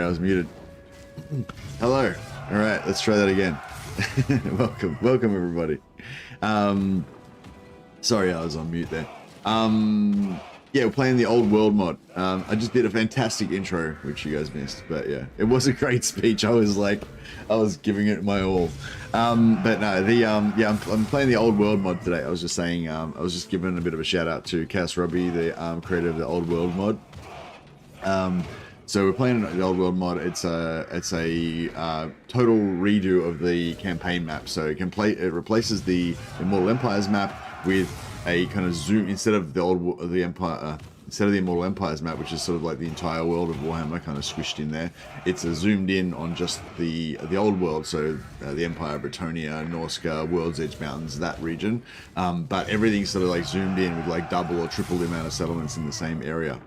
I was muted. Hello. All right, let's try that again. welcome everybody. Sorry, I was on mute there. Yeah, we're playing the old world mod. I just did a fantastic intro, which you guys missed, but yeah, it was a great speech. I was giving it my all. But no, I'm playing the old world mod today. I was just saying, I was just giving a bit of a shout out to ChaosRobie, the creator of the old world mod. So we're playing the old world mod. It's a total redo of the campaign map. So it replaces the Immortal Empires map with a kind of zoom instead of the Immortal Empires map, which is sort of like the entire world of Warhammer kind of squished in there. It's a zoomed in on just the old world, so the Empire of Bretonia, Norsca, World's Edge Mountains, that region. But everything's sort of like zoomed in with like double or triple the amount of settlements in the same area.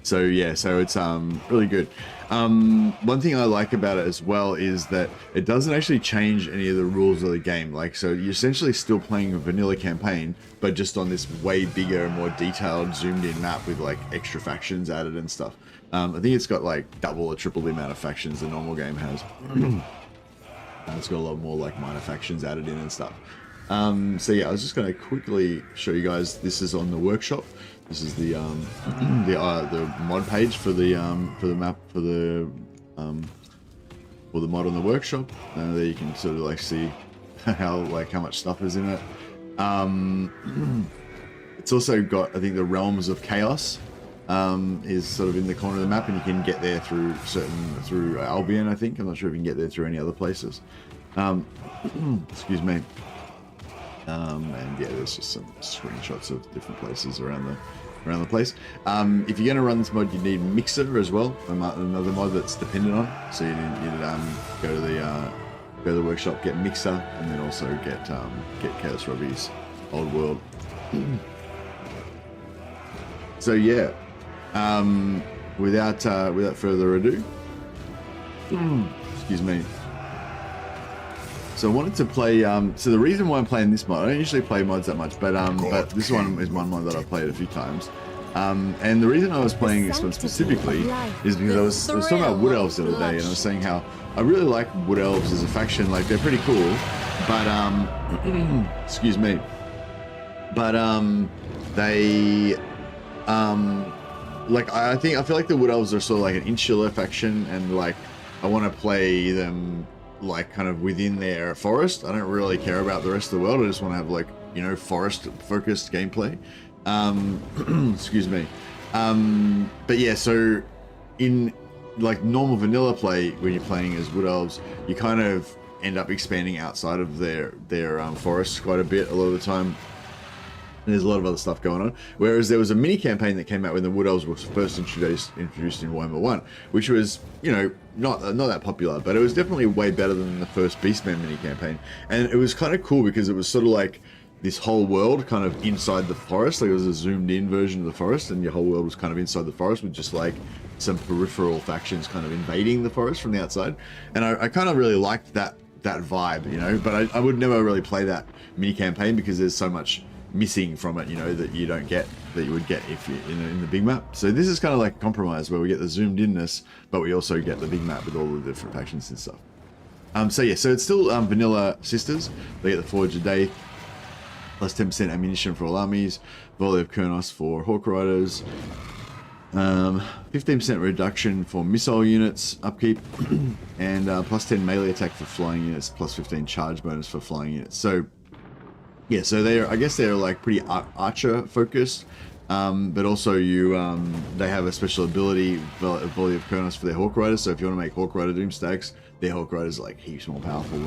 So yeah, so it's really good. One thing I like about it as well is that it doesn't actually change any of the rules of the game. Like, so you're essentially still playing a vanilla campaign, but just on this way bigger and more detailed zoomed in map with like extra factions added and stuff. I think it's got like double or triple the amount of factions the normal game has. And it's got a lot more like minor factions added in and stuff. So yeah, I was just going to quickly show you guys. This is on the workshop. This is the mod page for the map for the mod on the workshop. There you can sort of like see how much stuff is in it. It's also got, I think, the Realms of Chaos is sort of in the corner of the map, and you can get there through Albion, I think. I'm not sure if you can get there through any other places. Excuse me. And yeah, there's just some screenshots of different places around the place. If you're going to run this mod, you need Mixer as well, another mod that's dependent on. So you go to the workshop, get Mixer, and then also get ChaosRobie's old world. So yeah, without further ado, excuse me. So I wanted to play, so the reason why I'm playing this mod, I don't usually play mods that much, but this one is one mod that I've played a few times. And the reason I was playing this one specifically is because I was talking about Wood Elves the other day, and I was saying how I really like Wood Elves as a faction. Like, they're pretty cool, but, excuse me, but, they, like, I feel like the Wood Elves are sort of like an insular faction, and like, I want to play them like kind of within their forest. I don't really care about the rest of the world. I just want to have like, you know, forest focused gameplay. Excuse me. But yeah, so in like normal vanilla play, when you're playing as Wood Elves, you kind of end up expanding outside of their forests quite a bit a lot of the time. And there's a lot of other stuff going on. Whereas there was a mini campaign that came out when the Wood Elves were first introduced in Warhammer 1, which was, you know, not that popular, but it was definitely way better than the first Beastman mini campaign. And it was kind of cool because it was sort of like this whole world kind of inside the forest. Like, it was a zoomed in version of the forest, and your whole world was kind of inside the forest with just like some peripheral factions kind of invading the forest from the outside. And I kind of really liked that vibe, you know, but I would never really play that mini campaign because there's so much missing from it, you know, that you would get if you're in the big map. So this is kind of like a compromise where we get the zoomed inness, but we also get the big map with all the different factions and stuff. So yeah, so it's still vanilla sisters. They get the Forge of Day, plus 10% ammunition for all armies, Volley of Kurnos for Hawk Riders, 15% reduction for missile units upkeep, and plus 10 melee attack for flying units, plus 15 charge bonus for flying units. So yeah, so I guess they're like pretty archer focused, but also they have a special ability, Volley of Kurnos, for their Hawk Riders. So if you want to make Hawk Rider Doom stacks, their Hawk Riders are like heaps more powerful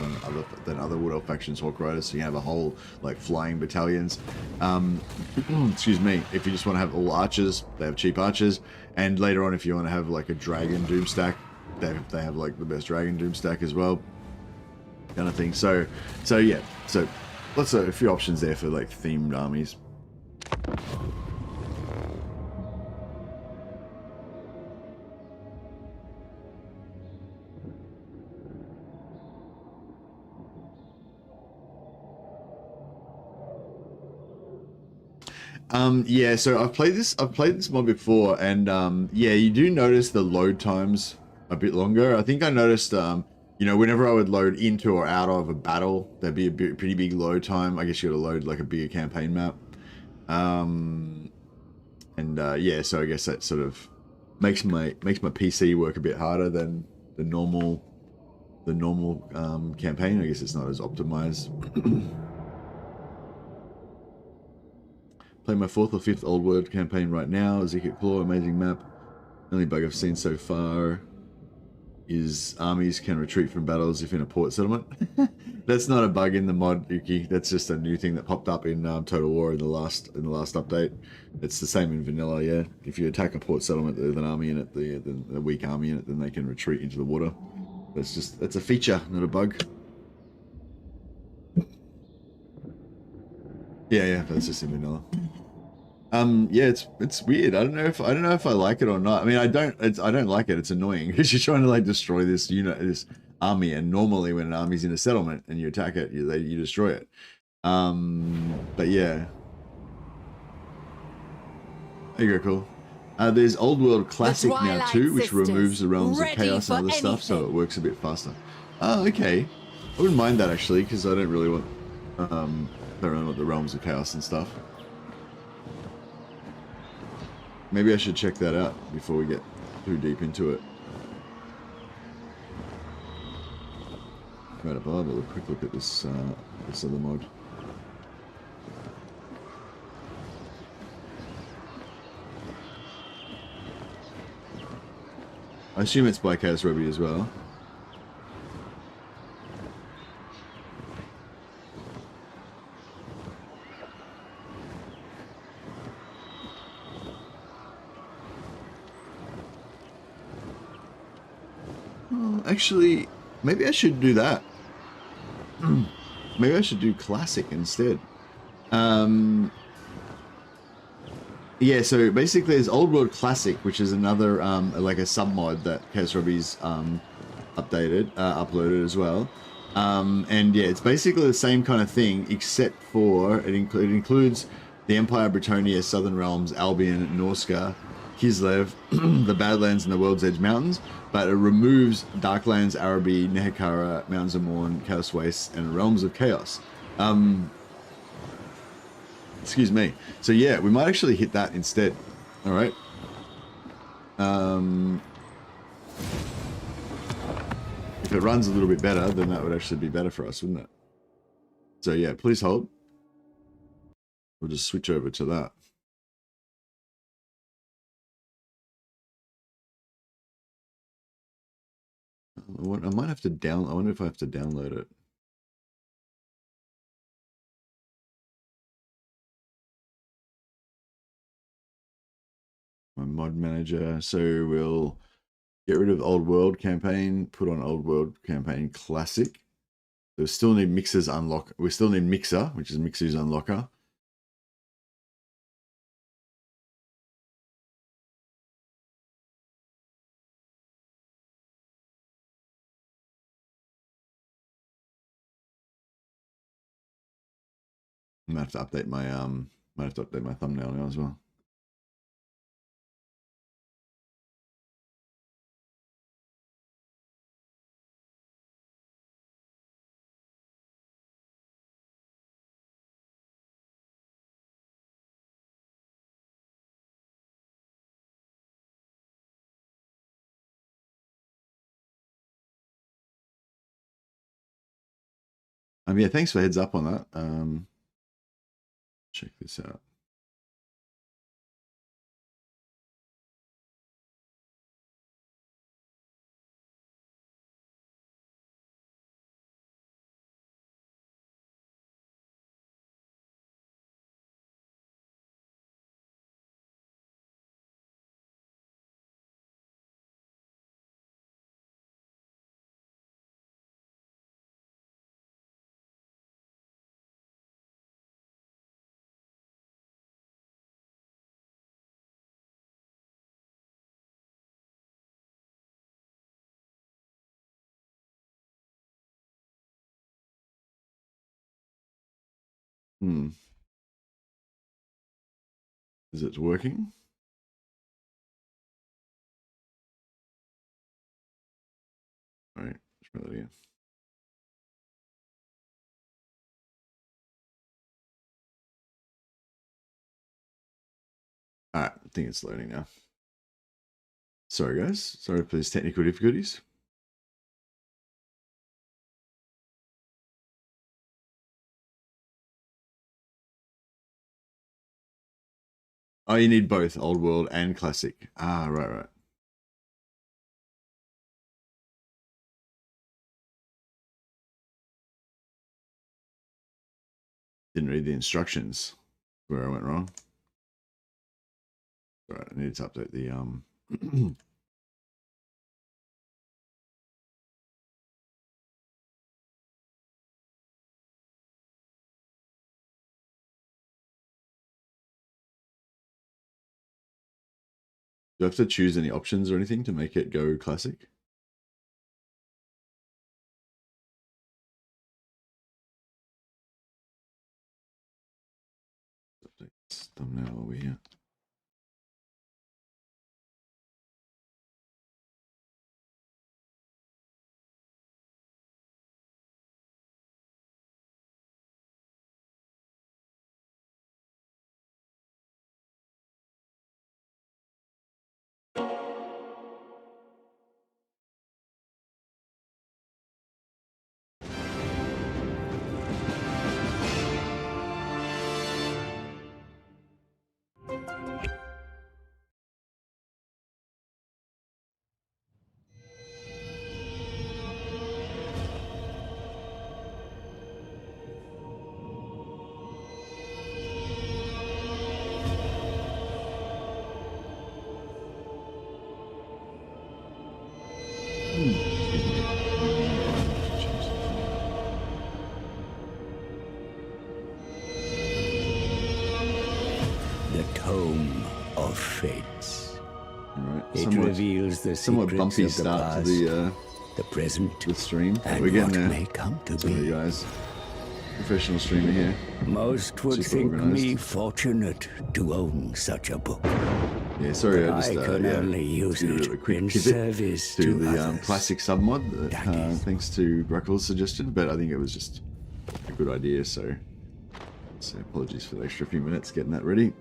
than other Wood Elf factions Hawk Riders. So you have a whole like flying battalions. Excuse me. If you just want to have all archers, they have cheap archers. And later on, if you want to have like a Dragon Doom stack, they have like the best Dragon Doom stack as well, kind of thing. So yeah, so a few options there for like themed armies. Yeah, so I've played this mod before, and yeah, you do notice the load times a bit longer. I think I noticed, you know, whenever I would load into or out of a battle, there'd be a pretty big load time. I guess you got to load like a bigger campaign map. Um, and yeah, so I guess that sort of makes my PC work a bit harder than the normal campaign. I guess it's not as optimized. Playing my fourth or fifth old world campaign right now. Zikit Claw, amazing map. Only bug I've seen so far is armies can retreat from battles if in a port settlement. That's not a bug in the mod, Yuki. That's just a new thing that popped up in Total War in the last update. It's the same in vanilla. Yeah, if you attack a port settlement with an army in it, the weak army in it, then they can retreat into the water. That's a feature, not a bug. Yeah, that's just in vanilla. Yeah, it's weird. I don't know if I like it or not. I mean, I don't like it. It's annoying because you're trying to like destroy this this army, and normally when an army's in a settlement and you attack it, you destroy it. But yeah, there you go, cool. There's Old World Classic now too, which removes the realms of chaos and other stuff, so it works a bit faster. Oh, okay. I wouldn't mind that actually, because I don't really want don't really want the realms of chaos and stuff. Maybe I should check that out before we get too deep into it. Right above, a quick look at this this other mod. I assume it's by ChaosRobie as well. Actually, maybe I should do that. Maybe I should do classic instead. Yeah, so basically there's Old World Classic, which is another like a submod that ChaosRobie's uploaded as well. And yeah, it's basically the same kind of thing, except for it includes the Empire, Britonia, Southern Realms, Albion, Norsca, Kislev, the Badlands, and the World's Edge Mountains, but it removes Darklands, Araby, Nehekara, Mountains of Morn, Chaos Wastes, and Realms of Chaos. Excuse me. So yeah, we might actually hit that instead. All right. If it runs a little bit better, then that would actually be better for us, wouldn't it? So yeah, please hold. We'll just switch over to that. I might have to I wonder if I have to download it. My mod manager. So we'll get rid of Old World campaign, put on Old World campaign classic. So we still need mixers unlock. We still need mixer, which is mixers unlocker. I'm gonna have to update my might have to update my thumbnail now as well. Yeah, thanks for heads up on that. Check this out. Hmm. Is it working? All right, let's try that again. All right, I think it's loading now. Sorry, guys. Sorry for these technical difficulties. Oh, you need both old world and classic. Ah, right. Didn't read the instructions. Where I went wrong. All right, I need to update the Do I have to choose any options or anything to make it go classic? Thumbnail over here. It reveals the somewhat bumpy secrets of the start past, to the present, the stream. and We're getting what there. may come to Sorry, be. guys. Professional streamer here. Most would Super think organized. me fortunate to own such a book. Yeah, sorry, I I just can only use did a bit of a it quick in pivot service to to the others. classic submod. That is. Thanks to Gruckle's suggestion, but I think it was just a good idea. So apologies for the extra few minutes getting that ready.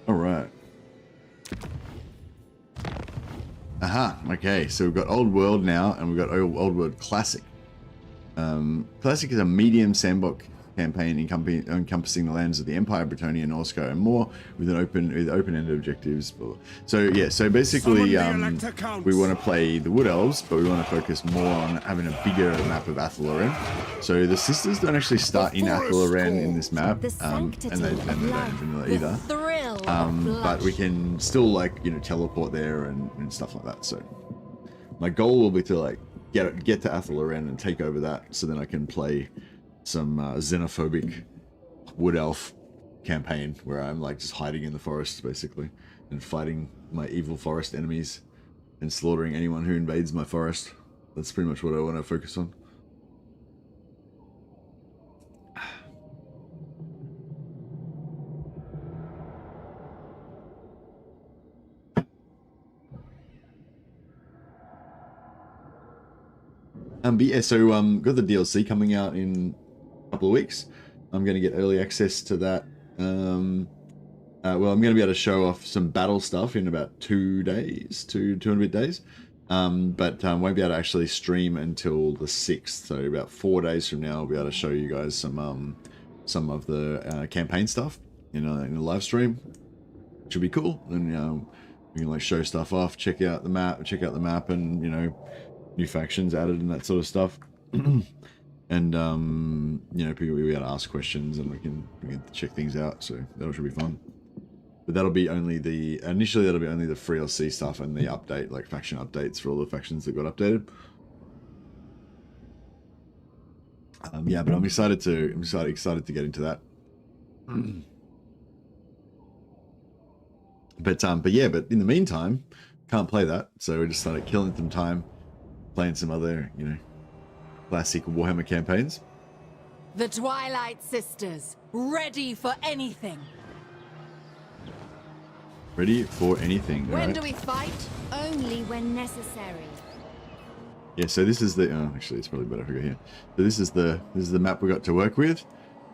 All right. Aha. Okay. So we've got Old World now, and we've got Old World Classic. Classic is a medium sandbox campaign encompassing the lands of the Empire, Britonia, Norsco, and more, with open-ended objectives. So yeah. So basically, we want to play the Wood Elves, but we want to focus more on having a bigger map of Athaloren. So the sisters don't actually start in Athaloren in this map, and they don't in vanilla either. But we can still teleport there and stuff like that. So my goal will be to get to Athaloren and take over that, so then I can play some xenophobic wood elf campaign where I'm just hiding in the forest basically and fighting my evil forest enemies and slaughtering anyone who invades my forest. That's pretty much what I want to focus on. But yeah, so got the DLC coming out in a couple of weeks. I'm going to get early access to that. Well, I'm going to be able to show off some battle stuff in about 2 days, two and a bit days. But won't be able to actually stream until the 6th. So about 4 days from now, I'll be able to show you guys some of the campaign stuff in a live stream, which will be cool. And we can show stuff off, check out the map, and new factions added and that sort of stuff. And people will be able to ask questions, and we can check things out. So that should be fun. But that'll be only initially that'll be only the free LC stuff and the update, faction updates for all the factions that got updated. Yeah, but I'm excited to get into that. But in the meantime, can't play that, so we just started killing some time playing some other, you know, classic Warhammer campaigns. The Twilight Sisters, ready for anything. Ready for anything. When right? do we fight? Only when necessary. Yeah, so this is the actually it's probably better if I go here. So this is the map we got to work with.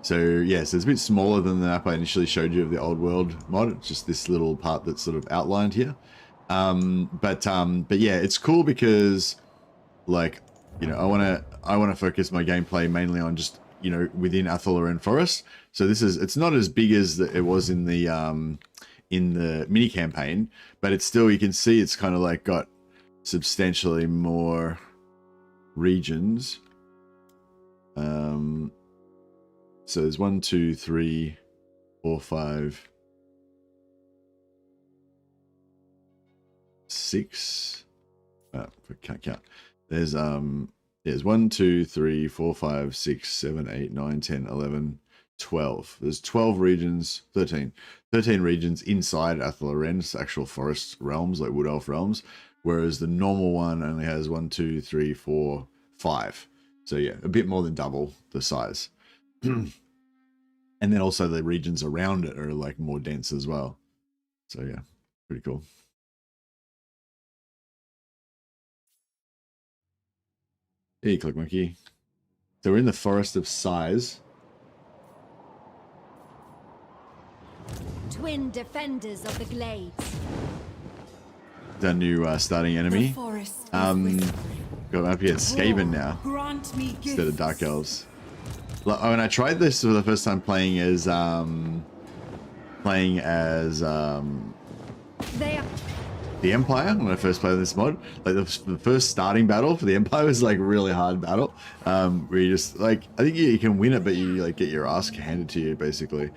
So yeah, so it's a bit smaller than the map I initially showed you of the old world mod. It's just this little part that's sort of outlined here. But yeah, it's cool because like, you know, I wanna focus my gameplay mainly on just, you know, within Athaloren Forest. So it's not as big as it was in the mini campaign, but it's still, you can see it's kind of like got substantially more regions. So there's 1, 2, 3, 4, 5, 6. I can't count. There's 1, 2, 3, 4, 5, 6, 7, 8, 9, 10, 11, 12. There's 12 regions, 13 regions inside Athaloren's actual forest realms, like Wood Elf realms, whereas the normal one only has 1, 2, 3, 4, 5. So yeah, a bit more than double the size. And then also the regions around it are like more dense as well. So yeah, pretty cool. Hey, Click Monkey. So we're in the Forest of Sighs. Twin defenders of the glades. The new starting enemy. Got up here at Skaven now instead of Dark Elves. When I tried this for the first time playing as the Empire, when I first played this mod, like the first starting battle for the Empire was like a really hard battle, where you just like, I think you can win it, but you like get your ass handed to you basically.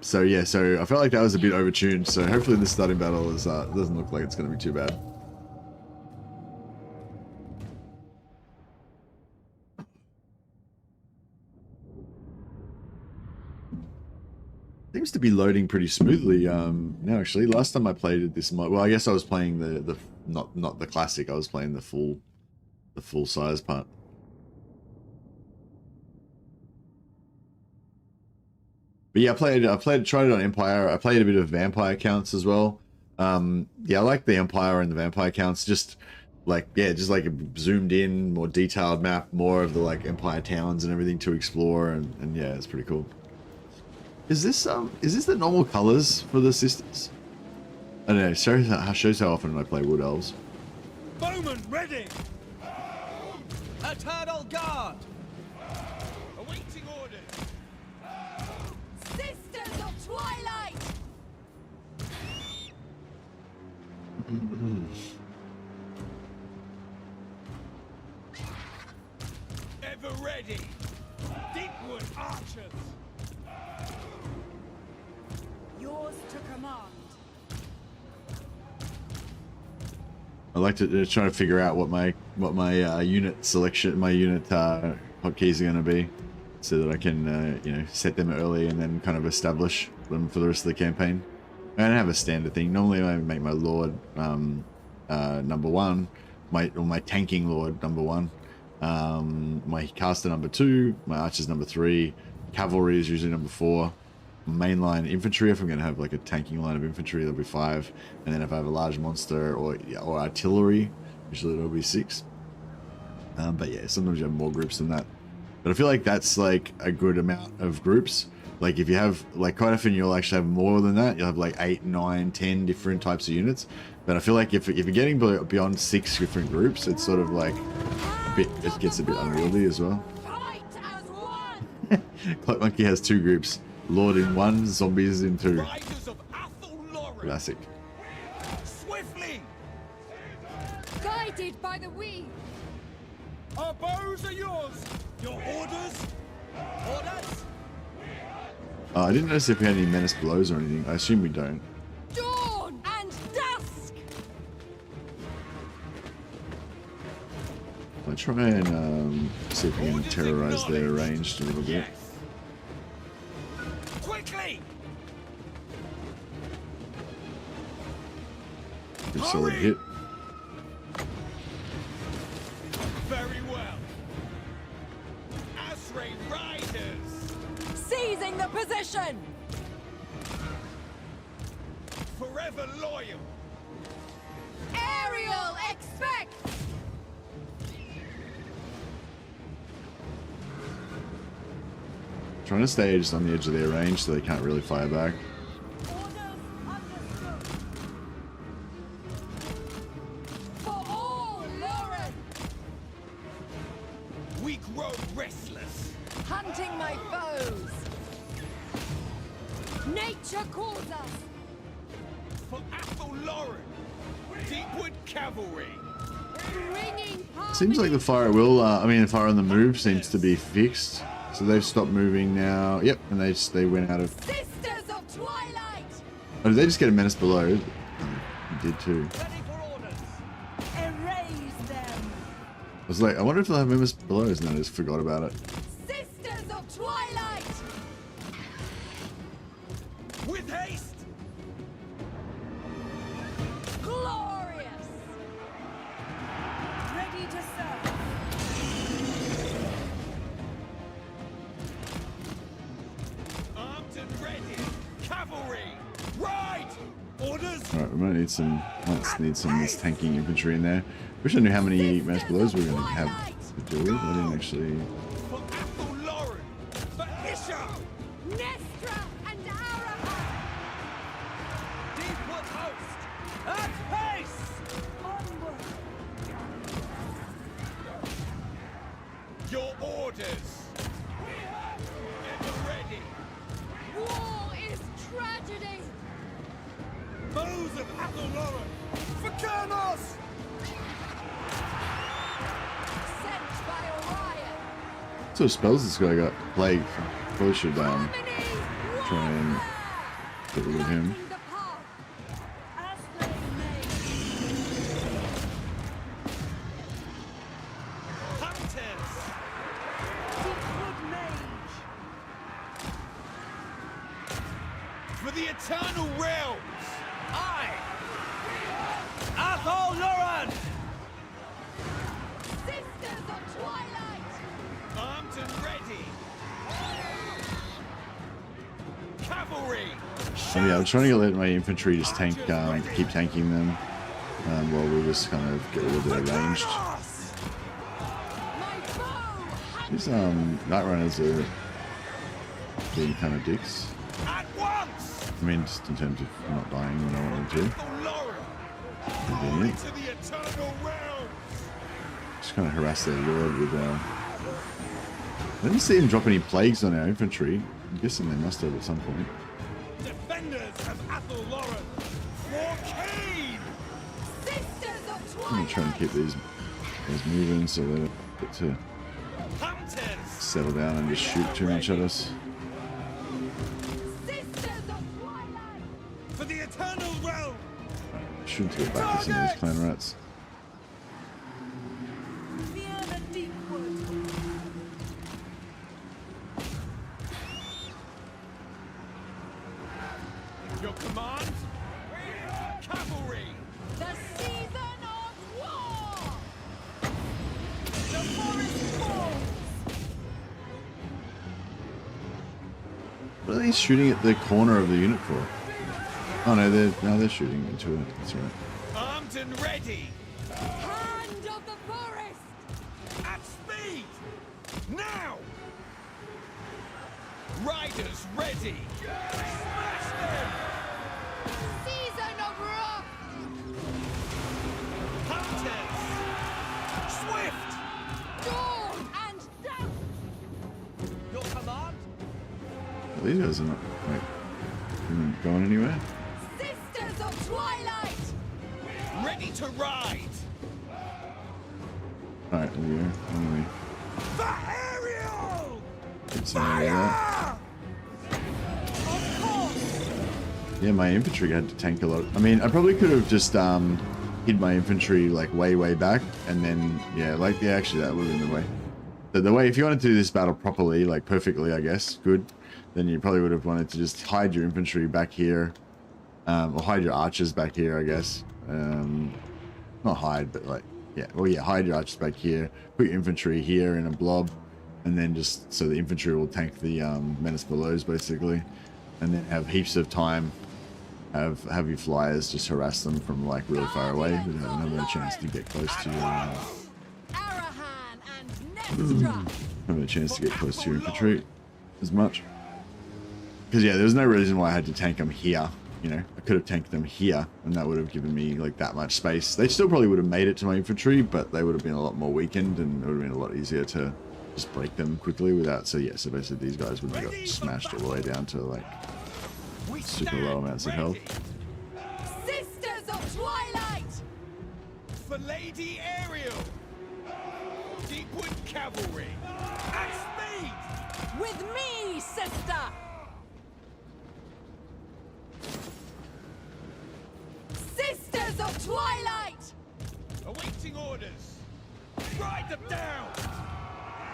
So yeah, so I felt like that was a bit overtuned. So hopefully this starting battle is doesn't look like it's going to be too bad. Seems to be loading pretty smoothly now. Actually, last time I played this mod, well, I guess I was playing the not the classic. I was playing the full size part. But yeah, tried it on Empire. I played a bit of Vampire counts as well. Yeah, I like the Empire and the Vampire counts. Just like, yeah, just like a zoomed in, more detailed map, more of the like Empire towns and everything to explore, and yeah, it's pretty cool. Is this the normal colors for the sisters? I don't know. Shows how often I play Wood Elves. Bowman ready. Eternal guard. Awaiting orders. Sisters of Twilight! Ever ready. Deepwood archers. Yours to command. I like to try to figure out what my unit selection, my unit hotkeys are going to be, so that I can you know, set them early and then kind of establish them for the rest of the campaign. I don't have a standard thing. Normally I make my lord number 1, my tanking lord number 1, my caster number 2, my archers number 3, cavalry is usually number 4. Mainline infantry, if I'm going to have like a tanking line of infantry, that'll be 5, and then if I have a large monster or artillery, usually it'll be 6. But yeah, sometimes you have more groups than that, but I feel like that's like a good amount of groups. Like if you have, like, quite often you'll actually have more than that. You'll have like 8, 9, 10 different types of units, but I feel like if you're getting beyond 6 different groups, it's sort of like it gets a bit unwieldy as well. Fight as one! Cloak Monkey has 2 groups. Lord in 1, zombies in 2. Riders of Athaloren. Classic. Swiftly. Guided by the weave. Our bows are yours. Your orders. Orders. I didn't notice if we had any menace blows or anything. I assume we don't. Dawn and dusk! I'll try and see if we can terrorize their ranged a little bit. Quickly. Good solid hit. Seizing the position! Forever loyal. Aerial expect! Trying to stay just on the edge of their range so they can't really fire back. Orders understood. For all, Lauren! We grow restless. Hunting my foes! Nature calls us! For Athel Lauren. Deepwood Cavalry. Bringing Seems like the fire at will, the fire on the move seems to be fixed. So they've stopped moving now. Yep, and they went out of... Sisters of Twilight! Oh, did they just get a menace below? They did too. Ready for orders. Erase them! I was like, I wonder if they'll have menace below, and I just forgot about it. Sisters of Twilight! With haste. Glorious! Ready to serve! Armed and ready. Cavalry. Ride. Orders. Alright, we might need some of this tanking infantry in there. Wish I knew how many menace belows we were going to have to deal with. I didn't actually... For Athel Lauren. For Isha. Nestra and Araha! Deepwood host. At pace. Onward! Your orders. Ever ready. War is tragedy! Foes of Athel Lauren. For Kernos. Sent by Orion! What sort of spells this guy got? Plague. Probably should try and get rid of him. The path, as they may. Hunters. Deepwood mage! For the eternal realms. I. Athel Lauren. Sisters of Twilight! Armed and ready. Cavalry. Yeah, I was trying to let my infantry just tank, keep tanking them, while we just kind of get rid of their ranged. My foe! These night runners are being kind of dicks. At once. I mean, just in terms of not dying when I want them to. Athel Lauren. Convenient. To the eternal realms. Just kind of harass their lord with. I didn't see him drop any plagues on our infantry. I'm guessing they must have at some point. Defenders of Athel Lauren. For Cain. Sisters of I'm gonna try and Twilight! keep these moving so they don't get to Hunters. settle down and just shoot too much at us. Sisters of Twilight! For the eternal realm. Shouldn't get back to some of these clan rats. Fear the Deepwood! Your command. Cavalry. The season of war! The forest falls! What are they shooting at the corner of the unit for? Oh no, they're shooting into it. That's right. Armed and ready. Hand of the forest! At speed. Now. Riders ready. Smash them. Season of wrath! Hunters. Swift. Dawn and death! Your command. Well, these guys are not going anywhere. Sisters of Twilight! Ready to ride. Alright, there we go. Anyway, For aerial. get some of that. Of course! Yeah, my infantry had to tank a lot. I mean, I probably could have just hid my infantry like way back, and then actually that would have been the way. The way, if you wanted to do this battle properly, like perfectly, I guess, good, then you probably would have wanted to just hide your infantry back here, or hide your archers back here, I guess. Not hide, but like, hide your archers back here, put your infantry here in a blob, and then just so the infantry will tank the menace belows basically, and then have heaps of time. Have your flyers just harass them from like really far away without having a chance to get close to Arahan and Nestra. having a chance to get close to your infantry as much. Because yeah, there's no reason why I had to tank them here. You know, I could have tanked them here, and that would have given me like that much space. They still probably would have made it to my infantry, but they would have been a lot more weakened, and it would have been a lot easier to just break them quickly without. So yeah, so basically these guys would have got smashed all the way down to like super low amounts of health. Sisters of Twilight. For Lady Ariel. Deepwood Cavalry. At speed. With me, sister. Sisters of Twilight. Awaiting orders. Ride them down.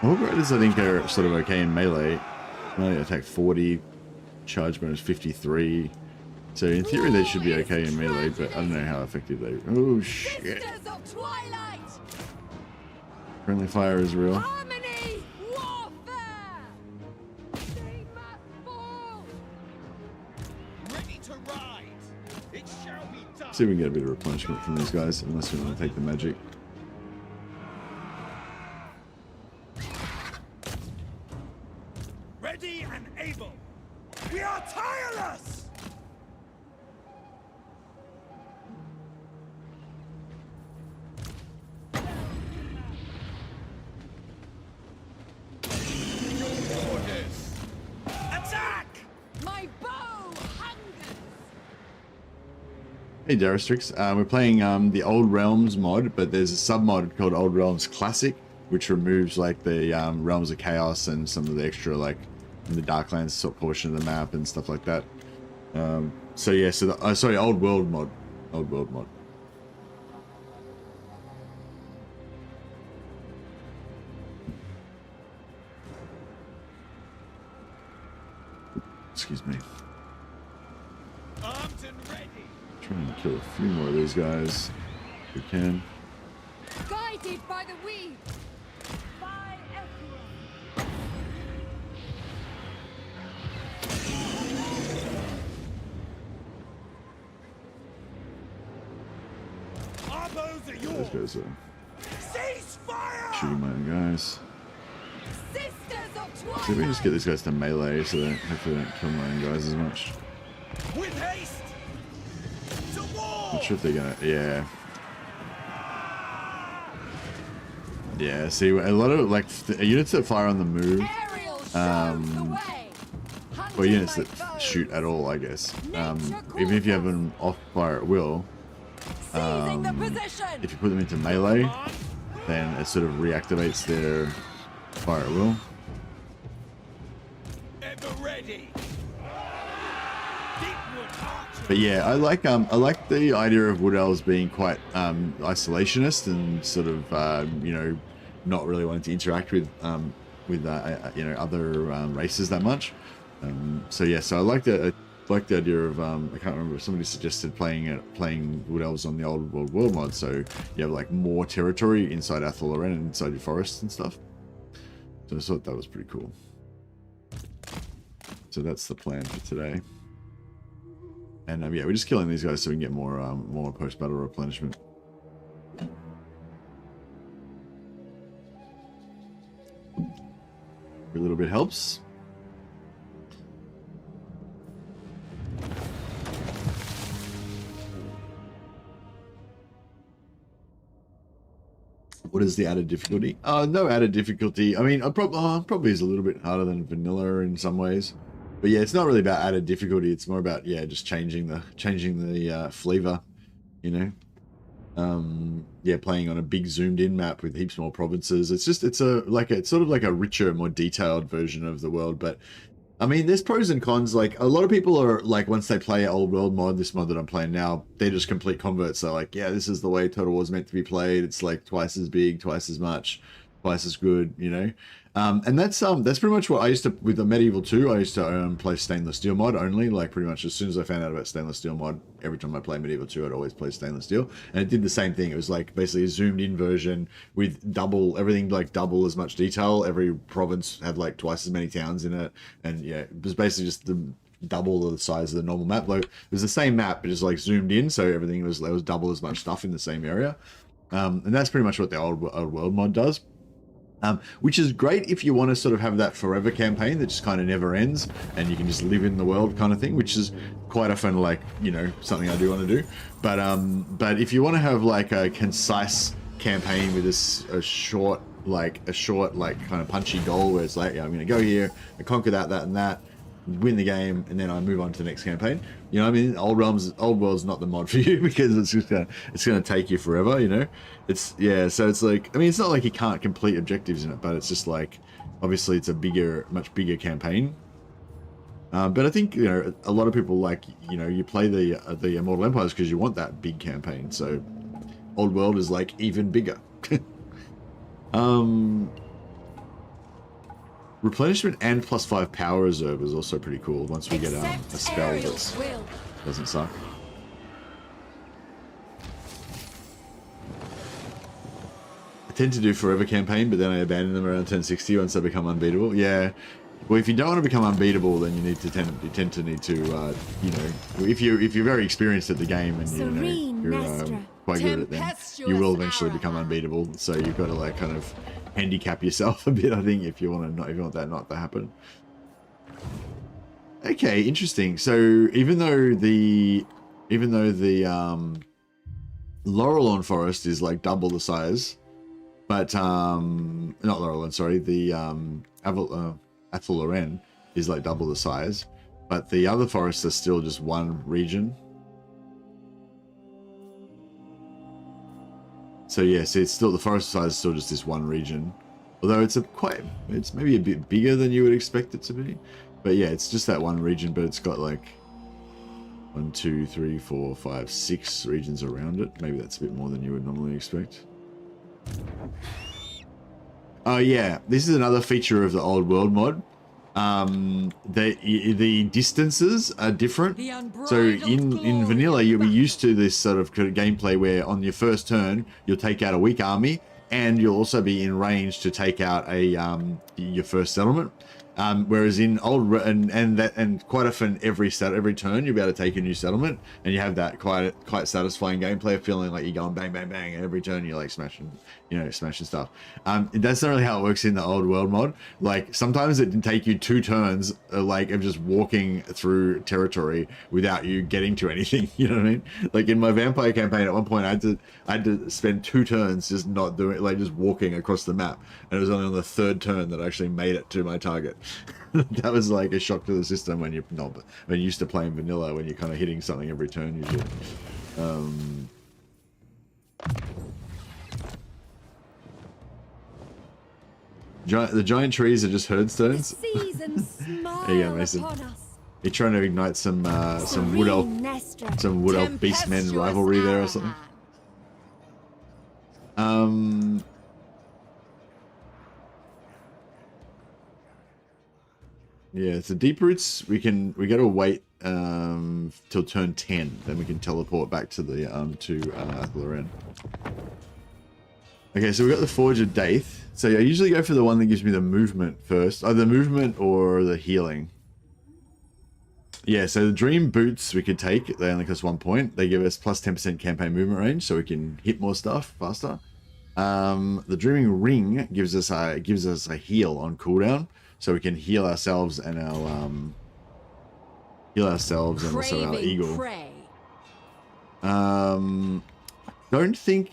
Hawk Riders I think are sort of okay in melee. Melee attack 40, charge bonus 53. So in theory they should be okay in melee, but I don't know how effective they. Oh shit! Sisters of Twilight. Friendly fire is real. Harmony. Warfare. They must fall. Ready to ride. It shall be done. See if we can get a bit of replenishment from these guys, unless we want to take the magic. Ready and able. We are tireless. Orders. Attack! My bow hungers. Hey Darastrix, we're playing the Old Realms mod, but there's a sub-mod called Old Realms Classic, which removes like the Realms of Chaos and some of the extra like in the Darklands sort of portion of the map and stuff like that. So yeah, so the, sorry, Old World mod. Old World mod. Excuse me. Armed and ready. Trying to kill a few more of these guys if we can. Guided by the weave. By Ephraim. Our bows are Those yours. guys are Cease fire! shooting my own guys. Sisters of See if we can Twilight. just get these guys to melee so that hopefully they don't kill my own guys as much. With haste. To war! Not sure if they're gonna. Yeah. Yeah. See, a lot of like units that fire on the move, Ariel shows the way. or units Hunting that my foes. shoot at all, I guess. Even if you have them off fire at will, Seizing the position. if you put them into melee, then it sort of reactivates their fire at will. Ever ready. Deepwood archer. But yeah, I like the idea of Wood Elves being quite isolationist and sort of you know, not really wanting to interact with you know, other races that much. So yeah, so I like the idea of I can't remember, somebody suggested playing Wood Elves on the Old World mod, so you have like more territory inside Athel Loren and inside your forests and stuff. So I thought that was pretty cool. So that's the plan for today. And yeah, we're just killing these guys so we can get more post-battle replenishment. Every little bit helps. What is the added difficulty? No added difficulty. I mean, probably is a little bit harder than vanilla in some ways. But yeah, it's not really about added difficulty. It's more about, yeah, just changing the flavor, you know. Yeah, playing on a big zoomed in map with heaps more provinces. It's sort of like a richer, more detailed version of the world. But I mean, there's pros and cons. Like a lot of people are like, once they play Old World mod, this mod that I'm playing now, they're just complete converts. They're like, yeah, this is the way Total War's meant to be played. It's like twice as big, twice as much, twice as good, you know. And that's pretty much what I used to, with the Medieval 2, I used to play stainless steel mod only. Like pretty much as soon as I found out about stainless steel mod, every time I play Medieval 2, I'd always play stainless steel. And it did the same thing. It was like basically a zoomed in version with double, everything like double as much detail. Every province had like twice as many towns in it. And yeah, it was basically just the double the size of the normal map. Like it was the same map, but just like zoomed in. So everything was, there was double as much stuff in the same area. And that's pretty much what the old world mod does. Which is great if you want to sort of have that forever campaign that just kind of never ends and you can just live in the world kind of thing, which is quite often like, you know, something I do want to do. But if you want to have like a concise campaign with a short kind of punchy goal where it's like, yeah, I'm going to go here, I conquer that, and that, win the game, and then I move on to the next campaign. You know what I mean? Old World's not the mod for you because it's just gonna take you forever, you know? So it's like, I mean, it's not like you can't complete objectives in it, but it's just like, obviously it's a much bigger campaign. But I think, you know, a lot of people like, you know, you play the Immortal Empires because you want that big campaign. So Old World is like even bigger. Replenishment and +5 power reserve is also pretty cool once we get a spell that doesn't suck. I tend to do forever campaign, but then I abandon them around 1060 once they become unbeatable. Yeah. Well, if you don't want to become unbeatable, then you tend to need to, you know, if you're very experienced at the game and you're quite good at it, then you will eventually become unbeatable. So you've got to like kind of handicap yourself a bit, I think, if you want that not to happen. Okay, interesting. So even though the Laurelorn Forest is like double the size, but not Laurelorn, sorry, the Athel Loren is like double the size, but the other forests are still just one region. So yes, it's still, the forest size is still just this one region, although it's maybe a bit bigger than you would expect it to be. But yeah, it's just that one region, but it's got like 1, 2, 3, 4, 5, 6 regions around it. Maybe that's a bit more than you would normally expect. Oh yeah, this is another feature of the Old World mod. The distances are different. So in vanilla, you'll be used to this sort of gameplay where on your first turn you'll take out a weak army, and you'll also be in range to take out your first settlement. Whereas in and quite often every turn you'll be able to take a new settlement, and you have that quite satisfying gameplay of feeling like you're going bang bang bang, and every turn you're like smashing stuff. That's not really how it works in the Old World mod. Like sometimes it can take you 2 turns like of just walking through territory without you getting to anything. You know what I mean? Like in my vampire campaign at one point I had to spend 2 turns just not doing, like just walking across the map, and it was only on the 3rd turn that I actually made it to my target. That was like a shock to the system when you're used to playing vanilla, when you're kind of hitting something every turn usually. The giant trees are just herdstones. There you go, Mason. You're trying to ignite some wood elf beastmen rivalry there or something. Yeah, so deep roots we gotta wait till turn 10, then we can teleport back to the Athel. Okay, so we got the Forge of Daith. So I usually go for the one that gives me the movement first. Either movement or the healing. Yeah, so the Dream Boots we could take. They only cost 1 point. They give us plus 10% campaign movement range, so we can hit more stuff faster. The Dreaming Ring gives us a heal on cooldown, so we can heal ourselves and our also our eagle. Don't think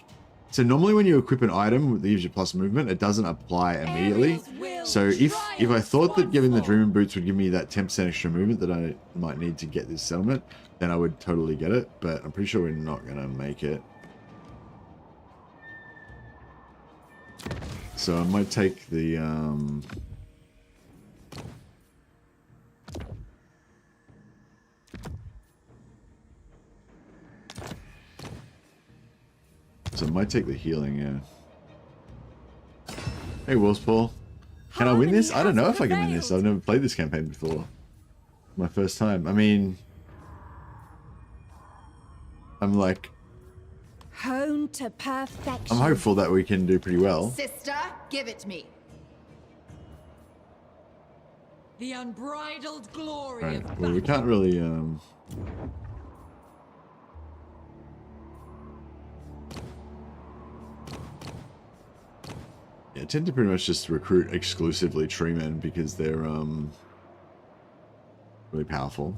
so. Normally, when you equip an item that gives you plus movement, it doesn't apply immediately. So if I thought that giving the Dreaming Boots would give me that 10% extra movement that I might need to get this settlement, then I would totally get it. But I'm pretty sure we're not gonna make it. So I might take the healing, yeah. Hey, Wolfspaul. Can I win this? I don't know Harmony if I can win has this. I've never played this campaign before. My first time. I mean, I'm like, Honed to perfection. I'm hopeful that we can do pretty well. Sister, give it me. The unbridled glory Right. of Well, we can't really. Yeah, I tend to pretty much just recruit exclusively treemen because they're really powerful.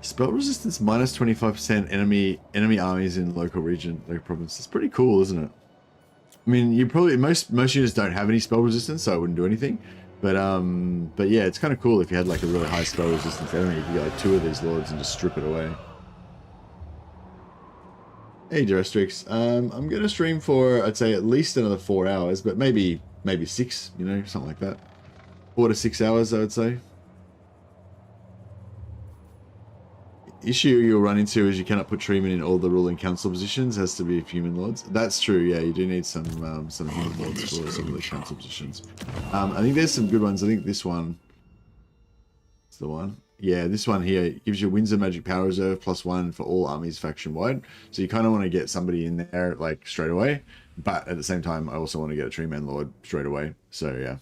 Spell resistance minus 25% enemy armies in local region, local province. It's pretty cool, isn't it? I mean, you probably most units don't have any spell resistance, so I wouldn't do anything. But yeah, it's kind of cool if you had like a really high spell resistance enemy. You could get like 2 of these lords and just strip it away. Hey, Durestrix. I'm gonna stream for I'd say at least another 4 hours, but maybe 6. You know, something like that. 4 to 6 hours, I would say. Issue you'll run into is you cannot put treatment in all the ruling council positions. Has to be human lords. That's true. Yeah, you do need some human lords for some of the council positions. I think there's some good ones. I think this one is the one. Yeah, this one here gives you Winds of Magic Power Reserve +1 for all armies faction wide. So you kind of want to get somebody in there like straight away, but at the same time, I also want to get a Tree Man Lord straight away. So yeah.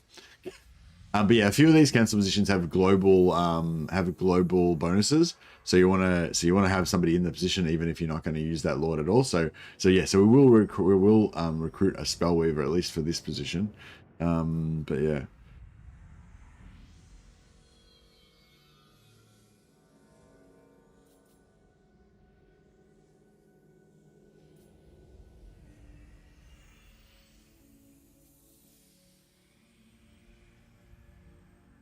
But yeah, a few of these council positions have global bonuses. So you want to have somebody in the position even if you're not going to use that lord at all. So yeah, so we will recruit a Spellweaver at least for this position. But yeah.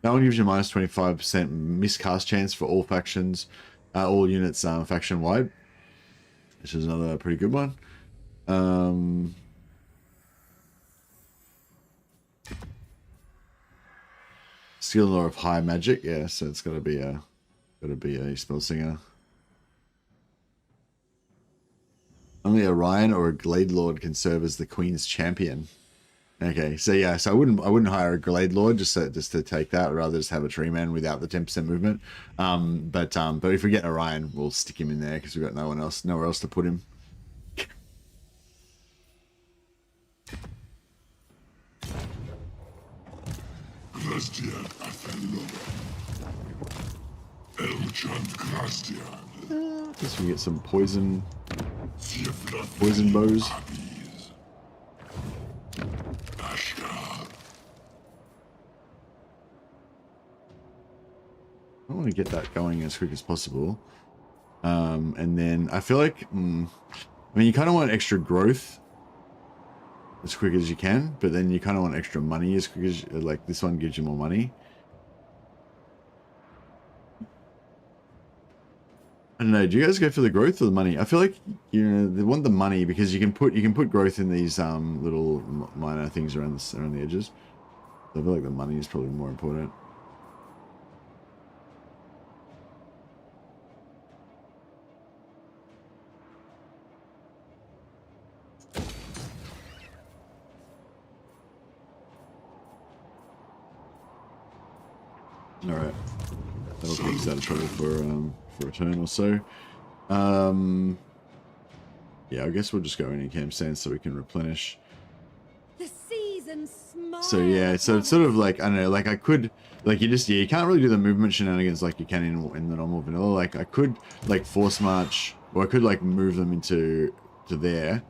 That one gives you minus 25% miscast chance for all factions, all units faction wide, which is another pretty good one. Skill and lore of high magic, yeah. So it's got to be a spell singer. Only a Ryan or a Glade Lord can serve as the Queen's champion. Okay, so yeah, so I wouldn't hire a Glade Lord just to take that. I'd rather just have a Tree Man without the 10% movement. But if we get Orion, we'll stick him in there because we've got nowhere else to put him. Guess we get some poison bows. I want to get that going as quick as possible. And then I feel like, I mean, you kind of want extra growth as quick as you can, but then you kind of want extra money as quick as, like this one gives you more money. I don't know. Do you guys go for the growth or the money? I feel like they want the money because you can put growth in these little minor things around the edges. So I feel like the money is probably more important. All right, that'll keep us out of trouble for a turn or so. Yeah, I guess we'll just go in camp stand so we can replenish. The season smiles. So yeah, so it's sort of like, I don't know, like I could, like you can't really do the movement shenanigans like you can in the normal vanilla. Like I could like force march, or I could like move them to there,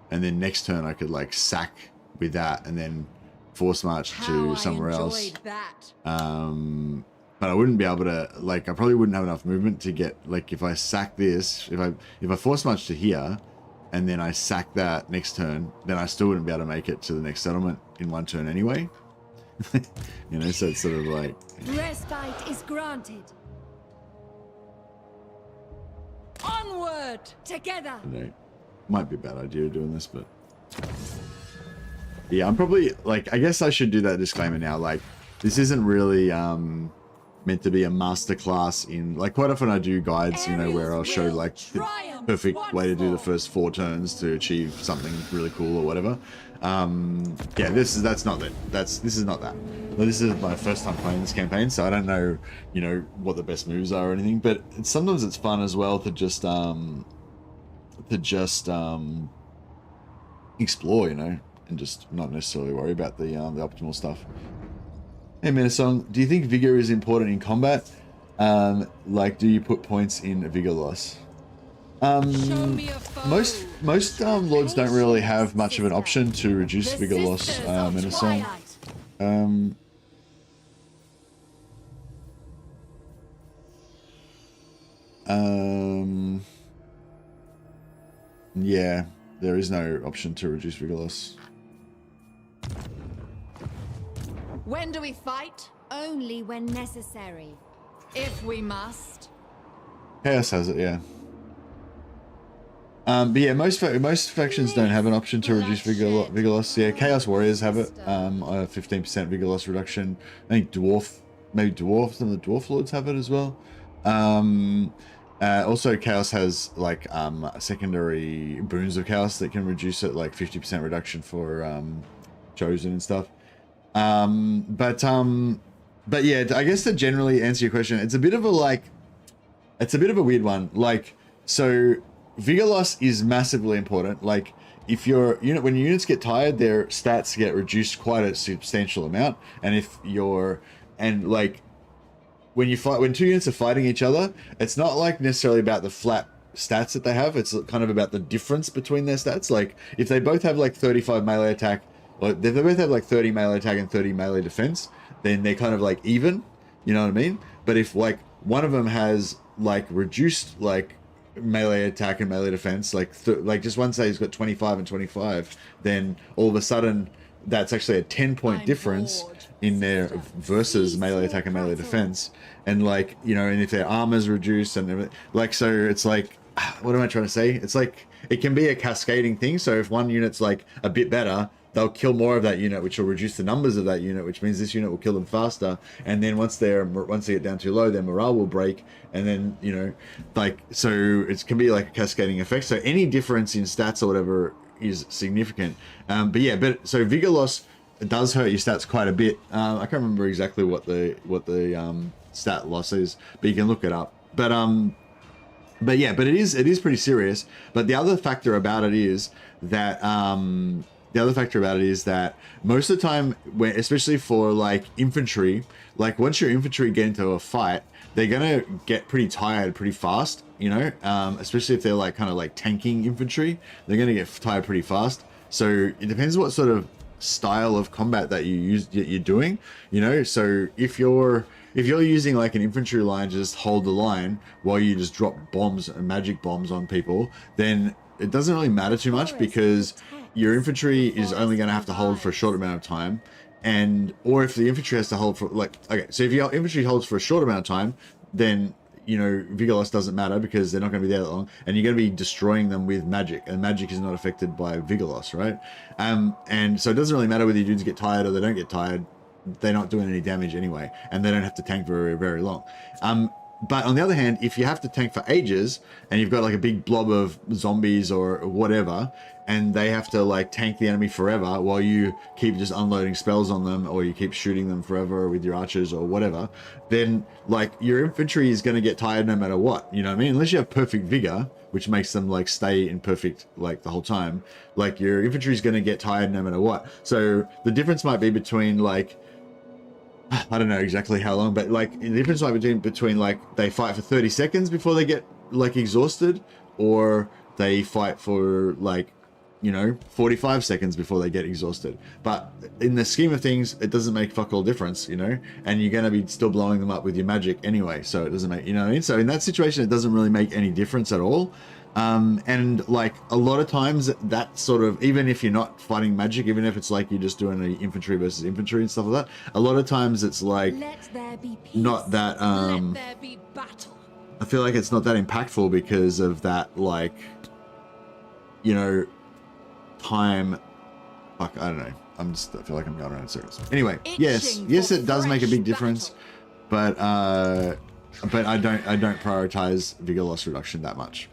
and then next turn I could like sack with that, and then force march to somewhere else. But I wouldn't be able to, like, I probably wouldn't have enough movement to get, like, if I sack this, if I force march to here, and then I sack that next turn, then I still wouldn't be able to make it to the next settlement in one turn anyway. You know, so it's sort of like... Respite is granted. Onward together. I don't know, might be a bad idea doing this, but... Yeah, I'm probably, like, I guess I should do that disclaimer now, like, this isn't really, meant to be a masterclass in, like, quite often I do guides, you know, where I'll show like the perfect way to do the first 4 turns to achieve something really cool or whatever. Yeah, this is not that. This is not that. Well, this is my first time playing this campaign, so I don't know, you know, what the best moves are or anything. But sometimes it's fun as well to just explore, you know, and just not necessarily worry about the optimal stuff. Hey, Metasong, do you think Vigor is important in combat? Like, do you put points in Vigor loss? Most lords don't really have much of an option to reduce Vigor loss, Metasong. Yeah, there is no option to reduce Vigor loss. When do we fight? Only when necessary. If we must. Chaos has it, yeah. But yeah, most factions don't have an option to reduce vigor loss. Yeah, Chaos Warriors have it. 15% vigor loss reduction. I think maybe some of the Dwarf Lords have it as well. Also, Chaos has like secondary boons of Chaos that can reduce it, like 50% reduction for Chosen and stuff. But yeah, I guess to generally answer your question, it's a bit of a weird one. Like, so vigor loss is massively important. Like, if your unit, when your units get tired, their stats get reduced quite a substantial amount. And like when 2 units are fighting each other, it's not like necessarily about the flat stats that they have. It's kind of about the difference between their stats. Like, if they both have like 35 melee attack, or if they both have like 30 melee attack and 30 melee defense, then they're kind of like even, you know what I mean? But if like one of them has like reduced like melee attack and melee defense, like just one say he's got 25 and 25, then all of a sudden that's actually a 10-point difference in their versus melee attack and melee defense. And like, you know, and if their armor's reduced and everything, like, so it's like, what am I trying to say? It's like, it can be a cascading thing. So if one unit's like a bit better, they'll kill more of that unit, which will reduce the numbers of that unit, which means this unit will kill them faster. And then once they get down too low, their morale will break. And then, you know, like, so it can be like a cascading effect. So any difference in stats or whatever is significant. But yeah, so vigor loss does hurt your stats quite a bit. I can't remember exactly what the stat loss is, but you can look it up. But yeah, but it is pretty serious. But the other factor about it is that most of the time, especially for like infantry, like once your infantry get into a fight, they're gonna get pretty tired pretty fast, you know, especially if they're like kind of like tanking infantry, they're gonna get tired pretty fast. So it depends what sort of style of combat that you're doing, you know. So if you're using like an infantry line to just hold the line while you just drop bombs and magic bombs on people, then it doesn't really matter too much, because your infantry is only going to have to hold for a short amount of time. Or if the infantry has to hold for like, okay, so if your infantry holds for a short amount of time, then, you know, vigor loss doesn't matter because they're not going to be there that long, and you're going to be destroying them with magic, and magic is not affected by vigor loss, right? And so it doesn't really matter whether your dudes get tired or they don't get tired. They're not doing any damage anyway, and they don't have to tank very, very long. But on the other hand, if you have to tank for ages and you've got like a big blob of zombies or whatever, and they have to like tank the enemy forever while you keep just unloading spells on them, or you keep shooting them forever with your archers or whatever, then like your infantry is going to get tired no matter what, you know what I mean? Unless you have perfect vigor, which makes them like stay in perfect like the whole time, like your infantry is going to get tired no matter what. So the difference might be between like, I don't know exactly how long, but like the difference might be between like they fight for 30 seconds before they get like exhausted, or they fight for like, you know, 45 seconds before they get exhausted. But in the scheme of things, it doesn't make fuck all difference, you know, and you're going to be still blowing them up with your magic anyway. So it doesn't make, you know what I mean? So in that situation, it doesn't really make any difference at all. And like a lot of times that sort of, even if you're not fighting magic, even if it's like you're just doing an infantry versus infantry and stuff like that, a lot of times it's like not that, Let there be battle. I feel like it's not that impactful because of that, like, you know, time. Fuck, I don't know. I feel like I'm going around in circles. Anyway, yes, it does make a big difference. but I don't prioritize vigor loss reduction that much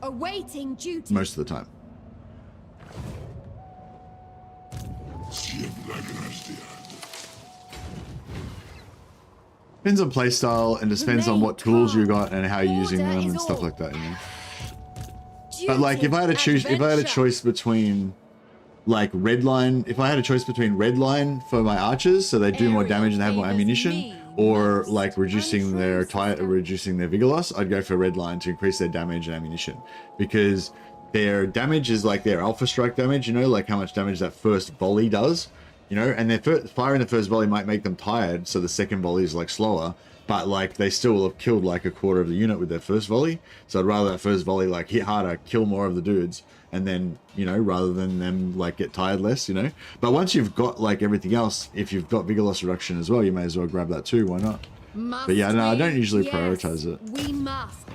Awaiting duty. most of the time. Depends on playstyle and depends on what tools you got and how you're using them and stuff like that. You know? But like, if I had a choice between like redline, if I had a choice between redline for my archers, so they do more damage and have more ammunition, or like reducing their vigor loss, I'd go for redline to increase their damage and ammunition, because their damage is like their alpha strike damage. You know, like how much damage that first volley does. You know, and their firing the first volley might make them tired, so the second volley is like slower, but like they still will have killed like a quarter of the unit with their first volley. So I'd rather that first volley like hit harder, kill more of the dudes, and then, you know, rather than them like get tired less, you know. But once you've got like everything else, if you've got vigor loss reduction as well, you may as well grab that too. Why not? But yeah, no, I don't usually prioritize it. We must.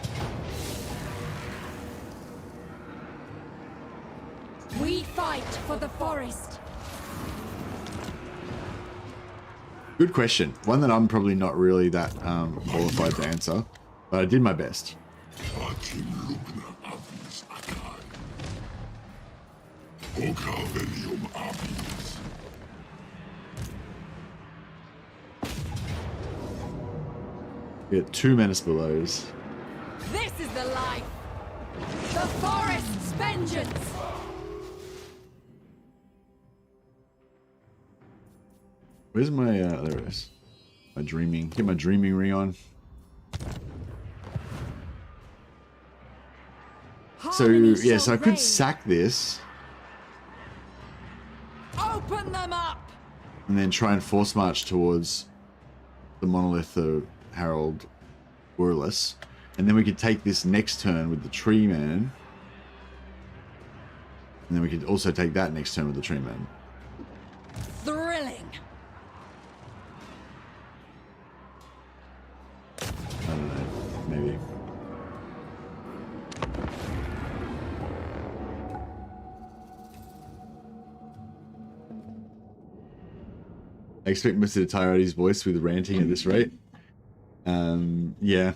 We fight for the forest. Good question. One that I'm probably not really that qualified to answer, but I did my best. We got 2 menace belows. This is the life. The forest's vengeance. Where's my, there it is. My dreaming, get my dreaming ring on. So, yeah, so I could sack this. Open them up. And then try and force march towards the monolith of Harold Warless. And then we could take this next turn with the tree man. And then we could also take that next turn with the tree man. Thrilling. I don't know, maybe. I expect Mr. Tyrody's voice with ranting at this rate. Yeah.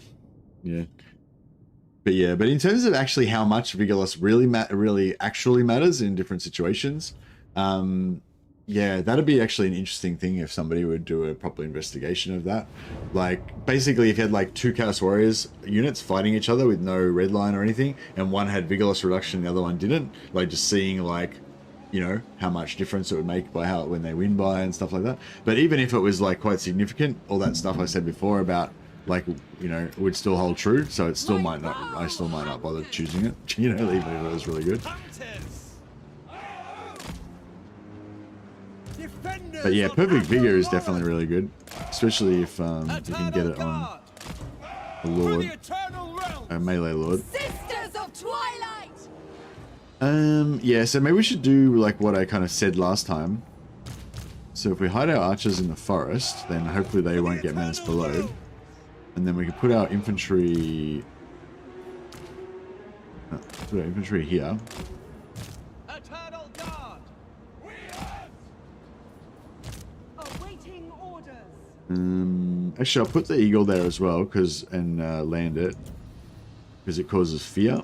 But yeah, but in terms of actually how much vigor loss really actually matters in different situations, yeah, that'd be actually an interesting thing if somebody would do a proper investigation of that. Like, basically, if you had like 2 Chaos Warriors units fighting each other with no red line or anything, and one had vigor loss reduction, the other one didn't, like just seeing like, you know, how much difference it would make by how when they win by and stuff like that. But even if it was like quite significant, all that stuff I said before about like, you know, it would still hold true. So it still might not, I still might not bother choosing it, you know, even if it was really good. But yeah, Perfect Vigor is definitely really good, especially if you can get it on a Lord, a melee Lord. Sisters of Twilight. Yeah, so maybe we should do like what I kind of said last time. So if we hide our archers in the forest, then hopefully they won't get menace below. And then we can put our infantry here. Eternal Guard. Awaiting orders. Actually, I'll put the eagle there as well, and land it, because it causes fear.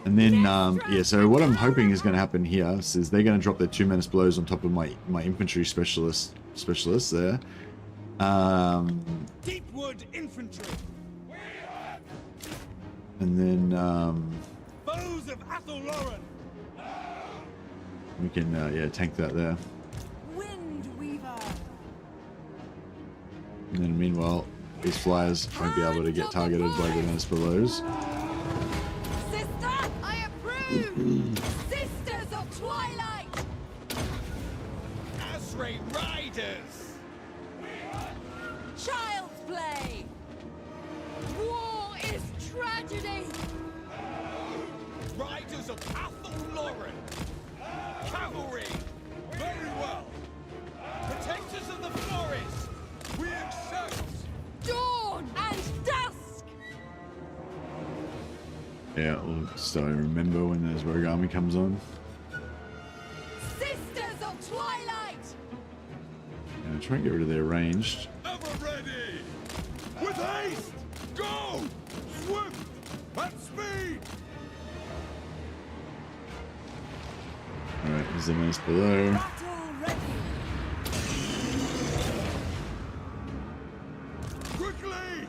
And then, yeah, so what I'm hoping is going to happen here is they're going to drop their 2 menace blows on top of my infantry specialists there. Deepwood Infantry. And then Foes of Athelloren. we can, yeah, tank that there. Wind Weaver. And then meanwhile, these flyers won't be able to get targeted by the menace blows. Sister, I approve. Sisters of Twilight. Asray Riders. Child's play. War is tragedy. Riders of Athelloren. Cavalry. Very well. Protectors of the forest. We accept. Dawn and dusk. Yeah, so I remember when those rogue army comes on. try and get rid of their ranged. Ever ready! With haste! Go! Swift! At speed! Alright, there's the menace below. Battle ready. Quickly!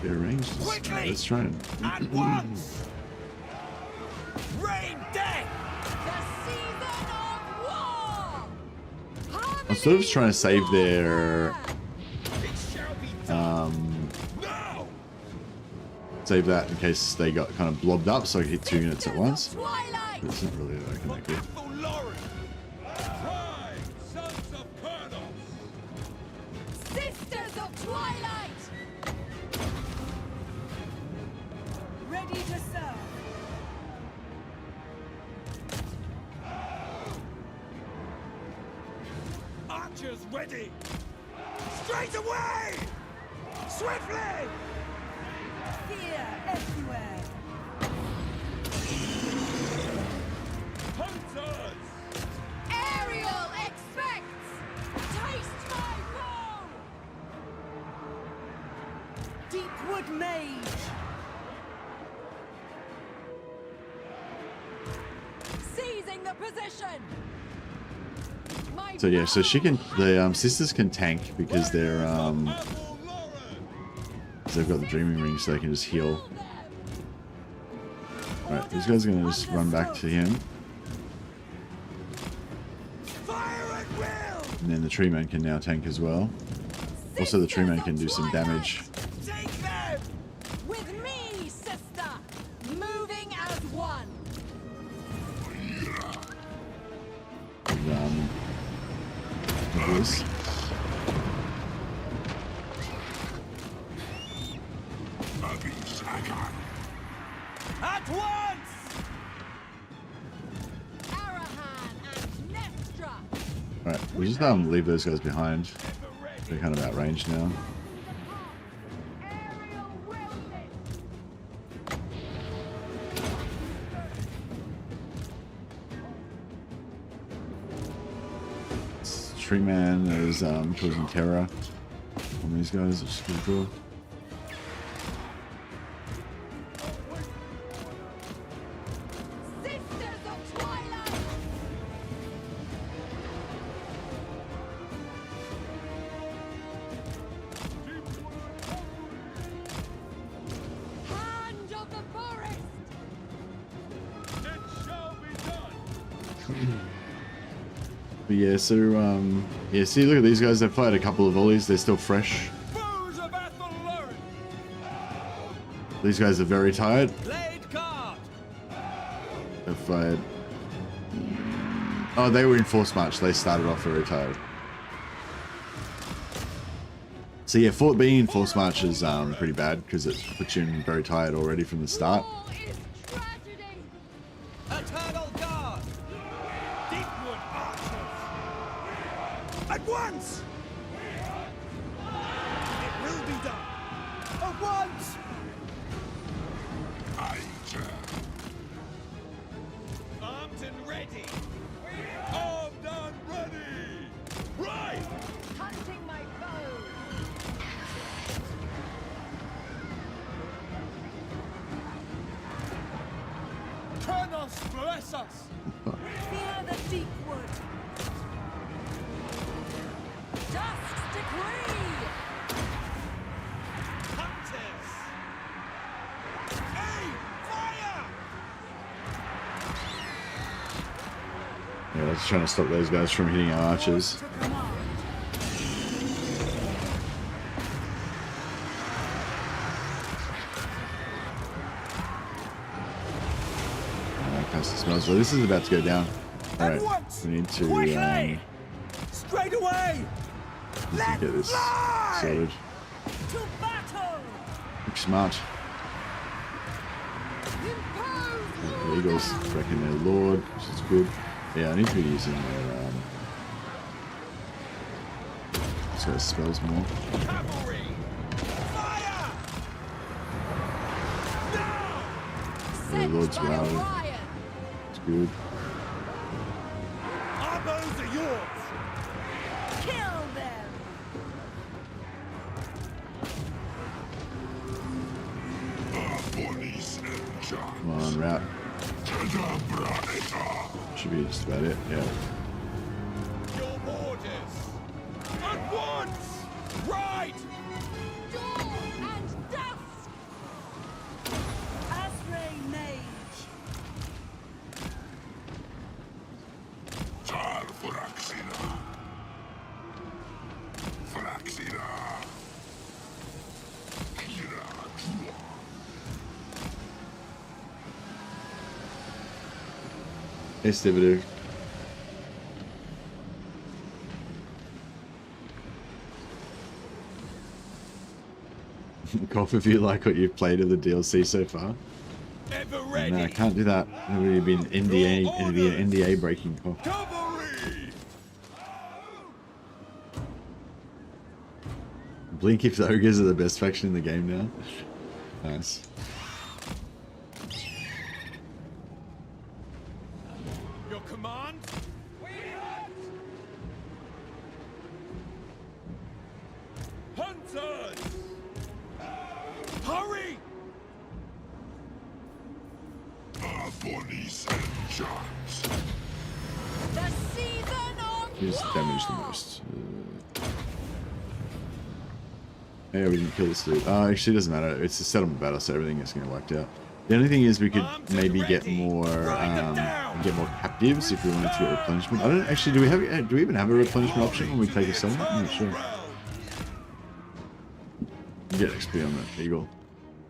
Their ranged. Quickly! Let's try and. At once! Rain death! The season of war. I'm sort of trying to save their. It shall be done! Now! Save that in case they got kind of blobbed up, so I can hit 2 units at once. Twilight. But it's not really working that good. Battle Lauren! Pride! Sons of Kurnos! Sisters of Twilight. Ready to serve. Archers ready! Straight away! Swiftly! Fear everywhere. Hunters! Ariel expects. Taste my bow. Deepwood Mage. Seizing the position. My So yeah, so she can. bow. The sisters can tank because they're Battle Lauren! they've got the dreaming ring, so they can just heal. Kill them. Alright, these guys are gonna just run back to him, Fire at will! and then the tree man can now tank as well. Also, the tree man can do some damage. Take them! With me, sister. Moving as one. With this. At once! Arahan and Nestra. Alright, we'll just leave those guys behind. They're kind of outranged now. Ariel wills it. Tree man is causing terror on these guys, which is pretty cool. Sisters of Twilight. Hand of the forest. It shall be done! But yeah, so yeah, see, look at these guys. They've fired a couple of volleys. They're still fresh. Foes of Athel Lauren! These guys are very tired. Blade card! They've fired. Oh, they were in force march. They started off very tired. So yeah, being in force march is pretty bad because it puts you in very tired already from the start. War is tragedy. Eternal Guard! Deepwood Archers! At once! It will be done! At once! Armed and ready! Armed and ready! Right! Hunting my foe. Kurnos bless us! Fear the deep wood. Dusk's decree. Hunters! Aim! Fire! Yeah, let's trying to stop those guys from hitting our archers. To command. Cast the smells. Well, this is about to go down. All right, once! we need to Quickly! Straight away! get this fly! sorted. To battle. Look smart. Impose. The Eagles wrecking their lord, which is good. Yeah, I need to be using their these guys spells more. Cavalry! Fire! Now! Sent Lord's by Rally. Orion. It's good. Our bows are yours! Kill them. en route. Should be just about it, yeah. Your orders. At once. Right. Dawn and dusk! Asray Mage! Yes, Dividu. Cough if you like what you've played of the DLC so far. Ever No, ready. I can't do that. It would have been NDA breaking cough. Cavalry. Blink if the ogres are the best faction in the game now. Nice. Your command. Hunters. Hurry. The season of Who's damaged the most? Yeah, we didn't kill this dude. Actually, it doesn't matter. It's a settlement battle, so everything is getting wiped out. The only thing is we could maybe get more captives if we wanted to get replenishment. I don't actually. Do we even have a replenishment option when we take a settlement? I'm not sure. You get XP on the eagle.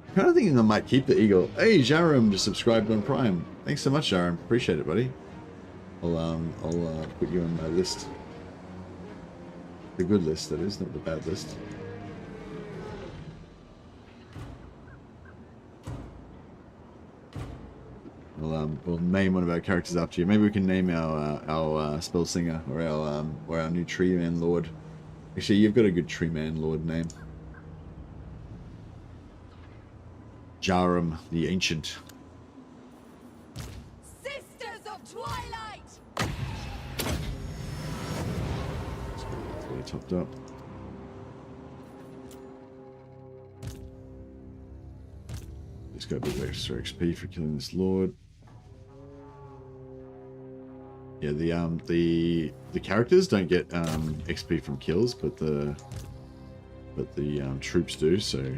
I'm kind of thinking I might keep the eagle. Hey, Jarum just subscribed on Prime. Thanks so much, Jarum. Appreciate it, buddy. I'll put you on my list. The good list, that is, not the bad list. We'll name one of our characters after you. Maybe we can name our spell singer or our new tree man lord. Actually, you've got a good tree man lord name. Jarum the Ancient. Sisters of Twilight! It's really topped up. Just got a bit of extra XP for killing this lord. Yeah, the characters don't get XP from kills, but the troops do. So,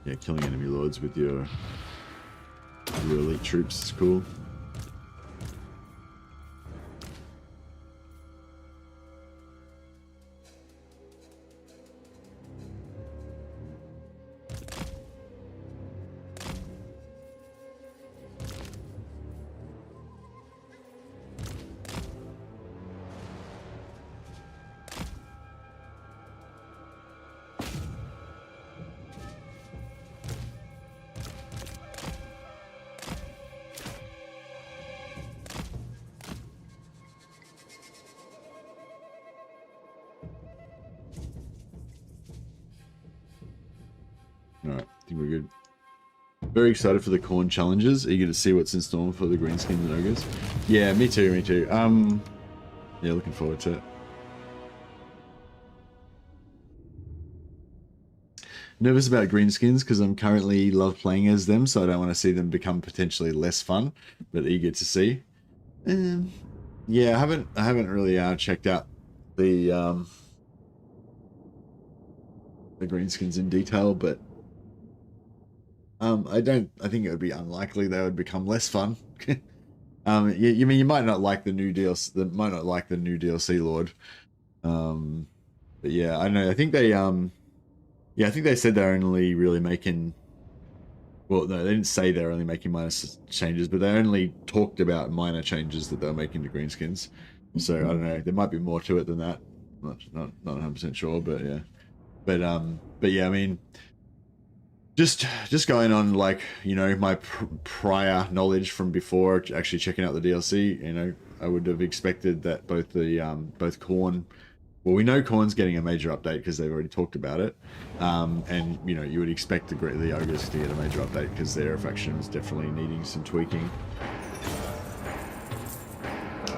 yeah, killing enemy lords with your elite troops is cool. Alright, I think we're good. Very excited for the corn challenges. Eager to see what's in store for the greenskins and ogres. Yeah, me too, me too. Yeah, looking forward to it. Nervous about greenskins because I'm currently love playing as them, so I don't want to see them become potentially less fun, but eager to see. Yeah, I haven't really checked out the greenskins in detail, but I think it would be unlikely they would become less fun. You might not like the new DLC Lord. But yeah, I don't know. I think they said they're only really making, well, no, they didn't say they're only making minor changes, but they only talked about minor changes that they're making to greenskins. So I don't know. There might be more to it than that. Not 100% sure, but yeah. But yeah, I mean, just going on, like, you know, my prior knowledge from before actually checking out the DLC, you know, I would have expected that both Khorne, well, we know Khorne's getting a major update because they've already talked about it, and you know, you would expect the ogres to get a major update because their faction is definitely needing some tweaking.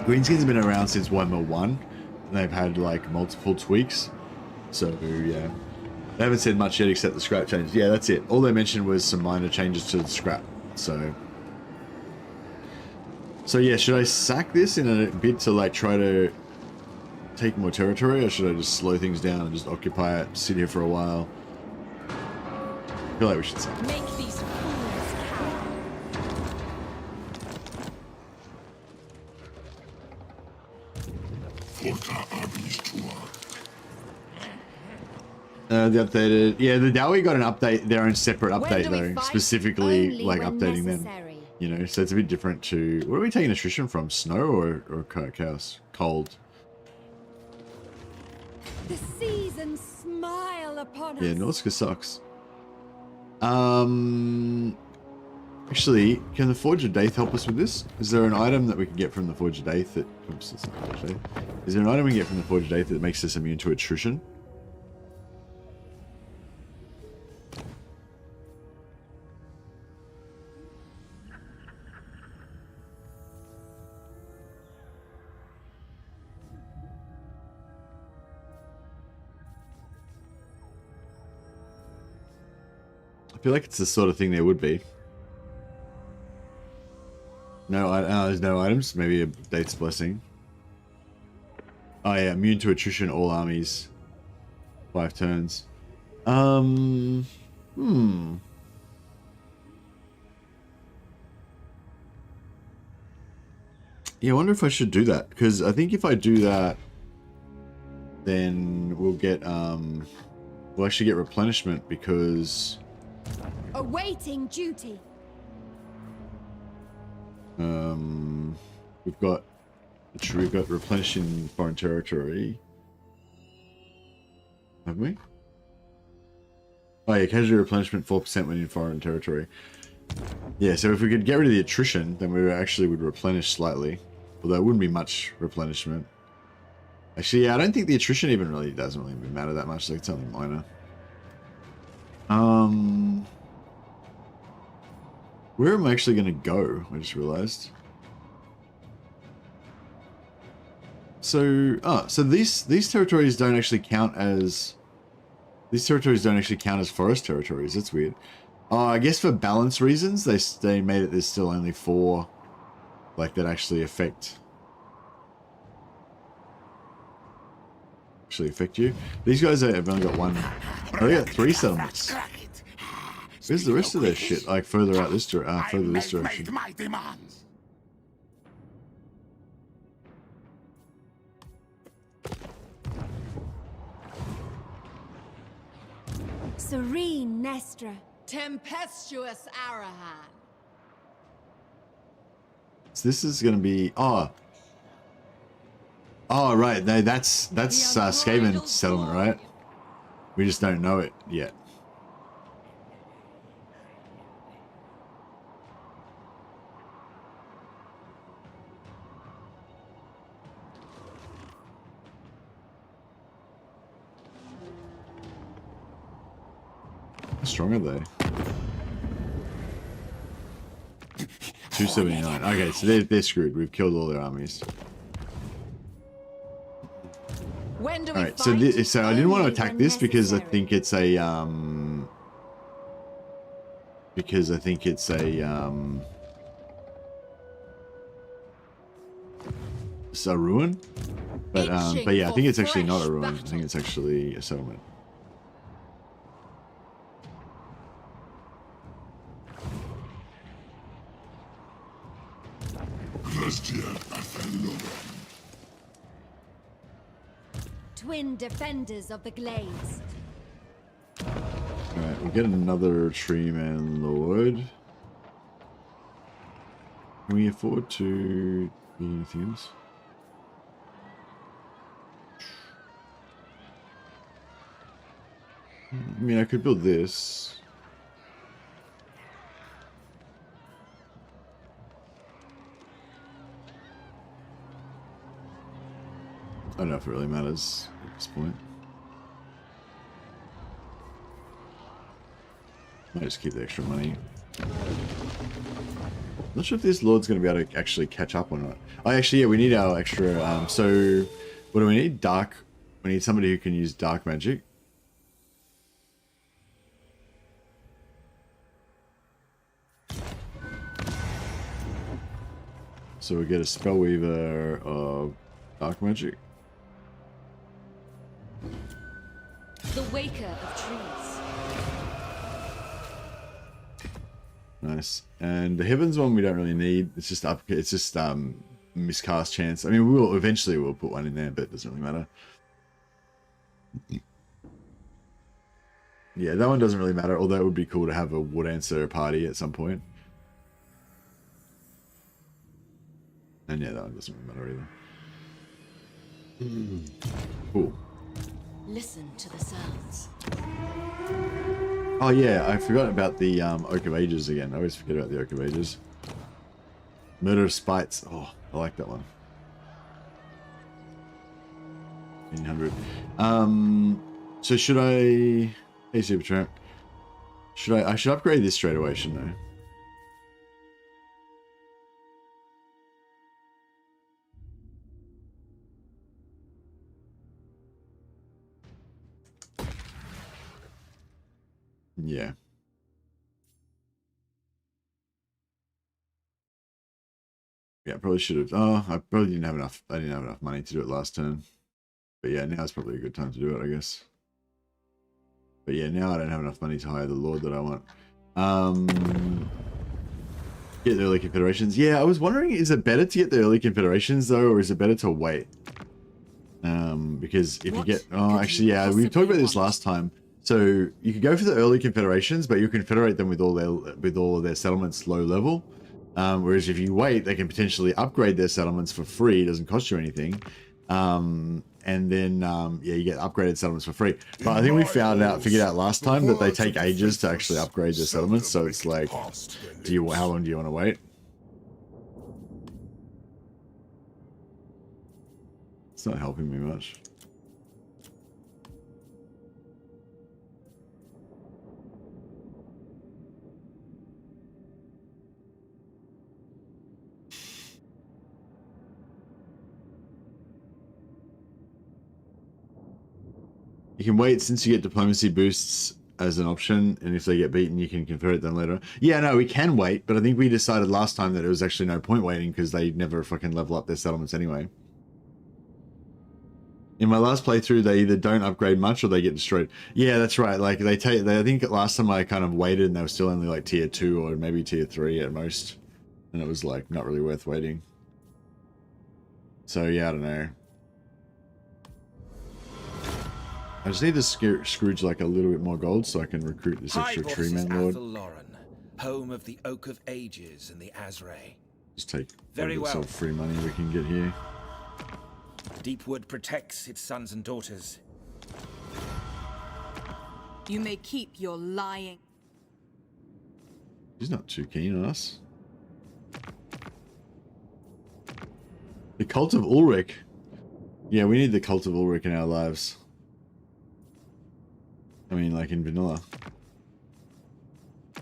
Greenskins have been around since 1.1, and they've had like multiple tweaks. So yeah, They haven't said much yet except the scrap changes. Yeah, that's it. All they mentioned was some minor changes to the scrap. So yeah, should I sack this in a bid to like try to take more territory, or should I just slow things down and just occupy it, sit here for a while? I feel like we should sack it. Make these fools cower. The updated, yeah, the Dowie got an update, their own separate update though, specifically Only like when updating necessary. them. You know, so it's a bit different to, what are we taking attrition from? Snow or chaos? Cold. The seasons smile upon us. Yeah, Norska sucks. Actually, can the Forge of Daith help us with this? Is there an item that we can get from the Forge of Daith that, oops, it's not Forge of Daith. Is there an item we can get from the Forge of Daith that makes us immune to attrition? I feel like it's the sort of thing there would be. No, there's no items. Maybe a Date's Blessing. Oh yeah, immune to attrition, all armies. 5 turns. Yeah, I wonder if I should do that, because I think if I do that, then we'll get we'll actually get replenishment, because Awaiting duty. we've got replenishing foreign territory, haven't we? Oh yeah, casualty replenishment 4% when in foreign territory. Yeah, so if we could get rid of the attrition, then we actually would replenish slightly, although it wouldn't be much replenishment. Actually, yeah, I don't think the attrition even doesn't really matter that much. Like, it's only minor. Where am I actually going to go? I just realized. So, so these territories don't actually count as... These territories don't actually count as forest territories. That's weird. I guess for balance reasons, they made it there's still only 4, like, that actually affect you. These guys have only got 1. Oh, they got 3 settlements. Where's the rest of their shit? Like further out this further this direction. Serene Nestra. Tempestuous Arahan. So this is gonna be oh right, no, that's Skaven's settlement, right? We just don't know it yet. How strong are they? 279. Okay, so they're screwed. We've killed all their armies. When do we Alright, fight? so I didn't want to attack this because I think it's a it's a ruin. But yeah, I think it's actually not a ruin. I think it's actually a settlement. Twin defenders of the glades. Alright, we'll get another Treeman Lord. Can we afford to do anything else? I mean, I could build this. I don't know if it really matters at this point. Might just keep the extra money. Not sure if this lord's going to be able to actually catch up or not. Oh, actually, yeah, we need our extra. So, what do we need? Dark. We need somebody who can use dark magic. So we get a Spellweaver of Dark Magic. The waker of trees. Nice. And the Heavens one we don't really need. It's just up. It's just miscast chance. I mean, we'll eventually put one in there, but it doesn't really matter. Yeah, that one doesn't really matter. Although it would be cool to have a Wood Answer party at some point. And yeah, that one doesn't really matter either. Cool. Listen to the sounds. Oh yeah, I forgot about the Oak of Ages again. I always forget about the Oak of Ages. Murder of Spites. Oh, I like that one. 1500. So should I... Hey, Supertramp. I should upgrade this straight away, shouldn't I? Yeah. Yeah, I probably should have. Oh, I probably didn't have enough. I didn't have enough money to do it last turn. But yeah, now's probably a good time to do it, I guess. But yeah, now I don't have enough money to hire the Lord that I want. Get the early confederations. Yeah, I was wondering, is it better to get the early confederations though, or is it better to wait? Because if you get, oh, actually, yeah, we talked about this last time. So you could go for the early confederations, but you confederate them with all of their settlements low level. Whereas if you wait, they can potentially upgrade their settlements for free. It doesn't cost you anything. And then yeah, you get upgraded settlements for free. But I think we figured out last time that they take ages to actually upgrade their settlements. So it's like, how long do you want to wait? It's not helping me much. You can wait since you get diplomacy boosts as an option, and if they get beaten, you can convert them later. Yeah, no, we can wait, but I think we decided last time that it was actually no point waiting because they never fucking level up their settlements anyway. In my last playthrough, they either don't upgrade much or they get destroyed. Yeah, that's right. Like I think last time I kind of waited and they were still only like tier 2 or maybe tier 3 at most, and it was like not really worth waiting. So yeah, I don't know. I just need to Scrooge like a little bit more gold so I can recruit this extra Treeman Lord. Home of the Oak of Ages and the Azray. Just take some free money we can get here. Deepwood protects its sons and daughters. You may keep your lying. He's not too keen on us. The Cult of Ulrich. Yeah, we need the Cult of Ulrich in our lives. I mean, like in vanilla.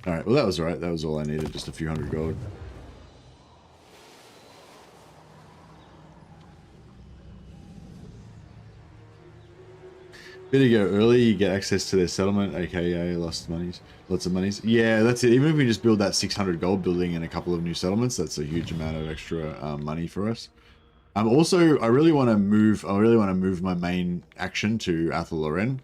Alright, well that was alright. That was all I needed, just a few hundred gold. Better go early, you get access to their settlement, aka lots of monies. Yeah, that's it. Even if we just build that 600 gold building and a couple of new settlements, that's a huge amount of extra money for us. Also, I really want to move my main action to Athel Loren,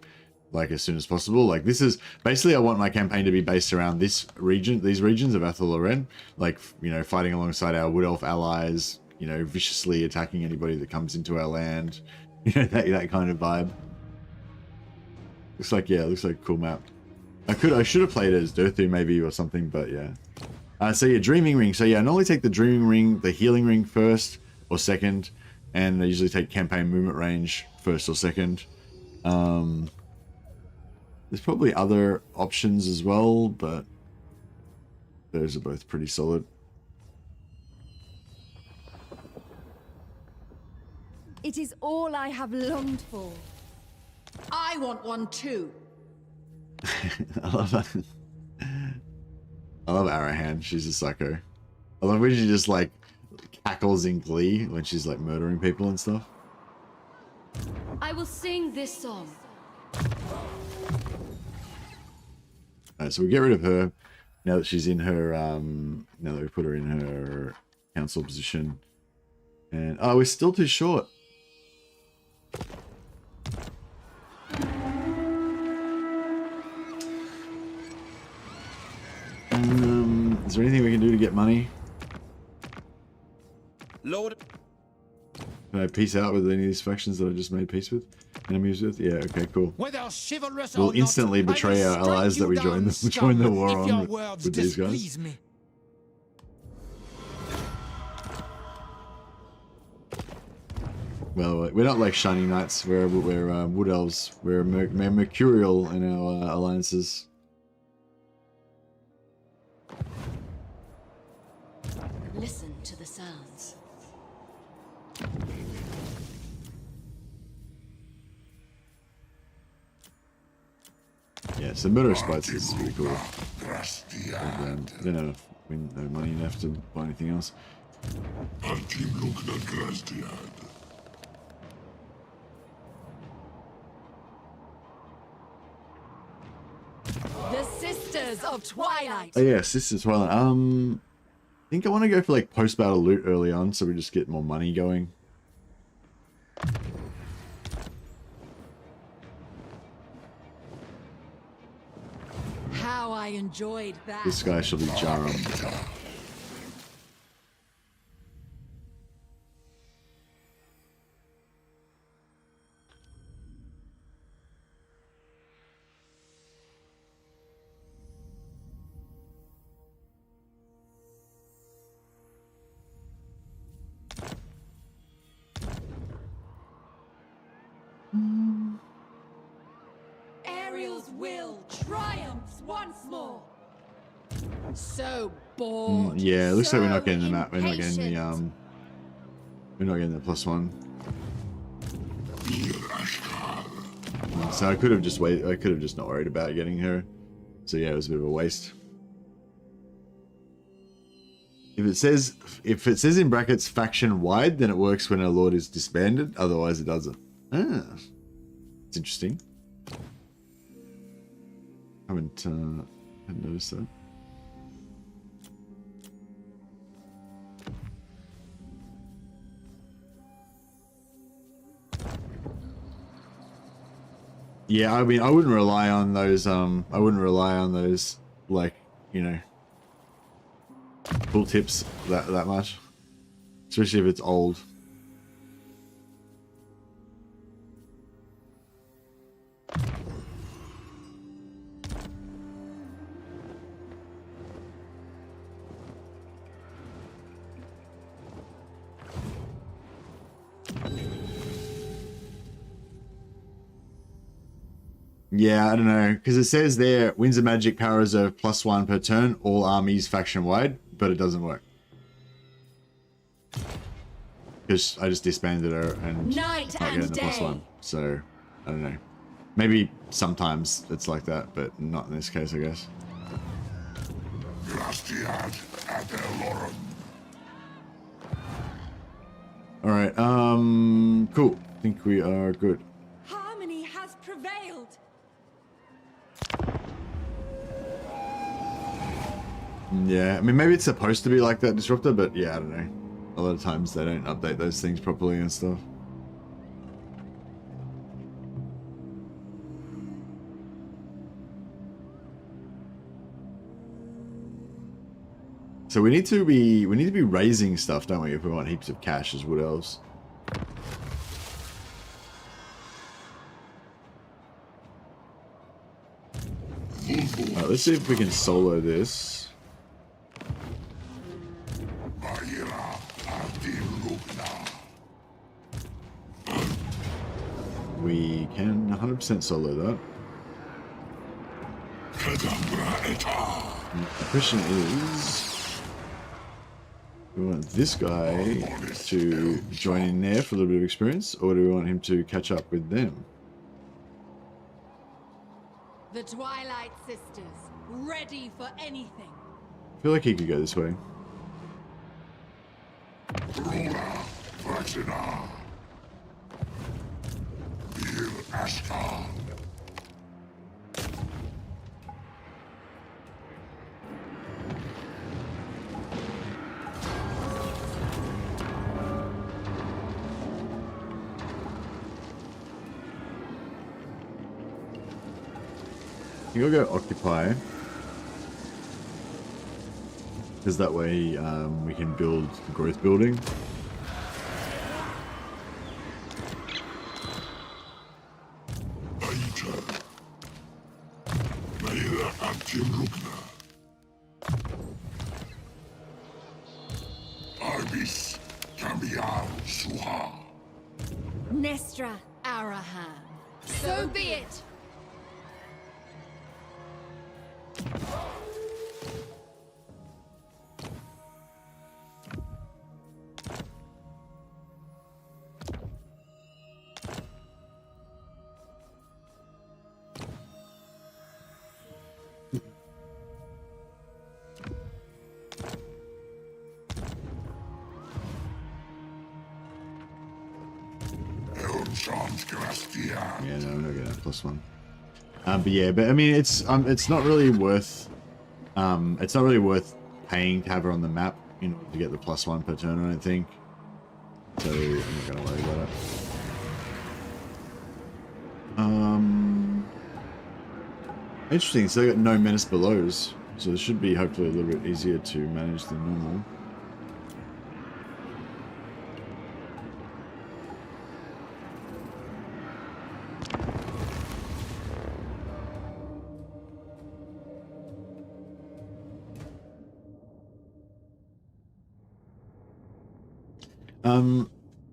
like as soon as possible. Like this is basically, I want my campaign to be based around these regions of Athel Loren, like, you know, fighting alongside our Wood Elf allies, you know, viciously attacking anybody that comes into our land, you know, that kind of vibe. Looks like, yeah, it looks like a cool map. I should have played it as Durthu maybe or something, but yeah. So yeah, Dreaming Ring. So yeah, I normally take the Dreaming Ring, the Healing Ring first or second, and I usually take Campaign Movement Range first or second. There's probably other options as well, but those are both pretty solid. It is all I have longed for. I want one too. I love Arahan. She's a psycho. I love when she just like cackles in glee when she's like murdering people and stuff. I will sing this song. Alright, so we get rid of her now that she's in her now that we put her in her council position. And oh, we're still too short. Is there anything we can do to get money? Lord. Can I peace out with any of these factions that I just made peace with? Enemies with? Yeah, okay, cool. Whether chivalrous We'll or instantly not, betray I will our allies strike that we you join down, the, join the scum, war if your on words with these guys. displease me. Well, we're not like Shining Knights, we're Wood Elves. We're mercurial in our alliances. Listen to the sounds. Yeah, so Murder Spites is pretty cool. They don't have no money enough to buy anything else. The Sisters of Twilight. Oh yeah, Sisters Twilight. I think I want to go for like post-battle loot early on, so we just get more money going. How I enjoyed that. This guy shall be Jarum. Ariel's will triumphs once more. So bored. Yeah, it looks like we're not So getting the map. We're not getting the impatient. we're not getting the +1. So I could have just waited. I could have just not worried about getting her. So yeah, it was a bit of a waste. If it says in brackets faction wide, then it works when a lord is disbanded. Otherwise, it doesn't. Ah, it's interesting. Hadn't noticed that. Yeah, I mean, I wouldn't rely on those. I wouldn't rely on those, like, you know, tool tips that much, especially if it's old. Yeah, I don't know, because it says there, wins of magic power reserve +1 per turn, all armies faction wide, but it doesn't work. Because I just disbanded her and Night not and getting the +1. day. So, I don't know. Maybe sometimes it's like that, but not in this case, I guess. Alright, cool. I think we are good. Harmony has prevailed. Yeah, I mean, maybe it's supposed to be like that, Disruptor, but yeah, I don't know. A lot of times they don't update those things properly and stuff. So we need to be raising stuff, don't we, if we want heaps of cash as Wood Elves. Alright, let's see if we can solo this. We can 100% solo that. The question is, do we want this guy to join in there for a little bit of experience, or do we want him to catch up with them? The Twilight Sisters, ready for anything. I feel like he could go this way. think I'll go occupy. Because that way we can build the growth building. Nestra Araham. So be it. Yeah, no, I'm not gonna have +1. But yeah, but I mean, it's not really worth paying to have her on the map in order to get the +1 per turn, I don't think. So I'm not gonna worry about it. Interesting. So they got no menace belows, so it should be hopefully a little bit easier to manage than normal.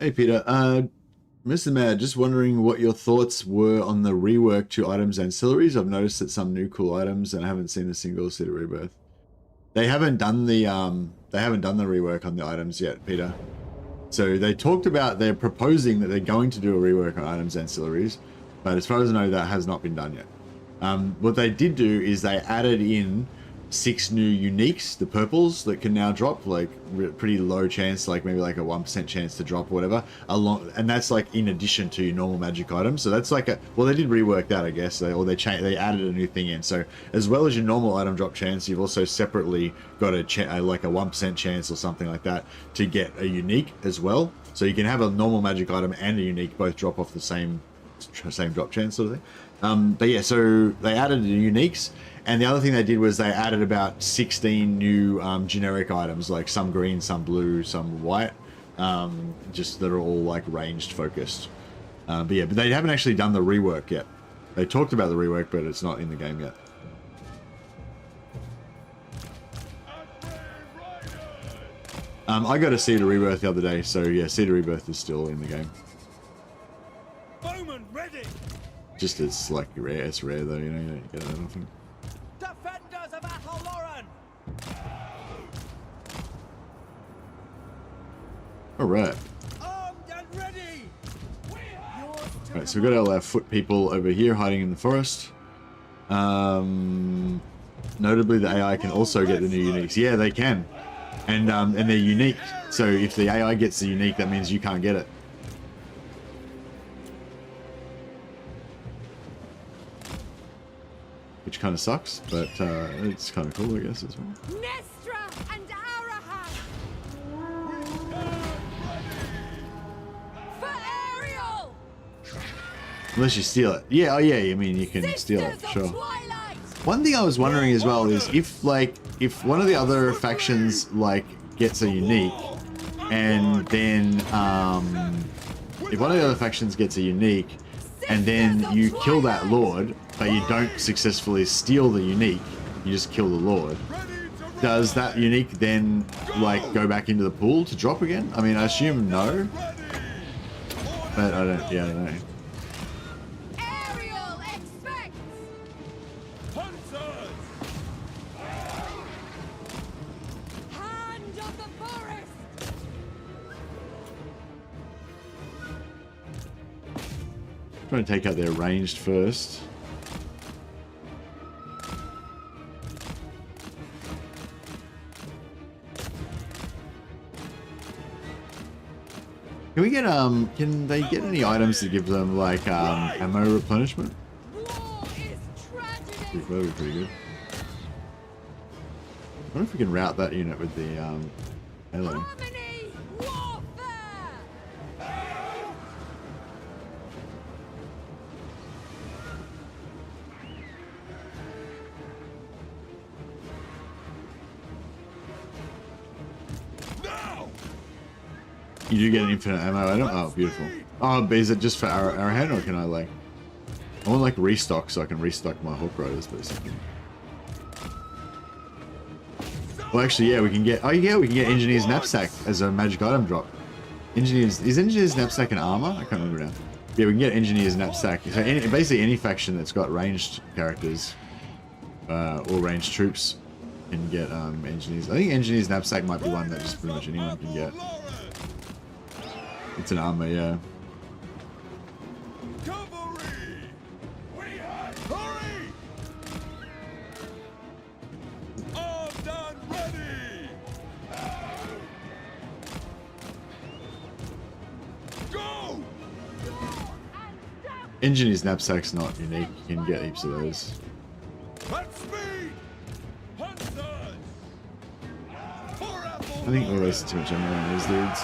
Hey Peter, Mr. Mad, just wondering what your thoughts were on the rework to items ancillaries. I've noticed that some new cool items, and I haven't seen a single Seed of Rebirth. They haven't done the rework on the items yet, Peter. So they talked about they're proposing that they're going to do a rework on items ancillaries, but as far as I know, that has not been done yet. What they did do is they added in 6 new uniques, the purples that can now drop, like pretty low chance, like maybe like a 1% chance to drop or whatever, and that's like in addition to your normal magic items. So that's like well, they did rework that, I guess, they added a new thing in. So as well as your normal item drop chance, you've also separately got like a 1% chance or something like that to get a unique as well. So you can have a normal magic item and a unique both drop off the same drop chance sort of thing. But yeah, so they added the uniques. And the other thing they did was they added about 16 new generic items, like some green, some blue, some white, just that are all like ranged focused. But yeah, but they haven't actually done the rework yet. They talked about the rework, but it's not in the game yet. I got a Seed of Rebirth the other day, so yeah, Seed of Rebirth is still in the game. Bowman ready. Just it's like rare, it's rare though, you know, you don't get it, I don't think. Defenders of Athelloran. Alright. Armed and ready. Alright, so we've got our foot people over here hiding in the forest. Notably, the AI can also get the new uniques. Yeah, they can. And they're unique. So if the AI gets the unique, that means you can't get it. Which kind of sucks, but it's kind of cool, I guess, as well. Nestra and Araham. For Ariel. Unless you steal it. Yeah, oh yeah, I mean, you can steal it, Sisters sure. of Twilight. One thing I was wondering as well is if one of the other factions like gets a unique, and then if one of the other factions gets a unique, and then you kill that lord, but you don't successfully steal the unique, you just kill the lord. Does that unique then like go back into the pool to drop again? I mean, I assume no, but I don't. Yeah, I don't know. Ariel expects. Hunters. Hand of the forest. Trying to take out their ranged first. Can we get can they get any items to give them like ammo replenishment? War is tragedy. That would be pretty good. I wonder if we can route that unit with the halo. Harmony. Warfare. You do get an infinite ammo item? Oh, beautiful. Oh, but is it just for arrowhead, or can I like... I want like restock so I can restock my Hawk Riders, basically. Well, actually, yeah, we can get... Oh, yeah, we can get Engineer's Knapsack as a magic item drop. Is Engineer's Knapsack an armor? I can't remember now. Yeah, we can get Engineer's Knapsack. So basically any faction that's got ranged characters or ranged troops can get Engineer's... I think Engineer's Knapsack might be one that just pretty much anyone can get. It's an armor, yeah. Engineer's Knapsack's not unique, you can get heaps of those. I think we're wasting too much ammo on these dudes.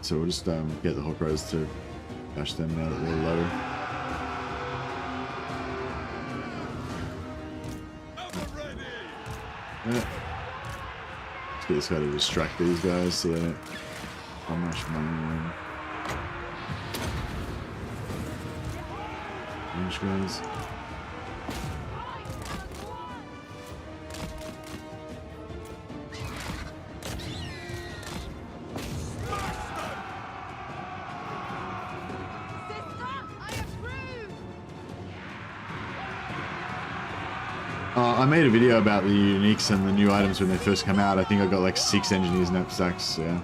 So we'll just get the Hawk Riders to bash them now that they're low. Yeah. Let's get this guy to distract these guys so they don't how much money. Guys. I made a video about the uniques and the new items when they first come out. I think I got like 6 Engineer's Knapsacks, yeah.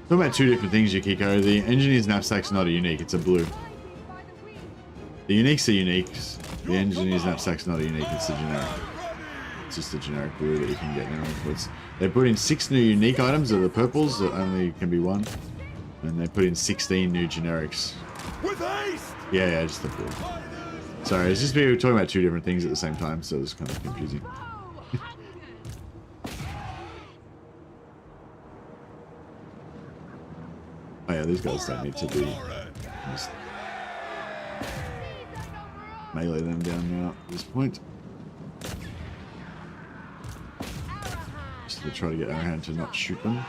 Talking about 2 different things, Yukiko. The Engineer's Knapsack's not a unique, it's a blue. The uniques are uniques. The Engineer's Knapsack's not a unique, it's a generic. It's just a generic blue that you can get now. They put in 6 new unique items that are purples that only can be 1. And they put in 16 new generics. Yeah, just the blue. Sorry, it's just we were talking about 2 different things at the same time, so it was kind of confusing. Oh yeah, these guys don't need to be... Just melee them down now at this point. Just to try to get Arrowhand to not shoot them.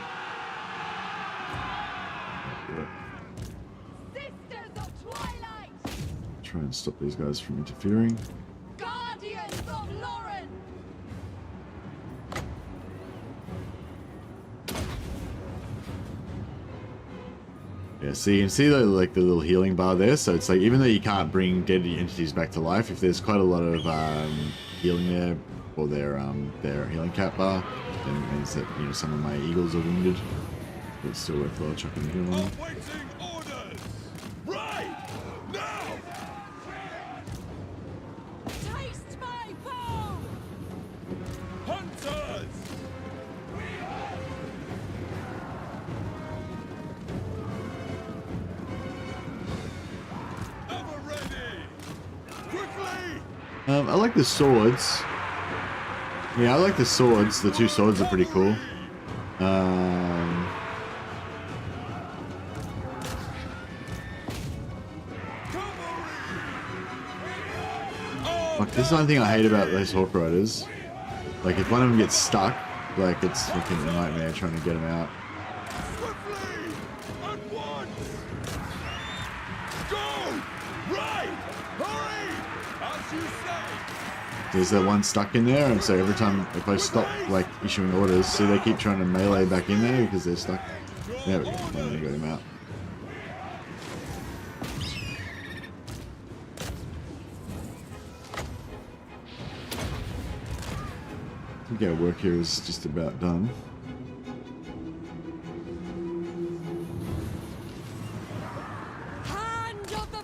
Try and stop these guys from interfering. Guardians of Lauren. Yeah, so you can see the little healing bar there. So it's like even though you can't bring dead entities back to life, if there's quite a lot of healing there, or their healing cap bar, then it means that some of my eagles are wounded. But it's still worthwhile chucking the heal on. I like the swords. Yeah, I like the swords. The 2 swords are pretty cool. Like, this is one thing I hate about those Hawk Riders. Like, if one of them gets stuck, like, it's fucking a nightmare trying to get them out. There's that one stuck in there, and so every time if I stop like issuing orders, see they keep trying to melee back in there because they're stuck. There we go. Finally got him out. I think our work here is just about done.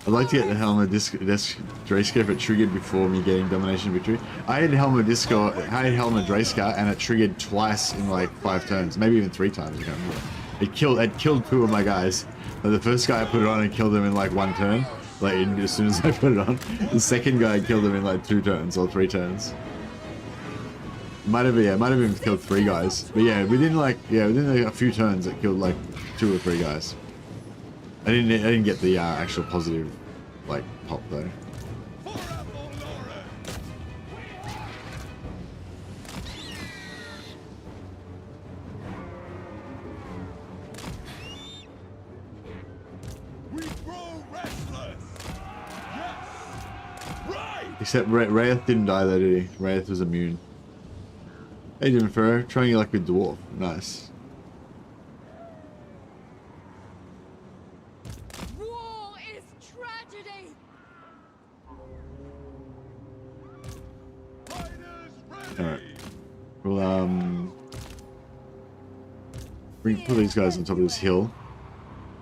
I'd like to get the Helm of Dreyska if it triggered before me getting Domination Victory. I had Helm of Dreyska and it triggered twice in like 5 turns, maybe even 3 times. I can't remember. It killed 2 of my guys. But the first guy I put it on and killed them in like 1 turn, Like as soon as I put it on. The second guy killed him in like 2 turns or 3 turns. Might have been killed 3 guys. But yeah, within like a few turns it killed like 2 or 3 guys. I didn't get the actual positive like pop though. Except Wraith didn't die though, did he? Wraith was immune. Hey, doing Pharaoh? Trying your luck with Dwarf. Nice. War is tragedy. Alright. We'll, put these guys on top of this hill.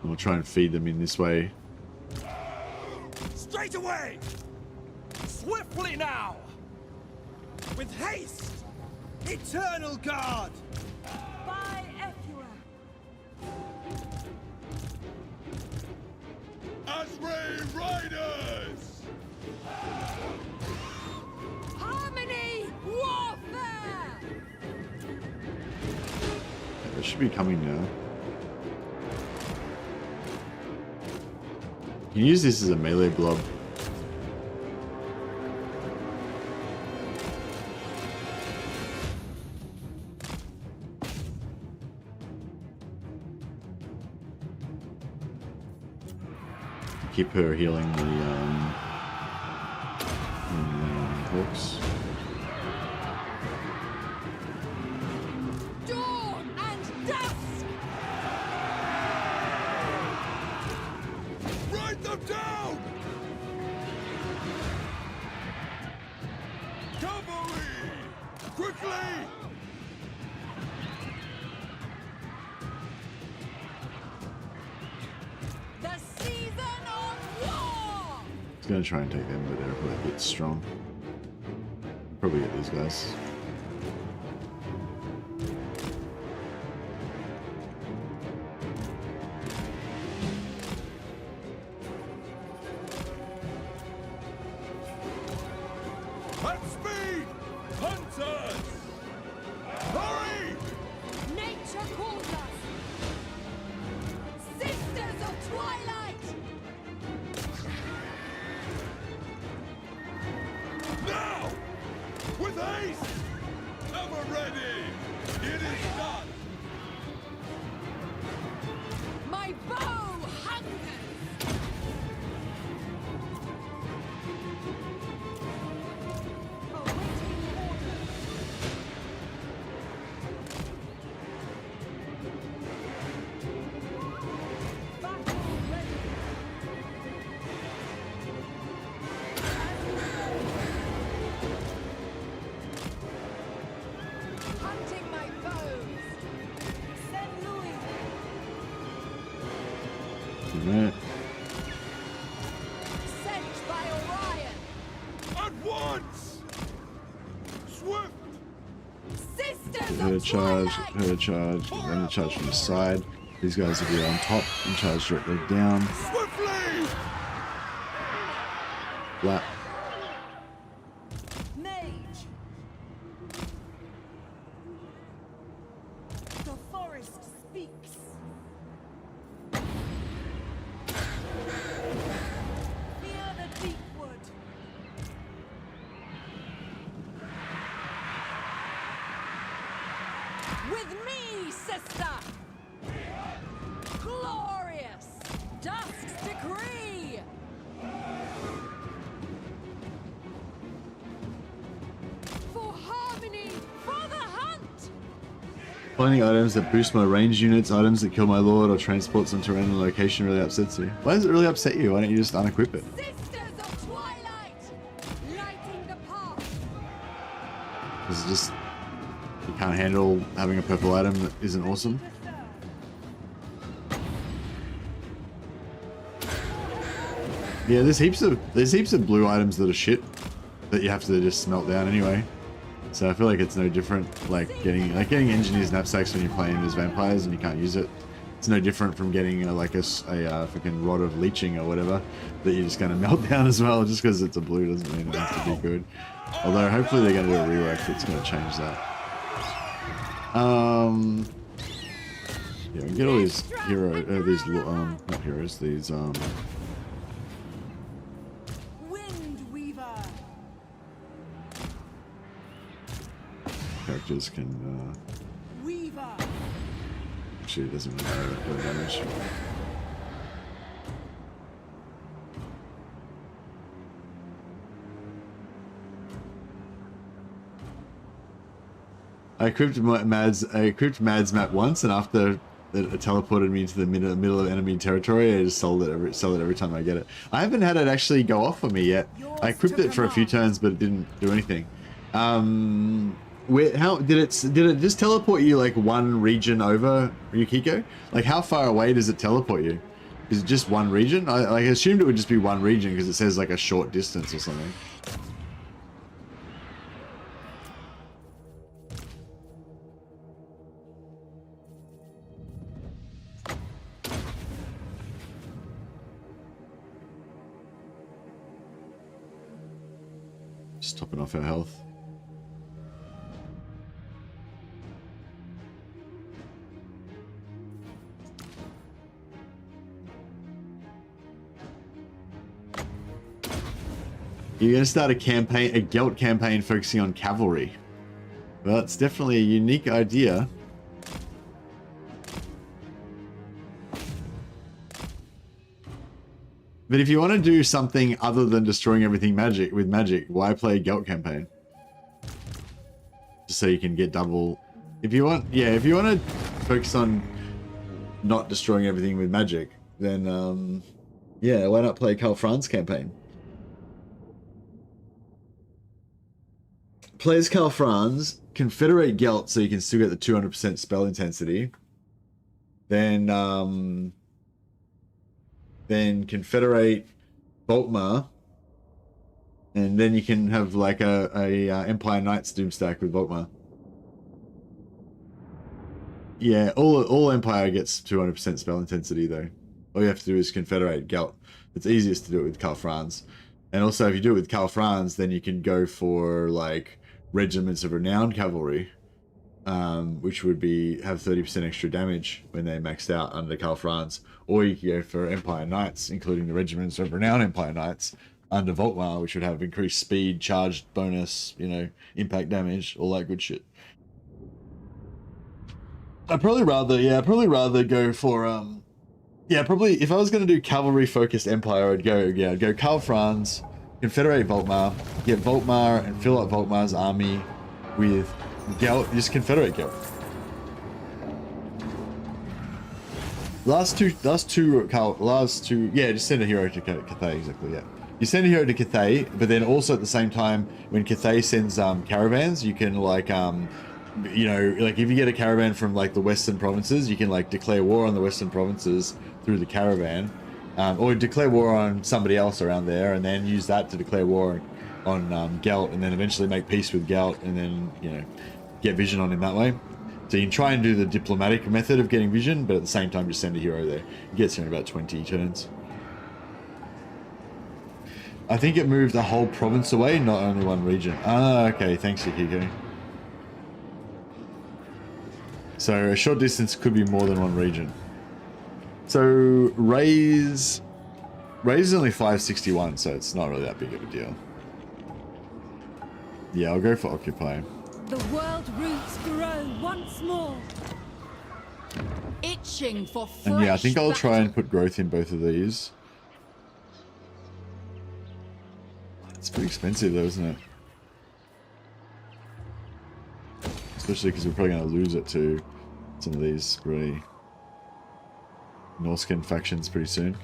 And we'll try and feed them in this way. Straight away! Swiftly now! With haste! Eternal guard! By Ephura. Asray Riders! Harmony warfare. They should be coming now. You can use this as a melee blob. Keep her healing the hooks. Dawn and dusk. Write them down! Cavalry! Quickly! The season of war. He's gonna try and take them, but they're probably a bit strong. Probably get these guys. At speed! Hunters! Hurry! Nature calls us. Sisters of Twilight. Now! With haste! Ever ready! It is done! My bow hungers. Awaiting order. Battle ready. Hunting my foes. Send Louis. Alright. Sent by Orion. At once! Swift! Sisters Her of charge, Twilight. her charge, and then the charge from the side. These guys will be on top and charge directly down. Swiftly! Flat. Mage. The forest speaks. Fear the deep wood. With me, sister. Glorious. Dusk's decree. For harmony, for the hunt. Finding items that boost my range units, items that kill my lord, or transport them to a random location really upsets you. Why does it really upset you? Why don't you just unequip it? Sisters of Twilight, lighting the path. Is it just you can't handle having a purple item that isn't awesome? Yeah, there's heaps of blue items that are shit that you have to just smelt down anyway. So I feel like it's no different like getting engineers knapsacks when you're playing as vampires and you can't use it. It's no different from getting like a freaking rod of leeching or whatever that you're just going to melt down as well. Just because it's a blue doesn't mean it has to be good. Although hopefully they're going to do a rework that's going to change that. Yeah, we get all these not heroes, these Wind Weaver. characters can Weaver. actually it doesn't really matter what damage. I equipped Mad's map once, and after it teleported me into the middle of enemy territory, I just sell it every time I get it. I haven't had it actually go off for me yet. I equipped it for a few turns, but it didn't do anything. How did it just teleport you like one region over, Yukiko? Like how far away does it teleport you? Is it just one region? I assumed it would just be one region because it says like a short distance or something. Just topping off our health. You're going to start a Gelt campaign focusing on cavalry. Well, it's definitely a unique idea. But if you want to do something other than destroying everything with magic, why play a Gelt campaign? Just so you can get double. If you want to focus on not destroying everything with magic, then yeah, why not play a Karl Franz campaign? Play as Karl Franz, confederate Gelt so you can still get the 200% spell intensity. Then confederate Volkmar, and then you can have like a Empire Knights Doomstack with Volkmar. Yeah, all Empire gets 200% spell intensity though. All you have to do is confederate Gelt. It's easiest to do it with Karl Franz. And also if you do it with Karl Franz, then you can go for like regiments of renowned cavalry, which would have 30% extra damage when they're maxed out under Karl Franz. Or you can go for Empire Knights, including the regiments of renowned Empire Knights under Volkmar, which would have increased speed, charged bonus, you know, impact damage, all that good shit. I'd probably rather go for probably if I was going to do cavalry focused Empire, I'd go Karl Franz, confederate Volkmar, get Volkmar and fill up Volkmar's army with Gelt, just confederate Gelt. Last two, just send a hero to Cathay, exactly, yeah. You send a hero to Cathay, but then also at the same time, when Cathay sends caravans, you can like, you know, like if you get a caravan from like the Western provinces, you can like declare war on the Western provinces through the caravan, or declare war on somebody else around there, and then use that to declare war on Gelt, and then eventually make peace with Gelt, and then, you know, get vision on him that way. So you can try and do the diplomatic method of getting vision, but at the same time just send a hero there. It gets here in about 20 turns. I think it moved the whole province away, not only one region. Ah, okay, thanks Yukiko. So a short distance could be more than one region. So raise is only 561, so it's not really that big of a deal. Yeah, I'll go for occupy. The world roots grow once more. Itching for fresh And yeah, I think I'll try battle. and put growth in both of these. It's pretty expensive though, isn't it? Especially because we're probably going to lose it to some of these really Norscan factions pretty soon.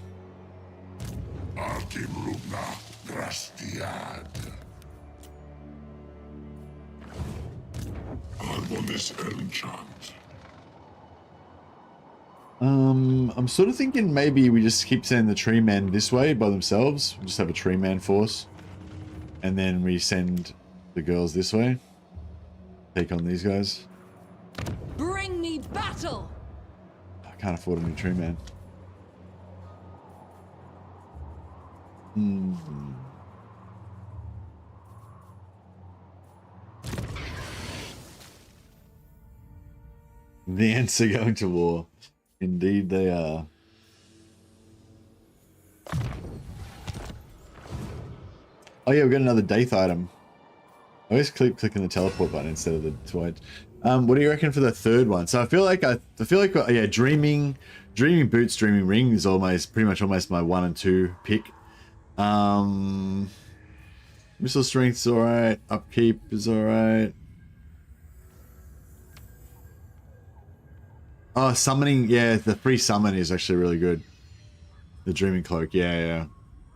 I'm sort of thinking maybe we just keep sending the tree men this way by themselves. We just have a tree man force. And then we send the girls this way. Take on these guys. Bring me battle. Fuck, Can't afford a new tree man. The ants are going to war. Indeed they are. Oh yeah, we've got another Daith item. I always keep clicking the teleport button instead of the Twilight. What do you reckon for the third one? So I feel like yeah, dreaming boots, dreaming ring is pretty much almost my 1 and 2 pick. Missile strength's alright, upkeep is alright. Oh, summoning, yeah, the free summon is actually really good. The dreaming cloak, yeah.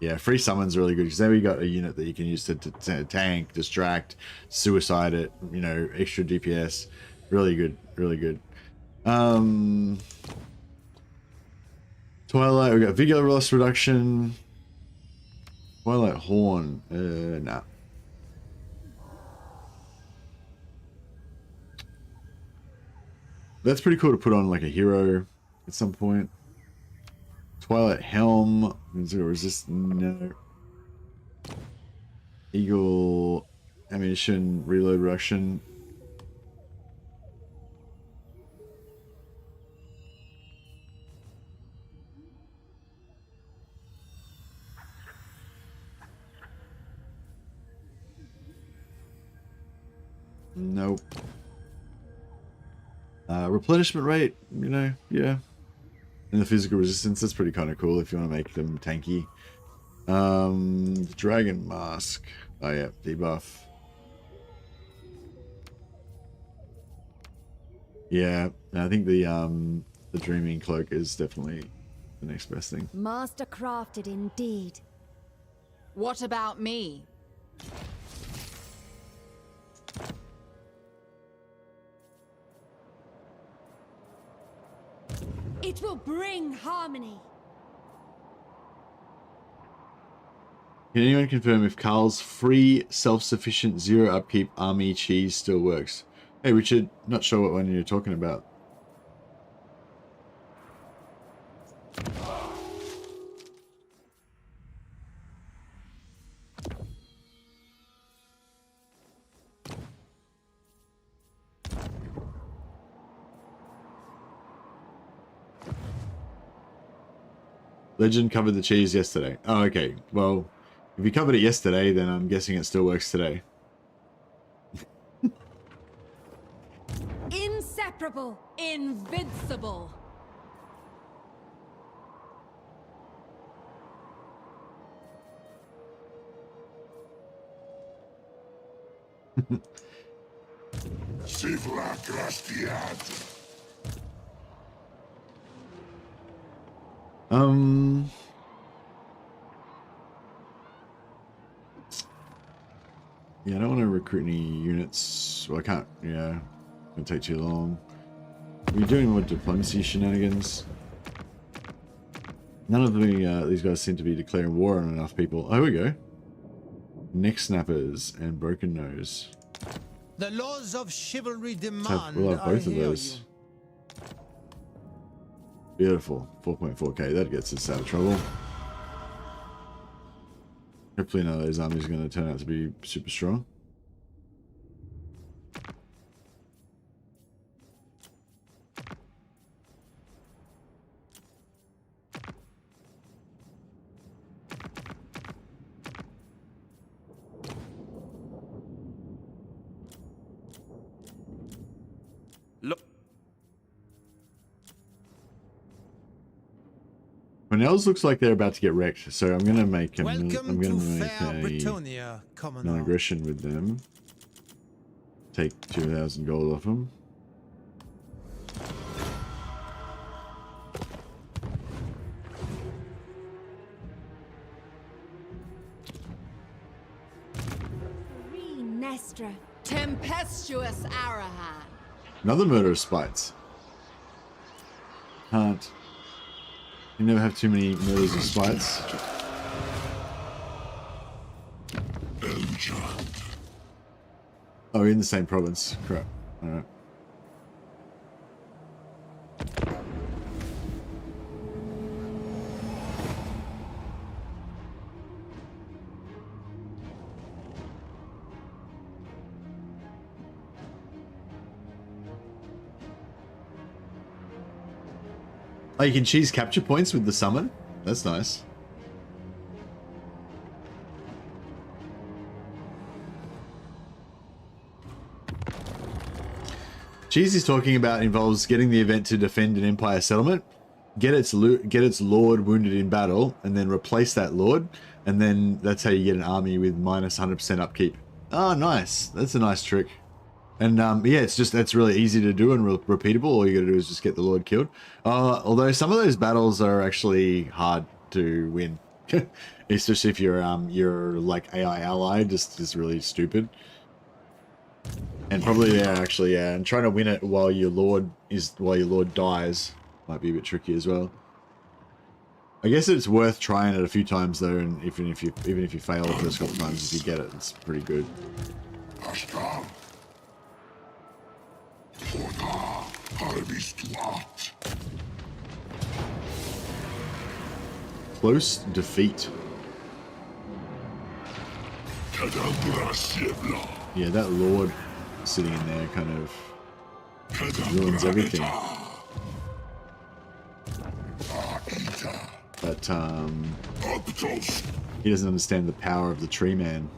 Yeah, free summon's really good because then we got a unit that you can use to tank, distract, suicide it, you know, extra DPS. Really good, really good. Twilight, we got Vigor loss reduction. Twilight Horn, nah. That's pretty cool to put on like a hero at some point. Twilight Helm, zero resist, no. Eagle, ammunition, reload reduction. Nope. Replenishment rate, you know, yeah. And the physical resistance, that's pretty kind of cool if you want to make them tanky. Dragon Mask. Oh yeah, debuff. Yeah, I think the Dreaming Cloak is definitely the next best thing. Master crafted indeed. What about me? It will bring harmony. Can anyone confirm if Carl's free, self-sufficient, zero upkeep army cheese still works? Hey Richard, not sure what one you're talking about. Legend covered the cheese yesterday. Oh, okay. Well, if you covered it yesterday, then I'm guessing it still works today. Inseparable. Invincible. Sivla Krastiad. Yeah, I don't want to recruit any units. Well, I can't. Yeah, it'll take too long. We're doing more diplomacy shenanigans. None of these guys seem to be declaring war on enough people. Oh, here we go. Neck snappers and broken nose. The laws of chivalry demand. We'll have both of those. Beautiful. 4.4k. That gets us out of trouble. Hopefully none of those armies are going to turn out to be super strong. Look. Cornell's looks like they're about to get wrecked, so I'm gonna make a non-aggression with them. Take 2,000 gold off them. Nestra. Tempestuous Arahan. Another murder of spites. Can't. You never have too many murders of spites. Oh, we're in the same province. Crap. Alright. Oh, you can choose capture points with the summon? That's nice. Cheese is talking about involves getting the event to defend an Empire settlement, get its lord wounded in battle, and then replace that lord, and then that's how you get an army with minus 100% upkeep. Oh, nice. That's a nice trick. And yeah, it's really easy to do and repeatable. All you got to do is just get the lord killed. Although some of those battles are actually hard to win, especially if your like AI ally just is really stupid. And probably actually and trying to win it while your lord dies might be a bit tricky as well. I guess it's worth trying it a few times though, and even if you fail the first couple times, if you get it, it's pretty good. Close defeat. Yeah, that lord sitting in there kind of ruins everything. But he doesn't understand the power of the tree man.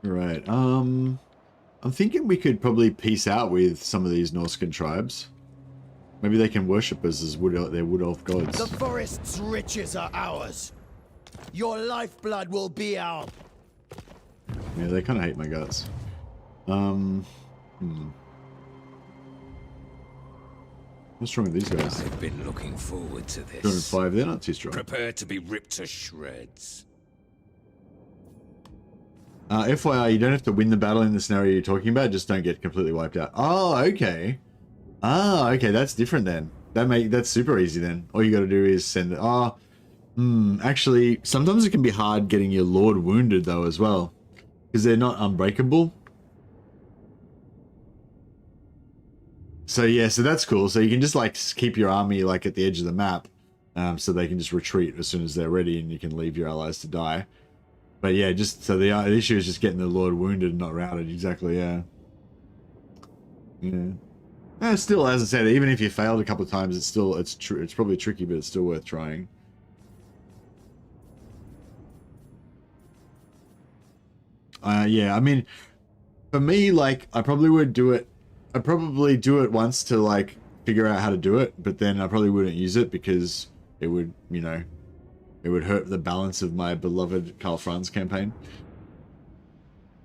Right, I'm thinking we could probably peace out with some of these Norscan tribes. Maybe they can worship us as their wood elf gods. The forest's riches are ours. Your lifeblood will be ours. Yeah, they kind of hate my guts. What's wrong with these guys? I've been looking forward to this. 205, they're not too strong. Prepare to be ripped to shreds. FYI, you don't have to win the battle in the scenario you're talking about, just don't get completely wiped out. Oh, okay. Ah, okay, that's different then. That's super easy then. All you gotta do is send it. Actually, sometimes it can be hard getting your lord wounded though as well, because they're not unbreakable. So yeah, so that's cool. So you can just like keep your army like at the edge of the map, so they can just retreat as soon as they're ready, and you can leave your allies to die. But yeah, just so the issue is just getting the lord wounded and not routed. Exactly, yeah. Yeah. Still, as I said, even if you failed a couple of times, it's probably tricky, but it's still worth trying. Yeah, I mean, for me, like, I probably would do it. I'd probably do it once to like figure out how to do it, but then I probably wouldn't use it because it would, you know, it would hurt the balance of my beloved Karl Franz campaign.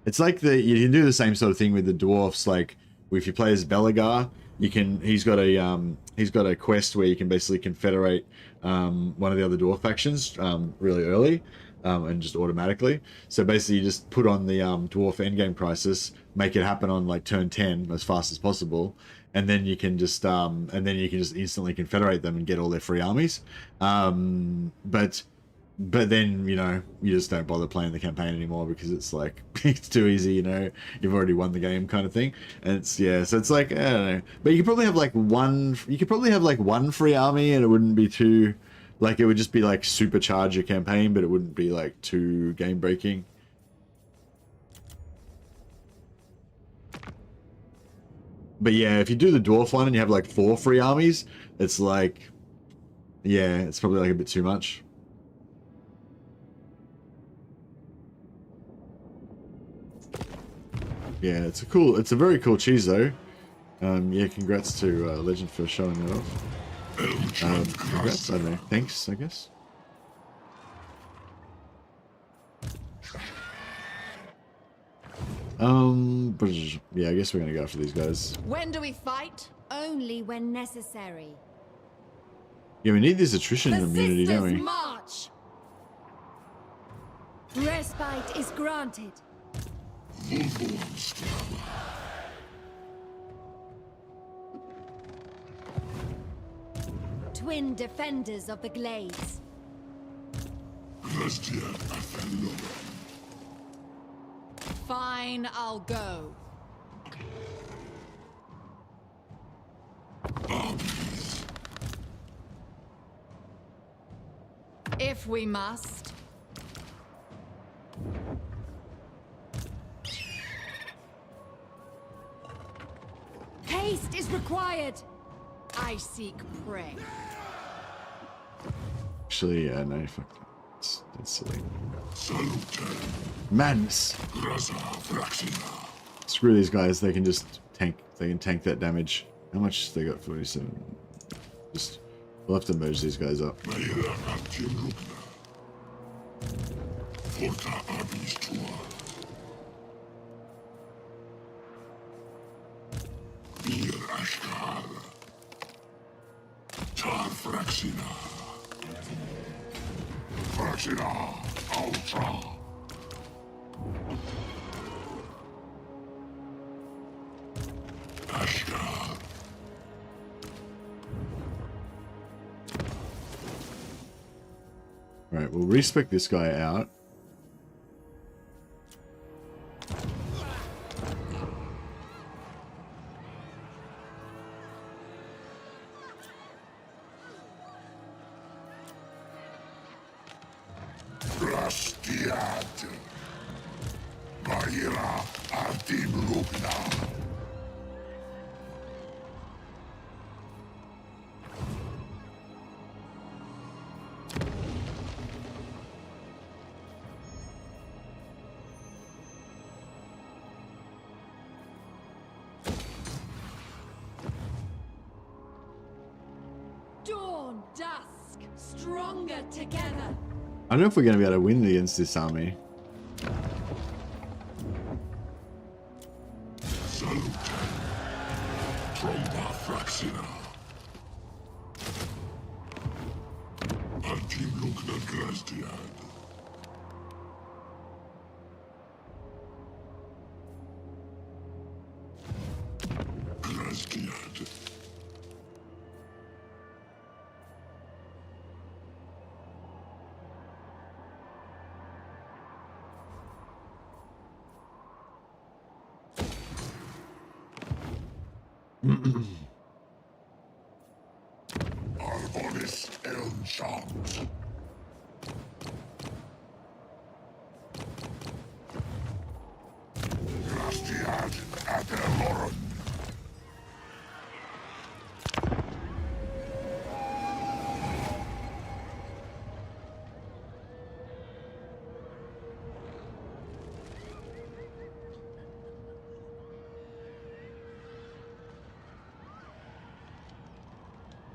It's like you can do the same sort of thing with the dwarfs. Like if you play as Belagar, he's got a quest where you can basically confederate one of the other dwarf factions really early and just automatically. So basically you just put on the dwarf endgame crisis, make it happen on like turn 10 as fast as possible, and then you can just instantly confederate them and get all their free armies. But then, you know, you just don't bother playing the campaign anymore because it's like it's too easy, you know, you've already won the game kind of thing. And it's, yeah, so it's like, I don't know, but you could probably have like one free army, and it wouldn't be too, like, it would just be like supercharge your campaign, but it wouldn't be like too game breaking. But yeah, if you do the dwarf one and you have like 4 free armies, it's like, yeah, it's probably like a bit too much. Yeah, it's a very cool cheese though. Yeah, congrats to Legend for showing it off. Congrats, I don't know, thanks, I guess. But yeah, I guess we're gonna go after these guys. When do we fight? Only when necessary. Yeah, we need this attrition immunity, don't we? March. Respite is granted. twin defenders of the glades. Fine, I'll go. If we must. Haste is required. I seek prey. Actually, yeah, no, fuck that. That's silly. Madness. Screw these guys. They can just tank. They can tank that damage. How much they got? 47. Just we'll have to merge these guys up. Alright, we'll respec this guy out. Dawn, dusk, stronger together. I don't know if we're going to be able to win against this army.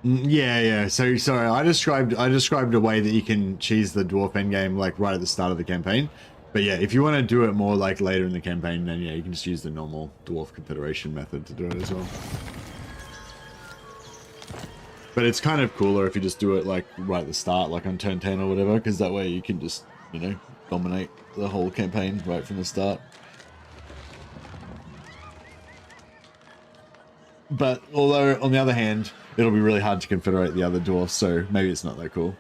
Yeah. So sorry, I described a way that you can cheese the dwarf endgame like right at the start of the campaign. But yeah, if you want to do it more like later in the campaign, then yeah, you can just use the normal dwarf confederation method to do it as well. But it's kind of cooler if you just do it like right at the start, like on turn 10 or whatever, because that way you can just, you know, dominate the whole campaign right from the start. But although on the other hand, it'll be really hard to confederate the other dwarfs, so maybe it's not that cool.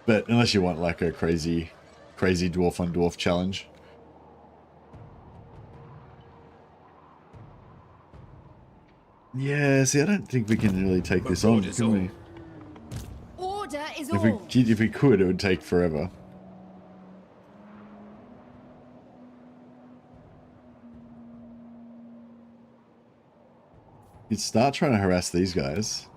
But unless you want like a crazy dwarf on dwarf challenge. Yeah, see, I don't think we can really take this on, can we? Order is If all. we could, it would take forever. You'd start trying to harass these guys.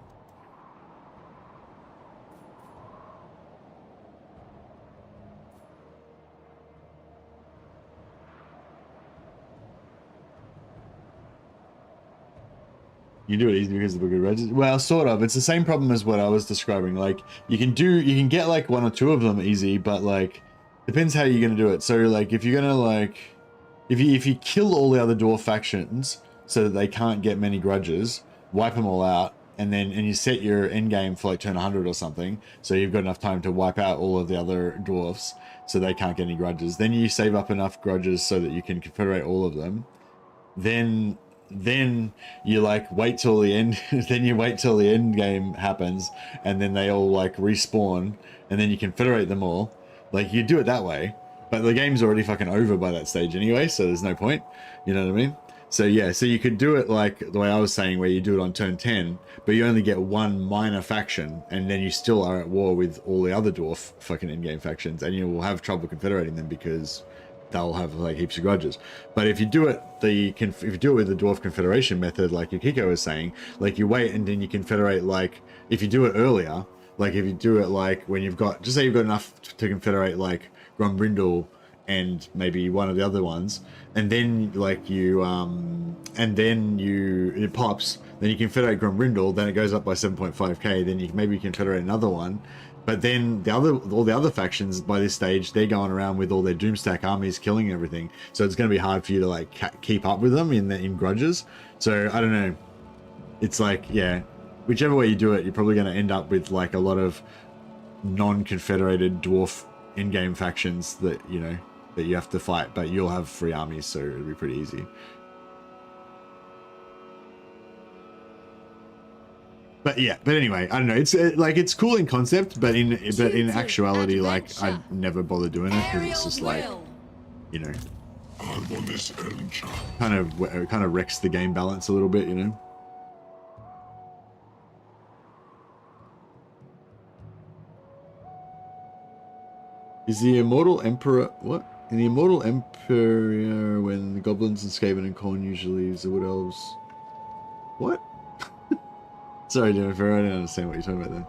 You do it easy because of the good registers. Well, sort of. It's the same problem as what I was describing. Like, you can get like one or two of them easy, but like, depends how you're gonna do it. So like, if you're gonna like, if you kill all the other dwarf factions so that they can't get many grudges, wipe them all out, and you set your end game for like turn 100 or something, so you've got enough time to wipe out all of the other dwarfs so they can't get any grudges. Then you save up enough grudges so that you can confederate all of them. Then then you like wait till the end, then you wait till the end game happens, and then they all like respawn, and then you confederate them all. Like you do it that way, but the game's already fucking over by that stage anyway, so there's no point. You know what I mean? So yeah, so you could do it like the way I was saying, where you do it on turn 10, but you only get one minor faction, and then you still are at war with all the other dwarf fucking in-game factions, and you will have trouble confederating them because they'll have like heaps of grudges. But if you do it if you do it with the dwarf confederation method, like Yukiko was saying, like you wait and then you confederate. Like if you do it earlier, like if you do it like when you've got, just say you've got enough to confederate like Grombrindle and maybe one of the other ones, and then like you it pops, then you confederate Grombrindle, then it goes up by 7.5k, then you maybe confederate another one. But then all the other factions by this stage, they're going around with all their Doomstack armies killing everything, so it's going to be hard for you to like keep up with them in grudges. So I don't know, it's like, yeah, whichever way you do it, you're probably going to end up with like a lot of non-confederated dwarf in-game factions that, you know, that you have to fight, but you'll have free armies, so it'll be pretty easy. But yeah, but anyway, I don't know. It's like it's cool in concept, but in actuality, like I'd never bother doing it because it's just like, you know, kind of wrecks the game balance a little bit, you know. Is the Immortal Emperor what? In the Immortal Emperor, when the goblins and Skaven and Khorne usually use the Wood Elves. What? Sorry, Jennifer, I didn't understand what you're talking about then.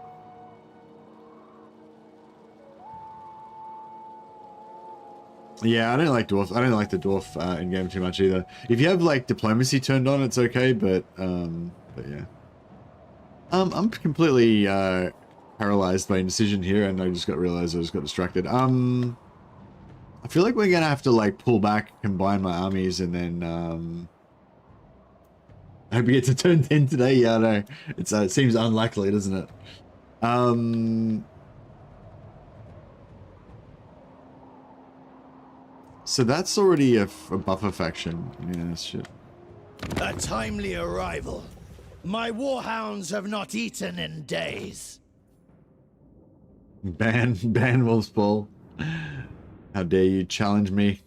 Yeah, I don't like dwarf. I don't like the dwarf in game too much either. If you have like diplomacy turned on, it's okay, but yeah. I'm completely paralyzed by indecision here, and I just realized I just got distracted. I feel like we're gonna have to like pull back, combine my armies, and then I hope we get to turn 10 today. Yeah, I know. It seems unlikely, doesn't it? So that's already a buffer faction. Yeah, shit. A timely arrival. My warhounds have not eaten in days. Ban Wolf's Ball. How dare you challenge me?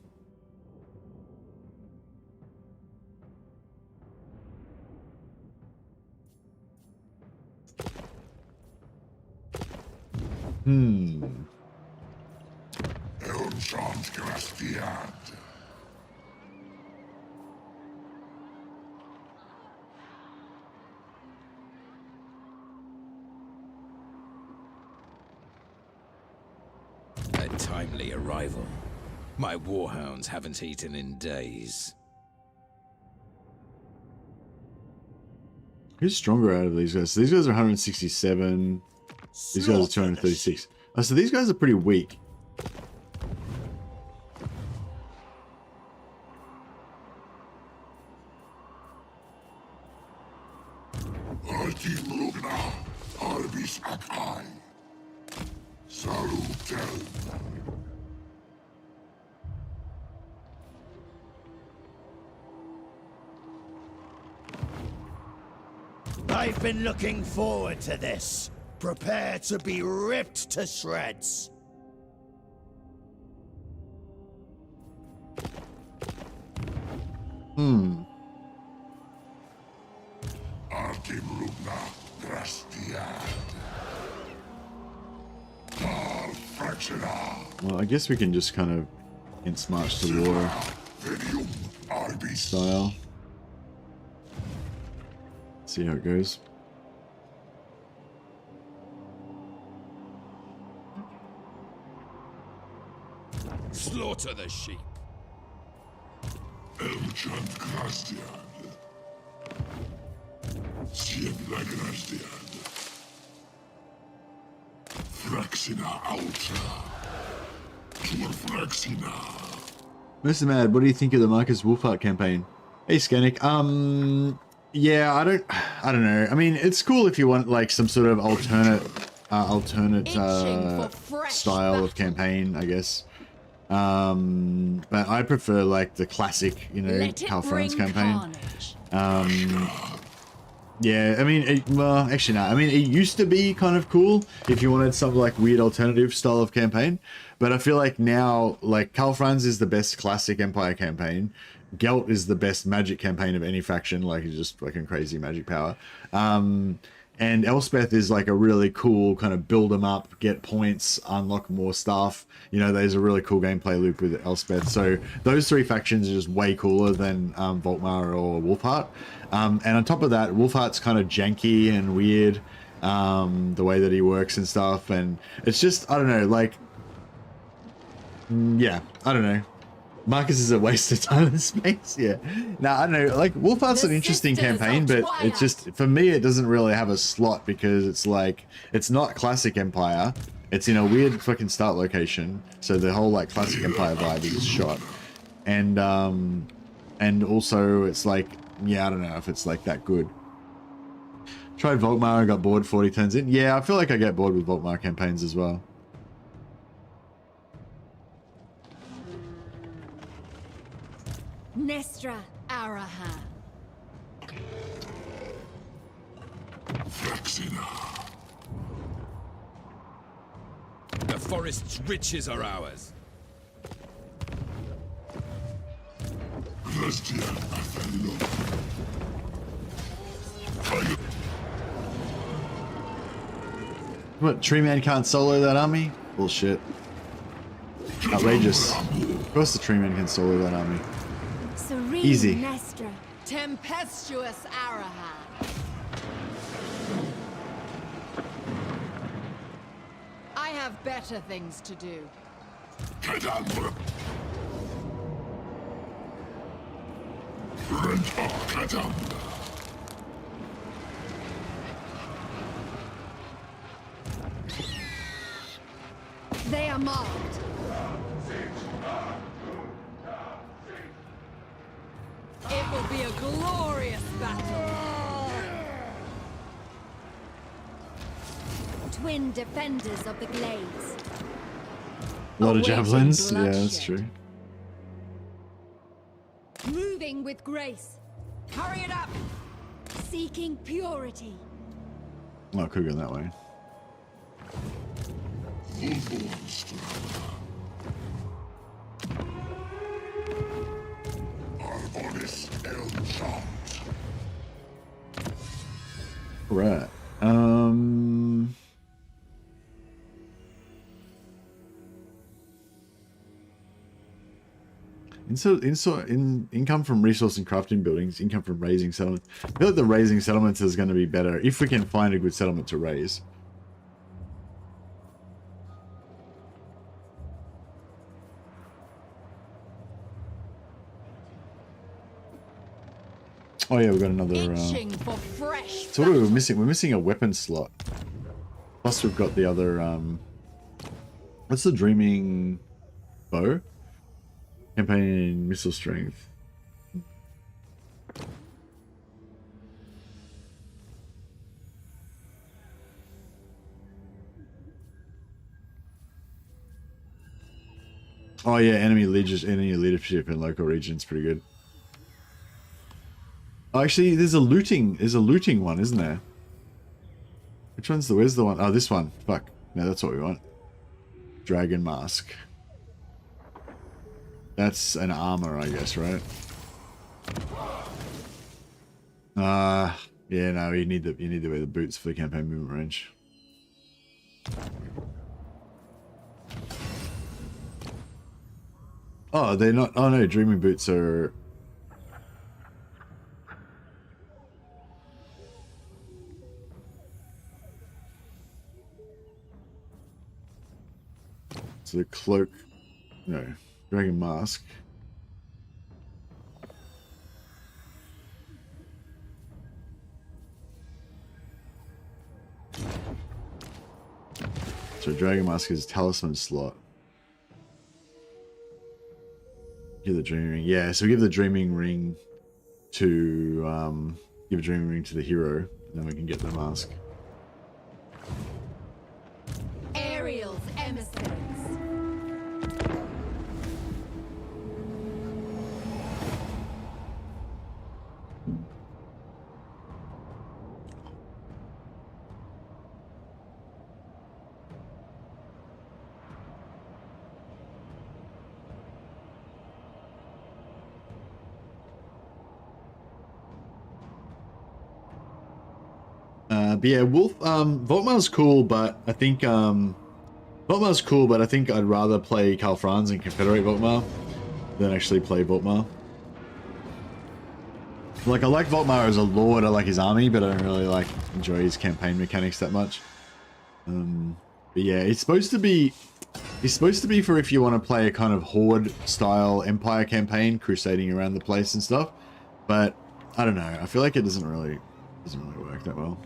A timely arrival. My warhounds haven't eaten in days. Who's stronger out of these guys? So these guys are 167. These guys are 236. Oh, so these guys are pretty weak. I've been looking forward to this. Prepare to be ripped to shreds. Well, I guess we can just kind of int march to war style. See how it goes. Slaughter the sheep. Mr. Mad, what do you think of the Marcus Wolfhart campaign? Hey, Scannic. Yeah, I don't know. I mean, it's cool if you want like some sort of alternate style of campaign, I guess. But I prefer like the classic, you know, Let it Calfran's bring campaign. carnage. Yeah, I mean, well, actually, no. I mean, it used to be kind of cool if you wanted some like weird alternative style of campaign. But I feel like now, like, Calfran's is the best classic Empire campaign. Gelt is the best magic campaign of any faction. Like, it's just fucking crazy magic power. And Elspeth is like a really cool kind of build them up, get points, unlock more stuff. You know, there's a really cool gameplay loop with Elspeth. So those three factions are just way cooler than Volkmar or Wolfheart. And on top of that, Wolfheart's kind of janky and weird, the way that he works and stuff. And it's just, I don't know, like, yeah, I don't know. Marcus is a waste of time and space. Yeah. Now, I don't know, like, Wolfheart's an interesting campaign, but it's just, for me, it doesn't really have a slot because it's like, it's not classic Empire. It's in a weird fucking start location. So the whole, like, classic Empire vibe is shot. And also it's like, yeah, I don't know if it's like that good. Tried Volkmar and got bored 40 turns in. Yeah, I feel like I get bored with Volkmar campaigns as well. Nestra Araha. The forest's riches are ours. What, Tree Man can't solo that army? Bullshit. Outrageous. Of course the Tree Man can solo that army. Serene Easy. Nestra. Tempestuous Araha. I have better things to do. They are marked. It will be a glorious battle. Twin defenders of the glades. A lot of Awaiting javelins. Yeah, bloodshed. that's true. Moving with grace. Hurry it up. Seeking purity. Oh, I could go that way. Right. Income from resource and crafting buildings, income from raising settlements. I feel like the raising settlements is going to be better if we can find a good settlement to raise. Oh yeah, we've got another. Itching for fresh. So what are we missing? We're missing a weapon slot. Plus we've got the other. What's the dreaming bow? Campaign missile strength. Oh yeah, enemy leadership in local regions, pretty good. Oh, actually, there's a looting one, isn't there? Which one's where's the one? Oh, this one. Fuck. No, that's what we want. Dragon mask. That's an armor, I guess, right? Yeah, no, you need to wear the boots for the campaign movement range. Oh, they're not. Oh no, dreaming boots are. So the cloak, no, dragon mask. So dragon mask is talisman slot. Give the dreaming ring. Yeah, so we give the dreaming ring to give a dreaming ring to the hero, and then we can get the mask. Ariel's emissaries. But yeah, Volkmar's cool, but I think Volkmar's cool, but I think I'd rather play Karl Franz and Confederate Volkmar than actually play Volkmar. Like, I like Volkmar as a lord, I like his army, but I don't really like enjoy his campaign mechanics that much. But yeah, it's supposed to be for if you want to play a kind of horde style empire campaign, crusading around the place and stuff. But I don't know, I feel like it doesn't really work that well.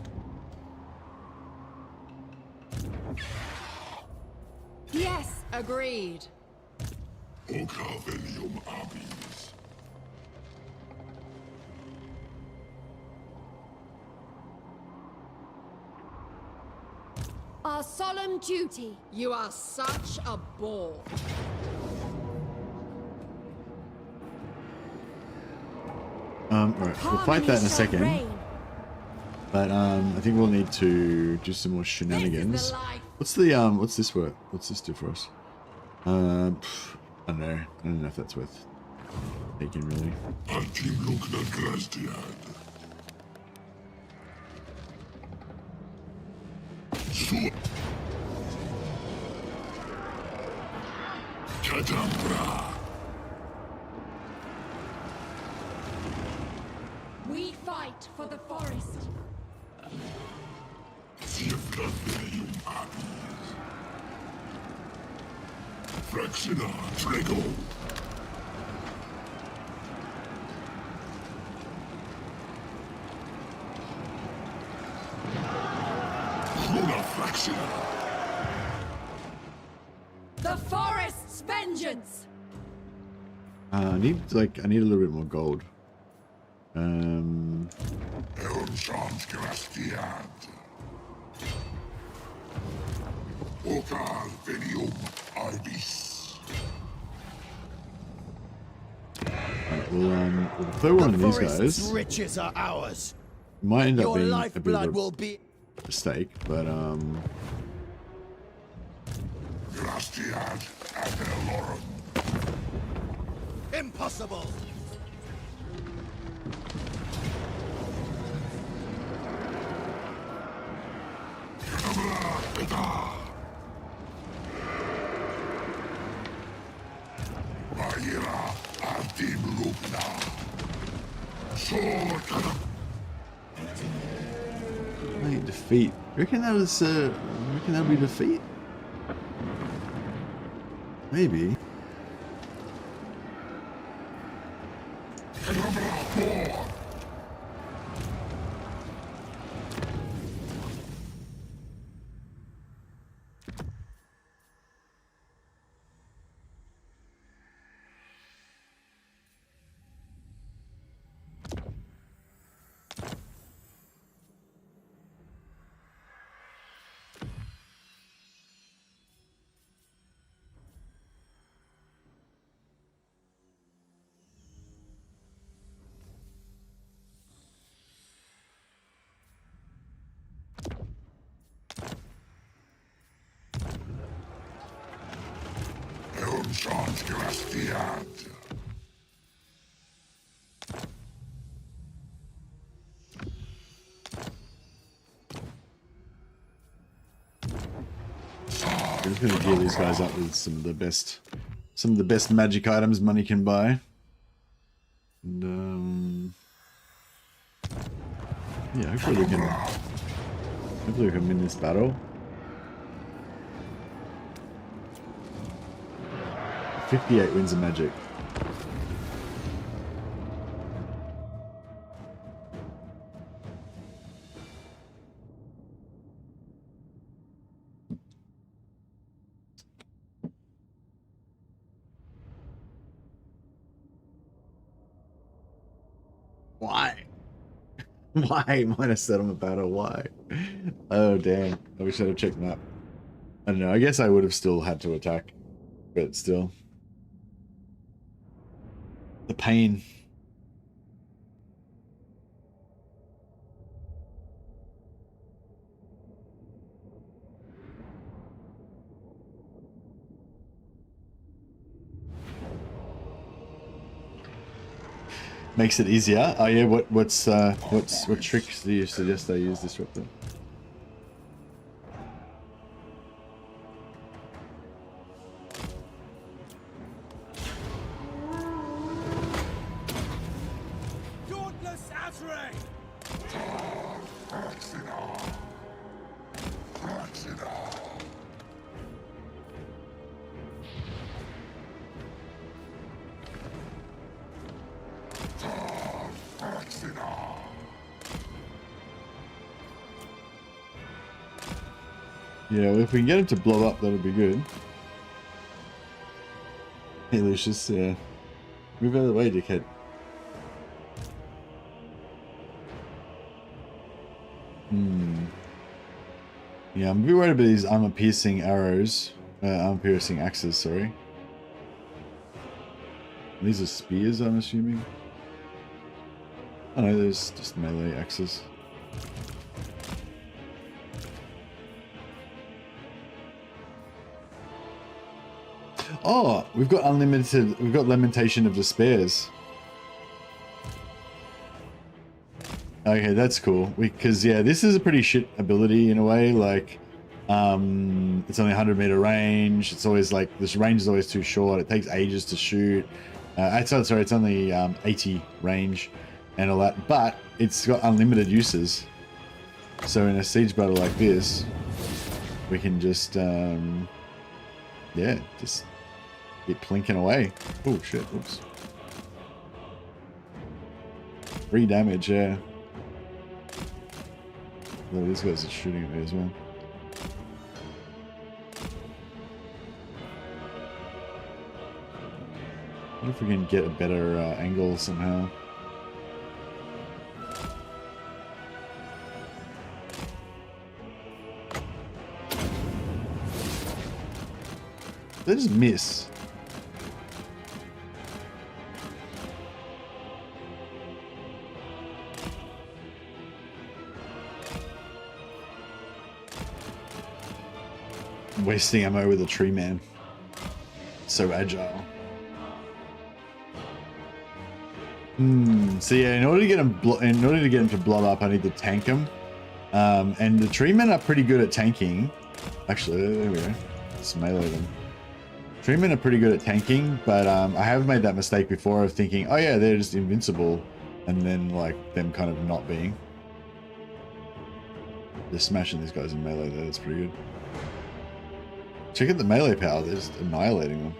Yes, agreed. Our solemn duty. You are such a bore. Right, we'll fight that in a second. But I think we'll need to do some more shenanigans. What's this worth? What's this do for us? I don't know. I don't know if that's worth taking really. We fight for the forest. The forest's vengeance. I need a little bit more gold. We'll play one of these guys. Riches are ours. Might end up Your being a bit lifeblood of will a be mistake, but impossible. wait, defeat. You reckon that was you reckon that'll be defeat? Maybe. I'm just gonna gear these guys up with some of the best magic items money can buy. And yeah, hopefully we can win this battle. 58 wins of magic. Why? Why minus settlement battle? Why? Oh damn! I wish I'd have checked map. I don't know. I guess I would have still had to attack, but still, the pain. Makes it easier. Oh yeah, what tricks do you suggest I use, Disruptor? Yeah, well, if we can get him to blow up, that'll be good. Hey, Lucius, move out of the way, dickhead. Yeah, I'm a bit worried about these armor-piercing arrows. Armor-piercing axes, sorry. These are spears, I'm assuming. Oh no, there's just melee axes. Oh, we've got unlimited, we've got Lamentation of Despairs. Okay, that's cool. Because, yeah, this is a pretty shit ability in a way. Like, it's only 100-meter range. It's always like, this range is always too short. It takes ages to shoot. Sorry, it's only 80 range and all that. But it's got unlimited uses. So in a siege battle like this, we can just, yeah, just keep plinking away. Oh, shit. Oops. 3 damage, yeah. Oh, these guys are shooting at me as well. I wonder if we can get a better angle somehow. They just miss. Wasting ammo with a tree man. So agile. So yeah, in order to get him to blow up, I need to tank him. And the tree men are pretty good at tanking. Actually, there we go. Let's melee them. Tree men are pretty good at tanking, but I have made that mistake before of thinking, oh yeah, they're just invincible, and then like them kind of not being. Just smashing these guys in melee there, that's pretty good. Check out the melee power, they're just annihilating them.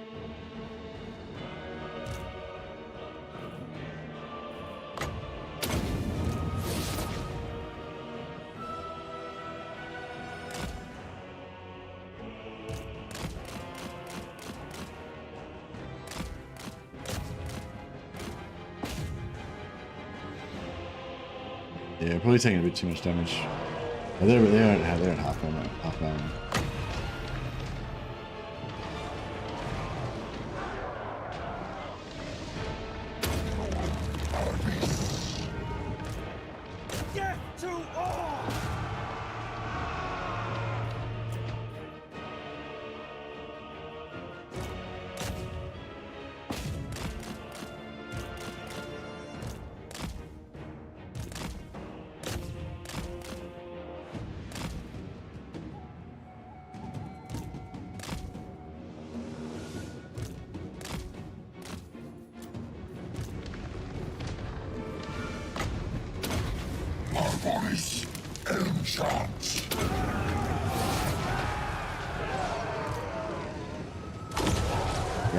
Yeah, probably taking a bit too much damage. Oh, they're at half armor.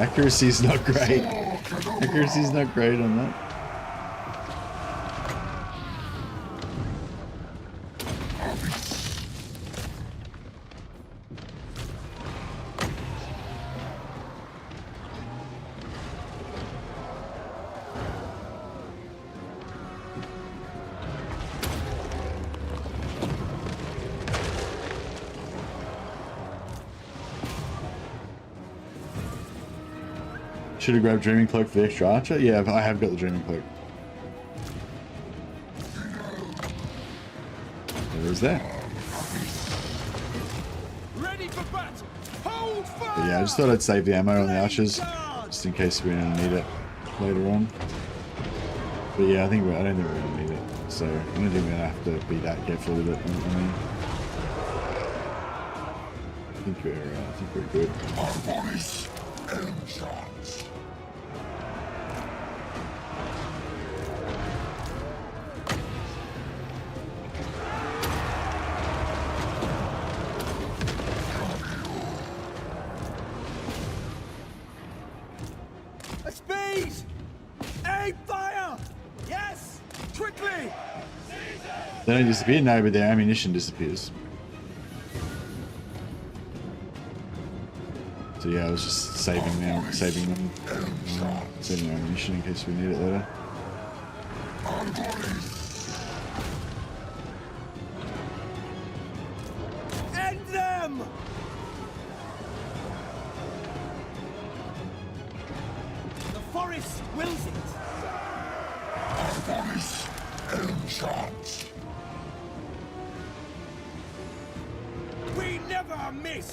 Accuracy's not great. Accuracy's not great on that. Should have grabbed Dreaming Cloak for the extra archer? Yeah, I have got the Dreaming Cloak. There is that. Ready for battle. Hold fire. But yeah, I just thought I'd save the ammo on the archers, just in case we're gonna need it later on. But yeah, I don't think we're gonna need it. So I don't think we're gonna have to be that careful with it. I mean, I think we're good. Our bodies and shots. Speed! Aim fire! Yes! Quickly! They don't disappear? No, but their ammunition disappears. So yeah, I was just saving them, saving ammunition in case we need it later. End them! The forest wills it. We never miss!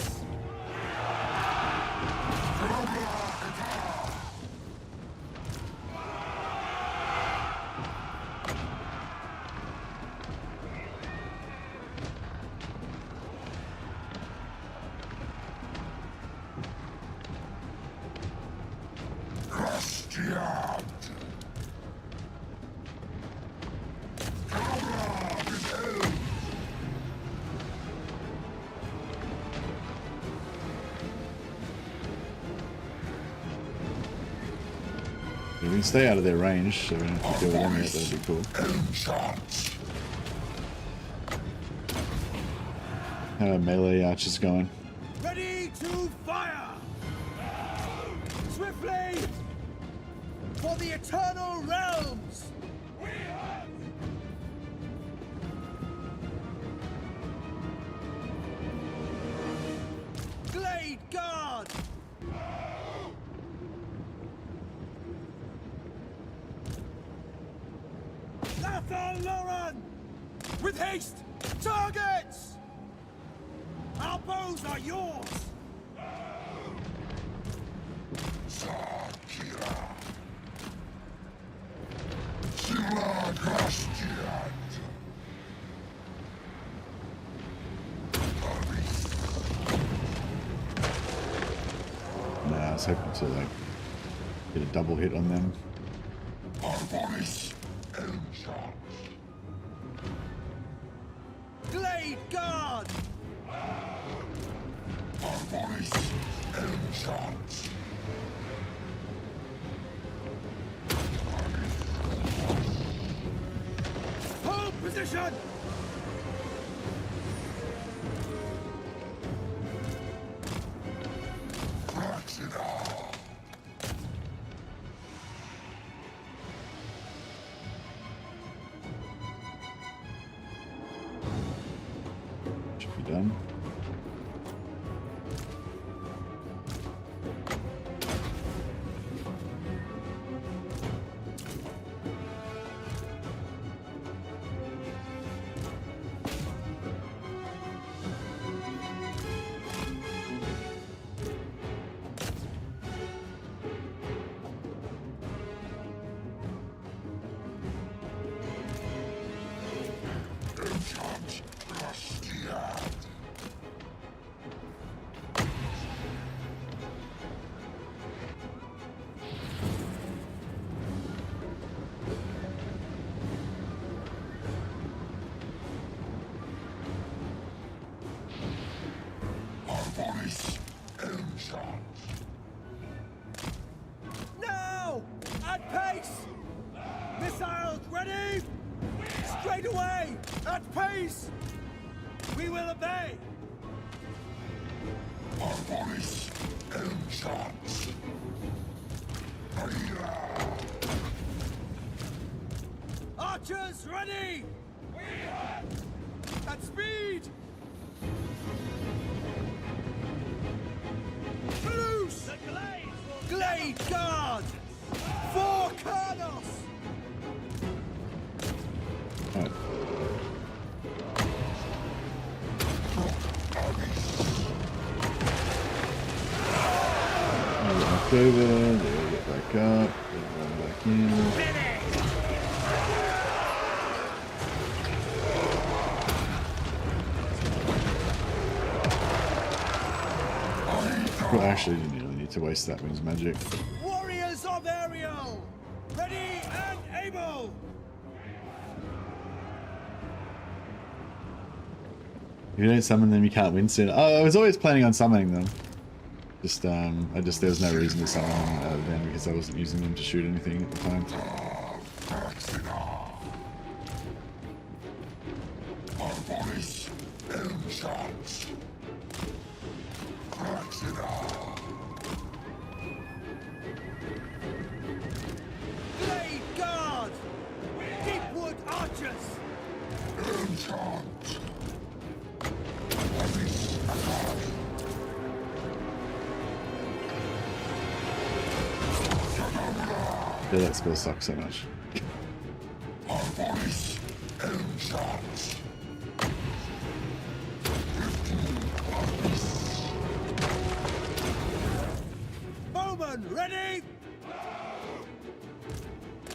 We can stay out of their range, so we don't have to deal with them yet. That'd be cool. How are melee archers going? Ready to fire! Swiftly! For the eternal realms! Glade guard! Lathal Lauren! With haste! Targets! Our bows are yours! Nah, I was hoping to like get a double hit on them. Glade guard! Hold position! Should be done. Now! At pace! Missiles ready! Straight away! At pace! We will obey! Archers ready! At speed! Loose! The Glade guard! For Carlos! Alright. Knocked over, they'll get back up, they'll run back in. Well, actually, you didn't really need to waste that wing's magic. Warriors of Ariel! Ready and able! If you don't summon them, you can't win soon. Oh, I was always planning on summoning them. There was no reason to summon them then because I wasn't using them to shoot anything at the time. Yeah, that spell sucks so much. Bowman, ready?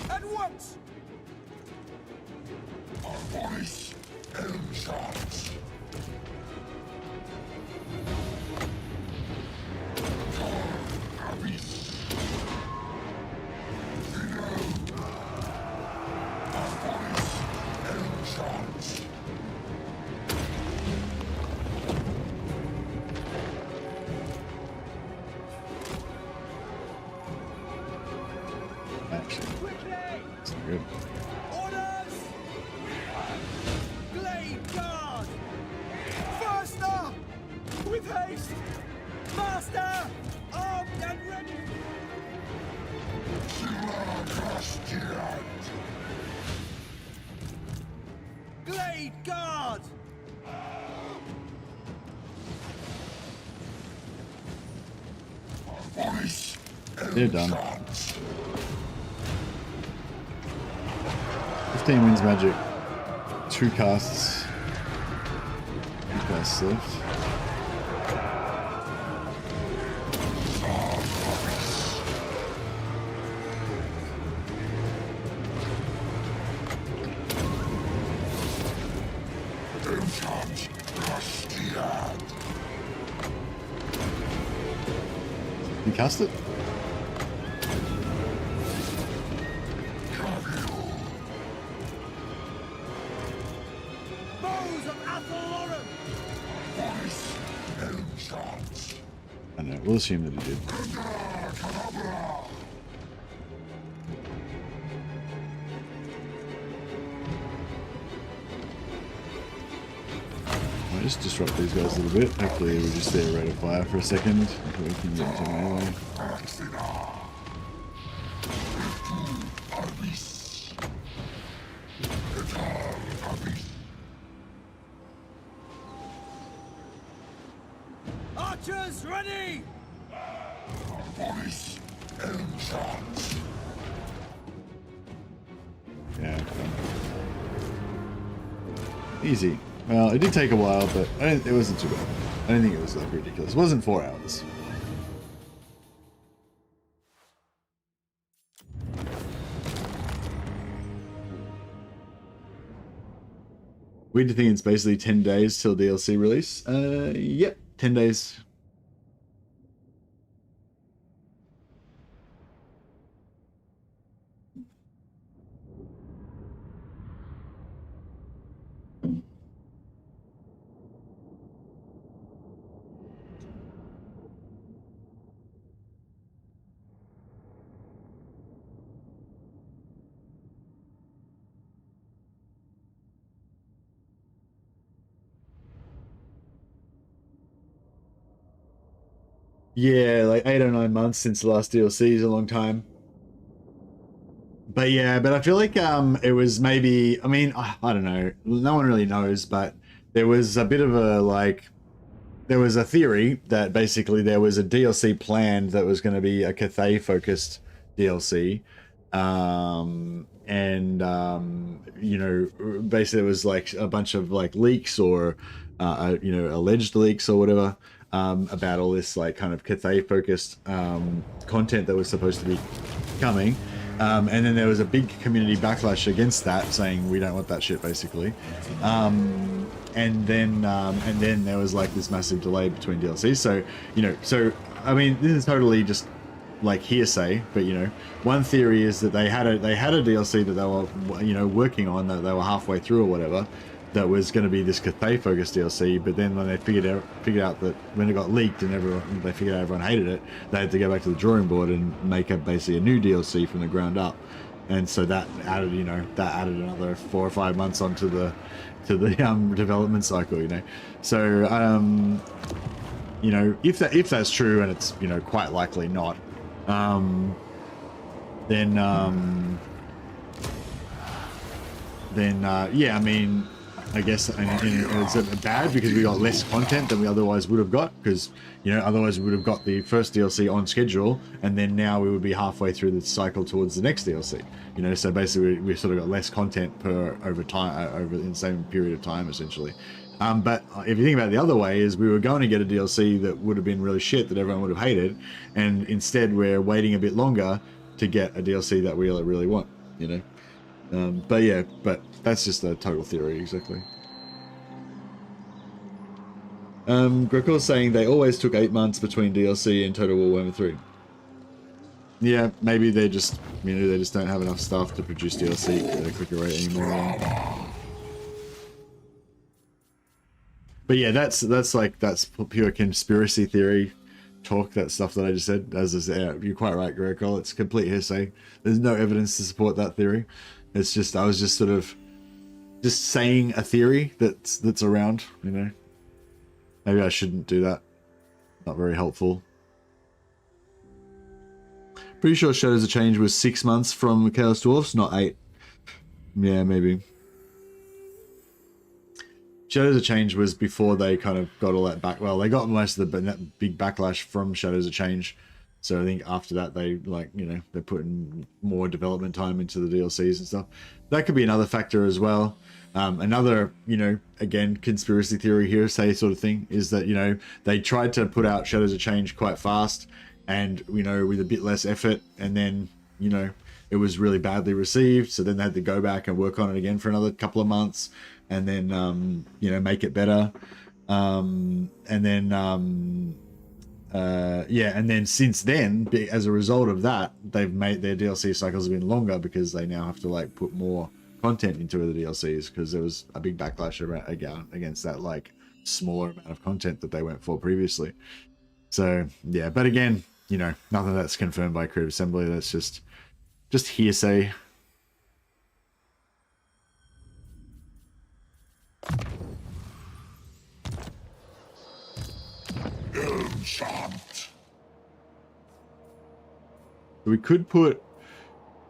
At once! Actually, it's not good. Orders! Blade guard! Faster! With haste! Master! Armed and ready! Blade guard! They're done. 15 wins magic. 2 casts. 2 casts left. You cast it? Bows of Athalorum! I don't know. We'll assume that he did. I'll just disrupt these guys a little bit. Hopefully we'll just see a rate of fire for a second. We can get into melee. Archers ready! Yeah. Easy. Well, it did take a while, but it wasn't too bad. I don't think it was like ridiculous. It wasn't 4 hours. We do think it's basically 10 days till DLC release. Yep, 10 days. Yeah, like 8 or 9 months since the last DLC is a long time. But yeah, but I feel like it was maybe, I mean, I don't know, no one really knows, but there was a bit of a like, there was a theory that basically there was a DLC planned that was going to be a Cathay focused DLC. You know, basically it was like a bunch of like leaks or, you know, alleged leaks or whatever. About all this like kind of Cathay focused content that was supposed to be coming, and then there was a big community backlash against that, saying we don't want that shit basically, and then there was like this massive delay between DLCs. So you know, so I mean, this is totally just like hearsay, but you know, one theory is that they had a DLC that they were, you know, working on, that they were halfway through or whatever, that was going to be this Cathay focused DLC, but then when they figured out that when it got leaked and they figured out everyone hated it, they had to go back to the drawing board and make basically a new DLC from the ground up, and so that added, you know, another 4 or 5 months onto the development cycle, you know. So you know, if that's true, and it's, you know, quite likely not, then yeah, I mean, I guess, and it's bad because we got less content than we otherwise would have got, because, you know, otherwise we would have got the first DLC on schedule, and then now we would be halfway through the cycle towards the next DLC, you know, so basically we sort of got less content over time, over in the same period of time, essentially. But if you think about it the other way, is we were going to get a DLC that would have been really shit, that everyone would have hated, and instead we're waiting a bit longer to get a DLC that we really want, you know. But yeah, but that's just a total theory, exactly. Grecore's saying they always took 8 months between DLC and Total War Warhammer 3. Yeah, maybe they just, you know, they just don't have enough staff to produce DLC at a quicker rate anymore. But yeah, that's pure conspiracy theory talk, that stuff that I just said. As I said, you're quite right, Grecole. It's complete hearsay. There's no evidence to support that theory. It's just, I was just sort of just saying a theory that's around, you know. Maybe I shouldn't do that. Not very helpful. Pretty sure Shadows of Change was 6 months from Chaos Dwarfs, not 8. Yeah, maybe. Shadows of Change was before they kind of got all that back. Well, they got most of the big backlash from Shadows of Change. So I think after that, they, like, you know, they're putting more development time into the DLCs and stuff. That could be another factor as well. Another, you know, again, conspiracy theory hearsay sort of thing is that, you know, they tried to put out Shadows of Change quite fast and, you know, with a bit less effort. And then, you know, it was really badly received. So then they had to go back and work on it again for another couple of months and then, you know, make it better. And then since then, as a result of that, they've made their DLC cycles have been longer because they now have to, like, put more content into the DLCs because there was a big backlash against that, like, smaller amount of content that they went for previously. So yeah, but again, you know, nothing that's confirmed by Creative Assembly. That's just hearsay. We could put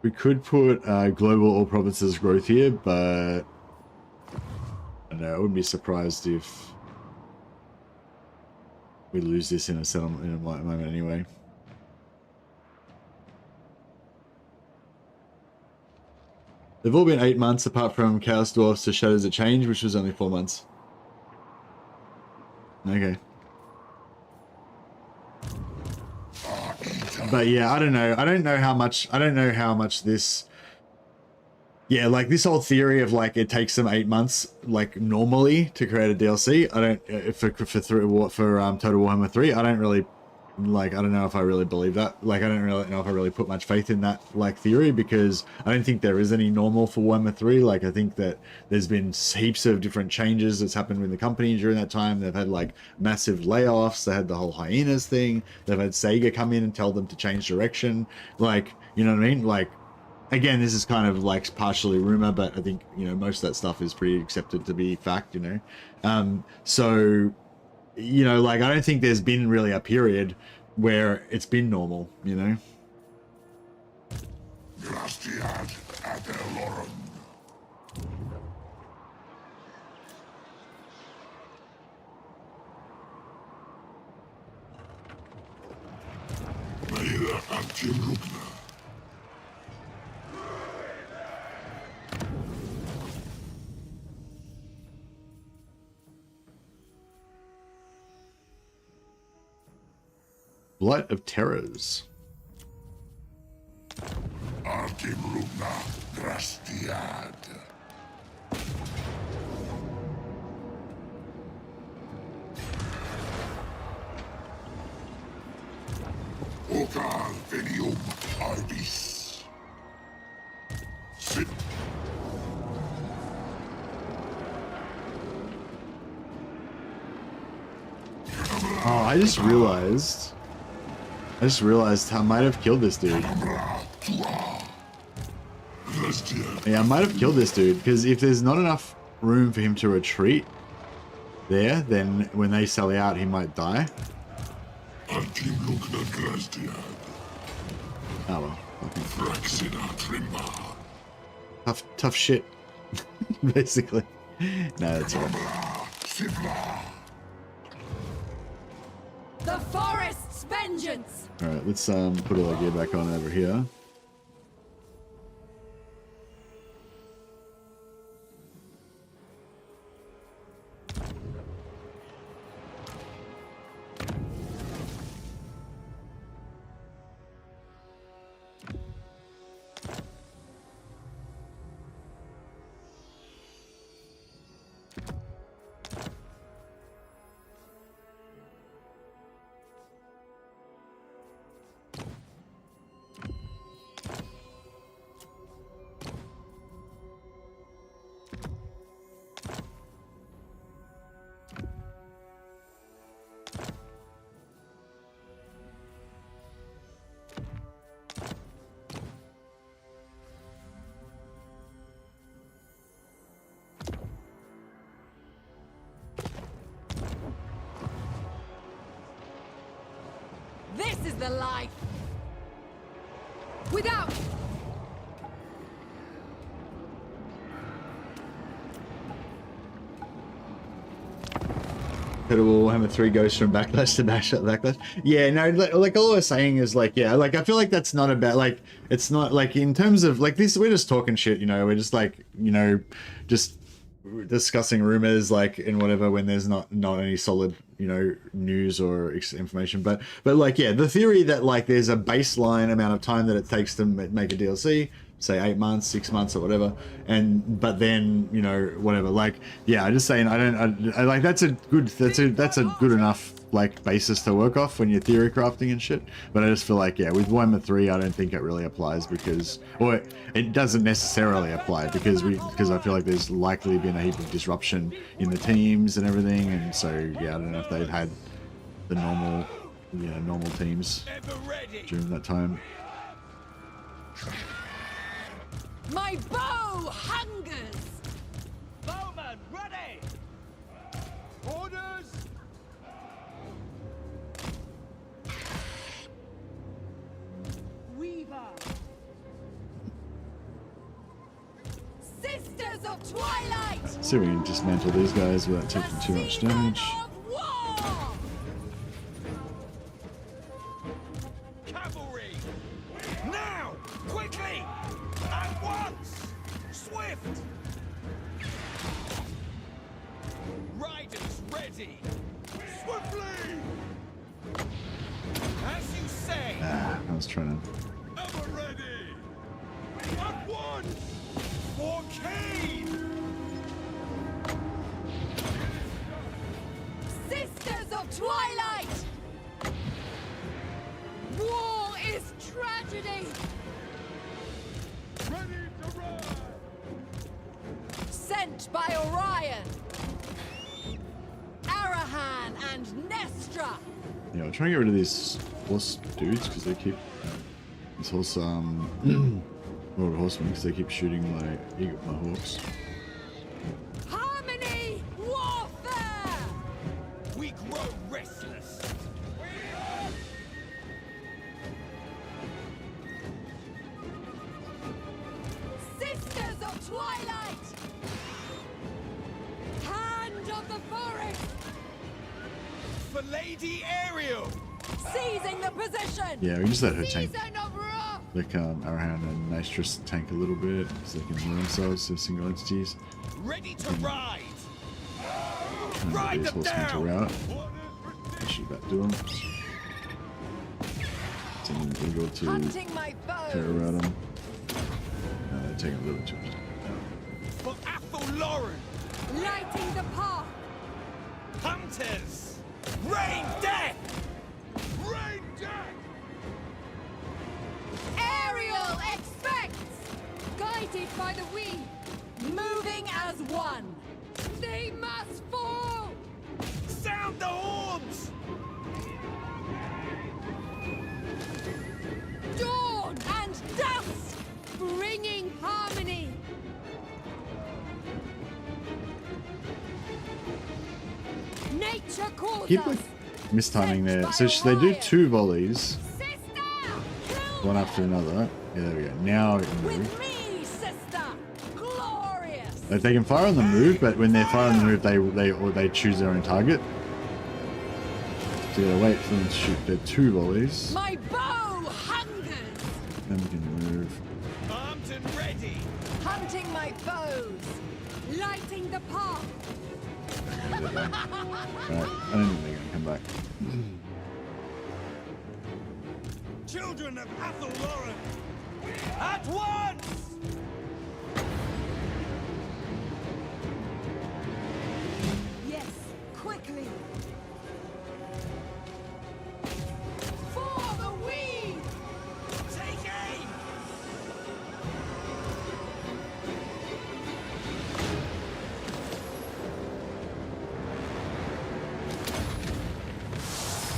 global all provinces growth here, but I don't know, I wouldn't be surprised if we lose this in a settlement in a moment anyway. They've all been 8 months apart from Chaos Dwarfs to Shadows of Change, which was only 4 months. Okay. But yeah, I don't know how much this, yeah, like this whole theory of, like, it takes them 8 months, like, normally to create a DLC. I don't, for Total Warhammer 3, I don't really, like, I don't know if I really believe that. Like, I don't really know if I really put much faith in that, like, theory, because I don't think there is any normal for Warhammer 3. Like, I think that there's been heaps of different changes that's happened with the company during that time. They've had, like, massive layoffs. They had the whole hyenas thing. They've had Sega come in and tell them to change direction. Like, you know what I mean? Like, again, this is kind of, like, partially rumor, but I think, you know, most of that stuff is pretty accepted to be fact, you know? So, you know, like, I don't think there's been really a period where it's been normal, you know? Blight of Terrors. Oh, I just realized I might have killed this dude. Yeah, I might have killed this dude, because if there's not enough room for him to retreat there, then when they sally out, he might die. Oh well. Okay. Tough shit, basically. No, that's all right. The forest's vengeance. All right, let's put all our gear back on over here. This is the life. Without. Warhammer 3 goes from backlash to backlash. Yeah, no, like all I was saying is like, yeah, like I feel like that's not about like, it's not like in terms of like this, we're just talking shit, you know, we're just like, you know, just discussing rumors like and whatever when there's not any solid, you know, news or information. But like, yeah, the theory that like there's a baseline amount of time that it takes to make a DLC, say 8 months, 6 months or whatever, but then, you know, whatever, like, yeah, I'm just saying I like that's a good enough like basis to work off when you're theory crafting and shit. But I just feel like, yeah, with Warhammer 3 I don't think it really applies because, or it doesn't necessarily apply because I feel like there's likely been a heap of disruption in the teams and everything, and so yeah, I don't know if they'd had the normal, you know, normal teams during that time. My bow hungers! Bowman, ready! Orders! Weaver! Sisters of Twilight! See if we can dismantle these guys without taking too much damage. Of war! Cavalry! Now! Quickly! At once! Swift! Riders ready! Swiftly! As you say! I was trying to... Ever ready! At once! For Kane! Sisters of Twilight! War is tragedy! Ready to ride! Sent by Orion! Arahan and Nestra! Yeah, I'm trying to get rid of these horse dudes because they keep... This horse, Lord Horseman, because they keep shooting my hawks. Harmony! Warfare! We grow restless! Sisters of Twilight! Hand of the forest! For Lady Ariel! Seizing the position! Yeah, we just let her tank. Season of wrath! Like Arahan and Nitrous tank a little bit so they can heal themselves as single entities. Ready to ride! And Ride these them horsemen to down! rout. I should about do them. Sending Vigor to Hunting my tear foes! around them. No, they're taking a little bit too much. For Athel Lauren! Lighting the path! Hunters! Rain death! Rain death! Ariel expects! Guided by the wind! Moving as one! They must fall! Sound the horns! Dawn and dusk! Bringing harmony! Nature calls Keep us! like mistiming there. So they do 2 volleys, Sister! one after another. Yeah, there we go. Now we can move. With me, sister! Glorious! Like they can fire on the move, but when they're firing on the move, they choose their own target. So you gotta wait for them to shoot their 2 volleys. My bow hungers. Then we can move. Armed and ready. Hunting my foes. Lighting the path. Right, I don't think they're gonna come back. Children of Athelloren, at once! Yes, quickly. For the weed. Take aim!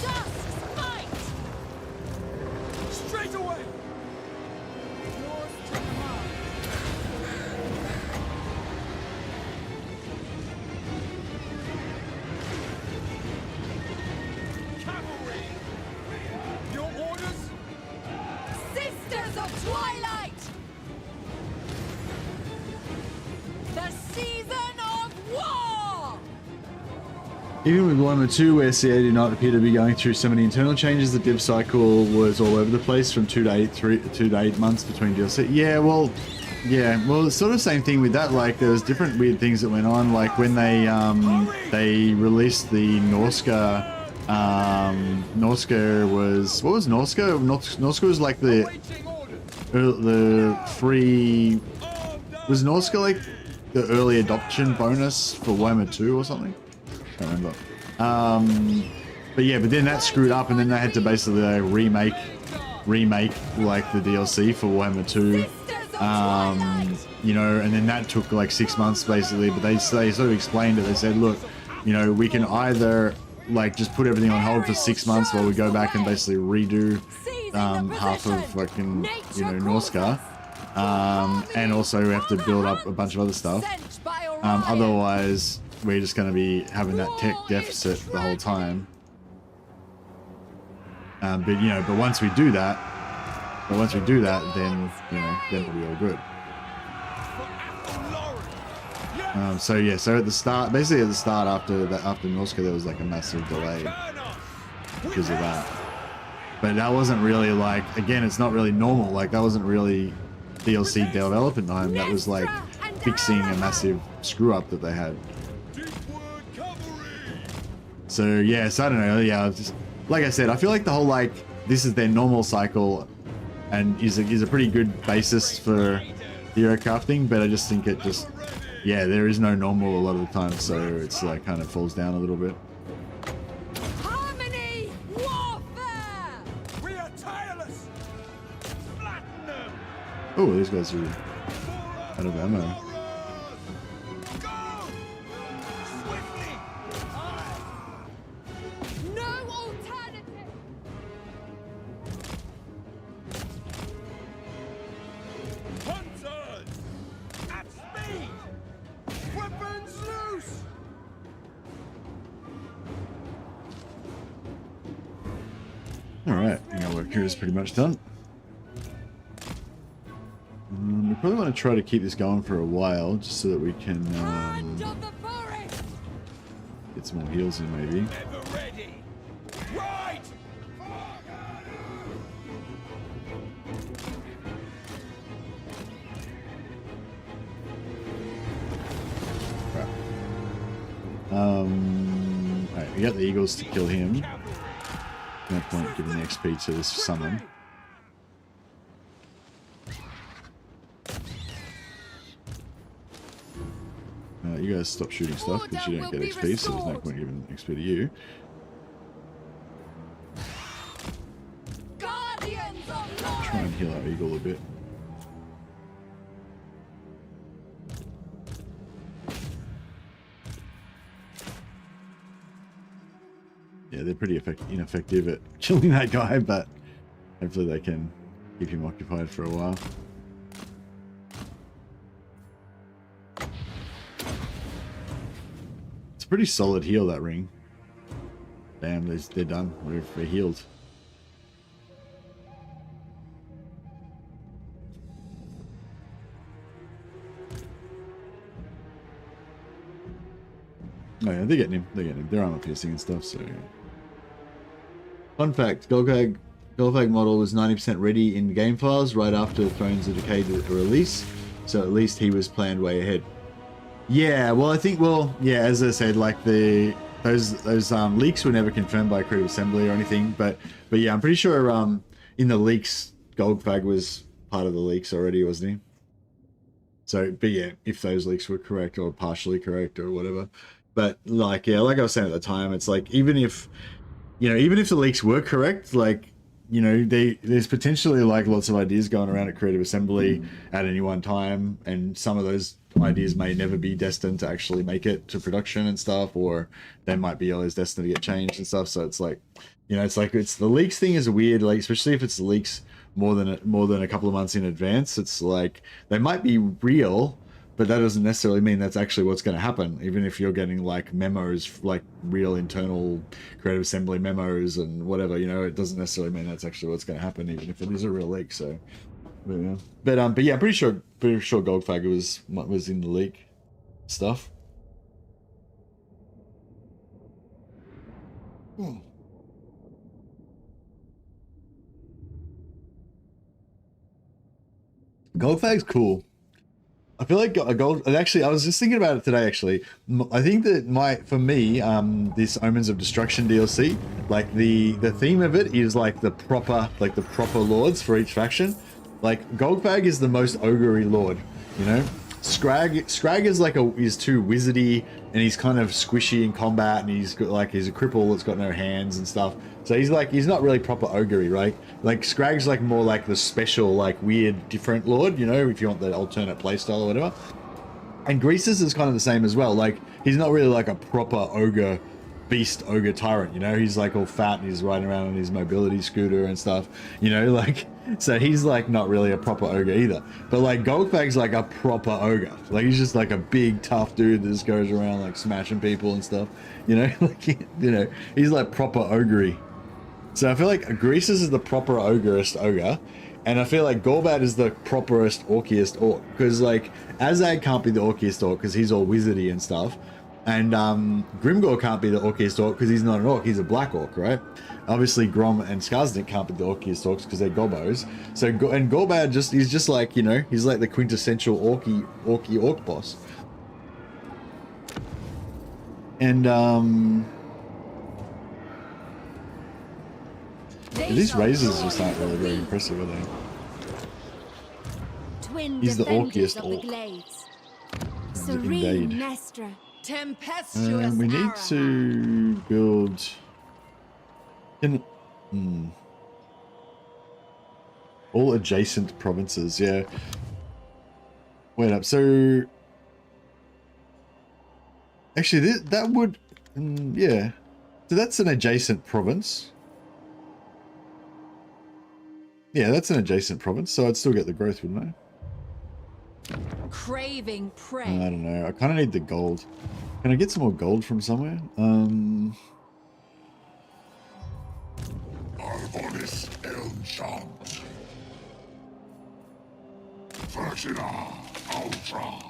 Just fight. Straight away! Yours to command. Cavalry! Your orders? Sisters of Twilight. The season of war. Even with Warhammer 2, where CA did not appear to be going through so many internal changes, the div cycle was all over the place from 2 to 8 months between DLC. Yeah, well, it's sort of the same thing with that. Like, there was different weird things that went on. Like when they released the Norska. Norska was, what was Norska? Norska was like the free. Was Norska like the early adoption bonus for Warhammer 2 or something? I can't remember. But yeah, but then that screwed up, and then they had to basically remake like the DLC for Warhammer 2. You know, and then that took like 6 months basically. But they sort of explained it. They said, look, you know, we can either like just put everything on hold for 6 months while we go back and basically redo half of fucking, you know, Norska, and also we have to build up a bunch of other stuff. Otherwise, we're just going to be having that tech deficit the whole time. But you know, but once we do that, then you know, then it'll be all good. So yeah, so at the start, basically at the start after Norska, there was like a massive delay because of that. But that wasn't really like, again, it's not really normal. Like that wasn't really DLC development time. That was like fixing a massive screw up that they had. So yeah, so I don't know. Yeah, just, like I said, I feel like the whole like this is their normal cycle, and is a pretty good basis for hero crafting. But I just think it just, yeah, there is no normal a lot of the time, so it's like kind of falls down a little bit. Harmony warfare. We are tireless! Flatten them! Oh, these guys are out of ammo. Go! Swiftly! No alternative. Hunters! At speed! Weapons loose! Alright, our work here is pretty much done. We probably want to try to keep this going for a while, just so that we can Hand of the forest. get some more heals in maybe. Ever ready! Right! Crap. Alright, we got the eagles to kill him. No point giving the XP to this summon. You guys stop shooting stuff because you don't get XP, so there's no point giving XP to you. Guardians of Try light. and heal our eagle a bit. Yeah, they're pretty ineffective at killing that guy, but hopefully they can keep him occupied for a while. It's a pretty solid heal, that ring. Damn, they're done. We're healed. Oh yeah, they're getting him. They're getting him. They're armor piercing and stuff, so... Fun fact, Golgag model was 90% ready in game files right after Thrones of Decay release, so at least he was planned way ahead. Yeah, well, I think, yeah, as I said, like those leaks were never confirmed by Creative Assembly or anything, but yeah, I'm pretty sure in the leaks, Golgag was part of the leaks already, wasn't he? So, but yeah, if those leaks were correct or partially correct or whatever, but like, yeah, like I was saying at the time, it's like even if the leaks were correct, like, you know, there's potentially like lots of ideas going around at Creative Assembly at any one time, and some of those ideas may never be destined to actually make it to production and stuff, or they might be always destined to get changed and stuff. So it's like, you know, it's the leaks thing is weird, like especially if it's leaks more than a couple of months in advance. It's like they might be real, but that doesn't necessarily mean that's actually what's going to happen. Even if you're getting like memos, like real internal Creative Assembly memos and whatever, you know, it doesn't necessarily mean that's actually what's going to happen, even if it is a real leak. So, yeah. But yeah, pretty sure Goldfagger was in the leak stuff. Goldfag's cool. I feel like a gold. Actually, I was just thinking about it today. Actually, I think that for me, this Omens of Destruction DLC, like the theme of it is like the proper lords for each faction. Like Goldfag is the most ogre-y lord, you know. Scrag is too wizardy, and he's kind of squishy in combat, and he's a cripple that's got no hands and stuff. So he's not really proper ogre-y, right? Like Scrag's like more like the special, like weird, different lord, you know, if you want the alternate playstyle or whatever. And Greases is kind of the same as well. Like he's not really like a proper ogre beast, ogre tyrant, you know. He's like all fat and he's riding around on his mobility scooter and stuff, you know, like. So he's like not really a proper ogre either. But like Goldfag's like a proper ogre. Like he's just like a big tough dude that just goes around like smashing people and stuff. You know, like, you know, he's like proper ogre-y. So I feel like Greases is the proper ogreist ogre. And I feel like Gorbad is the properest orkiest orc. Because like Azag can't be the orkiest orc because he's all wizardy and stuff. And Grimgor can't be the orkiest orc because he's not an orc, he's a black orc, right? Obviously Grom and Skarsnik can't be the orkiest orcs because they're gobos. So and Gorbad he's just like, you know, he's like the quintessential orky orc boss. And these razors just aren't really very impressive, are they? Twin He's the orkiest orc. Serene Nestra. Tempestuous We need to build all adjacent provinces. Yeah. Wait up. So actually, that would yeah. So that's an adjacent province. Yeah, that's an adjacent province. So I'd still get the growth, wouldn't I? craving prey. I don't know. I kind of need the gold. Can I get some more gold from somewhere? Arbonis Elchant. Versina Ultra.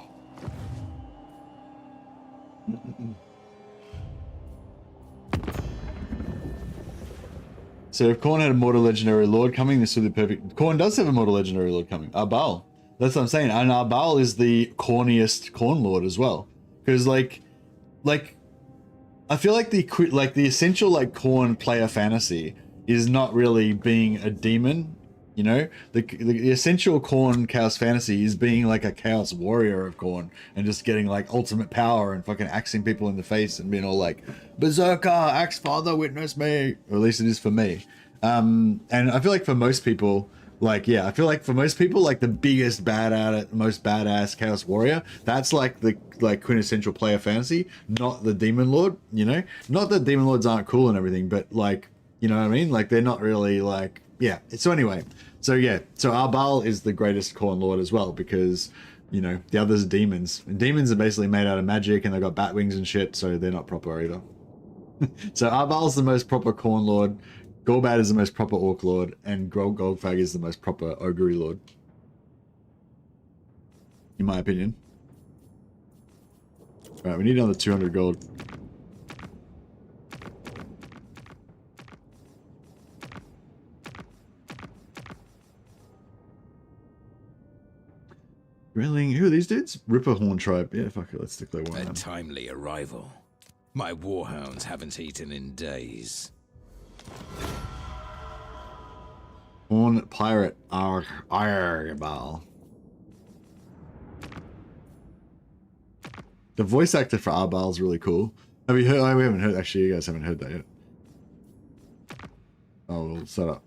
So if Khorne had a Mortal Legendary Lord coming, this would be perfect. Khorne does have a Mortal Legendary Lord coming. Arbal. That's what I'm saying. And Arbal is the corniest Khorne Lord as well. Because like I feel like the essential like Khorne player fantasy is not really being a demon, you know? The essential Khorne chaos fantasy is being like a chaos warrior of Khorne and just getting like ultimate power and fucking axing people in the face and being all like, Berserker, Axe Father, witness me. Or at least it is for me. And I feel like for most people, like, yeah, I feel like for most people, like the biggest bad at it, most badass chaos warrior, that's like the quintessential player fantasy, not the demon lord, you know? Not that demon lords aren't cool and everything, but like, you know what I mean? Like they're not really like, yeah. So anyway, so yeah, so Arbal is the greatest Khorne lord as well because, you know, the others are demons. And demons are basically made out of magic and they got bat wings and shit, so they're not proper either. So Arbal's the most proper Khorne lord. Gorbad is the most proper Orc Lord, and Goldfag is the most proper Ogre Lord. In my opinion. Alright, we need another 200 gold. Grilling. Who are these dudes? Ripper Horn tribe. Yeah, fuck it. Let's declare one A of them. timely arrival. My warhounds haven't eaten in days. Horn Pirate. Arbal. The voice actor for Arbal is really cool. Have you heard? Oh, we haven't heard. Actually, you guys haven't heard that yet. Oh, we'll set up.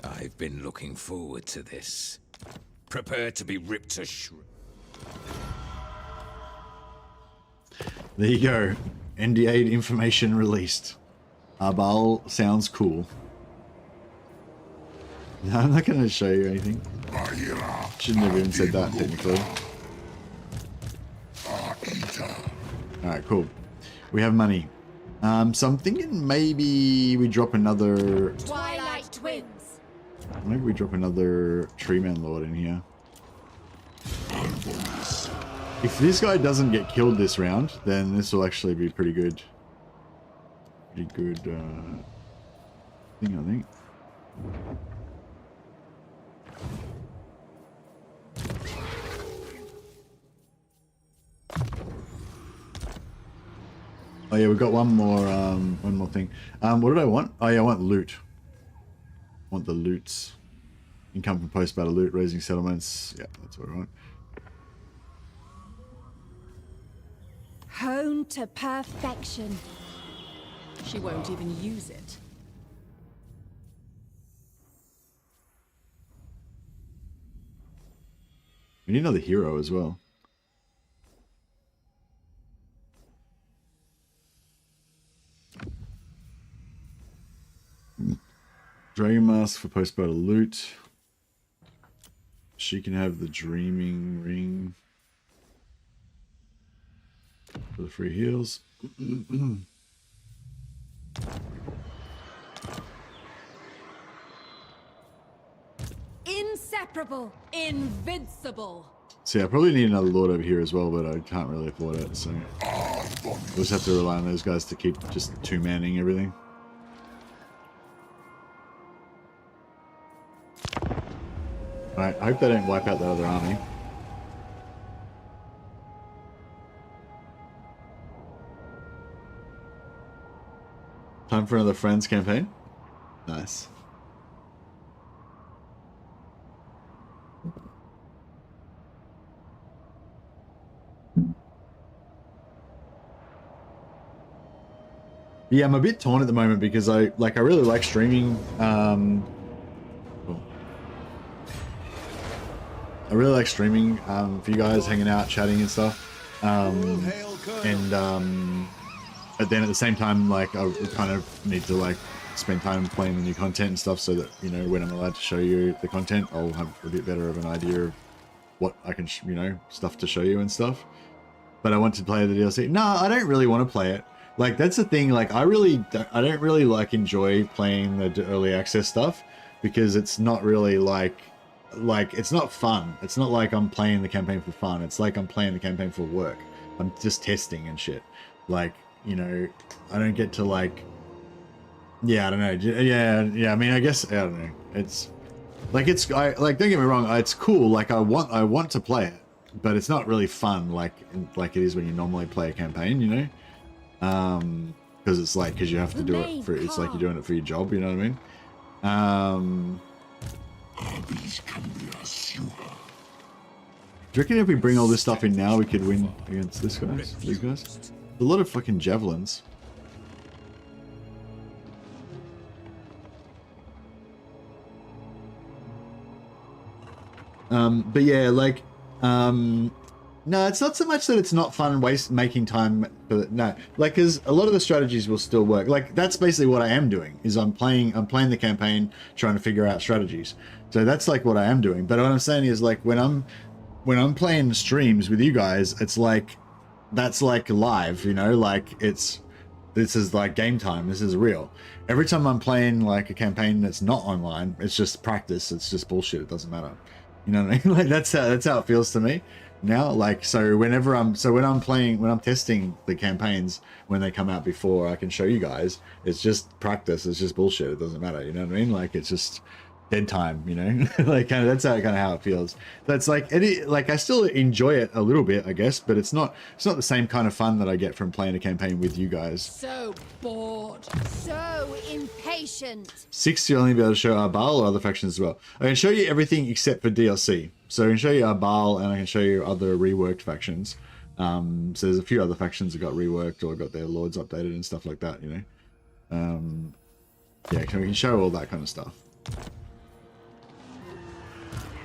I've been looking forward to this. Prepare to be ripped to shreds. There you go. NDA information released. Arbal sounds cool. No, I'm not going to show you anything. Shouldn't have even said that, technically. Alright, cool. We have money. So I'm thinking maybe we drop another... Twilight twins. Maybe we drop another Treeman Lord in here. If this guy doesn't get killed this round, then this will actually be pretty good. Pretty good thing, I think. Oh yeah, we've got one more thing. What did I want? Oh yeah, I want loot. I want the loots. Income from post-battle loot, raising settlements. Yeah, that's what I want. Honed to perfection. She won't even use it. We need another hero as well. Dragon Mask for post-battle loot. She can have the Dreaming Ring for the free heals. Inseparable. Invincible. See, I probably need another Lord over here as well, but I can't really afford it, so we'll just have to rely on those guys to keep just two-manning everything. Alright, I hope they don't wipe out the other army. Time for another Friends campaign? Nice. Yeah, I'm a bit torn at the moment because I really like streaming. I really like streaming for you guys, hanging out, chatting and stuff. But then at the same time, like, I kind of need to like spend time playing the new content and stuff, so that, you know, when I'm allowed to show you the content, I'll have a bit better of an idea of what I can, you know, stuff to show you and stuff. But I want to play the DLC. No, I don't really want to play it. Like, that's the thing. Like, I don't really like enjoy playing the early access stuff, because it's not really like it's not fun. It's not like I'm playing the campaign for fun. It's like I'm playing the campaign for work. I'm just testing and shit. Like, you know, I don't get to like, yeah, I don't know. Yeah. I mean, I guess, I don't know. It's like, don't get me wrong. It's cool. Like, I want to play it, but it's not really fun. Like it is when you normally play a campaign, you know? Because it's like, because you have to do it for, it's like you're doing it for your job, you know what I mean? These can be a sewer. Do you reckon if we bring all this stuff in now, we could win against these guys? A lot of fucking javelins. But yeah, like, no, it's not so much that it's not fun making time, but no, like, because a lot of the strategies will still work. Like, that's basically what I am doing, is I'm playing the campaign, trying to figure out strategies. So that's like what I am doing. But what I'm saying is, like, when I'm playing streams with you guys, it's like, that's like live, you know, like this is like game time. This is real. Every time I'm playing like a campaign that's not online, it's just practice. It's just bullshit. It doesn't matter. You know what I mean? Like, that's how it feels to me. now. Like, so when I'm testing the campaigns when they come out before I can show you guys, it's just practice. It's just bullshit. It doesn't matter. You know what I mean? Like, it's just dead time, you know. Like, kind of that's how it feels. That's like I still enjoy it a little bit, I guess, but it's not the same kind of fun that I get from playing a campaign with you guys. So bored. So impatient. 6, you'll only be able to show Arbal or other factions as well. I can show you everything except for DLC. So I can show you Arbal and I can show you other reworked factions. So there's a few other factions that got reworked or got their lords updated and stuff like that, you know. Yeah, we can show all that kind of stuff.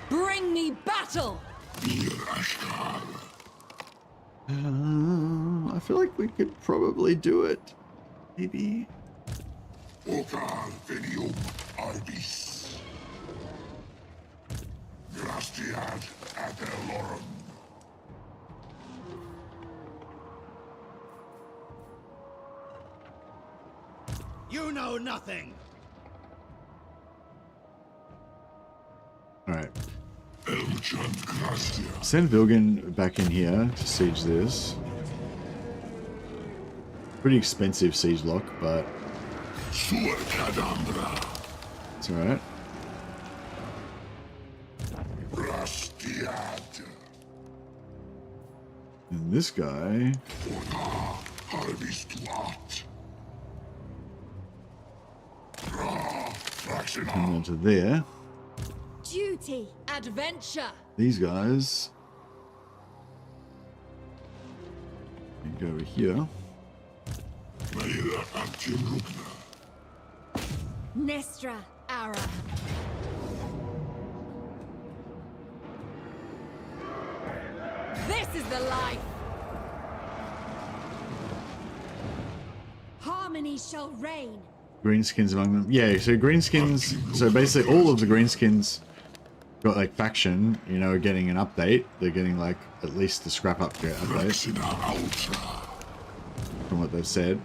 Bring me battle. I feel like we could probably do it. Maybe. You know nothing. All right. Send Vilgan back in here to siege this. Pretty expensive siege lock, but it's alright. And this guy come onto there. Duty. Adventure. These guys can go over here. Nestra. Ara. This is the life. Harmony shall reign. Greenskins among them. Yeah, so greenskins, so basically all of the greenskins got like faction, you know, are getting an update. They're getting like at least the scrap upgrade update from what they've said.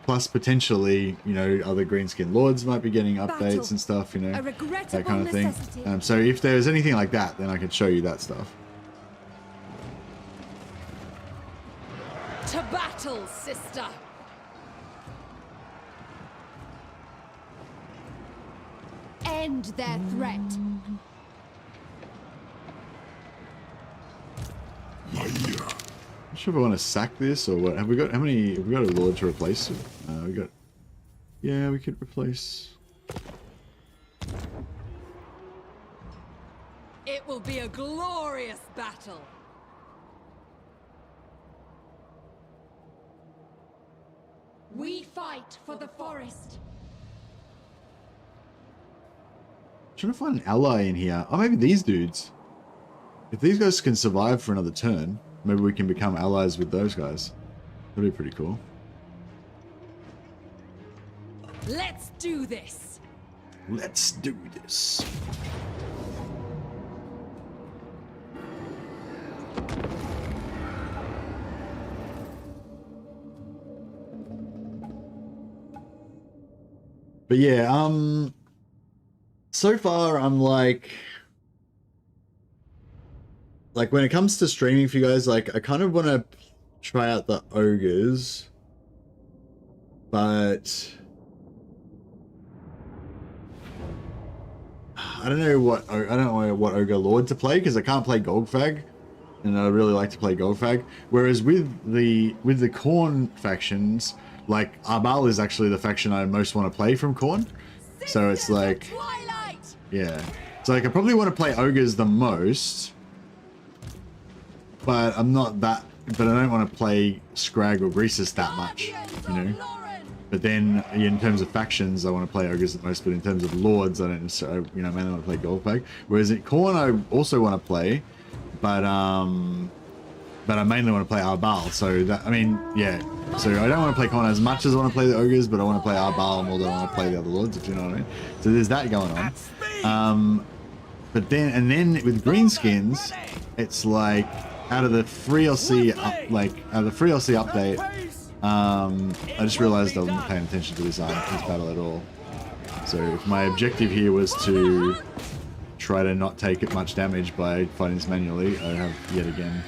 Plus potentially, you know, other greenskin lords might be getting updates and stuff, you know, that kind of thing. So if there's anything like that, then I can show you that stuff. To battle, sister. End their threat. I'm not sure if I want to sack this or what. Have we got, how many, have we got a lord to replace? We got, yeah, we could replace. It will be a glorious battle. We fight for the forest. Trying to find an ally in here. Oh, maybe these dudes. If these guys can survive for another turn, maybe we can become allies with those guys. That'd be pretty cool. Let's do this. Let's do this. But yeah, so far I'm like when it comes to streaming for you guys, like I kind of want to try out the ogres, but I don't know what ogre lord to play because I can't play Goldfag, and I really like to play Goldfag. Whereas with the Khorne factions, like Arbal is actually the faction I most want to play from Khorne. So it's like, Twilight. yeah. So like I probably want to play ogres the most, but I'm not that. But I don't want to play Scrag or Greasus that much, you know. But then in terms of factions, I want to play ogres the most. But in terms of lords, I don't necessarily, you know, mainly want to play Goldfag. Whereas at Khorne, I also want to play, but I mainly want to play Arbal. So that, I mean, yeah. So I don't want to play Khorne as much as I want to play the ogres, but I want to play Arbal more than I want to play the other lords, if you know what I mean. So there's that going on. But then with greenskins, it's like out of the free LC update, I just realized I wasn't paying attention to this battle at all. So if my objective here was to try to not take it much damage by fighting this manually. I have yet again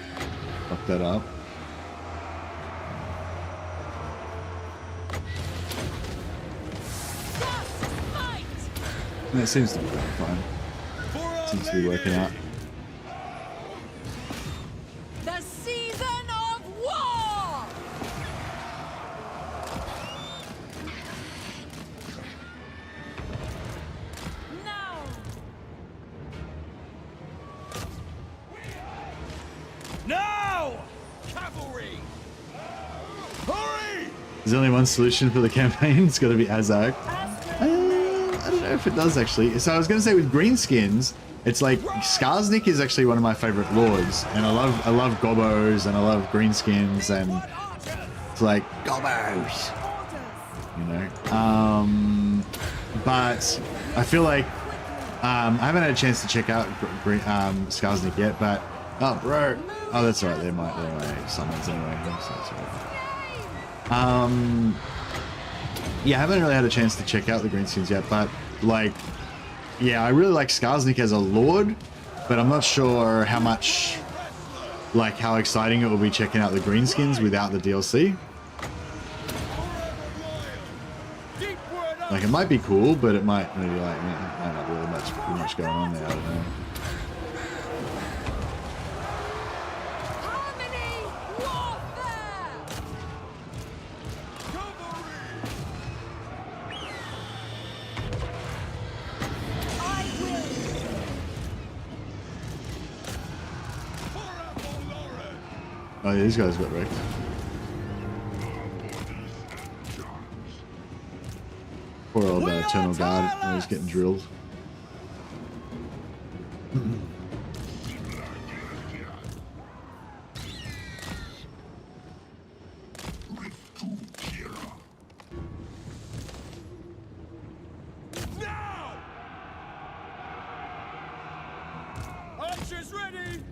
fucked that up. And it seems to be going fine. Seems to be working out. The season of war! Now! Now! Cavalry! Hurry! There's only one solution for the campaign. It's got to be Azak. I don't know if it does actually. So I was going to say with greenskins, it's like Skarsnik is actually one of my favorite lords, and I love gobos and I love greenskins, and it's like gobos, you know. But I feel like I haven't had a chance to check out Skarsnik yet. But oh, bro, oh that's right. They're my summons anyway. So that's right. Yeah, I haven't really had a chance to check out the greenskins yet, but like, yeah, I really like Skarsnik as a lord, but I'm not sure how much, like, how exciting it will be checking out the greenskins without the DLC. Like, it might be cool, but it might maybe like might not really much going on there. I don't know. Oh yeah, these guys got wrecked. Poor old Eternal Guard, he's getting drilled. Now! Archers ready!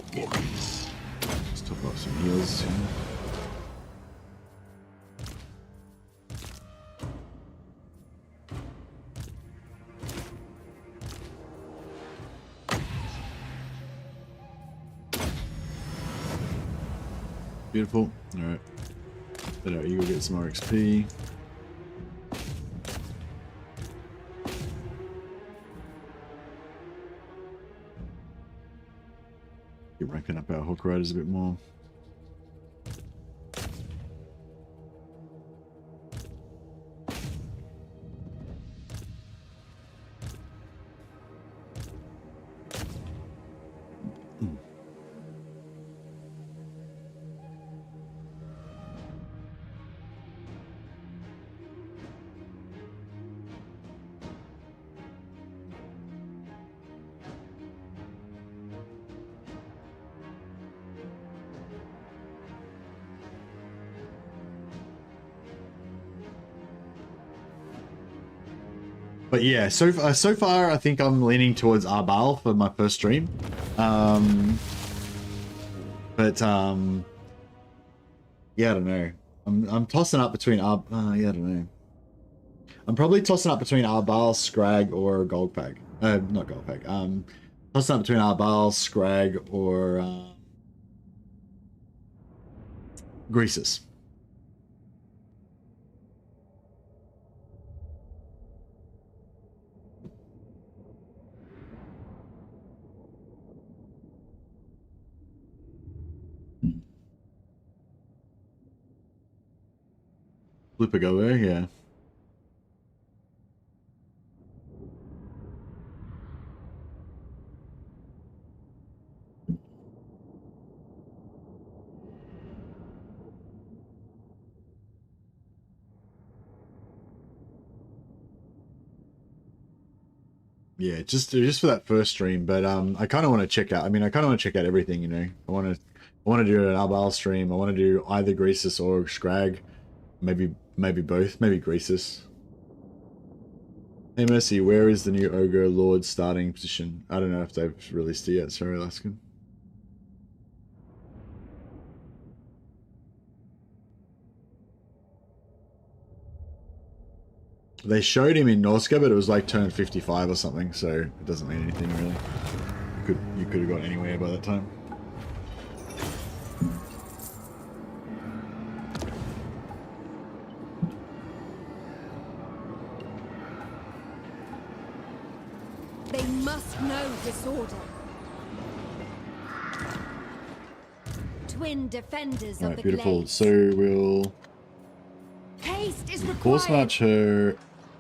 Let's top off some heals. Beautiful. All right. Better you go get some more XP. Keep ranking up our hook riders a bit more. But yeah, so far I think I'm leaning towards Arbal for my first stream. Yeah, I don't know. I'm tossing up between yeah, I don't know. I'm probably tossing up between Arbal, Scrag, or Goldpag. Not Goldpag. Tossing up between Arbal, Scrag, or Greasus. Flip a go there, yeah. Yeah, just for that first stream, but I kind of want to check out. I mean, I kind of want to check out everything, you know. I want to do an Arbal stream. I want to do either Greasus or Scrag, maybe both, maybe Greasus. Hey Mercy, where is the new Ogre Lord starting position? I don't know if they've released it yet. Sorry, Laskin. They showed him in Norska, but it was like turn 55 or something, so it doesn't mean anything really. You could have got anywhere by that time. They must know disorder. Twin defenders of Alright, the beautiful. glades. So we'll Haste is force required. march her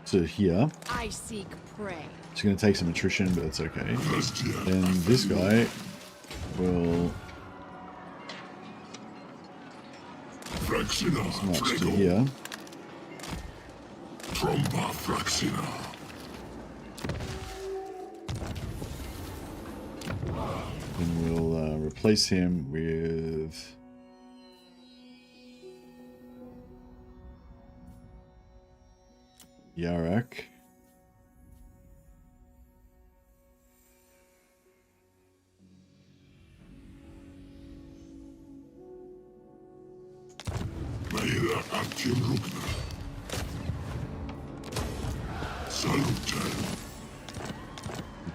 to here. I seek prey. She's going to take some attrition, but that's okay. And this guy will march to here. And we'll replace him with Yarak.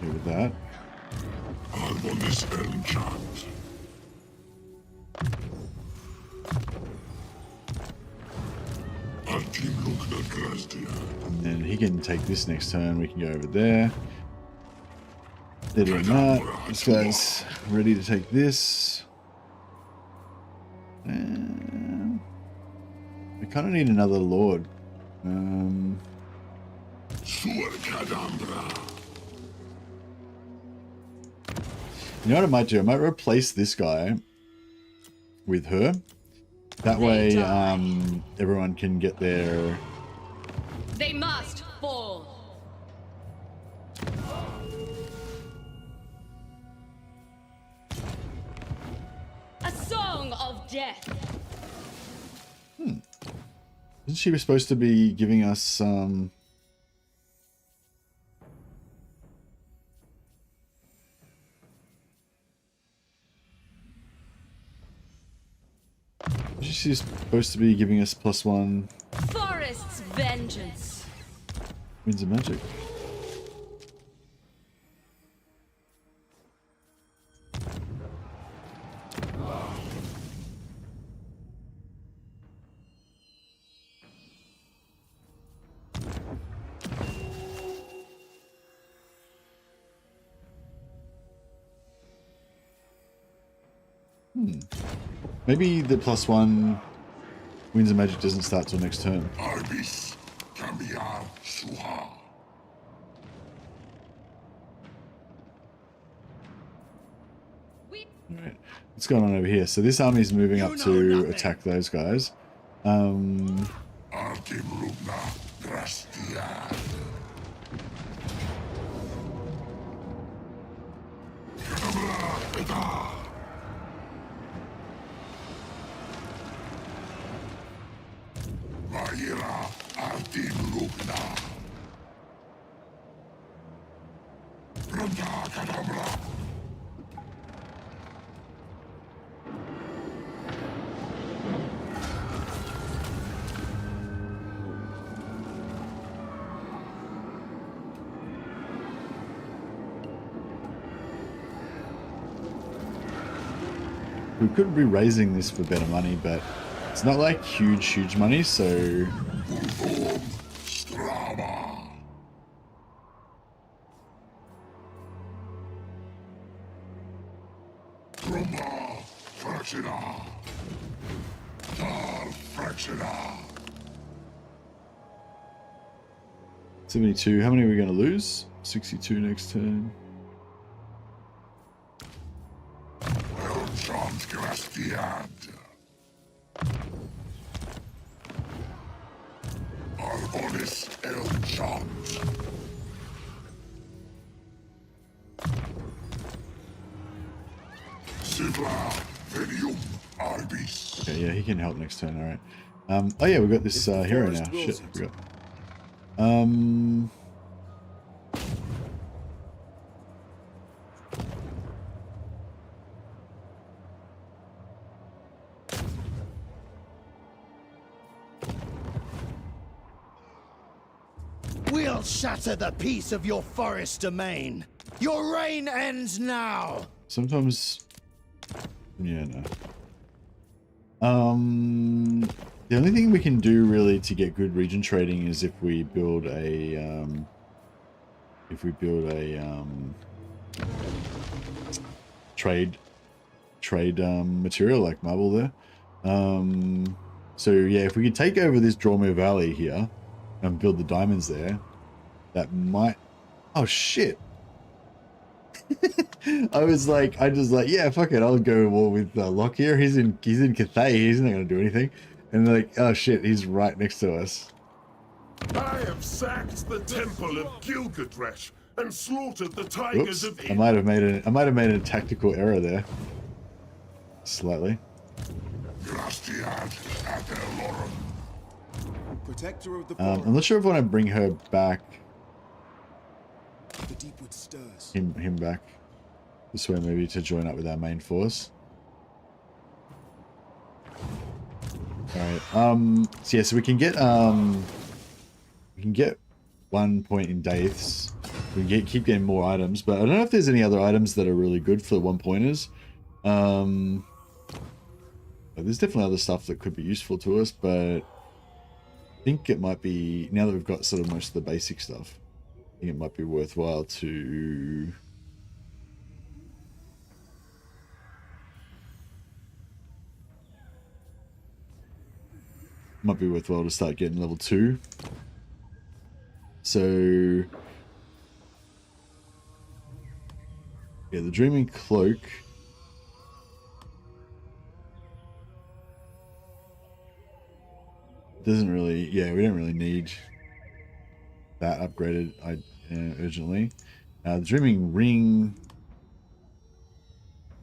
Okay with that. And then he can take this next turn. We can go over there. They're doing that. This guy's ready to take this. And we kind of need another lord. You know what I might do? I might replace this guy with her. That way, everyone can get their... They must fall. A song of death. Isn't she supposed to be giving us She's supposed to be giving us +1 Forest's vengeance. Winds of Magic. Maybe the +1 Winds of Magic doesn't start till next turn. Arbis, Cambiar, Suha. Alright, what's going on over here? So this army's moving up to attack those guys. Artim Rubna, Grastiad. Vaira, Artim Rubna. Runda Kadabra. We could be raising this for better money, but it's not like huge money, so... Strama. Rumba, Fractina. Dar, Fractina. 72. How many are we going to lose? 62 next turn. Elchant Grastiad. Arbonis Elchant. Sibla, Venium, Arbis. Okay, yeah, he can help next turn, alright. Oh yeah, we've got this hero now. Shit, I forgot. will shatter the peace of your forest domain. Your reign ends now. Sometimes, yeah, no. The only thing we can do really to get good region trading is if we build a trade material like marble there. So yeah, if we could take over this Dromir Valley here and build the diamonds there, that might. Oh shit. I just like, yeah, fuck it, I'll go war with Locke here. He's in Cathay, he's not gonna do anything. And they're like, oh shit, he's right next to us. I have sacked the temple of Gilgadresh and slaughtered the tigers Oops, of I might have made a tactical error there. Slightly. Protector of the I'm not sure if I want to bring her back. The deepwood stirs. Him back this way, maybe to join up with our main force. All right. So yeah, so we can get 1 point in Daiths. We can keep getting more items, but I don't know if there's any other items that are really good for the 1-pointers. There's definitely other stuff that could be useful to us, but I think it might be, now that we've got sort of most of the basic stuff, I think it might be worthwhile to start getting level 2. So yeah, the Dreaming Cloak doesn't really, yeah, we don't really need that upgraded urgently. The Dreaming Ring,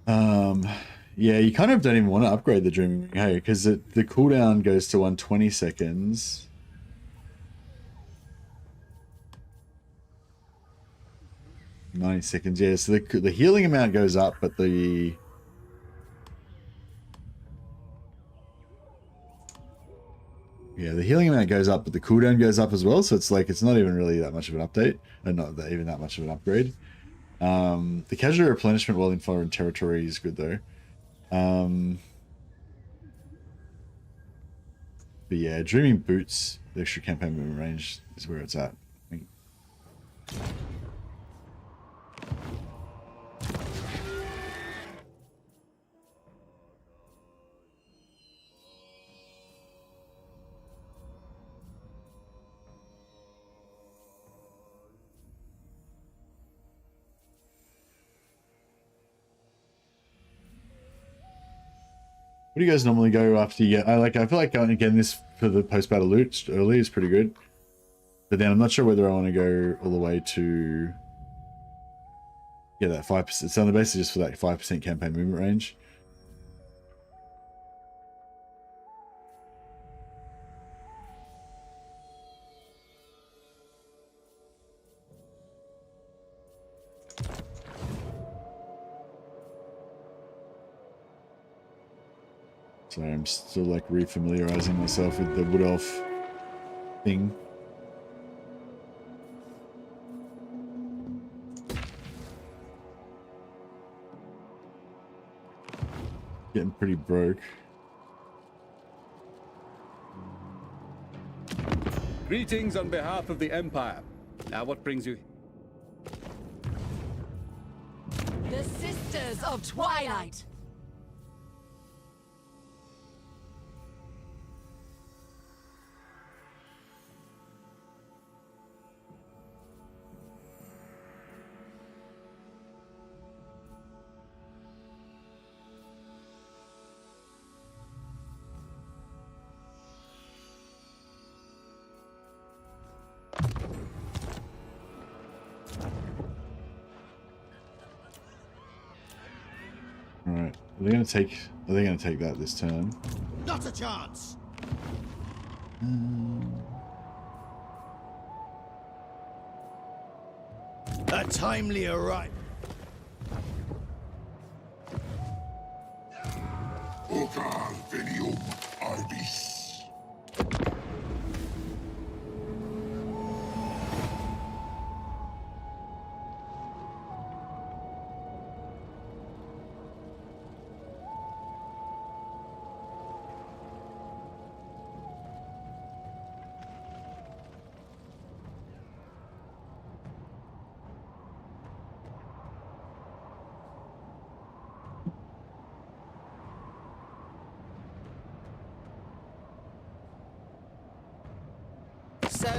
yeah, you kind of don't even want to upgrade the Dreaming Ring, hey, because the cooldown goes to 120 seconds. $90 seconds, yeah, so the healing amount goes up, but the healing amount goes up, but the cooldown goes up as well, so it's like, it's not even really that much of an update, and not even that much of an upgrade. The casual replenishment while in foreign territory is good though. But yeah, Dreaming Boots, the extra campaign movement range is where it's at, I think. What do you guys normally go after you get? I feel like getting this for the post-battle loot early is pretty good. But then I'm not sure whether I want to go all the way to that 5%. It's on the basis just for that 5% campaign movement range. Sorry, I'm still like refamiliarizing myself with the Wood Elf thing. Getting pretty broke. Greetings on behalf of the Empire. Now what brings you? The Sisters of Twilight. Alright. Are they gonna take that this turn? Not a chance. A timely arrival. Ocar Venium Arbis.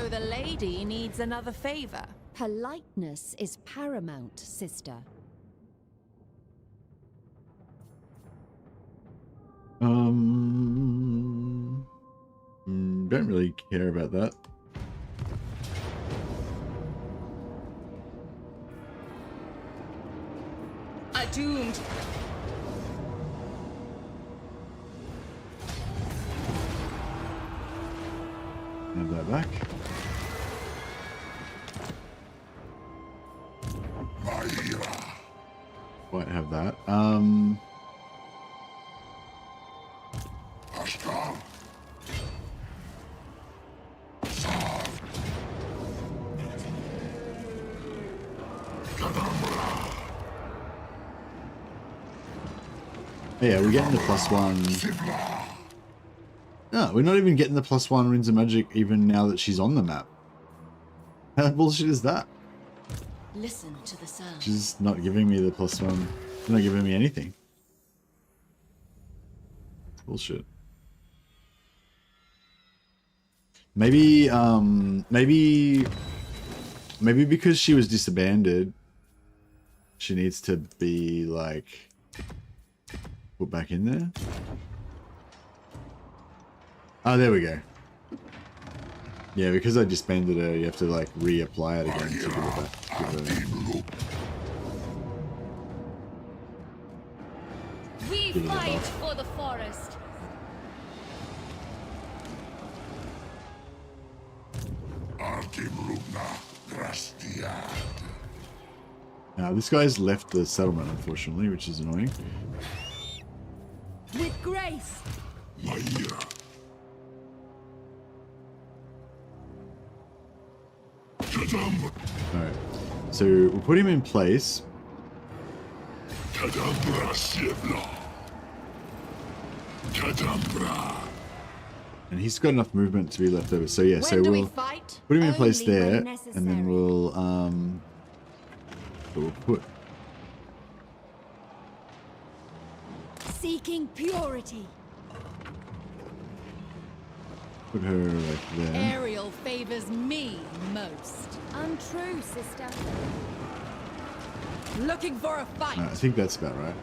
So the lady needs another favor. Politeness is paramount, sister. Don't really care about that. Doomed. Have that back. Might have that. Yeah, we're getting the +1. No, we're not even getting the +1 Rings of Magic even now that she's on the map. How bullshit is that? Listen to the sound. She's not giving me the +1. She's not giving me anything. Bullshit. Maybe, maybe because she was disbanded, she needs to be, like, put back in there. Oh, there we go. Yeah, because I disbanded her, you have to, like, reapply it again to give it back. We Give it a fight buff. for the forest. Now, this guy's left the settlement, unfortunately, which is annoying. With grace. Alright, so we'll put him in place. And he's got enough movement to be left over. So yeah, so When do we we'll fight? put him in place Only when there, and necessary. then we'll so we'll put Seeking purity. her like there. Ariel favors me most. Untrue, sister. Looking for a fight. I think that's about right.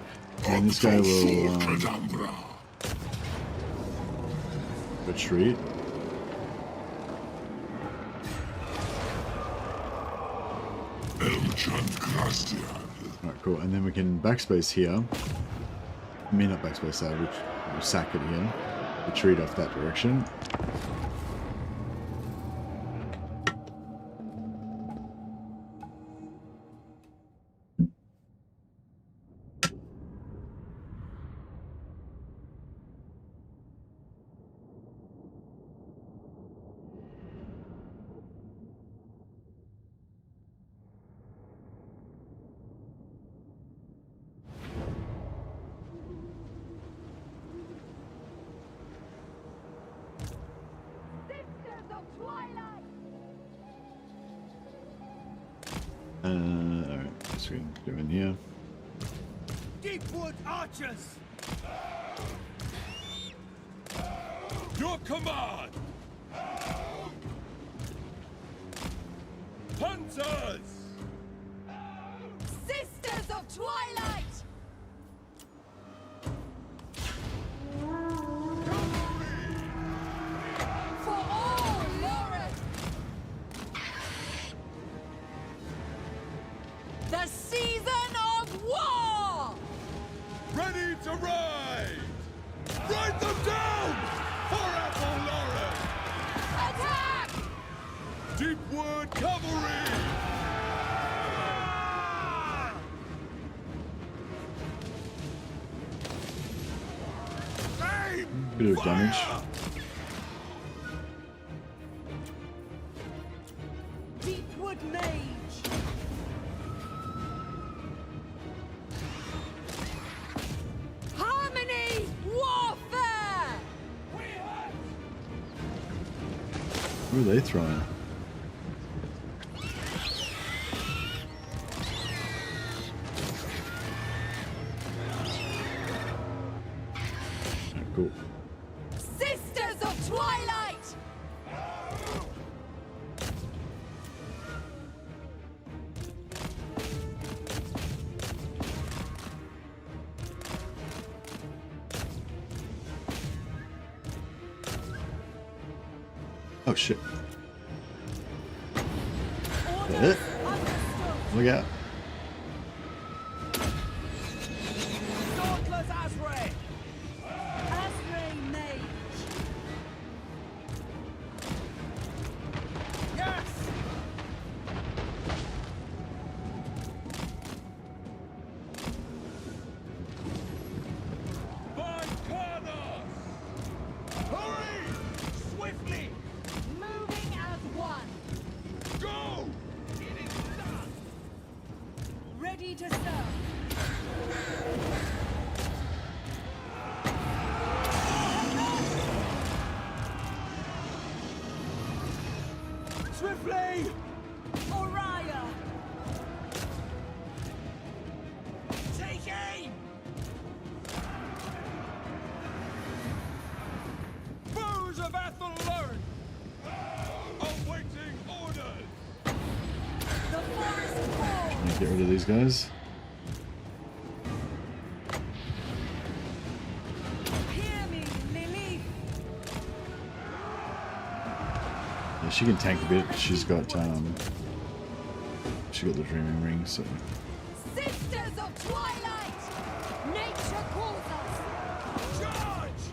And this guy will retreat. Alright, cool. And then we can backspace here. I mean, not backspace, sorry, we'll sack it here. Retreat off that direction. Sisters of Twilight. Alright, so we can go in here. Deepwood archers! Your command! Hunters! Sisters of Twilight. For all Lauren. The season of war. Ready to ride! Ride them down! For Apple Lauren! Attack! Deepwood Cavalry! Bit of damage. Deepwood Mage. Harmony Warfare. Who are they throwing? Cool. Sisters of Twilight. Oh shit. Look out. Dauntless Asray! Asray Mage. Yes! Hurry! Swiftly! Moving as one. Go! It is done! Ready to serve. Swiftly! Oriah. Take aim! Foes of Athelern! Awaiting orders! The forest falls. Get rid of these guys. Hear me, Lily. Yeah, she can tank a bit. She's got the dreaming ring, so Sisters of Twilight. Nature calls us. Charge!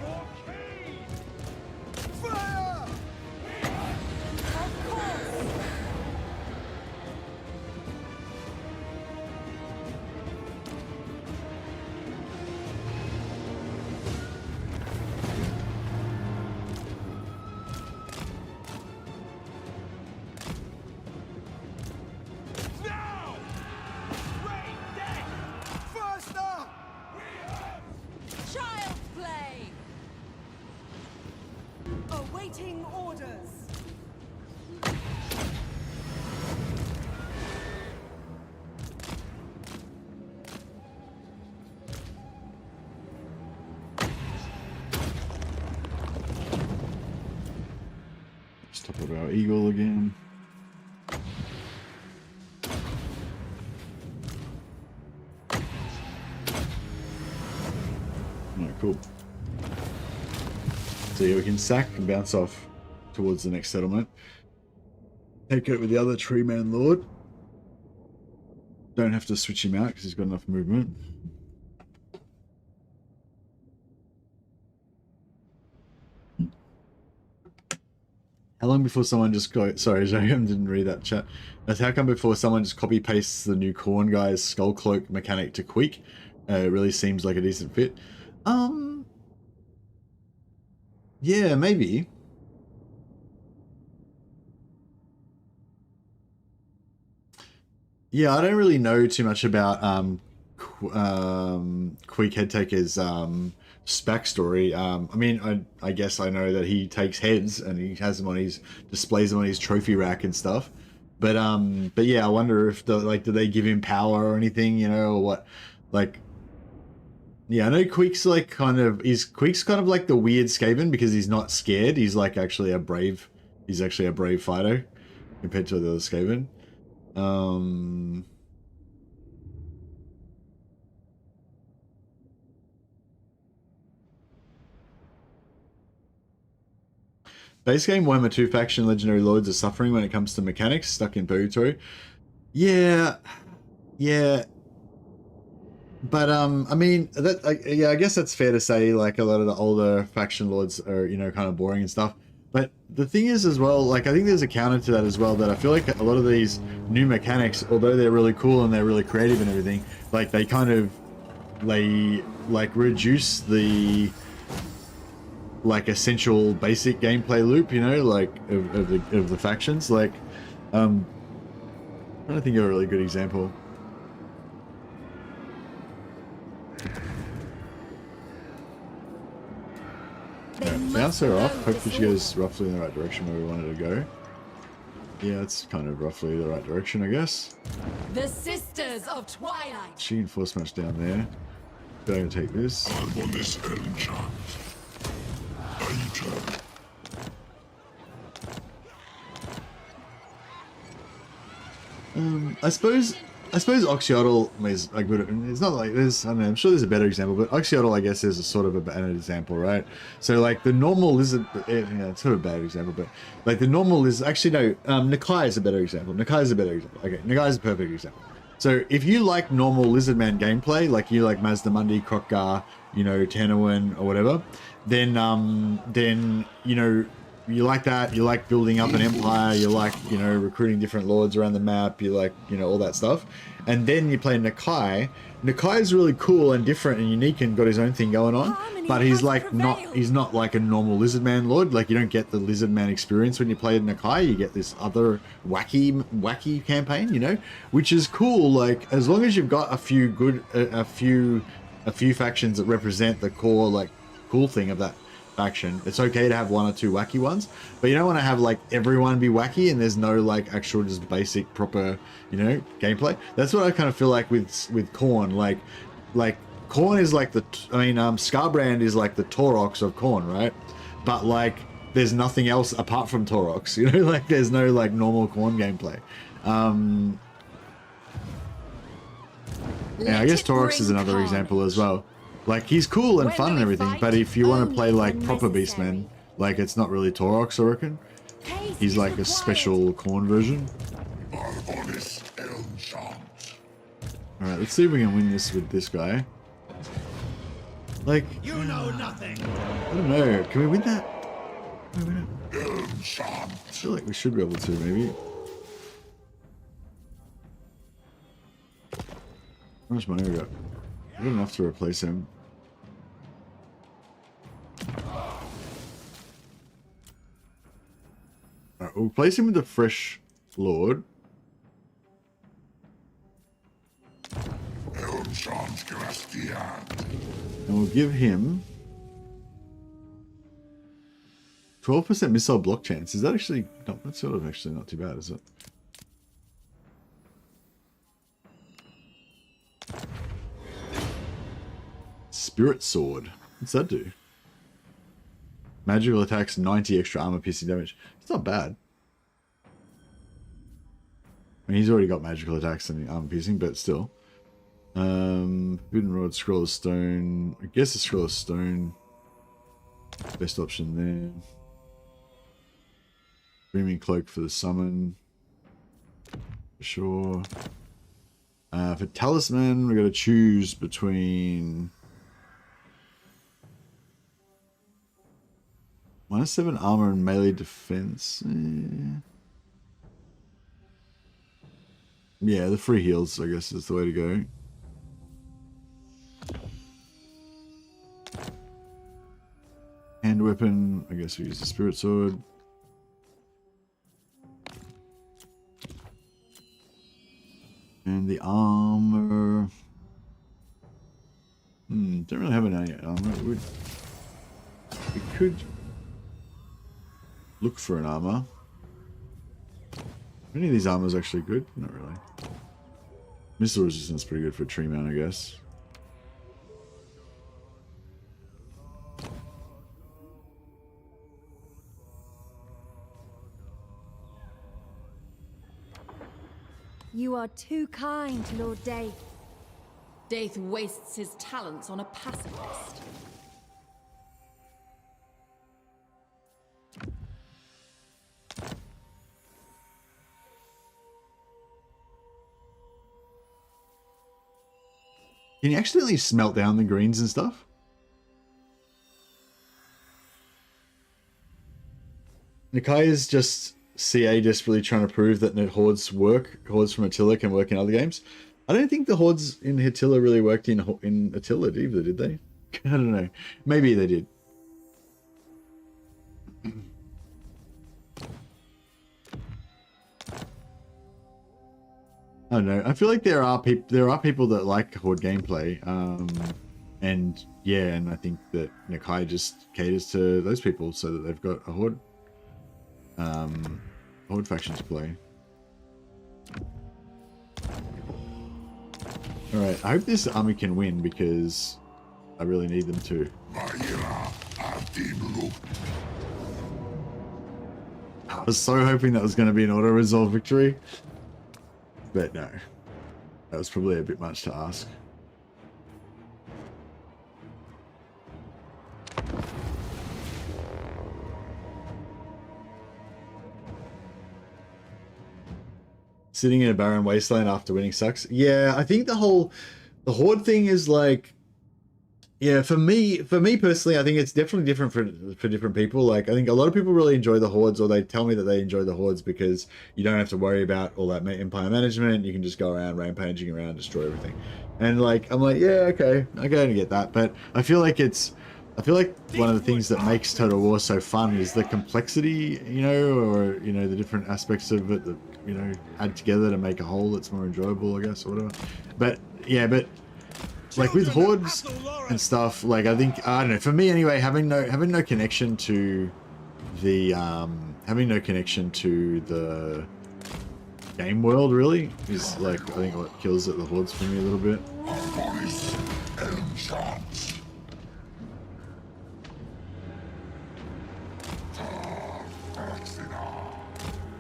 Blockade! Fire! Of course. Now! Rain death! Faster! Child's play. Awaiting orders. let's top up our eagle again. Alright, cool. So yeah, we can sack and bounce off towards the next settlement. Take it with the other tree man lord. Don't have to switch him out because he's got enough movement. How long before someone just sorry, Jayam didn't read that chat. That's how come before someone just copy pastes the new Corn guy's skull cloak mechanic to Queek? It really seems like a decent fit. Yeah, maybe. Yeah, I don't really know too much about Queek Headtaker's backstory. I mean, I guess I know that he takes heads and he has them on his displays them on his trophy rack and stuff. But yeah, I wonder if do they give him power or anything, you know, or what? Like, yeah, I know Queek's kind of like the weird Skaven because he's not scared. He's actually a brave fighter compared to the other Skaven. Base game Warhammer 2 faction legendary lords are suffering when it comes to mechanics, stuck in purgatory. Yeah. But I mean I guess that's fair to say. Like, a lot of the older faction lords are, you know, kind of boring and stuff. But the thing is as well, like, I think there's a counter to that as well, that I feel like a lot of these new mechanics, although they're really cool and they're really creative and everything, like, they kind of reduce the essential basic gameplay loop, you know, like of the factions. Like, I don't think you're a really good example. Bounce her off. Hopefully she goes roughly in the right direction where we wanted to go. Yeah, it's kind of roughly the right direction, I guess. The Sisters of Twilight. She can force match down there. Going to take this. I'm on this enchant. I suppose I suppose Oxyotl is a good. It's not like there's. I don't know. I'm sure there's a better example, but Oxyotl, I guess, is a sort of a bad example, right? So like the normal lizard, yeah, it's sort of a bad example, but like the normal lizard. Actually, no. Nakai is a better example. Nakai is a better example. Okay, Nakai is a perfect example. So if you like normal Lizardman gameplay, like you like Mazdamundi, Krokgar, you know, Tanawin or whatever, then you know. You like that, you like building up an empire, you like, you know, recruiting different lords around the map, you like, you know, all that stuff. And then you play Nakai. Nakai is really cool and different and unique and got his own thing going on. But he's like he's not like a normal Lizardman lord. Like you don't get the Lizardman experience when you play Nakai. You get this other wacky campaign, you know, which is cool. Like as long as you've got a few good, a few factions that represent the core, like cool thing of that faction, it's okay to have one or two wacky ones, but you don't want to have like everyone be wacky and there's no like actual just basic proper, you know, gameplay. That's what I kind of feel like with Khorne. Like Khorne is like the, Skarbrand is like the Taurox of Khorne, right? But like there's nothing else apart from Taurox, you know, like there's no like normal Khorne gameplay. Yeah, I guess Taurox is another example as well. Like, he's cool and fun and everything, but if you want to play, like, proper Beastmen, like, it's not really Taurox, I reckon. He's, like, a special Khorne version. Alright, let's see if we can win this with this guy. Like... You know nothing! I don't know. Can we win that? I feel like we should be able to, maybe. How much money we got? We got enough to replace him. Alright, we'll replace him with the fresh lord. And we'll give him 12% missile block chance. Is that actually not, that's sort of actually not too bad, is it? Spirit Sword. What's that do? Magical attacks, 90 extra armor piercing damage. It's not bad. I mean, he's already got magical attacks and armor piercing, but still. Forbidden Rod, Scroll of Stone. I guess the Scroll of Stone. Best option there. Screaming Cloak for the summon. For sure. For Talisman, we got to choose between... -7 armor and melee defense. Yeah, the free heals, I guess, is the way to go. Hand weapon, I guess we use the Spirit Sword. And the armor... don't really have any armor. We could... look for an armor. Are any of these armors actually good? Not really. Missile resistance is pretty good for a tree mount, I guess. You are too kind, Lord Day. Daith wastes his talents on a pacifist. Can you accidentally smelt down the greens and stuff? Nakai is just CA desperately trying to prove that hordes work. Hordes from Attila can work in other games. I don't think the hordes in Attila really worked in Attila either, did they? I don't know. Maybe they did. I don't know. I feel like there are people that like horde gameplay, and yeah, and I think that Nakai just caters to those people so that they've got a horde faction to play. All right, I hope this army can win because I really need them to. I was so hoping that was going to be an auto-resolve victory. But no. That was probably a bit much to ask. Sitting in a barren wasteland after winning sucks. Yeah, I think the horde thing is like, yeah, for me personally, I think it's definitely different for different people. Like, I think a lot of people really enjoy the hordes, or they tell me that they enjoy the hordes because you don't have to worry about all that empire management. You can just go around rampaging around, destroy everything. And like, I'm like, yeah, okay, I can get that. But I feel like one of the things that makes Total War so fun is the complexity, you know, or, you know, the different aspects of it that, you know, add together to make a whole that's more enjoyable, I guess, or whatever. But yeah, but like with hordes and stuff, like I think, I don't know, for me anyway, having no connection to the game world really is like, I think what kills at the hordes for me a little bit.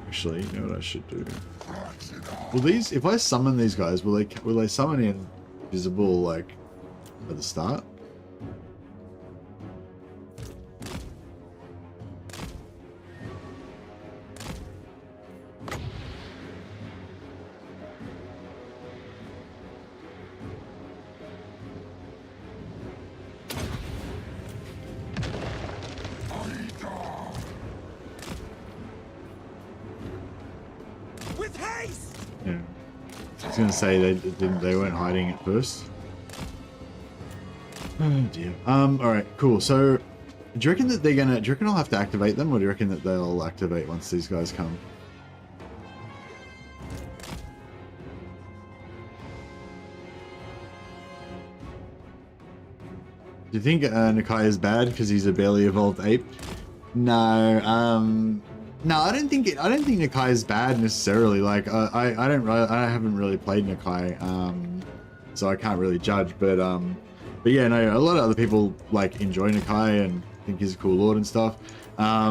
Actually, you know what I should do? Will these, if I summon these guys, will they summon in visible like at the start? Yeah. I was gonna say they weren't hiding at first. Oh dear. Alright, cool. So do you reckon I'll have to activate them, or do you reckon that they'll activate once these guys come? Do you think Nakai is bad because he's a barely evolved ape? No, no, I don't think Nakai is bad necessarily. Like, I haven't really played Nakai, so I can't really judge. But yeah, no, a lot of other people like enjoy Nakai and think he's a cool lord and stuff. I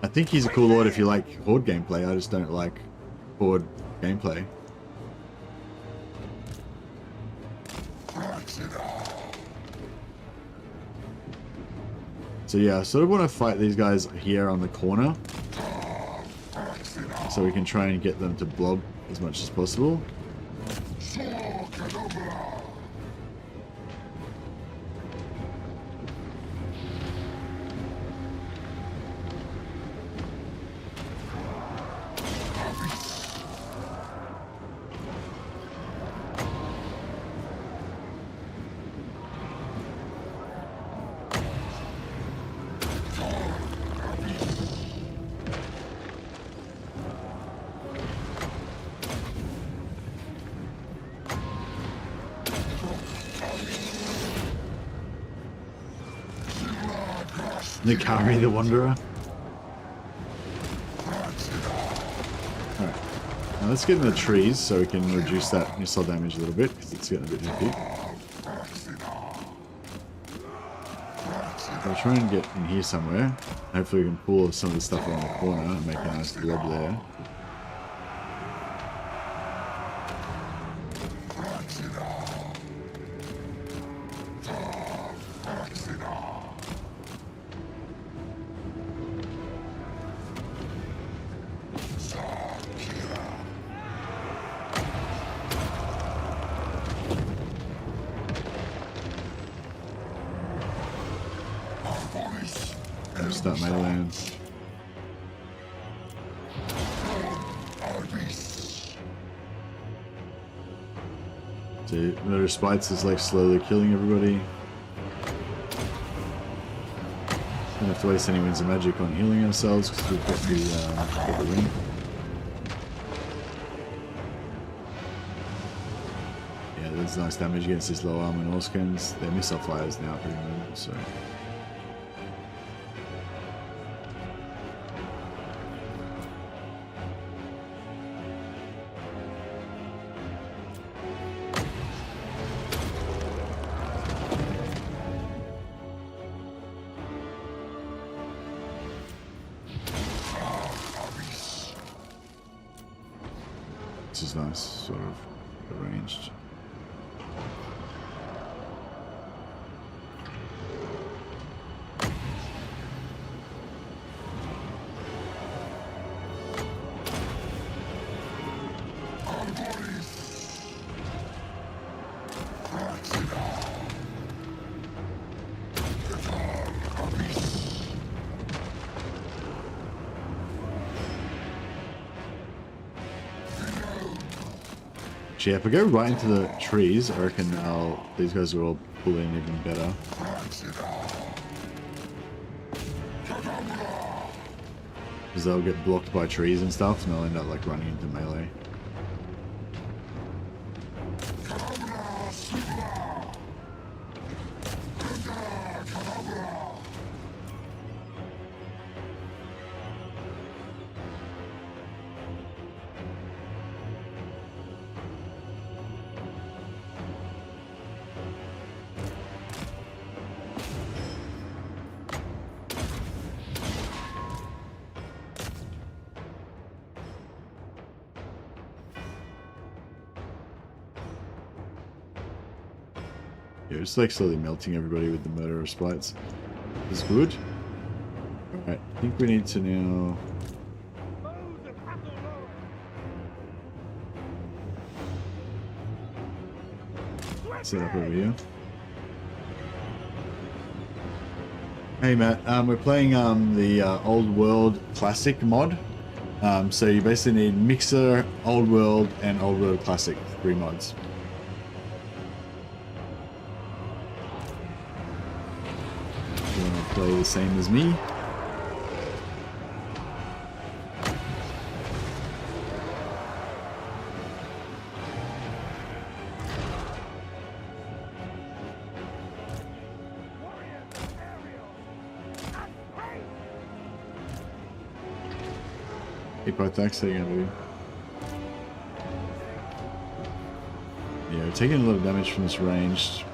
think he's a cool lord if you like horde gameplay. I just don't like horde gameplay. So yeah, I sort of want to fight these guys here on the corner, so we can try and get them to blob as much as possible. Nikari the Wanderer. Alright. Now let's get in the trees so we can reduce that missile damage a little bit, because it's getting a bit heavy. I'll try and get in here somewhere. Hopefully we can pull some of the stuff around the corner and make a nice blob there. Start my lands. So Murder Spites is like slowly killing everybody. Don't have to waste any winds of magic on healing ourselves because we've got the ring. Yeah, there's nice damage against these low armor Norskins. They're missile flyers now pretty much, so. This is nice, sort of arranged. Yeah, if I go right into the trees, I reckon these guys will all pull in even better. Because they'll get blocked by trees and stuff, and they'll end up like running into melee. Yeah, just like slowly melting everybody with the murderer sprites is good. Alright, I think we need to now set up over here. Hey Matt, we're playing the Old World Classic mod. So you basically need Mixer, Old World, and Old World Classic, 3 mods. You want to play the same as me? Thanks, how you gonna do? Yeah, we're taking a lot of damage from this ranged.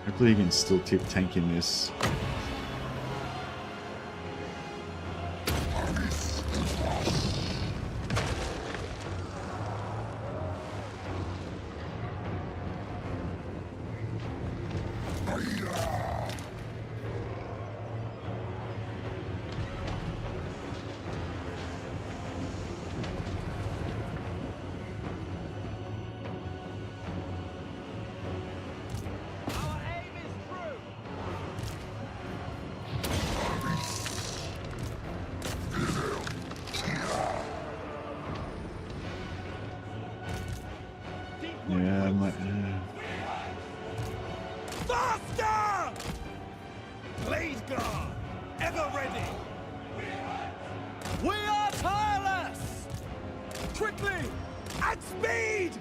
Hopefully he can still keep tanking this. Yeah, I might. Faster! Blade guard, ever ready. We are tireless. Quickly, at speed.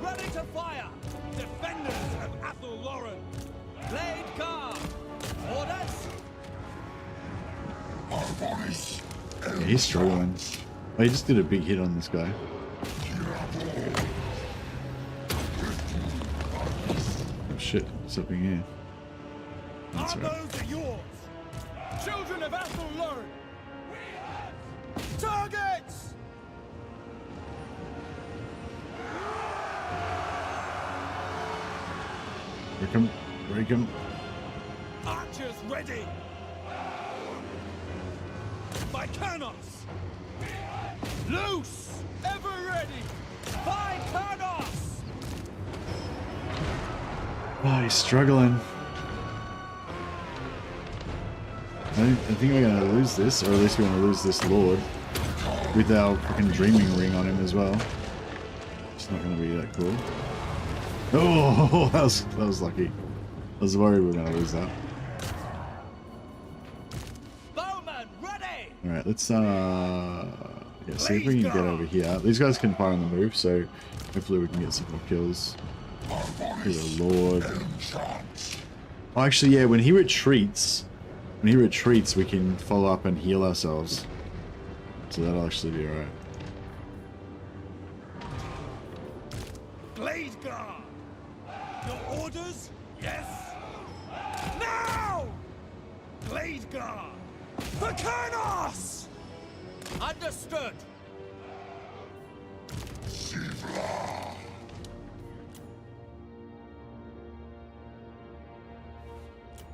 Ready to fire. Defenders of Athel Lauren. Blade guard. Orders. Yeah, he's struggling. Oh, he just did a big hit on this guy. Oh shit, what's up in here? That's Our right. bows are yours. Children of Athel Lauren. Targets! Break him, break him. Archers ready. By Kernos. Loose, ever ready. By Kernos. Oh, he's struggling. I think we're gonna lose this, or at least we're gonna lose this Lord with our fucking Dreaming Ring on him as well. It's not gonna be that cool. Oh, that was lucky. I was worried we were gonna lose that. Bowman ready. All right, let's yeah, see if we can get over here. These guys can fire on the move, so hopefully we can get some more kills. Here's a Lord. Oh, actually, yeah, when he retreats, we can follow up and heal ourselves. So that'll actually be alright. Blade Guard! Your orders? Yes! Now! Blade Guard! For Kurnos! Understood!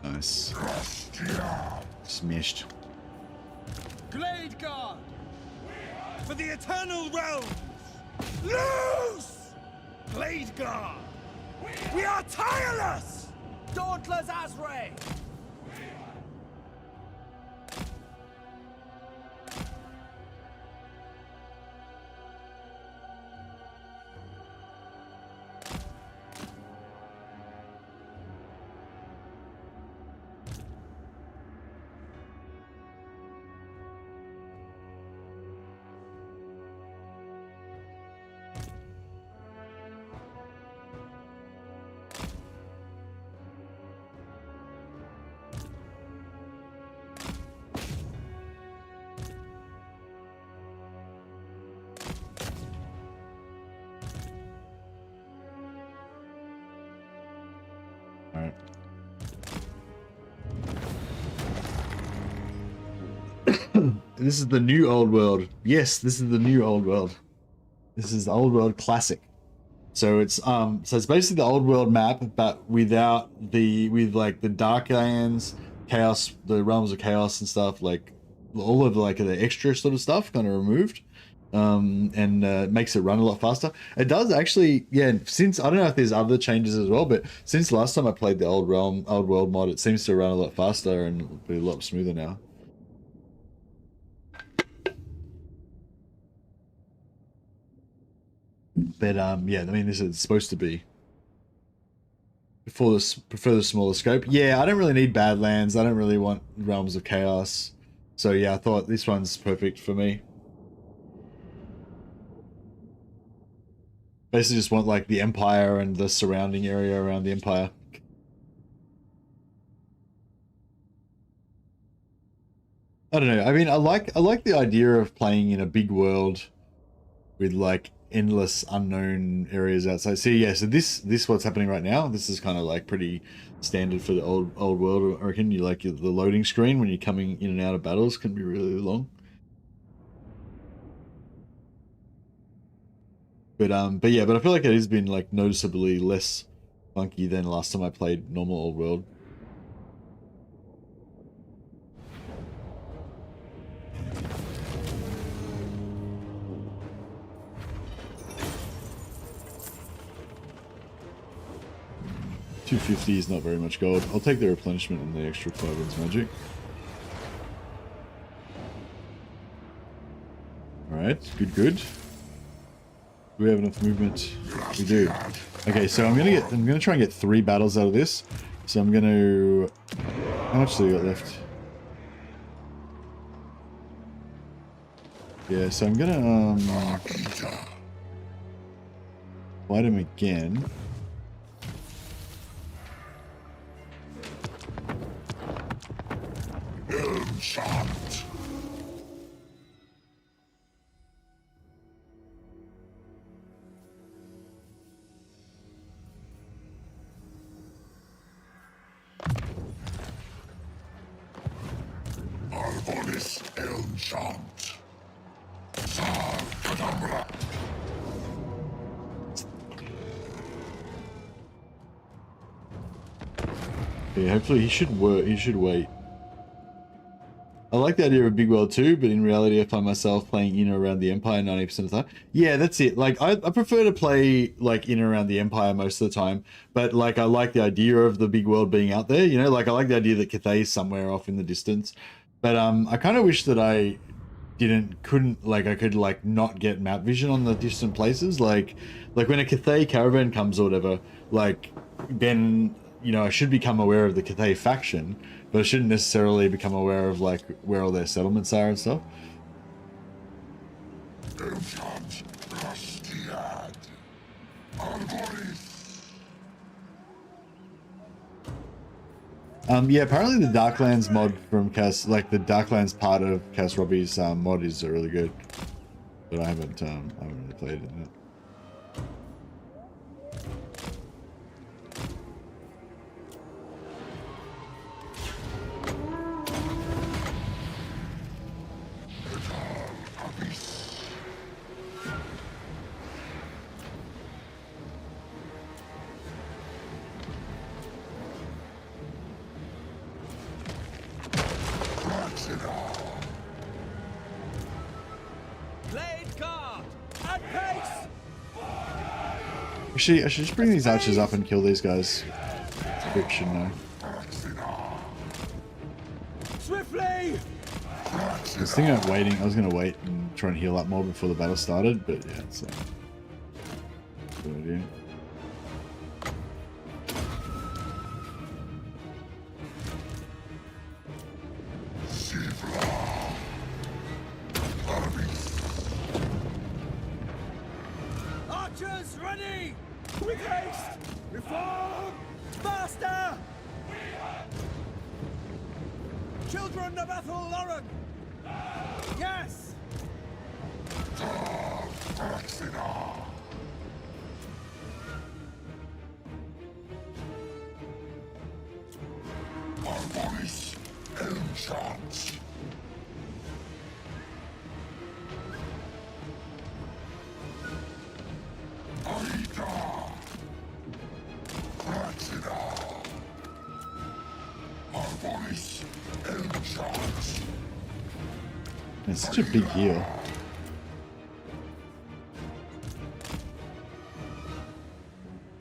Nice. Smashed. Blade Guard! For the Eternal Realms! Loose! Blade Guard! We are tireless! Dauntless Azray! Alright. This is the new old world. Yes, this is the new old world. This is the old world classic. So it's basically the old world map, but without with like the Darklands, Chaos, the realms of chaos and stuff, like all of like the extra sort of stuff kind of removed. And makes it run a lot faster. It does actually, yeah, since, I don't know if there's other changes as well, but since last time I played the old world mod, it seems to run a lot faster and be a lot smoother now. But yeah, I mean, this is supposed to be prefer the smaller scope. Yeah, I don't really need Badlands. I don't really want Realms of Chaos. So yeah, I thought this one's perfect for me. Basically just want like the Empire and the surrounding area around the Empire. I don't know. I mean, I like the idea of playing in a big world with like endless unknown areas outside. So yeah, so this what's happening right now. This is kind of like pretty standard for the old world. I reckon you like the loading screen when you're coming in and out of battles can be really long. But yeah, but I feel like it has been like noticeably less funky than last time I played normal old world. $250 is not very much gold. I'll take the replenishment and the extra 5 wins magic. Alright, good. Do we have enough movement? We do. Okay, so I'm gonna try and get 3 battles out of this. So I'm gonna, how much do we got left? Yeah, so I'm gonna fight him again. Enchant. Arbonis enchant. Sar Kadamra. Okay, hopefully he should work. He should wait. I like the idea of a big world too, but in reality I find myself playing in or around the Empire 90% of the time. Yeah, that's it. Like, I prefer to play, like, in and around the Empire most of the time, but, like, I like the idea of the big world being out there, you know? Like, I like the idea that Cathay's somewhere off in the distance, but, I kind of wish that I couldn't, like, I could, like, not get map vision on the distant places, like when a Cathay caravan comes or whatever, like, then, you know, I should become aware of the Cathay faction, but I shouldn't necessarily become aware of, like, where all their settlements are and stuff. Enchant. Rastiad. Arboris. Yeah, apparently the Darklands mod from Chaos, like the Darklands part of ChaosRobie's mod is really good, but I haven't really played it yet. Actually, I should just bring these archers up and kill these guys. Quick, shouldn't I? Swiftly! I was thinking of waiting. I was going to wait and try and heal up more before the battle started, but yeah, it's a good idea. Archers ready! With haste! Reform! Faster! Children of Ethel Lauren! Yes! It's such a big heal.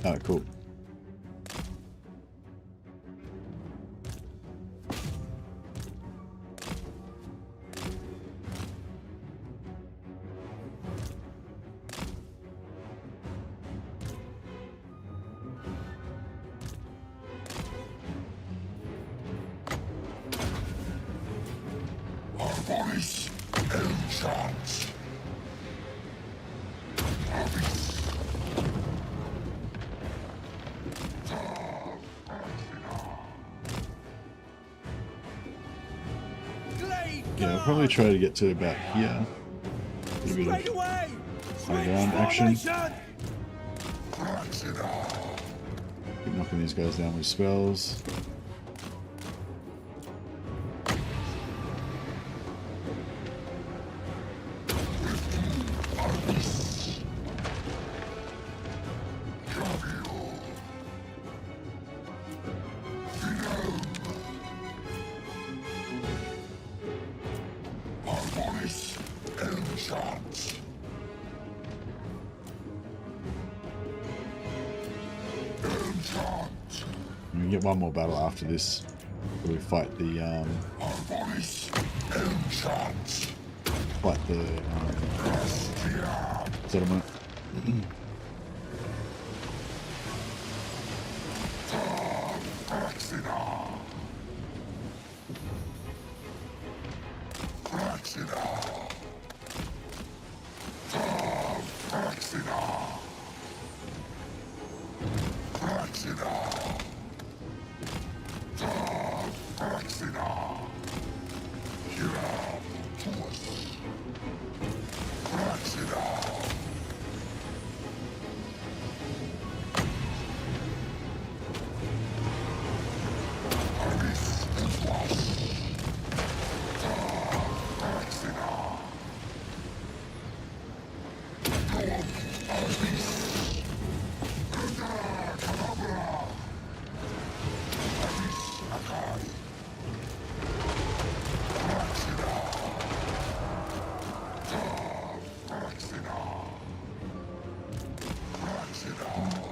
Oh, cool. Yeah, I'll probably try to get to about here. A bit of high ground action. Keep knocking these guys down with spells. We get one more battle after this, where we fight the settlement.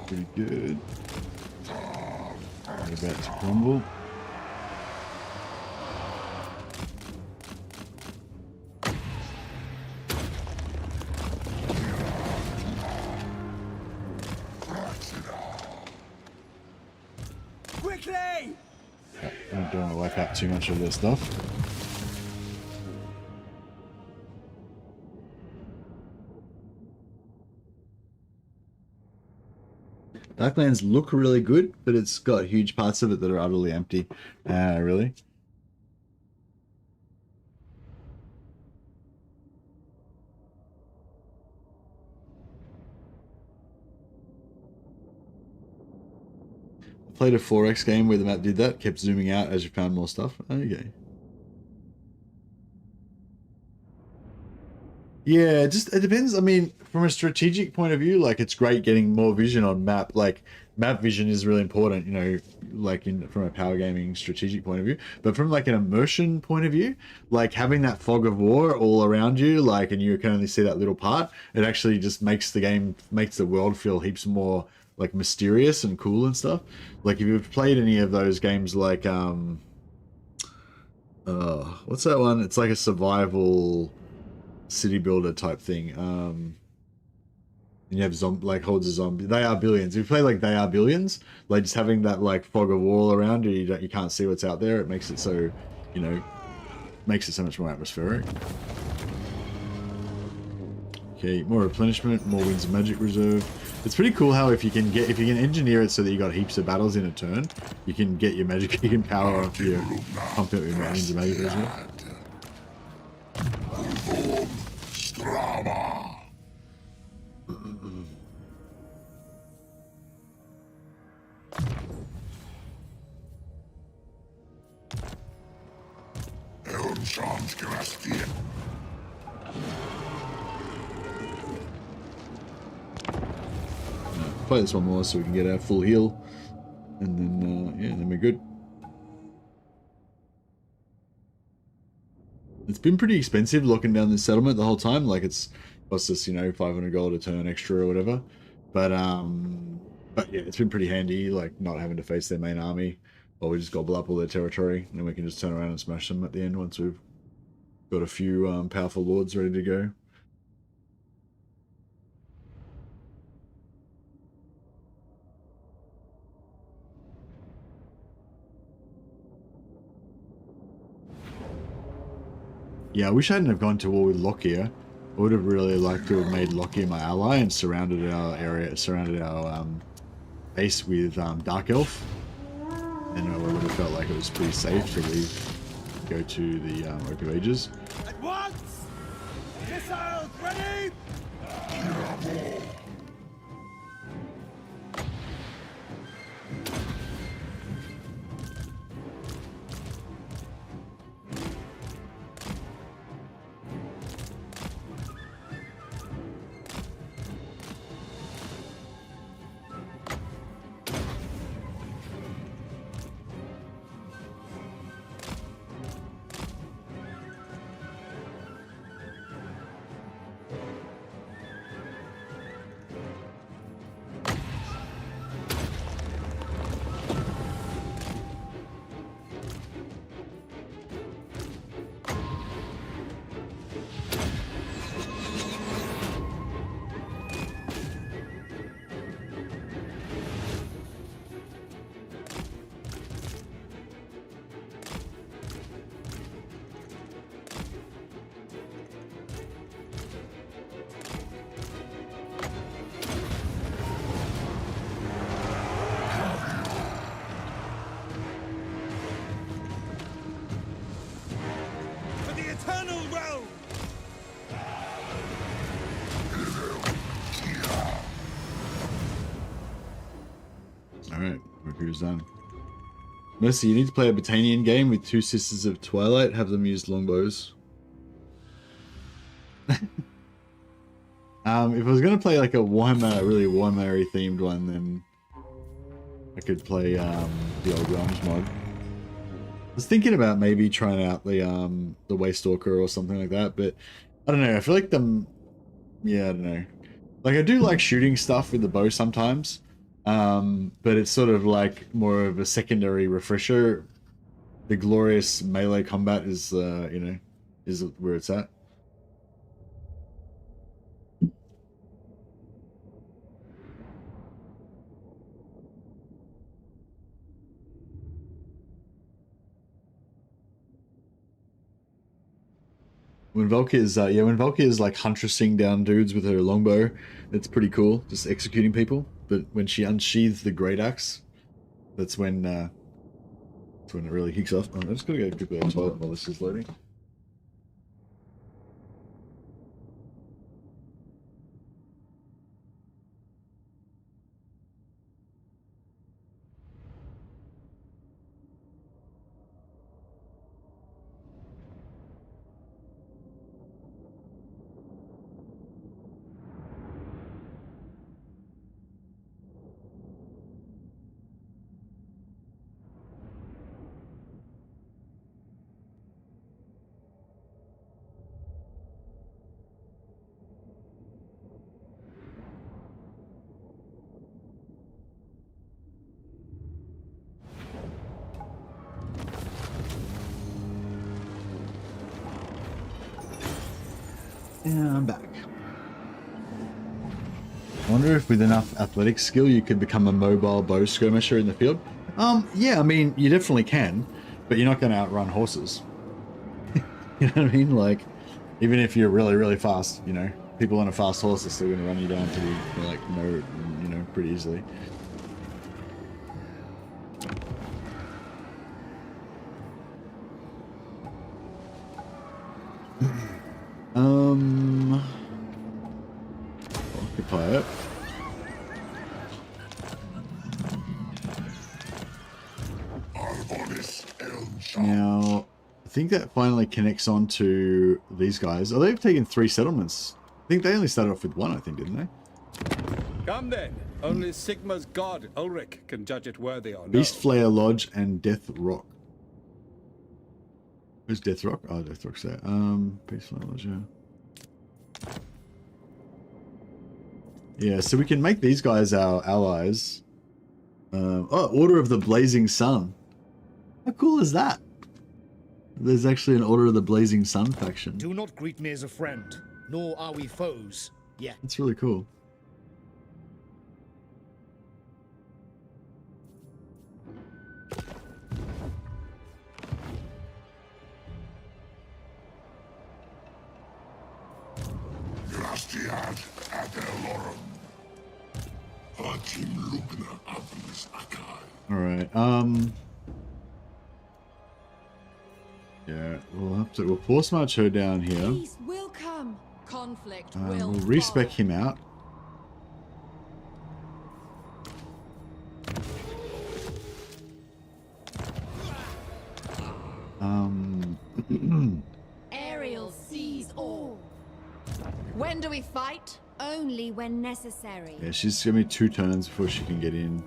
Pretty good. We're about to crumble. Quickly! I don't want to wipe out too much of their stuff. Darklands look really good, but it's got huge parts of it that are utterly empty. Really? I played a 4X game where the map did that, kept zooming out as you found more stuff. Okay. Yeah, it depends. I mean, from a strategic point of view, like it's great getting more vision on map. Like map vision is really important, you know, like from a power gaming strategic point of view. But from like an immersion point of view, like having that fog of war all around you, like, and you can only see that little part, it actually just makes the world feel heaps more like mysterious and cool and stuff. Like if you've played any of those games, like what's that one? It's like a survival city builder type thing. And you have like hordes of zombies. They Are Billions. If you play like They Are Billions, like just having that like fog of war around you, you can't see what's out there. It makes it so, you know, makes it so much more atmospheric. Okay, more replenishment, more Winds of Magic reserve. It's pretty cool how if you can engineer it so that you got heaps of battles in a turn, you can get your magic, you can power up your pump out your Winds of Magic reserve. Play this one more so we can get our full heal, and then yeah, then we're good. It's been pretty expensive locking down this settlement the whole time. Like it's cost us, you know, 500 gold a turn extra or whatever. But yeah, it's been pretty handy, like not having to face their main army, or we just gobble up all their territory, and then we can just turn around and smash them at the end once we've got a few powerful lords ready to go. Yeah, I wish I hadn't have gone to war with Lockyer. I would have really liked to have made Lockyer my ally and surrounded our base with Dark Elf. And I would have felt like it was pretty safe to go to the Oak of Ages. At once! Missiles ready! Alright, Mercury's done. Mercy, you need to play a Botanian game with 2 Sisters of Twilight, have them use longbows. If I was going to play like a Warhammer, really Warhammer themed one, then I could play the Old Realms mod. I was thinking about maybe trying out the Waystalker or something like that, but I don't know, I feel like yeah, I don't know. Like I do like shooting stuff with the bow sometimes, but it's sort of like more of a secondary refresher. The glorious melee combat is, you know, is where it's at. When Valkyr is, yeah, when Valkyr is like huntressing down dudes with her longbow, it's pretty cool, just executing people. but when she unsheathes the great axe, that's when it really kicks off. Oh, I'm just gonna go quickly to the toilet while this is loading. Yeah, I'm back. I wonder if with enough athletic skill you could become a mobile bow skirmisher in the field. Yeah, I mean, you definitely can, but you're not going to outrun horses. You know what I mean? Like, even if you're really, really fast, you know, people on a fast horse are still going to run you down pretty easily. Occupy it. Now, I think that finally connects on to these guys. Oh, they've taken 3 settlements. I think they only started off with 1, I think, didn't they? Come then. Only Sigma's god, Ulrich, can judge it worthy or not. Beast Flayer Lodge and Death Rock. Where's Death Rock? Oh, Death Rock's there. Beast Flayer Lodge, yeah. Yeah, so we can make these guys our allies. Oh, Order of the Blazing Sun. How cool is that? There's actually an Order of the Blazing Sun faction. Do not greet me as a friend, nor are we foes. Yeah. That's really cool. Alright, yeah, we'll force march her down here. Peace will come. Conflict will we'll respec him out. Ariel sees all. When do we fight? Only when necessary. Yeah, she's gonna be 2 turns before she can get in.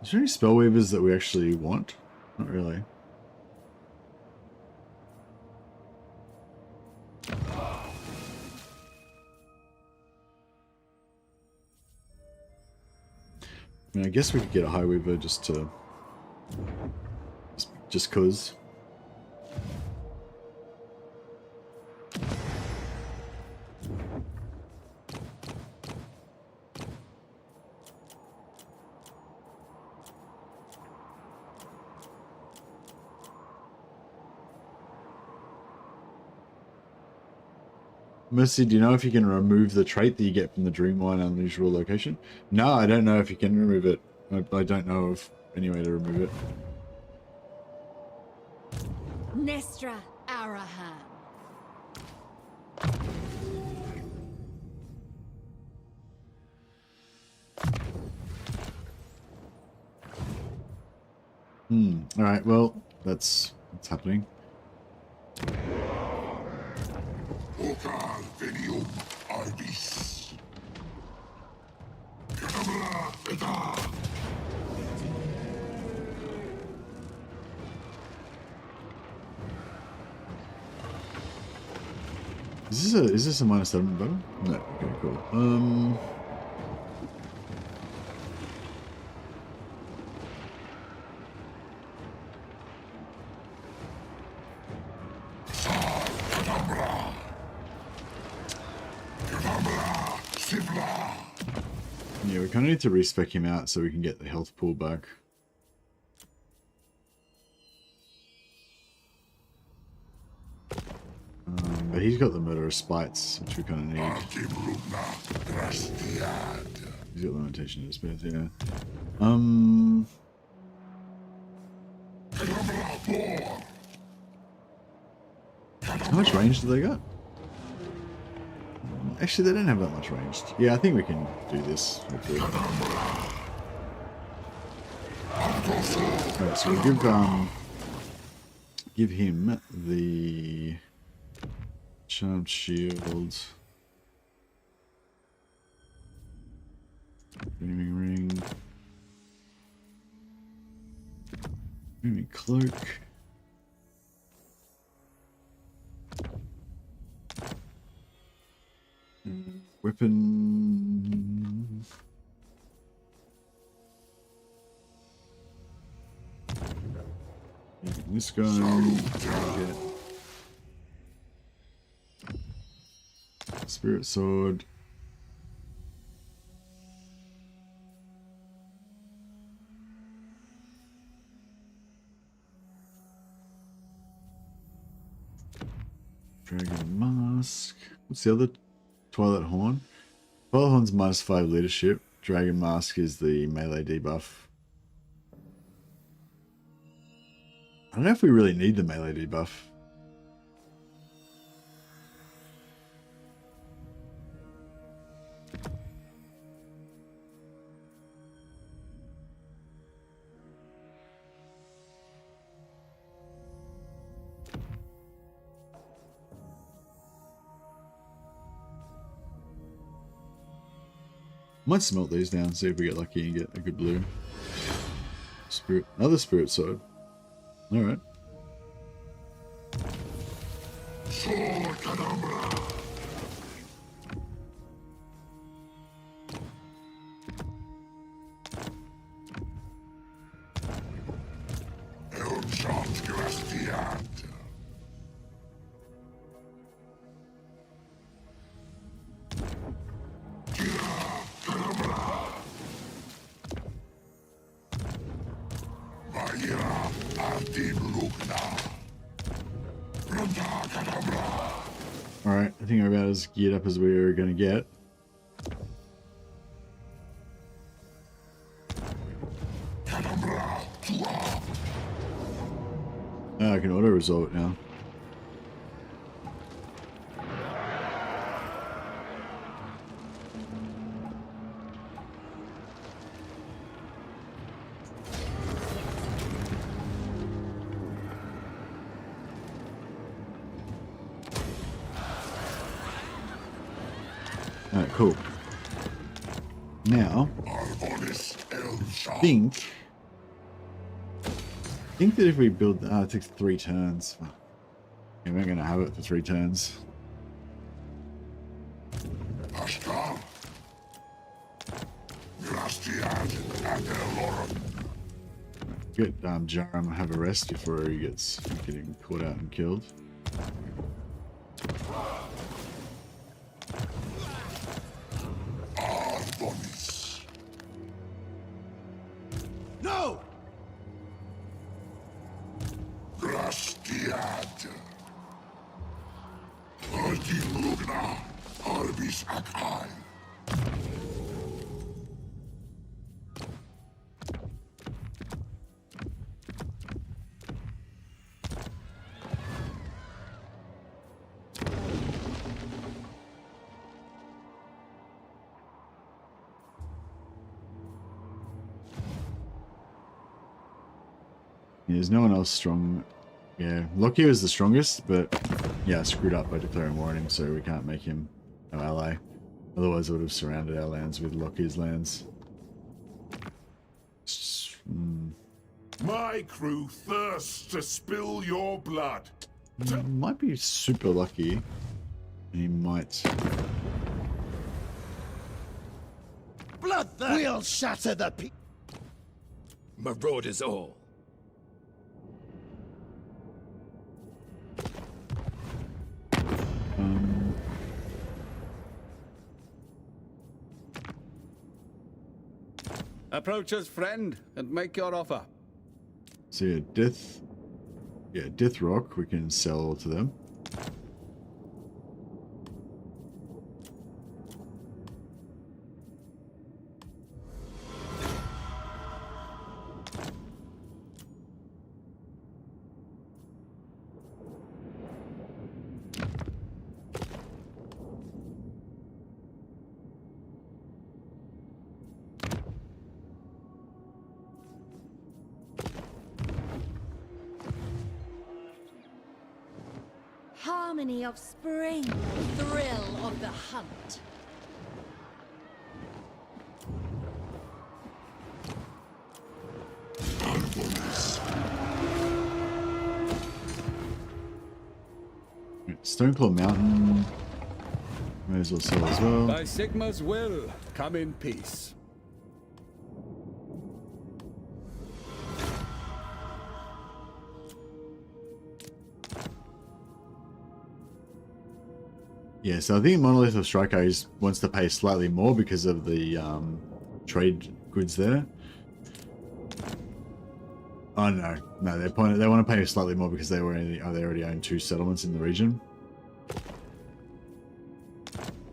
Is there any spellweavers that we actually want? Not really. I mean, I guess we could get a High Weaver just to... just cause. Mercy, do you know if you can remove the trait that you get from the Dreamline Unusual Location? No, I don't know if you can remove it. I don't know of any way to remove it. Nestra Arahan. Alright, well, that's happening. Is this a -7 button? No, okay, cool. Yeah, we kind of need to respec him out so we can get the health pool back. But he's got the murderous spites, which we kind of need. He's got limitation to spare, yeah. How much range do they got? Actually, they don't have that much range. Yeah, I think we can do this. Alright, so we'll give him the charmed shield, gleaming ring, gleaming cloak. Weapon. This guy. Spirit sword. Dragon mask. What's the other? Twilight horn. Twilight horn's -5 leadership. Dragon mask is the melee debuff. I don't know if we really need the melee debuff. Might smelt these down, see if we get lucky and get a good blue. Spirit, another spirit sword. Alright. Alright, I think we're about as geared up as we were going to get. Oh, I can auto-resolve it now. Alright, cool. Now, I think that if we build... Oh, it takes 3 turns. Yeah, we're going to have it for 3 turns. Get Jaram have a rest before he gets getting caught out and killed. No! There's no one else strong. Yeah, Loki was the strongest, but yeah, I screwed up by declaring war on him, so we can't make him our ally. Otherwise, I would have surrounded our lands with Loki's lands. My crew thirsts to spill your blood. He might be super lucky. He might. Blood, we'll shatter the Marauders all. Approach us, friend, and make your offer. So yeah, Death Rock we can sell to them. Harmony of spring. Thrill of the hunt. Stoneclaw Mountain. May as well sell as well. By Sigma's will, come in peace. Yeah, so I think Monolith of Striker wants to pay slightly more because of the trade goods there. Oh no, they want to pay slightly more because they already own 2 settlements in the region.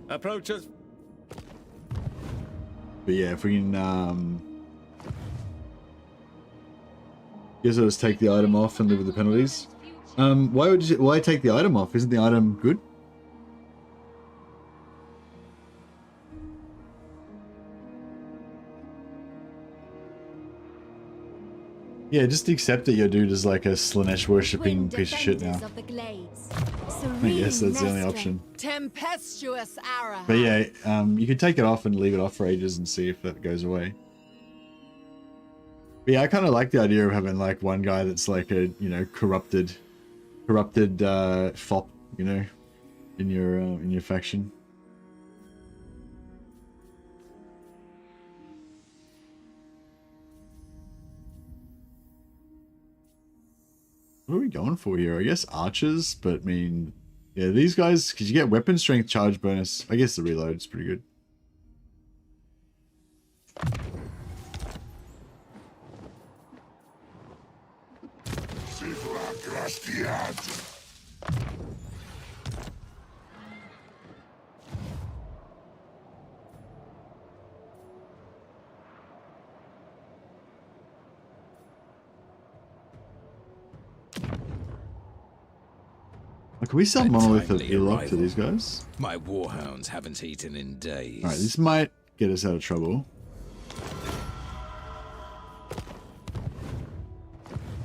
Approach us. But yeah, if we can, guess I'll just take the item off and live with the penalties. Why take the item off? Isn't the item good? Yeah, just accept that your dude is like a Slanesh worshipping piece of shit now. I guess that's the only option. Tempestuous arrow. But yeah, you could take it off and leave it off for ages and see if that goes away. But yeah, I kind of like the idea of having like one guy that's like a, you know, corrupted fop, you know, in your faction. What are we going for here? I guess archers, but I mean, yeah, these guys, because you get weapon strength charge bonus. I guess the reload is pretty good. Can we sell Monolith of Elock to these guys? My warhounds haven't eaten in days. Alright, this might get us out of trouble.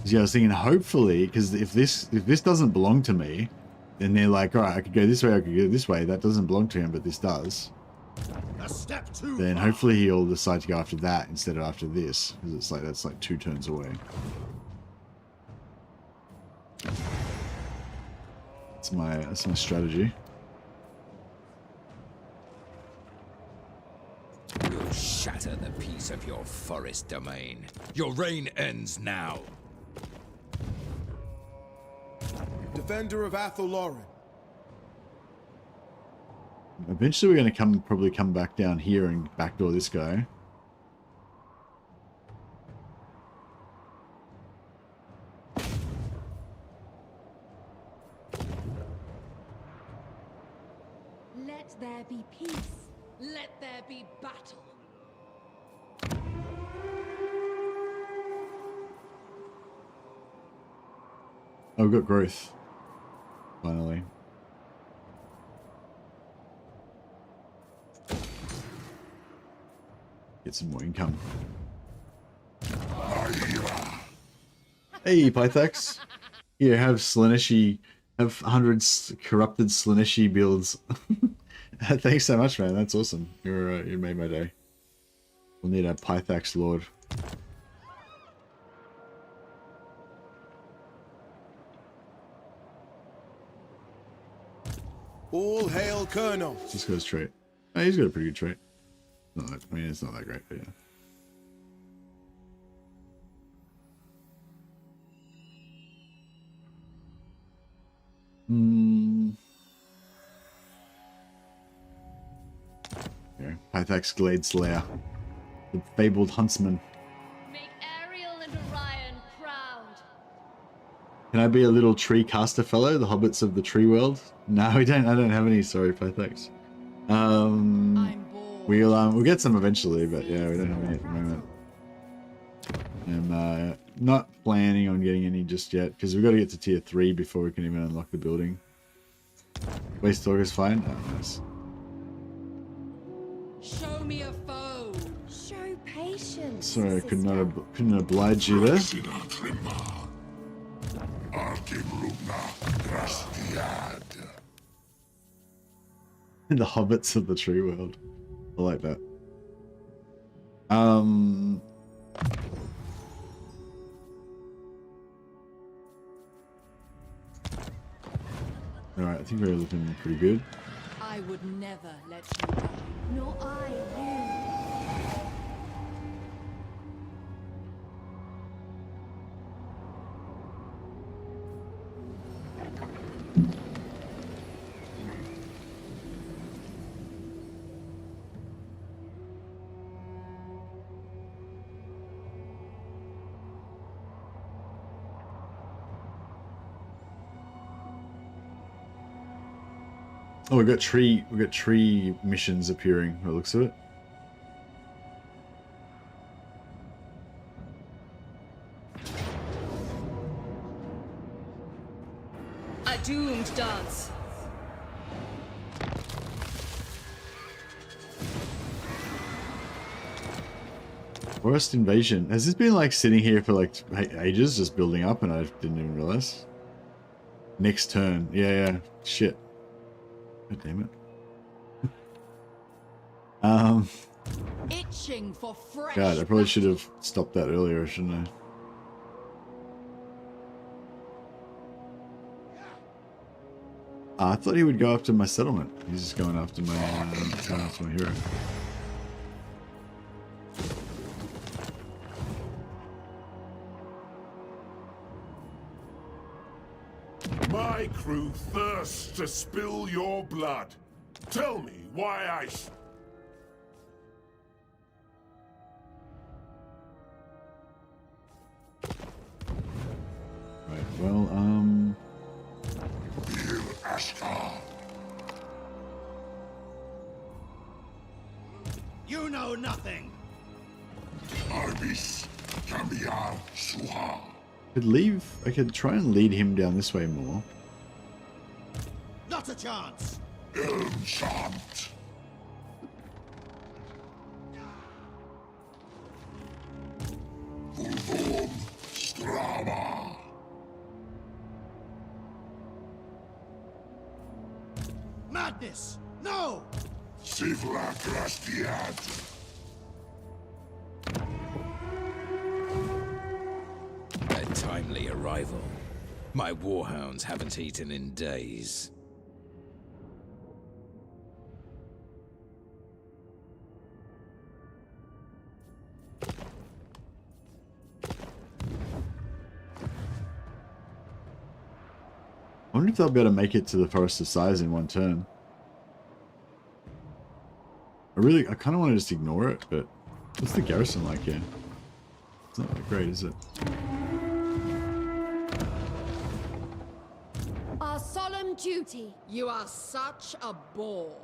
Yeah, I was thinking hopefully, because if this doesn't belong to me, then they're like, alright, I could go this way, I could go this way. That doesn't belong to him, but this does. Then hopefully he'll decide to go after that instead of after this, because it's like that's like 2 turns away. That's my strategy. We'll shatter the peace of your forest domain. Your reign ends now. Defender of Atholoran. Eventually we're going to probably come back down here and backdoor this guy. Let there be peace. Let there be battle. Oh, we've got growth. Finally. Get some more income. Hey, Pythax. Here, have Slaneshi. Have 100 corrupted Slaneshi builds. Thanks so much, man. That's awesome. You made my day. We'll need a Pythax Lord. All hail Colonel. This guy's trait. Oh, he's got a pretty good trait. Not that, I mean, it's not that great, but yeah. Okay, Pythax Glade Slayer. The fabled huntsman. Make Ariel and Orion proud. Can I be a little tree caster fellow? The hobbits of the tree world? No, we don't. I don't have any. Sorry, play. Thanks. I'm bored. We'll get some eventually, but yeah, we don't have any at the moment. I'm not planning on getting any just yet because we've got to get to tier 3 before we can even unlock the building. Waste Talk is fine. Oh, nice. Show me a foe. Show patience. Sorry, I couldn't oblige you there. The hobbits of the tree world. I like that. Alright, I think we're looking pretty good. I would never let you die. Nor I you. Oh, we got tree missions appearing by the looks of it. A doomed dance. Forest invasion. Has this been like sitting here for like ages, just building up, and I didn't even realize? Next turn. Yeah. Shit. God damn it. Itching for fresh. God, I probably should have stopped that earlier, shouldn't I? I thought he would go after my settlement. He's just going after my hero. My crew thirsts to spill your blood. Tell me why I... Right, well, You know nothing. I could try and lead him down this way more. Not a chance. Madness! No! A timely arrival. My warhounds haven't eaten in days. I wonder if they'll be able to make it to the Forest of Sighs in one turn. I kind of want to just ignore it, but what's the garrison like here? It's not that great, is it? Our solemn duty. You are such a bore.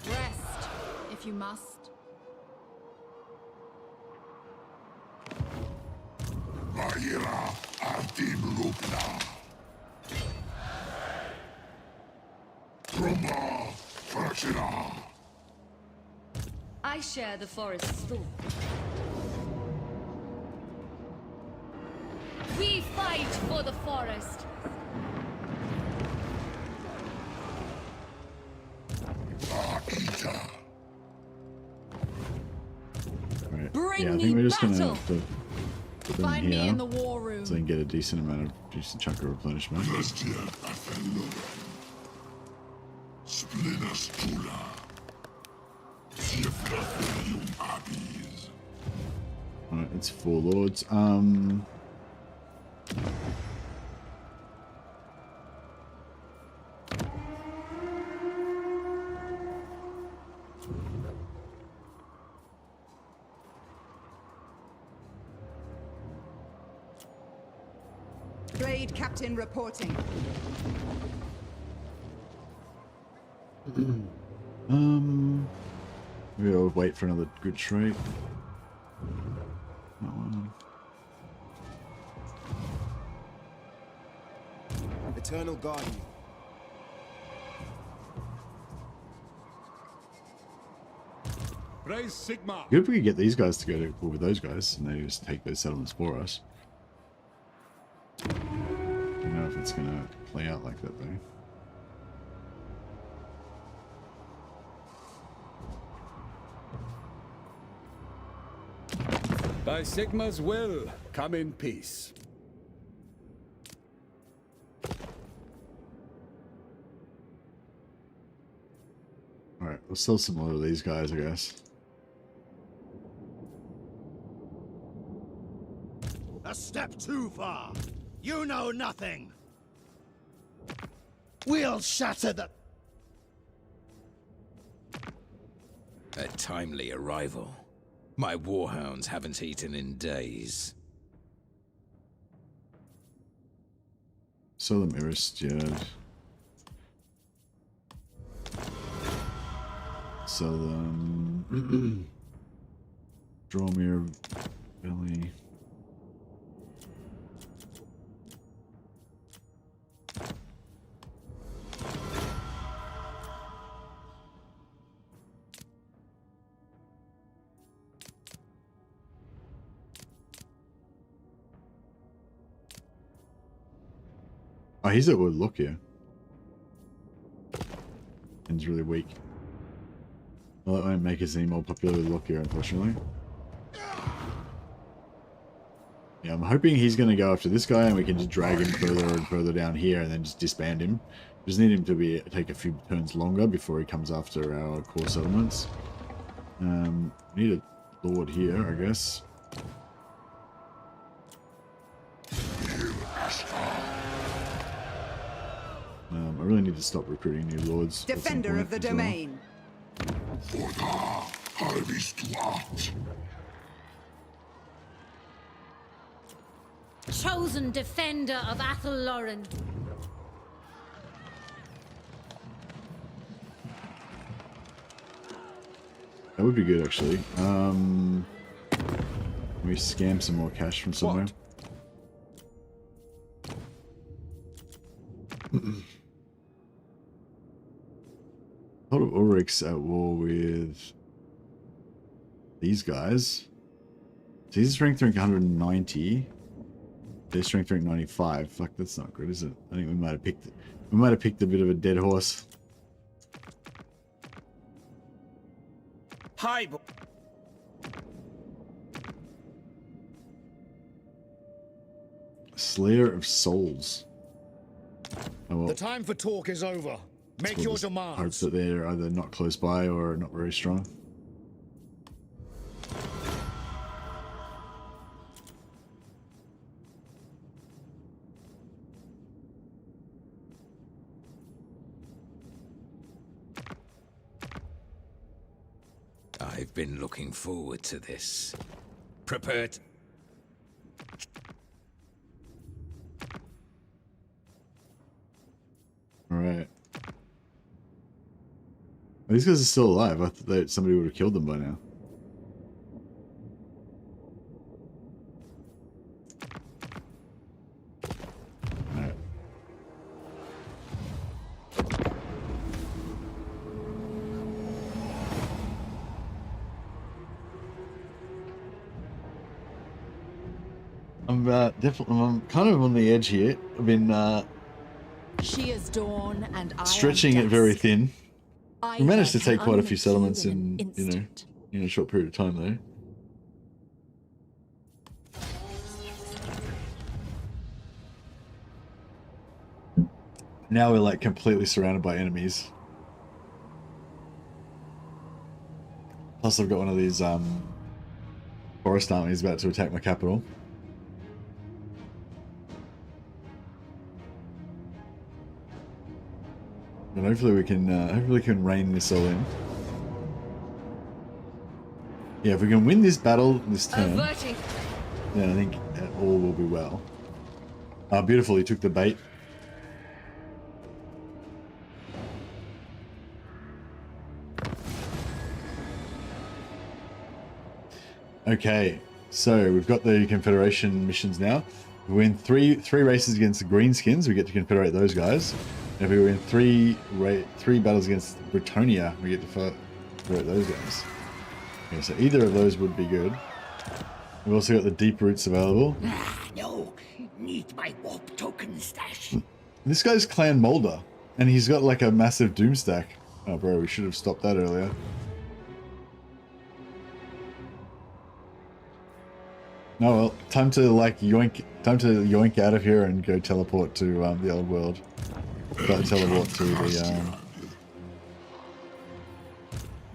Rest, if you must. I share the forest's thought. We fight for the forest. Alright. Bring Yeah, I me think we're just gonna battle. have to put them Find in me here in the war room. so they can get a decent chunk of replenishment. Alright, it's 4 lords. Blade Captain reporting. We'll wait for another good trait. That one. Eternal Guardian. Praise Sigma. Good if we could get these guys to go to war with those guys and they just take those settlements for us. Don't know if it's gonna play out like that though. By Sigma's will, come in peace. Alright, we'll sell some more of these guys, I guess. A step too far. You know nothing. We'll shatter the... A timely arrival. My warhounds haven't eaten in days. Sell them Aristiad. Sell them Dromir Belly. Oh, he's at Woodlook here. And he's really weak. Well, that won't make us any more popular with Look here, unfortunately. Yeah, I'm hoping he's going to go after this guy and we can just drag him further and further down here and then just disband him. Just need him to take a few turns longer before he comes after our core settlements. Need a lord here, I guess. I really need to stop recruiting new lords. Defender of the domain. Chosen defender of Athelloren. That would be good, actually. Can we scam some more cash from somewhere? A lot of Ulrich's at war with these guys. So he's strength rank 190. Their strength rank 95. Fuck, that's not good, is it? I think we might have picked a bit of a dead horse. Hi. Slayer of Souls. Oh, well. The time for talk is over. Make your demands. Hope that they're either not close by or not very strong. I've been looking forward to this. Prepare to... Alright. These guys are still alive. I thought that somebody would have killed them by now. Alright. I'm kind of on the edge here. I've been She is dawn and I stretching am it very dusk. thin. We managed to take quite a few Unmake settlements you in, an you know, instant. in a short period of time, though. Now we're like completely surrounded by enemies. Plus, I've got one of these forest armies about to attack my capital. But hopefully we can rein this all in. Yeah, if we can win this battle this turn, Averting. then I think all will be well. Oh, beautiful. He took the bait. Okay, so we've got the Confederation missions now. We win three races against the Greenskins, we get to confederate those guys. If we win three battles against Britonia, we get to confederate those guys. Okay, so either of those would be good. We've also got the deep roots available. No, need my warp token stash. This guy's Clan Molder, and he's got like a massive doom stack. Oh, bro, we should have stopped that earlier. Oh well, time to yoink out of here and go teleport to the old world. Teleport to the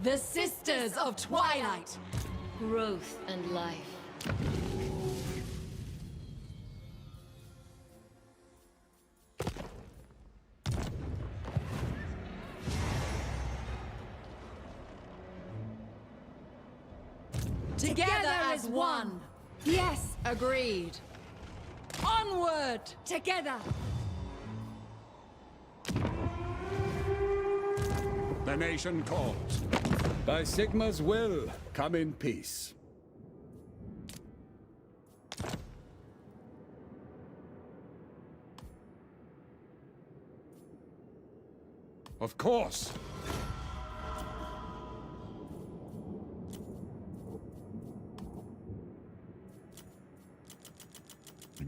The Sisters of Twilight. Growth and life. Together as one. Yes, Agreed. Onward. together. The nation calls. By Sigma's will, come in peace. Of course.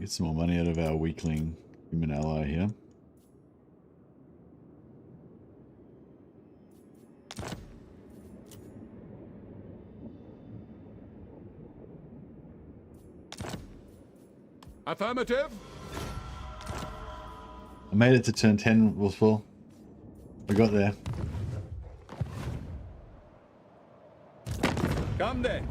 get some more money out of our weakling human ally here. Affirmative. I made it to turn 10, Wolfsville. I got there. Come then.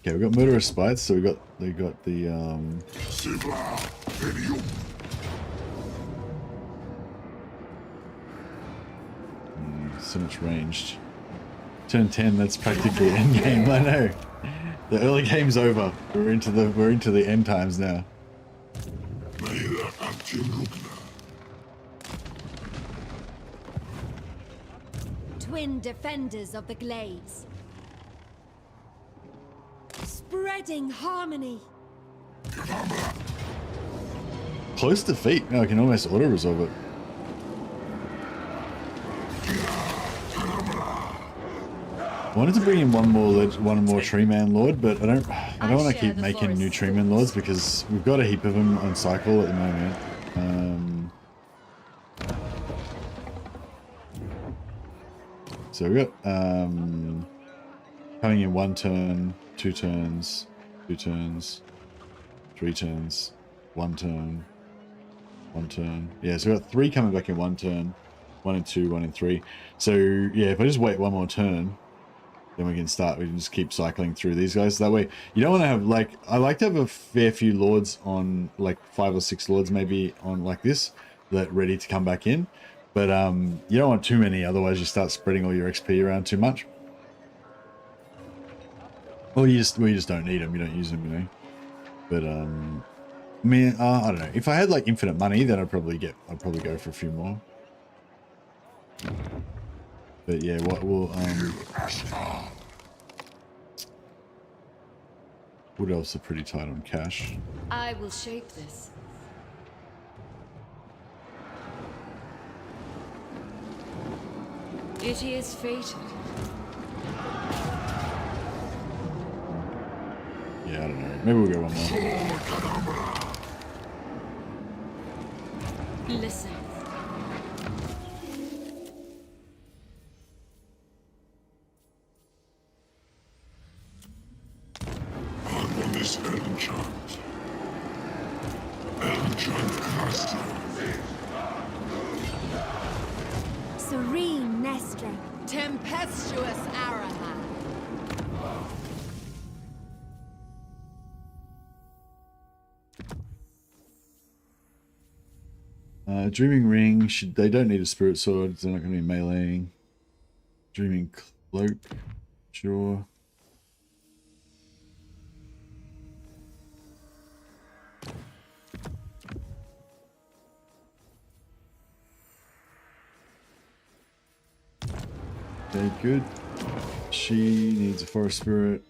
Okay, we got murderous spites, so we got the so much ranged. Turn 10, that's practically end game. I know. The early game's over. We're into the end times now. Twin defenders of the glades. Spreading harmony. Close defeat. Oh, I can almost auto resolve it. I wanted to bring in one more Tree Man Lord, but I don't want to keep making new Tree Man Lords because we've got a heap of them on cycle at the moment. So we got coming in 1 turn, 2 turns, 2 turns, 3 turns, 1 turn, 1 turn. Yeah, so we got 3 coming back in 1 turn, 1 and 2, 1 and 3. So yeah, if I just wait 1 more turn, then we can just keep cycling through these guys. That way, you don't want to have, like, I like to have a fair few lords on, like 5 or 6 lords maybe on like this, that ready to come back in. But you don't want too many, otherwise you start spreading all your XP around too much. Or you just don't need them, you don't use them, you know. But I mean, I don't know. If I had like infinite money, then I'd probably go for a few more. But yeah, what else are pretty tight on cash? I will shape this. It is fated. Yeah, I don't know. Maybe we'll go one more. Listen. Serene Nestra. Tempestuous Arahan. Dreaming Ring, they don't need a Spirit Sword, they're not going to be meleeing. Dreaming Cloak, sure. Okay, good. She needs a Forest Spirit.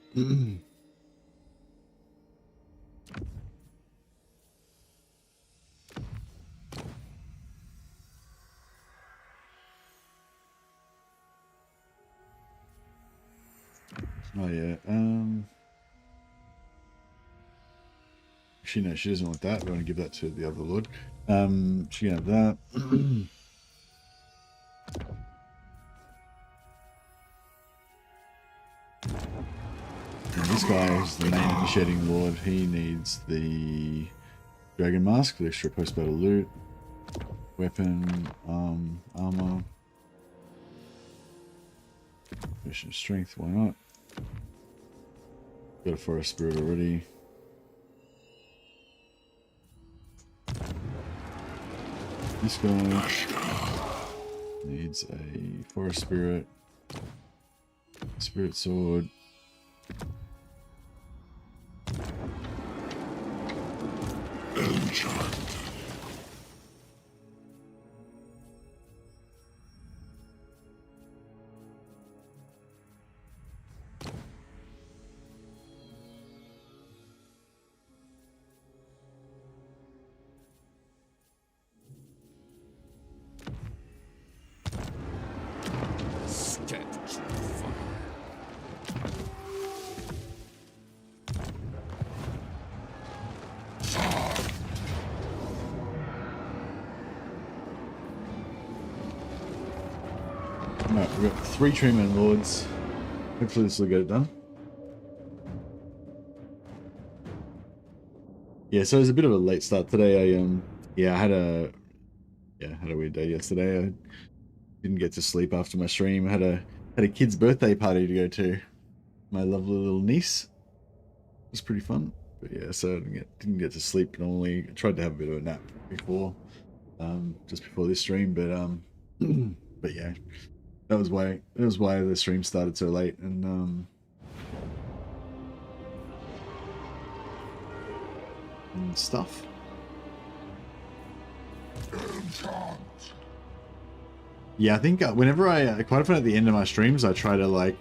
Oh yeah, actually no, she doesn't want that. We want to give that to the other lord. She can have that. And this guy is the main initiating lord. He needs the Dragon Mask, the extra post-battle loot, weapon, armor, mission strength, why not? Got a Forest Spirit already. This guy needs a Forest Spirit, Spirit Sword, Enchant. Alright, we've got 3 Treeman Lords. Hopefully this will get it done. Yeah, so it was a bit of a late start today. I had a weird day yesterday. I didn't get to sleep after my stream. I had a kid's birthday party to go to. My lovely little niece. It was pretty fun. But yeah, so I didn't get to sleep normally. I tried to have a bit of a nap before, just before this stream, but yeah. That was why the stream started so late, and stuff. Yeah, I think whenever quite often at the end of my streams, I try to, like,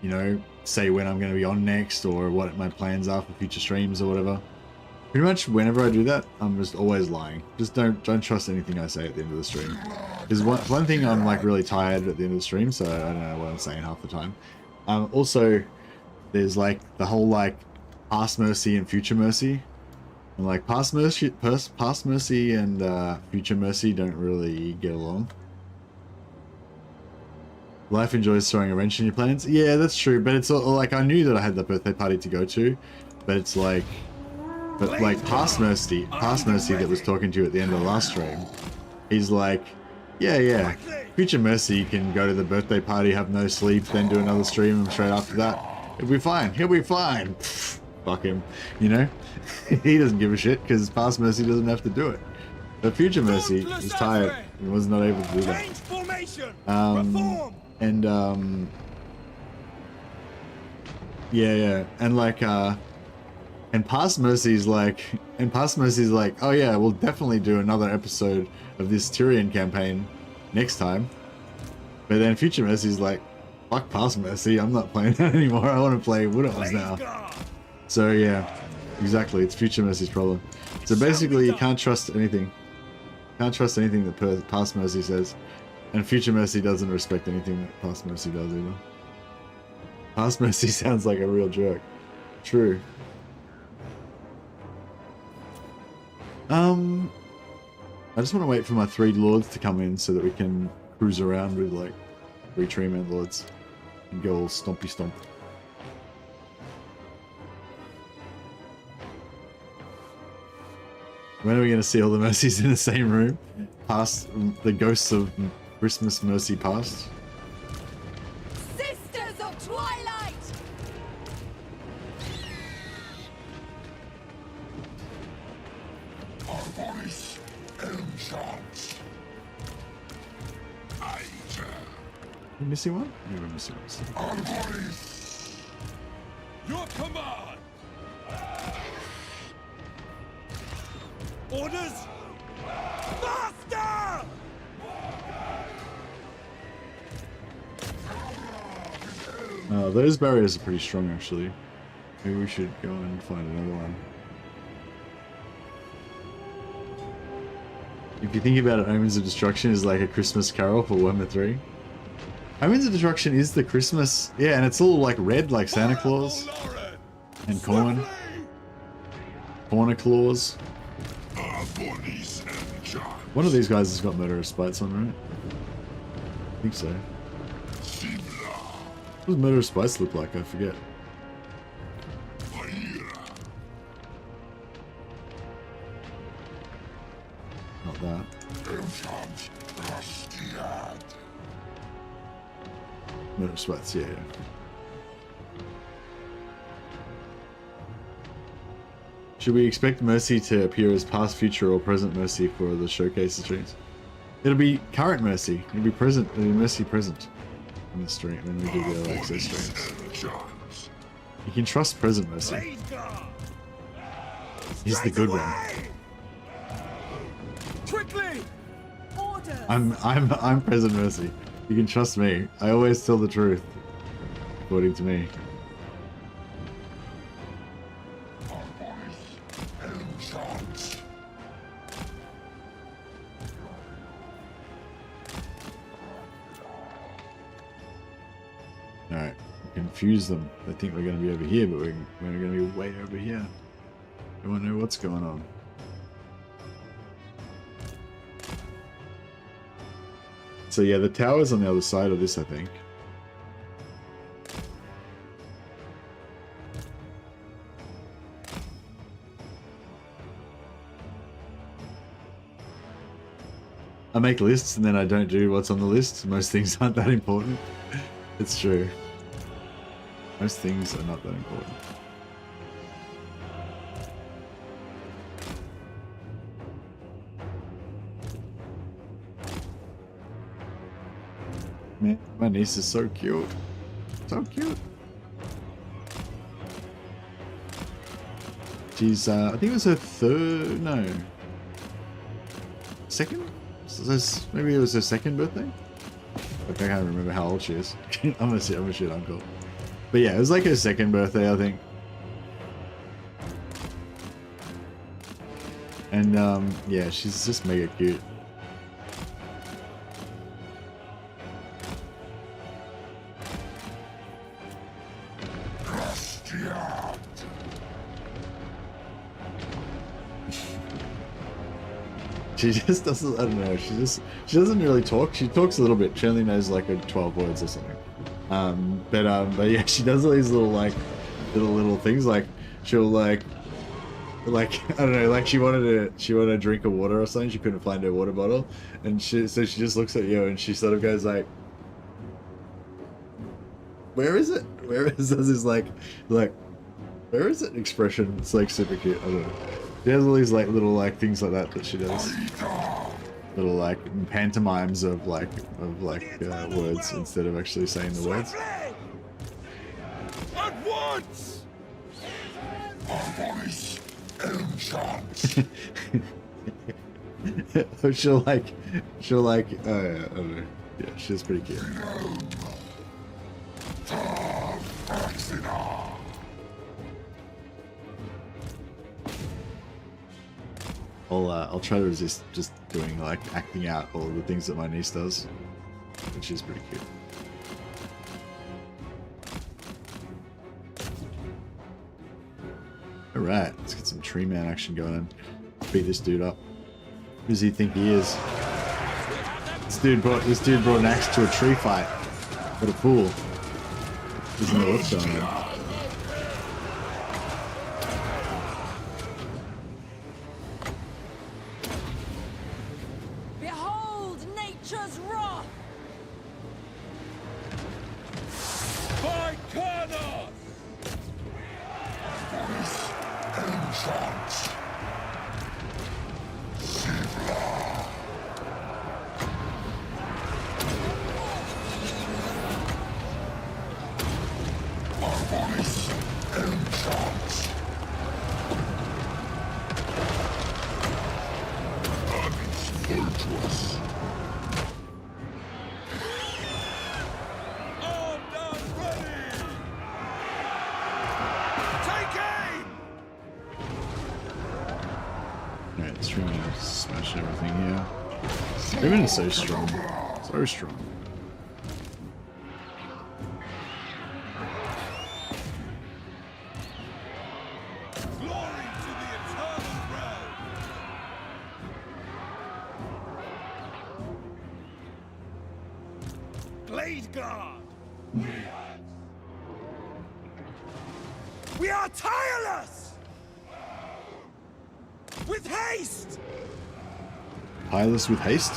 you know, say when I'm going to be on next or what my plans are for future streams or whatever. Pretty much whenever I do that, I'm just always lying. Just don't trust anything I say at the end of the stream. There's one thing, I'm like really tired at the end of the stream, so I don't know what I'm saying half the time. Also, there's like the whole like past mercy and future mercy, and like past mercy and future mercy don't really get along. Life enjoys throwing a wrench in your plans. Yeah, that's true, but it's like I knew that I had that birthday party to go to, but it's like. But like past mercy that was talking to you at the end of the last stream, he's like, yeah, future mercy can go to the birthday party, have no sleep, then do another stream, and straight after that, he'll be fine. Fuck him, you know? He doesn't give a shit because past mercy doesn't have to do it. But future mercy was tired and was not able to do that. Yeah, and like And past mercy's like, oh yeah, we'll definitely do another episode of this Tyrion campaign next time. But then future mercy's like, fuck past mercy, I'm not playing that anymore. I want to play Wood Elves now. So yeah, exactly, it's future mercy's problem. So basically, you can't trust anything. Can't trust anything that past mercy says, and future mercy doesn't respect anything that past mercy does either. Past mercy sounds like a real jerk. True. I just want to wait for my 3 lords to come in so that we can cruise around with like 3 Treeman lords and go all stompy stomp. When are we going to see all the mercies in the same room? Past the ghosts of Christmas mercy past. Sisters of Twilight! Our voice enchants. You missing one? You were missing one. Your command! Orders! Master! Those barriers are pretty strong, actually. Maybe we should go and find another one. If you think about it, Omens of Destruction is like a Christmas carol for Warhammer 3. Omens of Destruction is the Christmas... Yeah, and it's all like red, like Santa Claus. And corn. Corner Claus. One of these guys has got murderous spites on, right? I think so. What does murderous spites look like? I forget. Not that. Murderous spites, yeah. Should we expect Mercy to appear as past, future, or present Mercy for the showcase streams? It'll be current Mercy. It'll be present. It'll be Mercy present in the stream when we do the early access streams. You can trust present Mercy. He's the good one. Quickly! I'm present Mercy. You can trust me. I always tell the truth, according to me. Alright, confuse them. They think we're going to be over here, but we're going to be way over here. I want to know what's going on. So yeah, the tower's on the other side of this, I think. I make lists and then I don't do what's on the list. Most things aren't that important. It's true. Most things are not that important. Man, my niece is so cute. So cute. She's, I think it was her third, no. Second? Maybe it was her second birthday? I can't remember how old she is. I'm a shit uncle. But yeah, it was like her second birthday, I think. And, yeah, she's just mega cute. She just doesn't, I don't know, she doesn't really talk. She talks a little bit. She only knows like 12 words or something. But yeah, she does all these little like, little things. Like she'll like, I don't know, like she wanted to drink a water or something. She couldn't find her water bottle. And so she just looks at you and she sort of goes like, where is it? Where is this like, where is it expression? It's like super cute. I don't know. She has all these like little like things like that she does. Little like pantomimes of words instead of actually saying the words. At once! she'll like, I don't know. Yeah, she's pretty cute. I'll try to resist just doing like acting out all the things that my niece does, which is pretty cute. All right, let's get some tree man action going on. Beat this dude up. Who does he think he is? This dude brought an axe to a tree fight. What a fool! Doesn't know what's going on. Alright, this room will smash everything here. Everyone is so strong. So strong. Glory to the eternal realm! Glade Guard! We are tireless! With haste! Tireless with haste?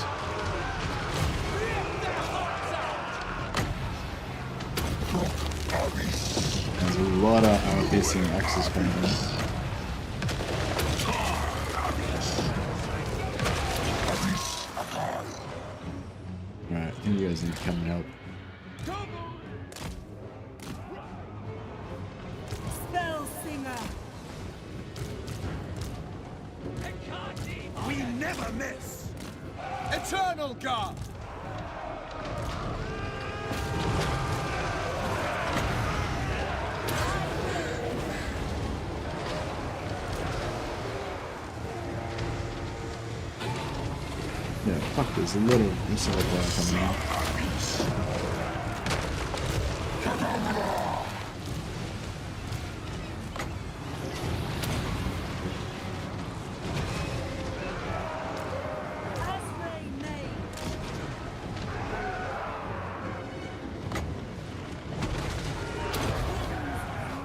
There's a lot of armor piercing axes coming in. Alright, I think you guys need to come and help. Spell Singer. We never miss! Eternal Guard! Yeah, fuck, there's a little missile coming out.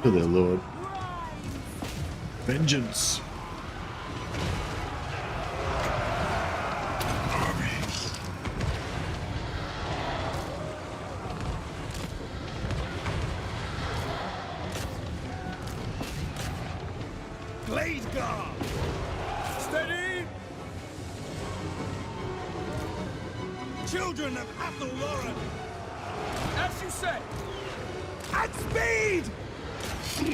For their lord. Vengeance! Glade Guard! Steady! Children of Athelloren! As you say! At speed! We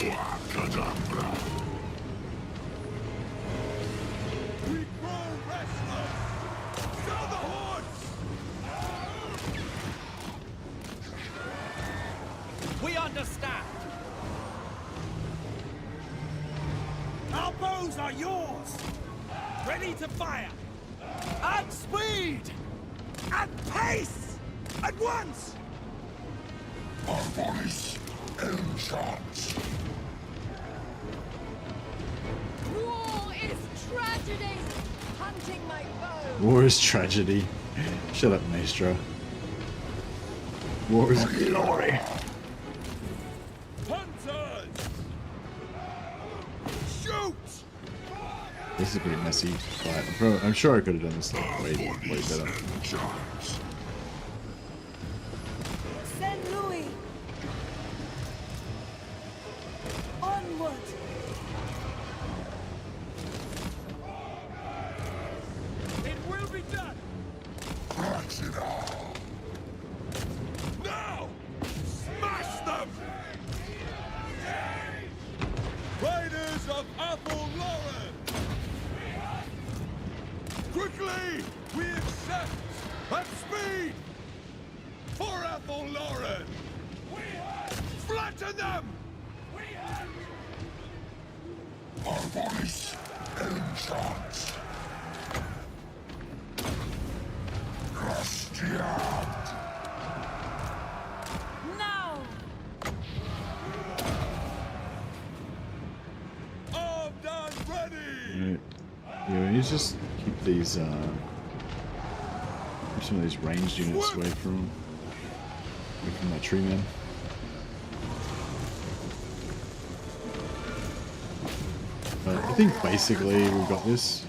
grow restless! Fill the hordes! We understand! Our bows are yours! Ready to fire! At speed! At pace! At once! Our voice shots. War is tragedy. Hunting my bow. War is tragedy. Shut up, Maestro. War is glory. Hunters! Shoot! This is a pretty messy fight. I'm sure I could have done this like way better. Saint Louis. Onward. It will be done! Now! Smash them! Riders of Athelloren! Quickly! We accept! At speed! For Athelloren! Flatten them! Our voice shots. Now. Armed and ready! Right. Yeah, we need to just keep these keep some of these ranged units away from that tree man. But I think basically we've got this.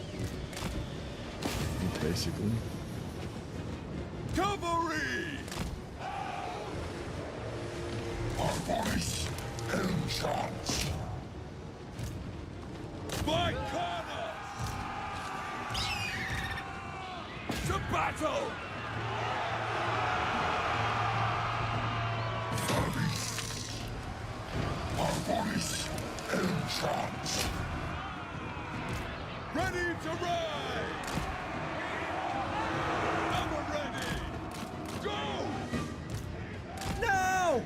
Basically. Cavalry! Our voice shots. My corner! To battle! Ready to ride! Ever ready! Go! Now!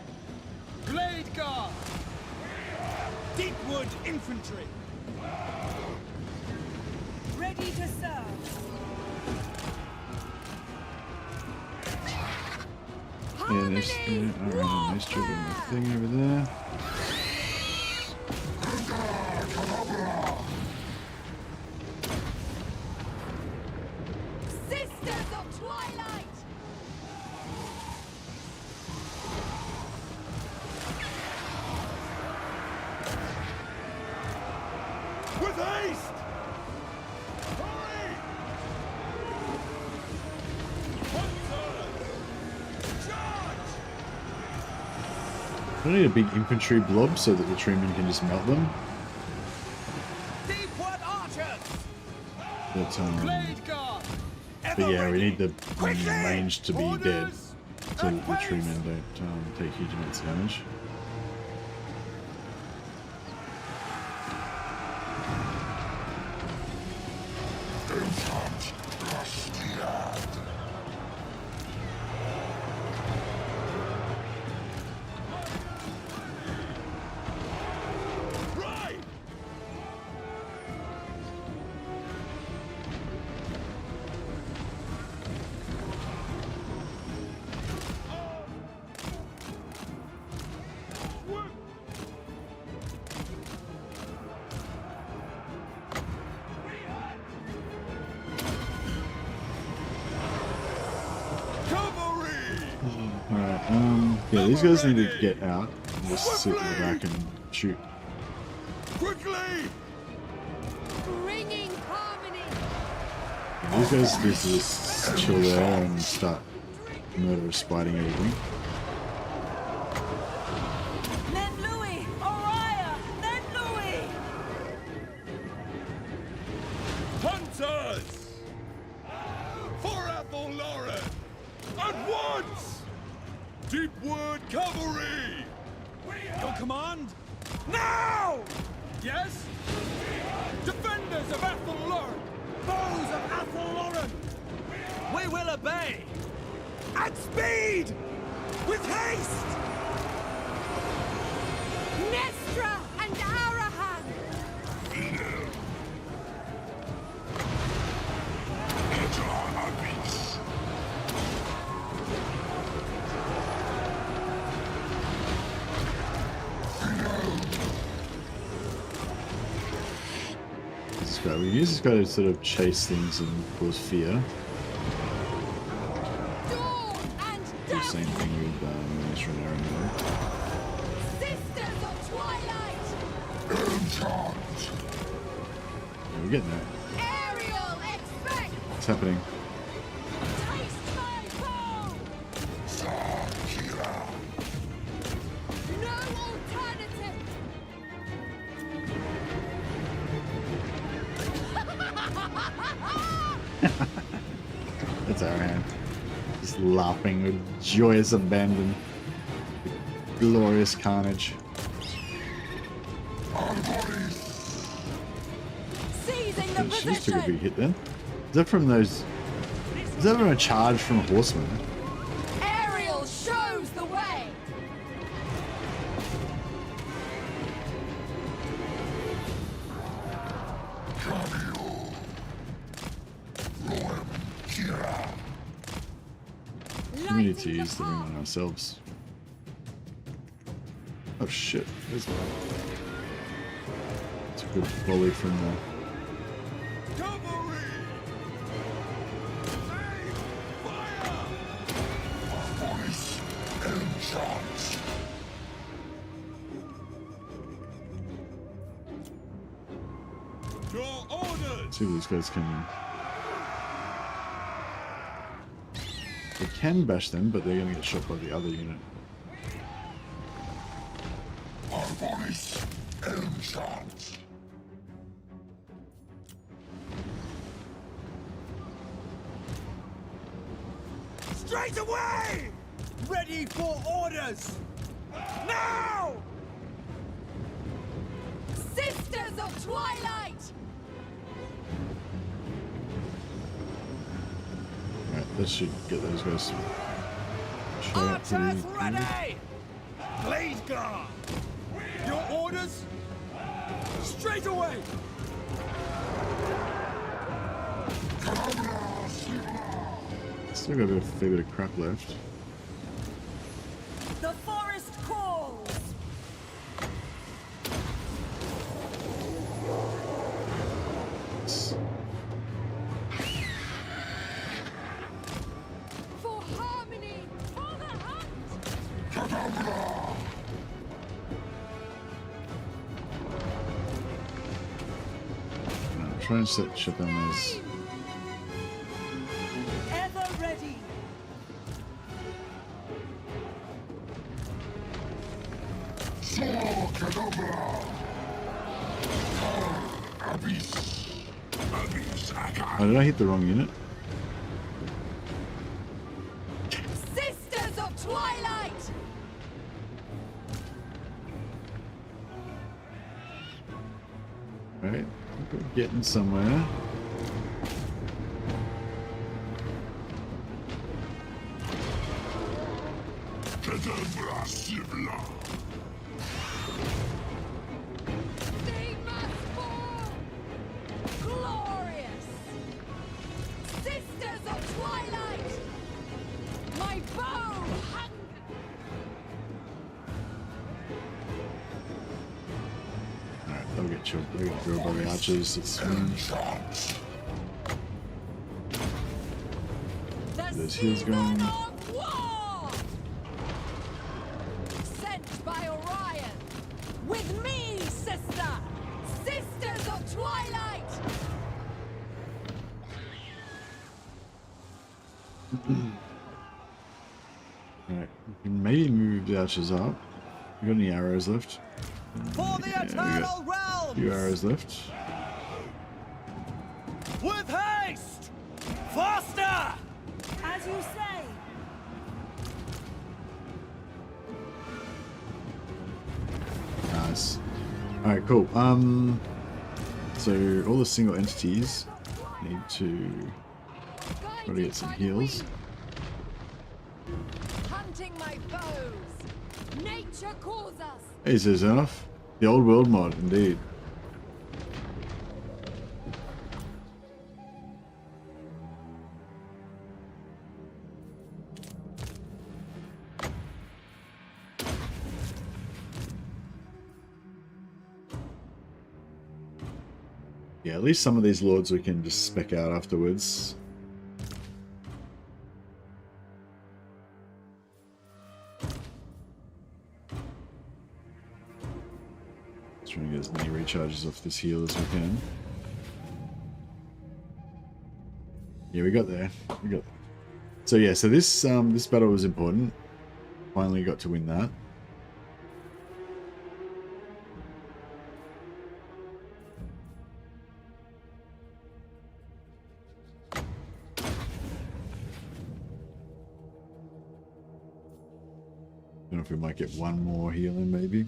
Blade guard! Deepwood infantry! Ready to serve. Yeah, there's nice trick on the thing over there. Sisters of Twilight! With haste! Hurry! Charge! I need a big infantry blob so that the treemen can just melt them. Deepwood archers! But, Blade guard! but yeah, we need the range to be dead so that the treemen don't take huge amounts of damage. Right! Alright, yeah, these guys need to get out and just sit in the back and shoot. Quickly! Bringing harmony! Yeah, these guys need to just chill there and start murderous spiting everything. Ned Louis! Oriah! Ned Louis! Hunters! For Athel Lauren! At once! Deepwood cavalry! Your command? Now! Yes? Defenders of Athel Lauren! Foes of Athel Lauren! We will obey! At speed! With haste! Nestra and Arahan! This guy, we use this guy to sort of chase things and cause fear. Dawn and Do the Doubt! same thing with Minister and Ironman. Sisters of Twilight! Yeah, we're getting there. Ariel, expect! What's happening? Taste my bow! No alternative! That's our hand. Just laughing with joyous abandon. Glorious carnage. Seizing the She just took a position! big hit then. Is that from those... Is that from a charge from a horseman? Ariel shows the way! We need to use the ring on ourselves. Oh shit, there's one. It's a good volley from the... Cavalry! Aim! Fire! Your orders! See if these guys can... They can bash them, but they're gonna get shot by the other unit. Straight away! Ready for orders! Now! Sisters of Twilight! Alright, that should get those guys. Archers ready! Blade guard! Your orders? Straight away! Still got a fair bit of crap left. The forest calls! For harmony! For the hunt! I'm trying to set shut down those. Ever ready! Oh, did I hit the wrong unit? Sisters of Twilight! Right, we're getting somewhere. They must fall! Glorious! Sisters of Twilight! My bow hunger! Alright, they'll get chilled. They'll get drilled by the archers. It's fine. The Those heals season going. of war! Sent by Orion! With me, sister! Sisters of Twilight! Alright, we can maybe move the archers up. We got any arrows left? For the Yeah, we eternal got a few realms! arrows left. With haste! Faster! As you say! Nice. Alright, cool. So all the single entities need to probably get some heals. Hunting my foes! Nature calls us! Hey, says enough. The old world mod, indeed. Yeah, at least some of these lords we can just spec out afterwards. Trying to get as many recharges off this heal as we can. Yeah, we got there. We got there. So yeah, so this this battle was important. Finally got to win that. Don't know if we might get one more healing, maybe.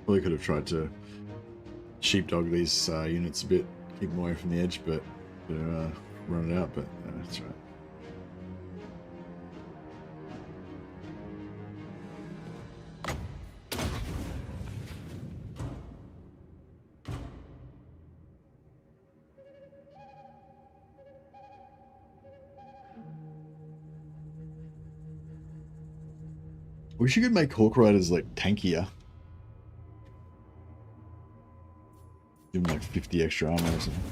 Probably could have tried to sheepdog these units a bit, keep them away from the edge, but run it out. But that's right. Wish you could make Hawk Riders like tankier. Give them like 50 extra armor or something.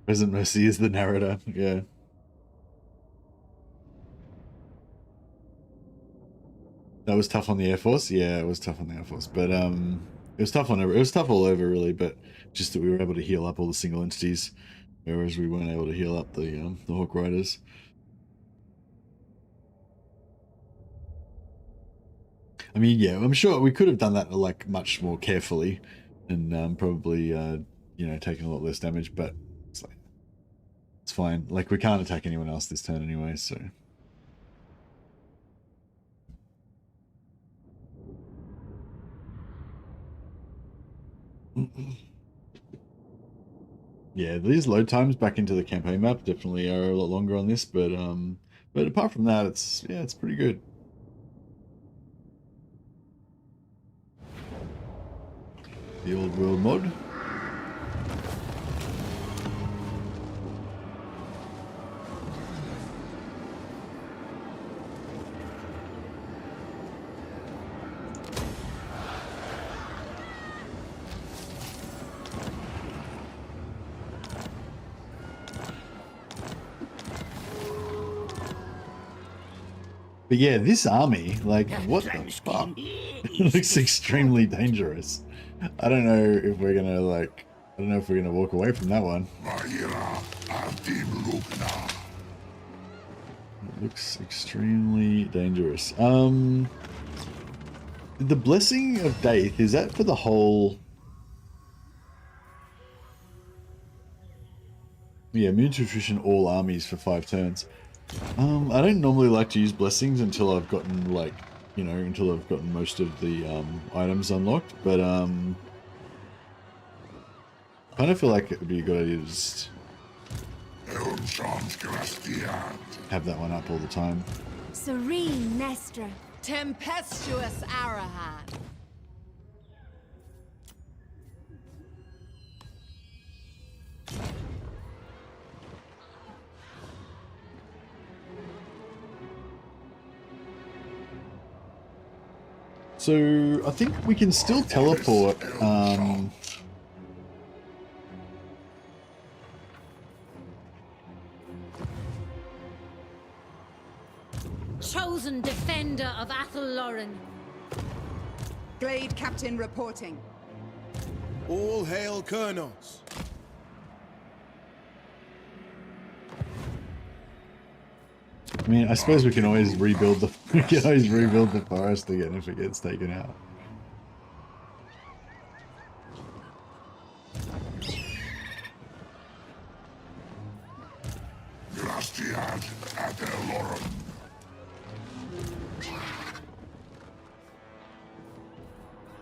Present Mercy is the narrator, yeah. That was tough on the Air Force. Yeah, it was tough on the Air Force, but it was tough on it was tough all over really. But just that we were able to heal up all the single entities, whereas we weren't able to heal up the Hawk Riders. I mean, yeah, I'm sure we could have done that like much more carefully, and probably you know, taken a lot less damage. But it's like, it's fine. Like we can't attack anyone else this turn anyway, so. Yeah, these load times back into the campaign map definitely are a lot longer on this, but apart from that, it's pretty good. The old world mod. But yeah, this army, like, what the fuck? It looks extremely dangerous. I don't know if we're gonna, like, I don't know if we're gonna walk away from that one. It looks extremely dangerous. The Blessing of Daith, is that for the whole... Yeah, immune to attrition all armies for 5 turns. I don't normally like to use blessings until I've gotten, like, you know, until I've gotten most of the items unlocked, but I kind of feel like it would be a good idea to just have that one up all the time. Serene Nestra. Tempestuous Arahan. So I think we can still teleport. Chosen defender of Athelloren. Glade Captain reporting. All hail Kurnos. I mean, I suppose we can always rebuild the forest again if it gets taken out.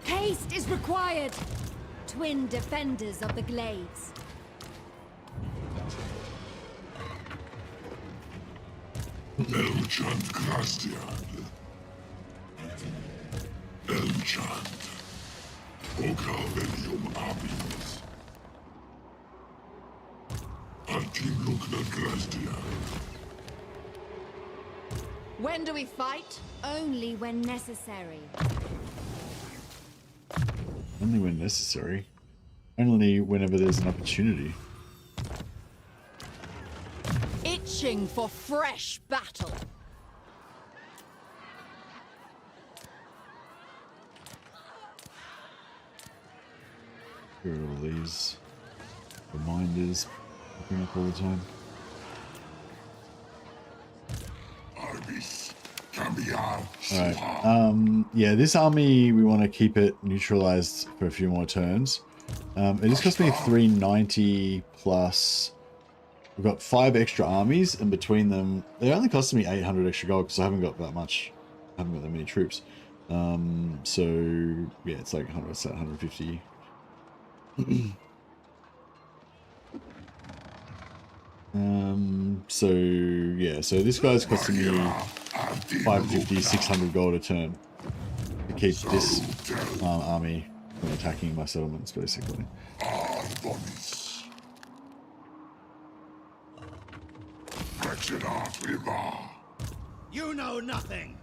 Haste is required. Twin defenders of the glades. Elchant Grastian. Elchant. Ocarvelium Abis. Altim Lugna Grastian. When do we fight? Only when necessary. Only when necessary. Only whenever there's an opportunity. Itching for fresh battle. Here are all these reminders popping up all the time. Alright, yeah, this army, we want to keep it neutralized for a few more turns. It just cost me 390 plus... We've got 5 extra armies, and between them, they only cost me 800 extra gold because I haven't got that much. I haven't got that many troops. So yeah, it's like 150. So yeah, so this guy's costing me 550, 600 gold a turn to keep this army from attacking my settlements, basically. You know nothing.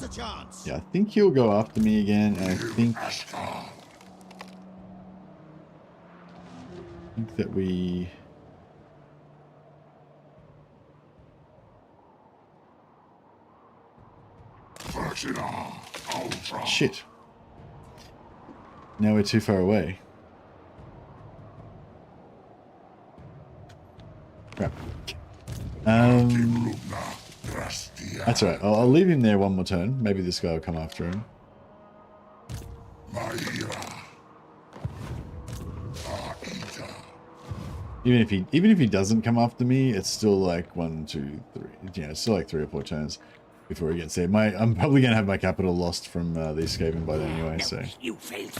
Not a chance. Yeah, I think he'll go after me again, and I think that we... Shit. Now we're too far away. Crap. That's alright. I'll leave him there one more turn. Maybe this guy will come after him. Even if he doesn't come after me, it's still like 1, 2, 3. Yeah, it's still like 3 or 4 turns before he gets there. I'm probably gonna have my capital lost from the escaping by then anyway. So You failed.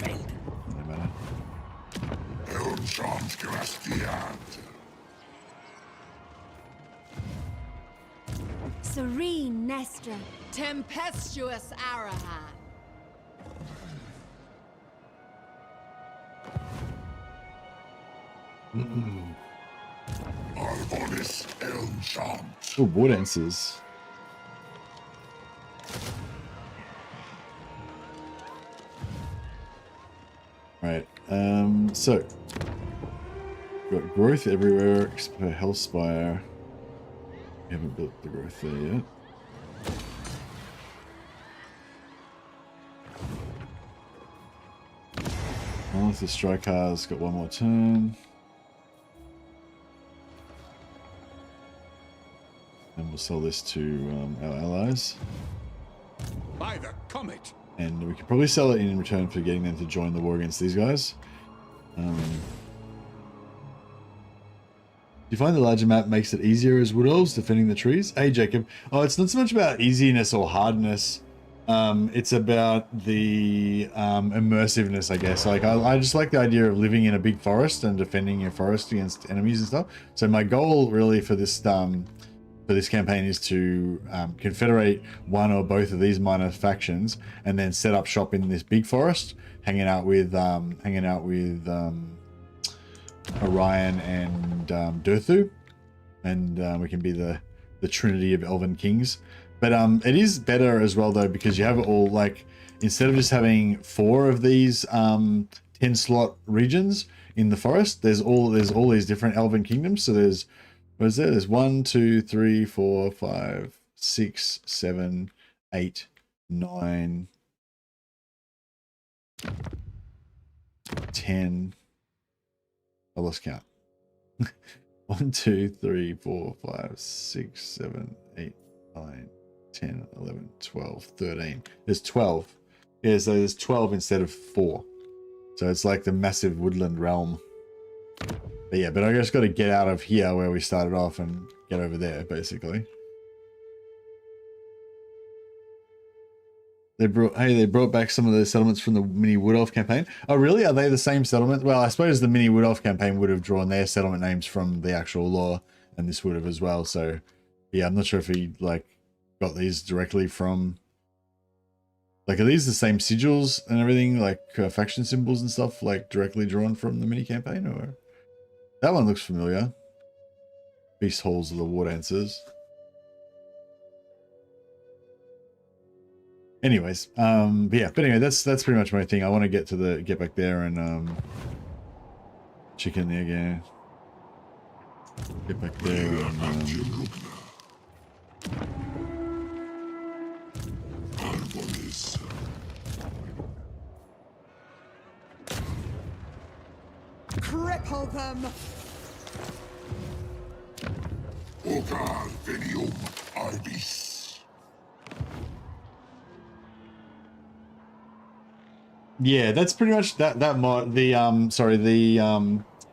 no matter. Serene Nestra. Tempestuous Arahan. Oh, war dances. Right. So got growth everywhere except for Hellspire. We haven't built the growth there yet. Monolith the Striker's got one more turn. And we'll sell this to our allies. By the comet! And we could probably sell it in return for getting them to join the war against these guys. Do you find the larger map makes it easier as Wood Elves defending the trees? Hey Jacob. Oh, it's not so much about easiness or hardness. It's about the immersiveness, I guess. Like I just like the idea of living in a big forest and defending your forest against enemies and stuff. So my goal really for this campaign is to confederate one or both of these minor factions and then set up shop in this big forest, hanging out with Orion and Durthu, and we can be the trinity of elven kings. But it is better as well though, because you have it all, like, instead of just having 4 of these 10 slot regions in the forest, there's all these different elven kingdoms. So there's, what is there? There's 1, 2, 3, 4, 5, 6, 7, 8, 9, 10. I lost count. 1, 2, 3, 4, 5, 6, 7, 8, 9, 10, 11, 12, 13. There's 12. Yeah, so there's 12 instead of 4. So it's like the massive woodland realm. But yeah, but I just got to get out of here where we started off and get over there, basically. They brought back some of the settlements from the mini Wood Elf campaign. Oh, really? Are they the same settlement? Well, I suppose the mini Wood Elf campaign would have drawn their settlement names from the actual lore, and this would have as well. So, yeah, I'm not sure if he like got these directly from. Like, are these the same sigils and everything, like faction symbols and stuff, like directly drawn from the mini campaign, or that one looks familiar? Beast halls of the war dancers. Anyways, but yeah, but anyway, that's pretty much my thing. I want to get back there and chicken the egg, yeah. Get back there and Cripple them! Ogar Venium Ibis. yeah, that's pretty much that mod.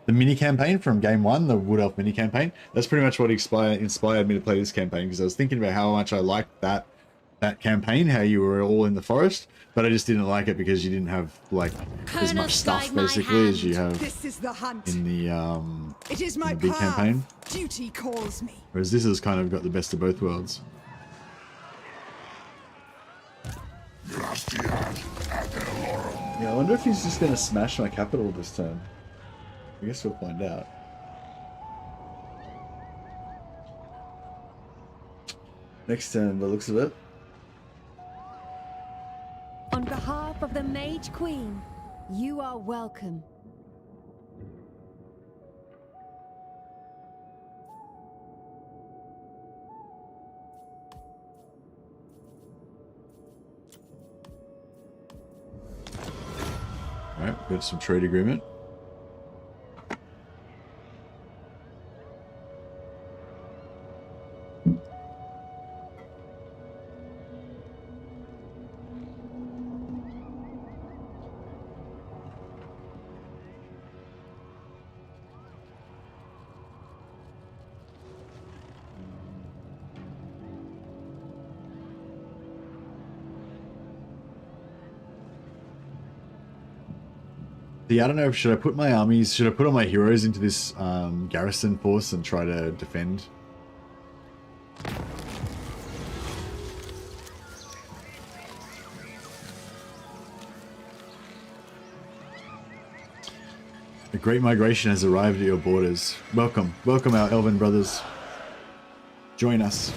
The mini campaign from game 1, the Wood Elf mini campaign. That's pretty much what inspired me to play this campaign, because I was thinking about how much I liked that campaign, how you were all in the forest, but I just didn't like it because you didn't have like as much stuff basically as you have This is the hunt. in the It is my big path. campaign. Duty calls me. Whereas this has kind of got the best of both worlds. Yeah, I wonder if he's just going to smash my capital this turn. I guess we'll find out. Next turn, by the looks of it. Mage Queen, you are welcome. Alright, got some trade agreement. I don't know, should I put my armies, should I put all my heroes into this garrison force and try to defend? A great migration has arrived at your borders. Welcome, welcome our elven brothers. Join us.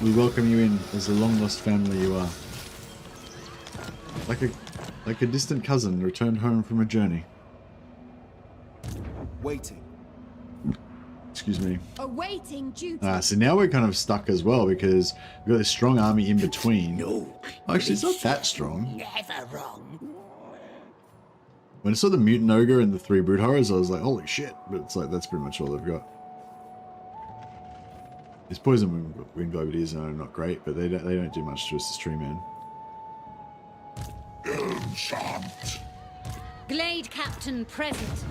We welcome you in as the long-lost family you are. Like a distant cousin returned home from a journey. Waiting. Excuse me. Awaiting duty. So now we're kind of stuck as well because we've got this strong army in between. No. Actually, it's not that strong. Never wrong. When I saw the mutant ogre and the 3 brood horrors, I was like, holy shit. But it's like, that's pretty much all they've got. These poison wind globadiers are not great, but they don't do much to us as tree man. Enchant. Glade Captain present.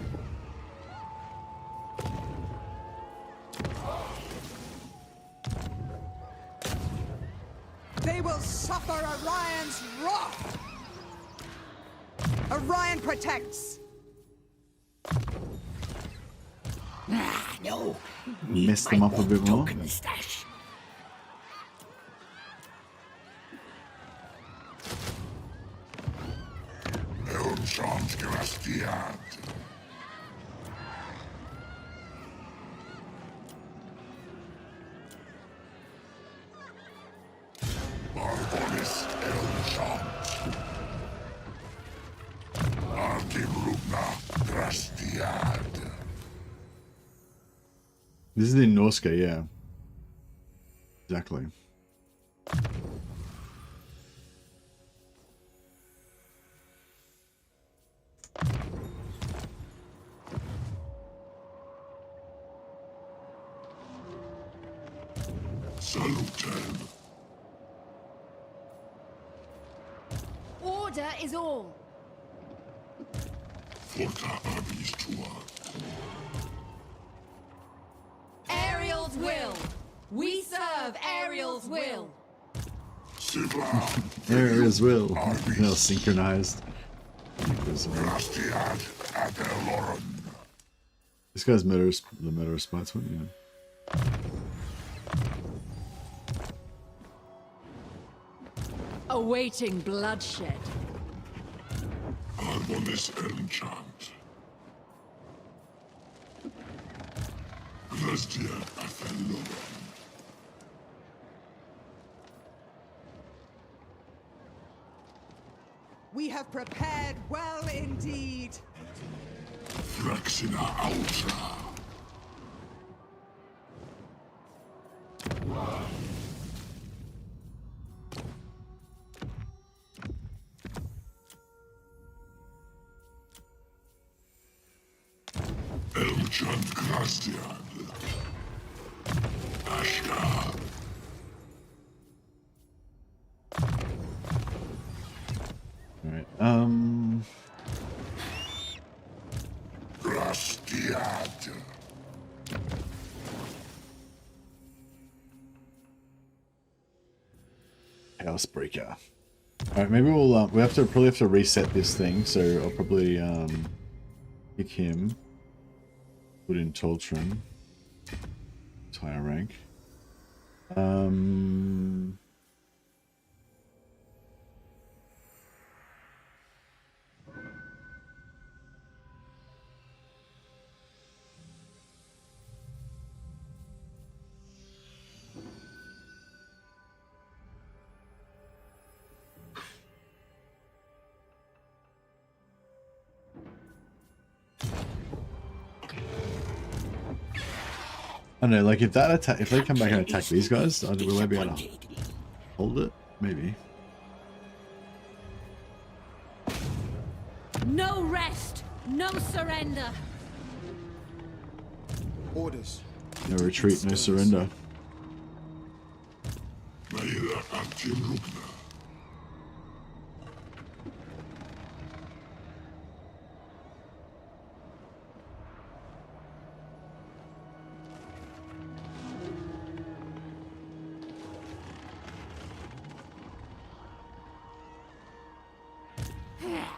They will suffer Orion's wrath. Orion protects. No. Mess them up a bit more. Stash. Enchant Grastiad. Barbonis Enchant. Artimrubna Grastiad. This is in Norska, yeah. Exactly. Saluten. Order is all. Forta Abis Tua. Ariel's will. We serve Ariel's will. Sibla. There as well. They're synchronized. Grastiad Adeloran. This guy's the meta response one, yeah. Awaiting bloodshed. Barbonis Enchant. Grastiad Adeloran. We have prepared well indeed. Fraxina Ultra. Enchant Grastiad. Ashka. Alright, Grastiad. Housebreaker. Alright, maybe we'll we probably have to reset this thing, so I'll probably pick him. Put in Toltron. Higher rank. I don't know, like if that attack, if they come back and attack these guys, will I be able to hold it? Maybe. No rest, no surrender. Orders. No retreat, no surrender.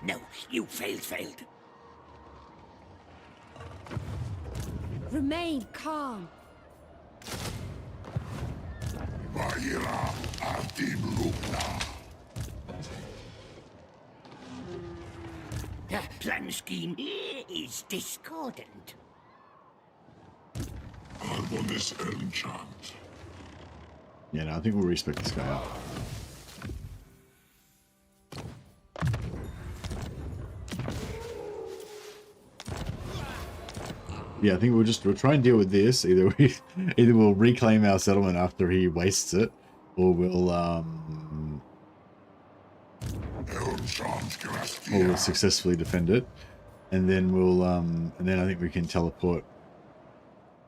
No, you failed. Remain calm. The plan scheme is discordant. Yeah, no, I think we'll respec this guy up. Yeah, I think we'll try and deal with this. Either we'll reclaim our settlement after he wastes it, or we'll successfully defend it, and then I think we can teleport.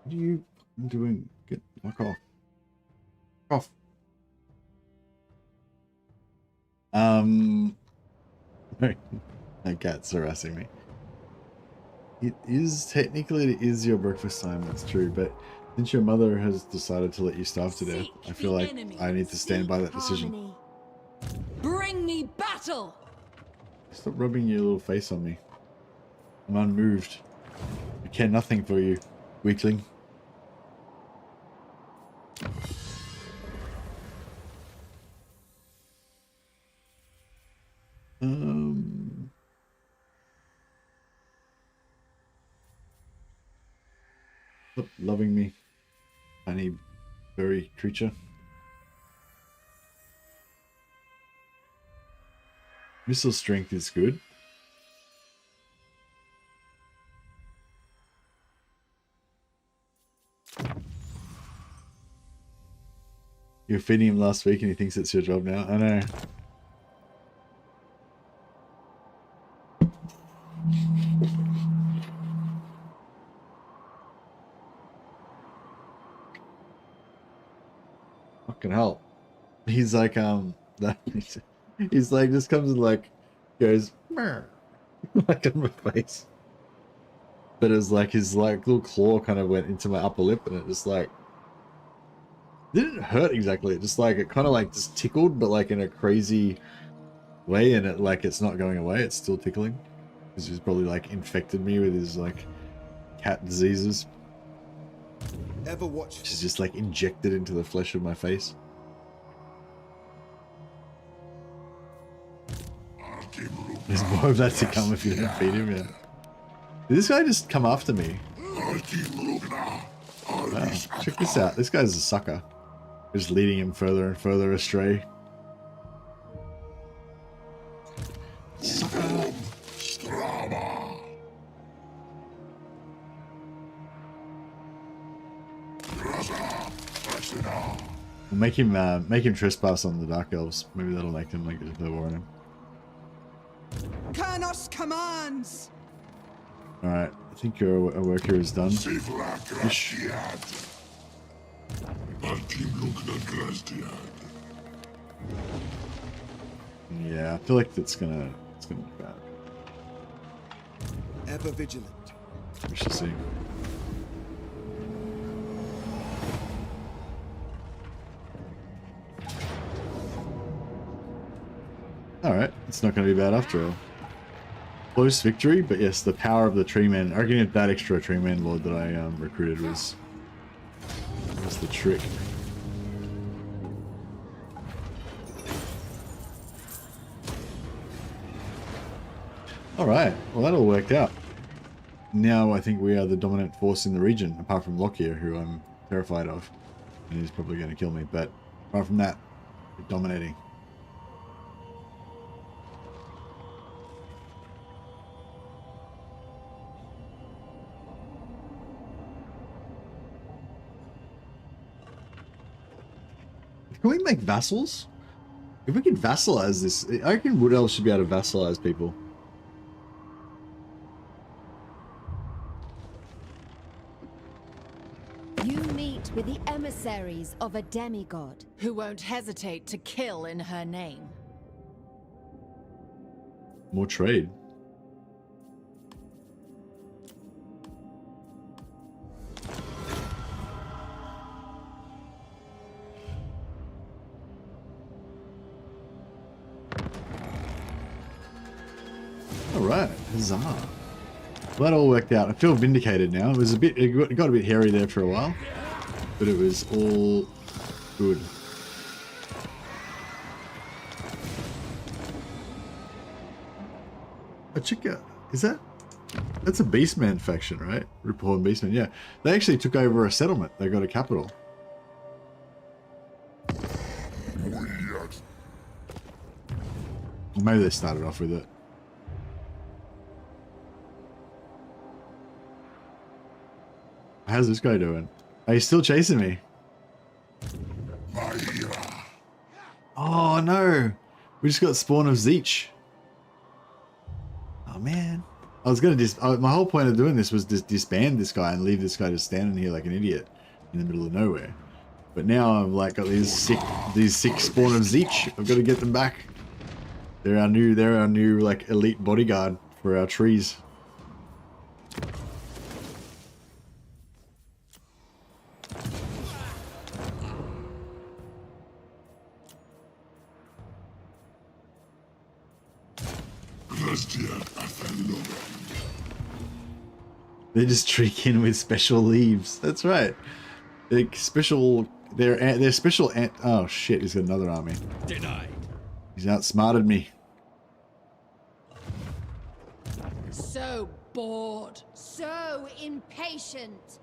What are you doing? Get fuck off. Off. My cat's harassing me. It is your breakfast time, that's true, but since your mother has decided to let you starve to death, I feel like I need to stand by that decision. Bring me battle! Stop rubbing your little face on me. I'm unmoved. I care nothing for you, weakling. Stop loving me, tiny furry creature. Missile strength is good. You were feeding him last week and he thinks it's your job now. I know. Fucking hell. He's like, he's like, just comes and like, goes, like on my face. But it's like his like little claw kind of went into my upper lip and it just like, didn't hurt exactly. It just like, it kind of like just tickled, but like in a crazy way. And it like, it's not going away. It's still tickling. Because he's probably like infected me with his like cat diseases. Ever watch? Which is just like injected into the flesh of my face. There's more of that to come if you don't feed him, yeah. Did this guy just come after me? Wow, check this out. This guy's a sucker. Just leading him further and further astray. Sucker. We'll make him trespass on the Dark Elves. Maybe that'll make them like if they're warring him. Kurnos commands. All right, I think your work here is done. Ish. Yeah, I feel like it's gonna be bad. Ever vigilant. We shall see. Alright, it's not going to be bad after all. Close victory, but yes, the power of the tree man. I reckon that extra tree man lord that I recruited was the trick. Alright, well that all worked out. Now I think we are the dominant force in the region, apart from Lockyer, who I'm terrified of. And he's probably going to kill me, but apart from that, we're dominating. make vassals? If we could vassalize this, I reckon Wood Elves should be able to vassalize people. You meet with the emissaries of a demigod. Who won't hesitate to kill in her name. More trade. Alright, huzzah. Well, that all worked out. I feel vindicated now. It was a bit, it got a bit hairy there for a while, but it was all good. A chica, is that's a Beastman faction, right? Ripple Beastman, yeah. They actually took over a settlement. They got a capital. Maybe they started off with it. How's this guy doing? Are you still chasing me? Oh no! We just got spawn of Zeech. Oh man. I was gonna my whole point of doing this was just disband this guy and leave this guy just standing here like an idiot in the middle of nowhere. But now I've like got these sick spawn of Zeech. I've got to get them back. They're our new like elite bodyguard for our trees. They just trick in with special leaves. That's right. They're special. They're special. Oh shit! He's got another army. Denied. He's outsmarted me. So bored. So impatient.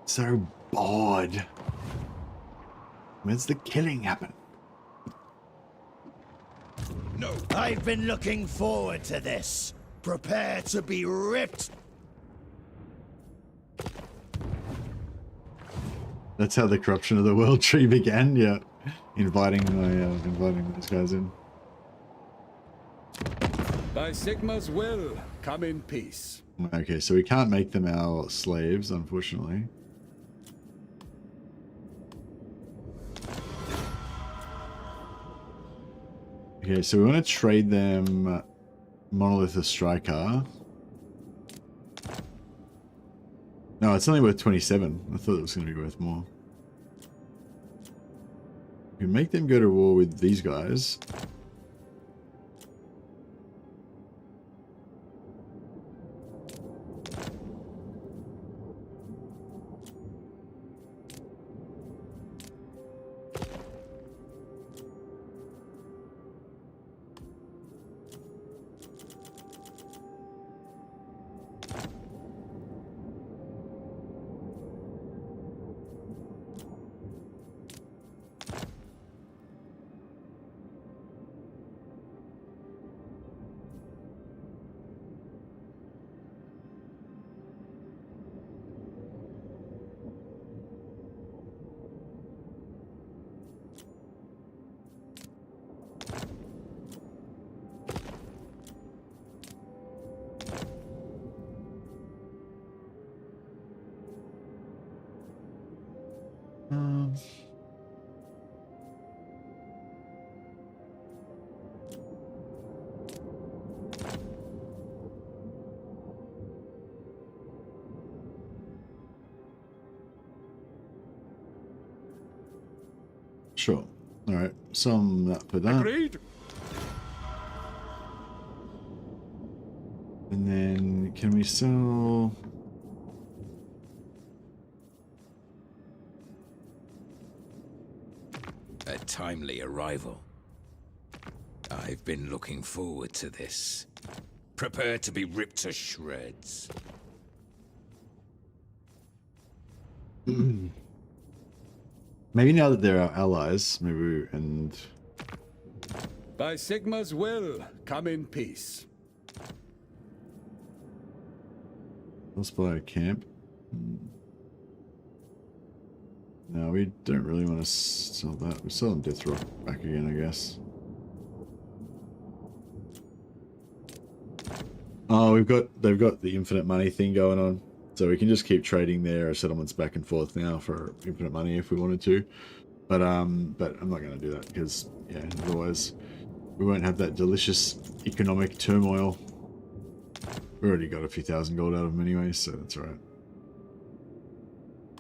So bored. Where's the killing happen? No. I've been looking forward to this. Prepare to be ripped. That's how the corruption of the world tree began. Yeah, inviting those guys in. By Sigma's will, come in peace. Okay, so we can't make them our slaves, unfortunately. Okay, so we want to trade them Monolith of Striker. No, it's only worth 27. I thought it was going to be worth more. We can make them go to war with these guys. Sure. All right. Some for that. Agreed. And then can we sell? A timely arrival. I've been looking forward to this. Prepare to be ripped to shreds. Maybe now that they're our allies, maybe By Sigma's will, come in peace. let's buy a camp. No, we don't really want to sell that. We're selling Death Rock back again, I guess. Oh, they've got the infinite money thing going on. So we can just keep trading their settlements back and forth now for infinite money if we wanted to. But I'm not going to do that because, yeah, otherwise we won't have that delicious economic turmoil. We already got a few thousand gold out of them anyway, so that's all right.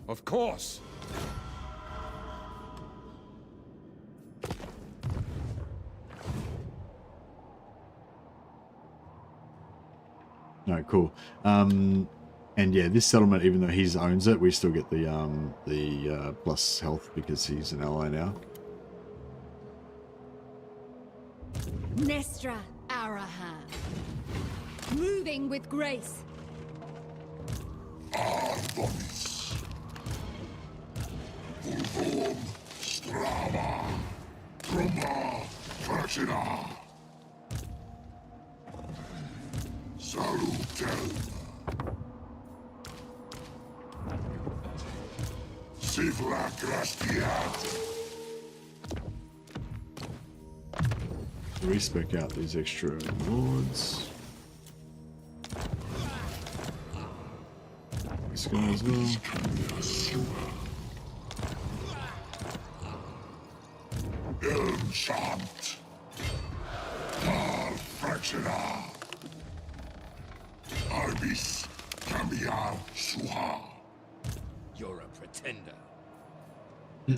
Of course. No, cool. And yeah, this settlement, even though he owns it, we still get the plus health because he's an ally now. Nestra Arahan. Moving with grace. Ardonis. Vulvum Strava. Trumba Fracina. Salutem. Sivla Grastiat. Respec out these extra lords. This guy as well. Enchant. Tar Fracina. Arbis Cambiar Suha. You're a pretender. Yeah,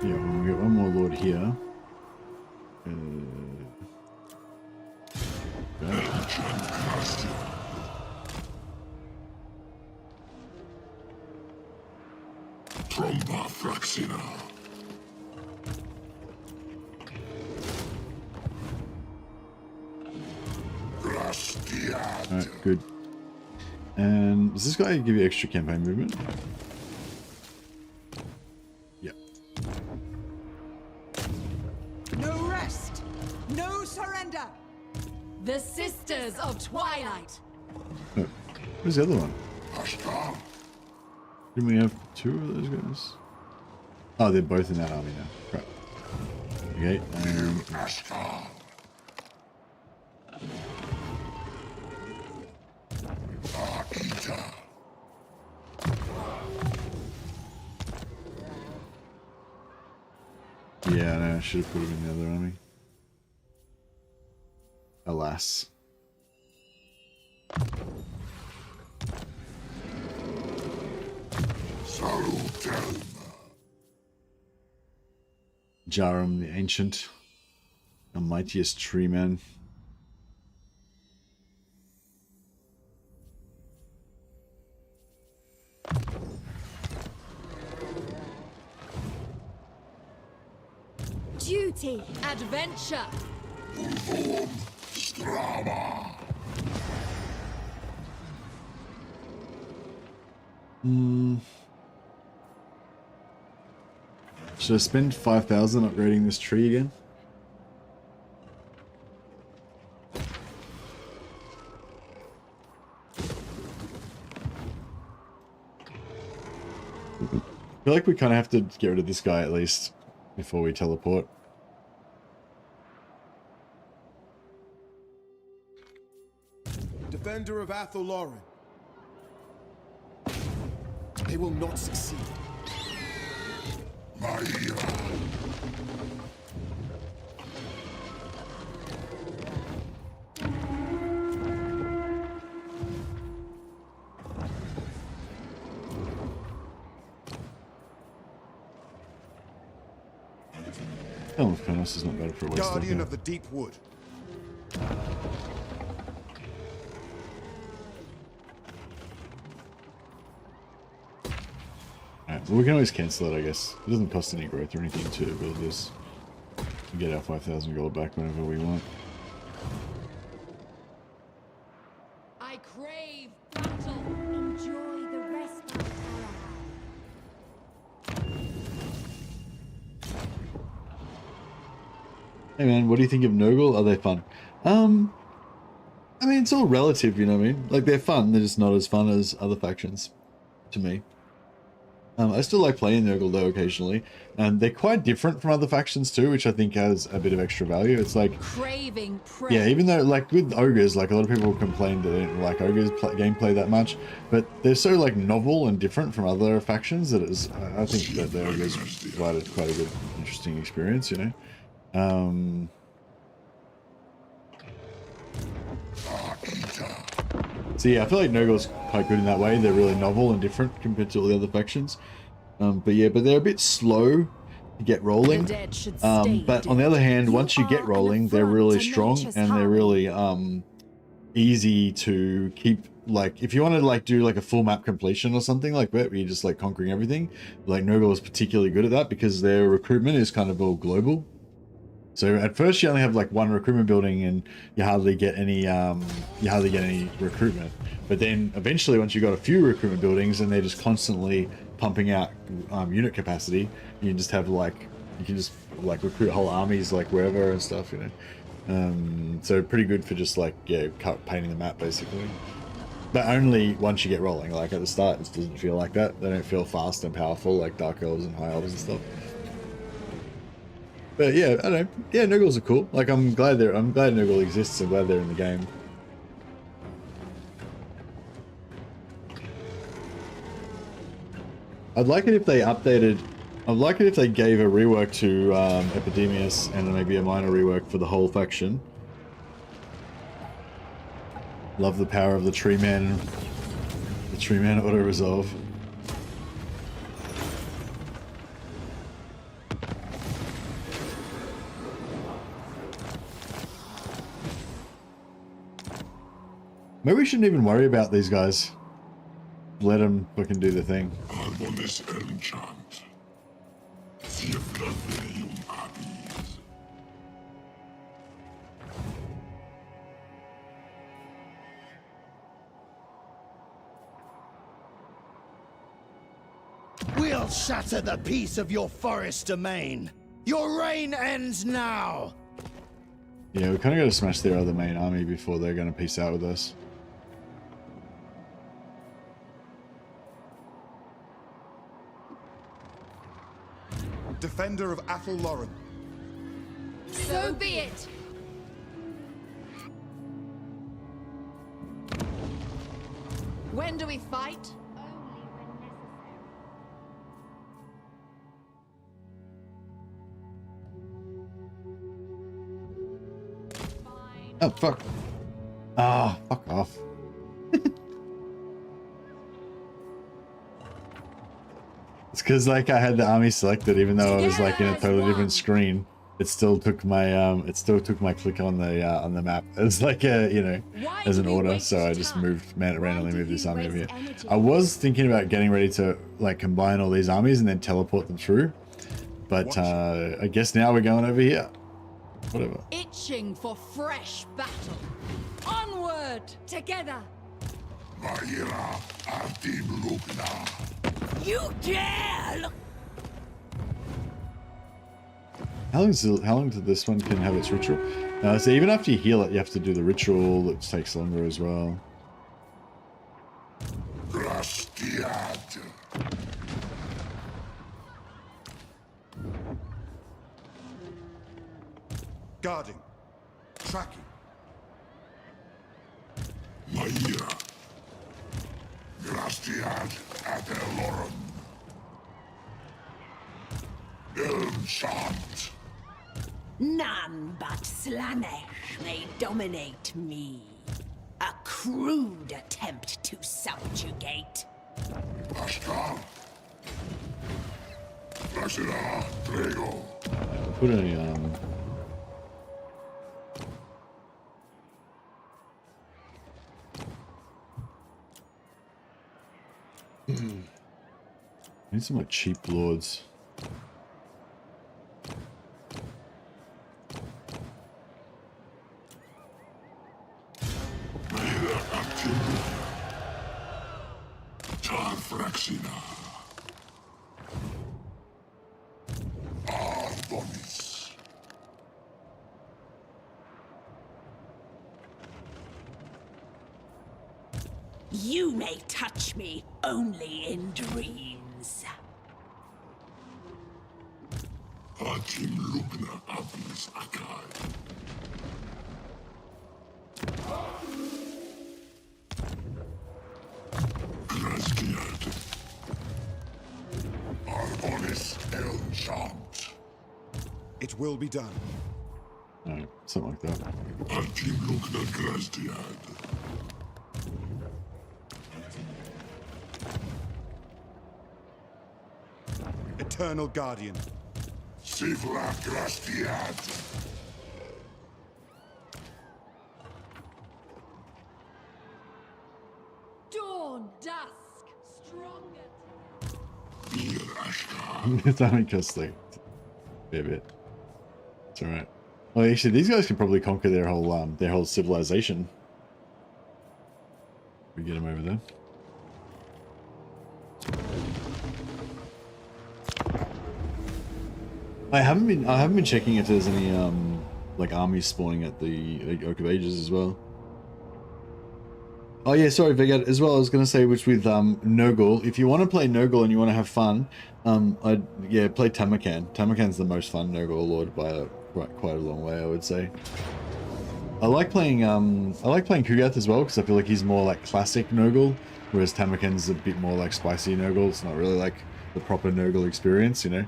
we'll get one more lord here. Tromba Fraxina. Grastiat. Alright, good. And does this guy give you extra campaign movement? Yeah. No rest. No surrender. The Sisters of Twilight. Oh, where's the other one? Ashtar. Didn't we have two of those guys? Oh, they're both in that army now. Crap. Okay, Ashtar. Aita. yeah, no, I should have put him in the other army. Alas. Salutem. Jarum the Ancient, the mightiest tree man. Duty. Adventure. Vulvum Strava. Should I spend 5,000 upgrading this tree again? I feel like we kind of have to get rid of this guy at least before we teleport. Defender of Athel-Loren. They will not succeed. Maia. Helm of Panos is not bad for a waste. Guardian of the Deep Wood. Alright, well we can always cancel it, I guess. It doesn't cost any growth or anything to build this. We get our 5,000 gold back whenever we want. I crave battle. Enjoy the rest of Hey man, what do you think of Nurgle? Are they fun? I mean, it's all relative, you know what I mean? Like, they're fun, they're just not as fun as other factions, to me. I still like playing Nurgle though occasionally, and they're quite different from other factions too, which I think has a bit of extra value. It's like, Craving prey. yeah, even though like with ogres, like a lot of people complain that they don't like ogres gameplay that much, but they're so like novel and different from other factions that it's, I think that the ogres provided quite a good, interesting experience, you know. So yeah, I feel like Nurgle's quite good in that way. They're really novel and different compared to all the other factions. But yeah, but they're a bit slow to get rolling. But on the other hand, once you get rolling, they're really strong and they're really easy to keep. Like if you want to like do like a full map completion or something like that, where you're just like conquering everything, like Nurgle is particularly good at that because their recruitment is kind of all global. So at first you only have like one recruitment building and you hardly get any recruitment. But then eventually once you've got a few recruitment buildings and they're just constantly pumping out unit capacity, you can just have like, you can just like recruit whole armies like wherever and stuff, you know. So pretty good for just like, yeah, painting the map basically. But only once you get rolling. Like at the start it doesn't feel like that. They don't feel fast and powerful like Dark Elves and High Elves and stuff. But yeah, I don't know. Yeah, Nurgles are cool. Like I'm glad Nurgle exists. I'm glad they're in the game. I'd like it if they updated. I'd like it if they gave a rework to Epidemius and maybe a minor rework for the whole faction. Love the power of the Tree Man. The Tree Man auto resolve. Maybe we shouldn't even worry about these guys. Let them fucking do the thing. We'll shatter the peace of your forest domain. Your reign ends now. Yeah, we kind of got to smash their other main army before they're going to peace out with us. Defender of Athel Loren. So be it. When do we fight? Oh, fuck. Ah, oh, fuck off. It's because like I had the army selected even though I was like in a totally different screen. It still took my click on the map as like a, you know, as an order. So I just randomly moved this army over here. I was thinking about getting ready to like combine all these armies and then teleport them through. But I guess now we're going over here. Whatever. Itching for fresh battle. Onward together. You dare look. How long did this one can have its ritual? So even after you heal it, you have to do the ritual, that takes longer as well. Guarding. Tracking. None but Slanesh may dominate me. A crude attempt to subjugate. Put a I need some like cheap lords. You may touch me only in dreams. Akim Lugna Abis Akai. Graskiad. Arbonis Elchant. It will be done. Alright, something like that. Akim Lugna Grastiad. Eternal Guardian. Sivla Grastiad. Dawn, dusk, stronger. Bir Ashka. It's only just like a bit. It's alright. Well, actually, these guys can probably conquer their whole civilization. We get them over there. I haven't been checking if there's any like armies spawning at the Oak of Ages as well. Oh yeah, sorry Vigor, as well I was gonna say, which with Nurgle, if you want to play Nurgle and you want to have fun, yeah, play Tamarkan. Tamarkan's the most fun Nurgle lord by quite a long way, I would say. I like playing Kugath as well, because I feel like he's more like classic Nurgle, whereas Tamarkan's a bit more like spicy Nurgle. It's not really like the proper Nurgle experience, you know.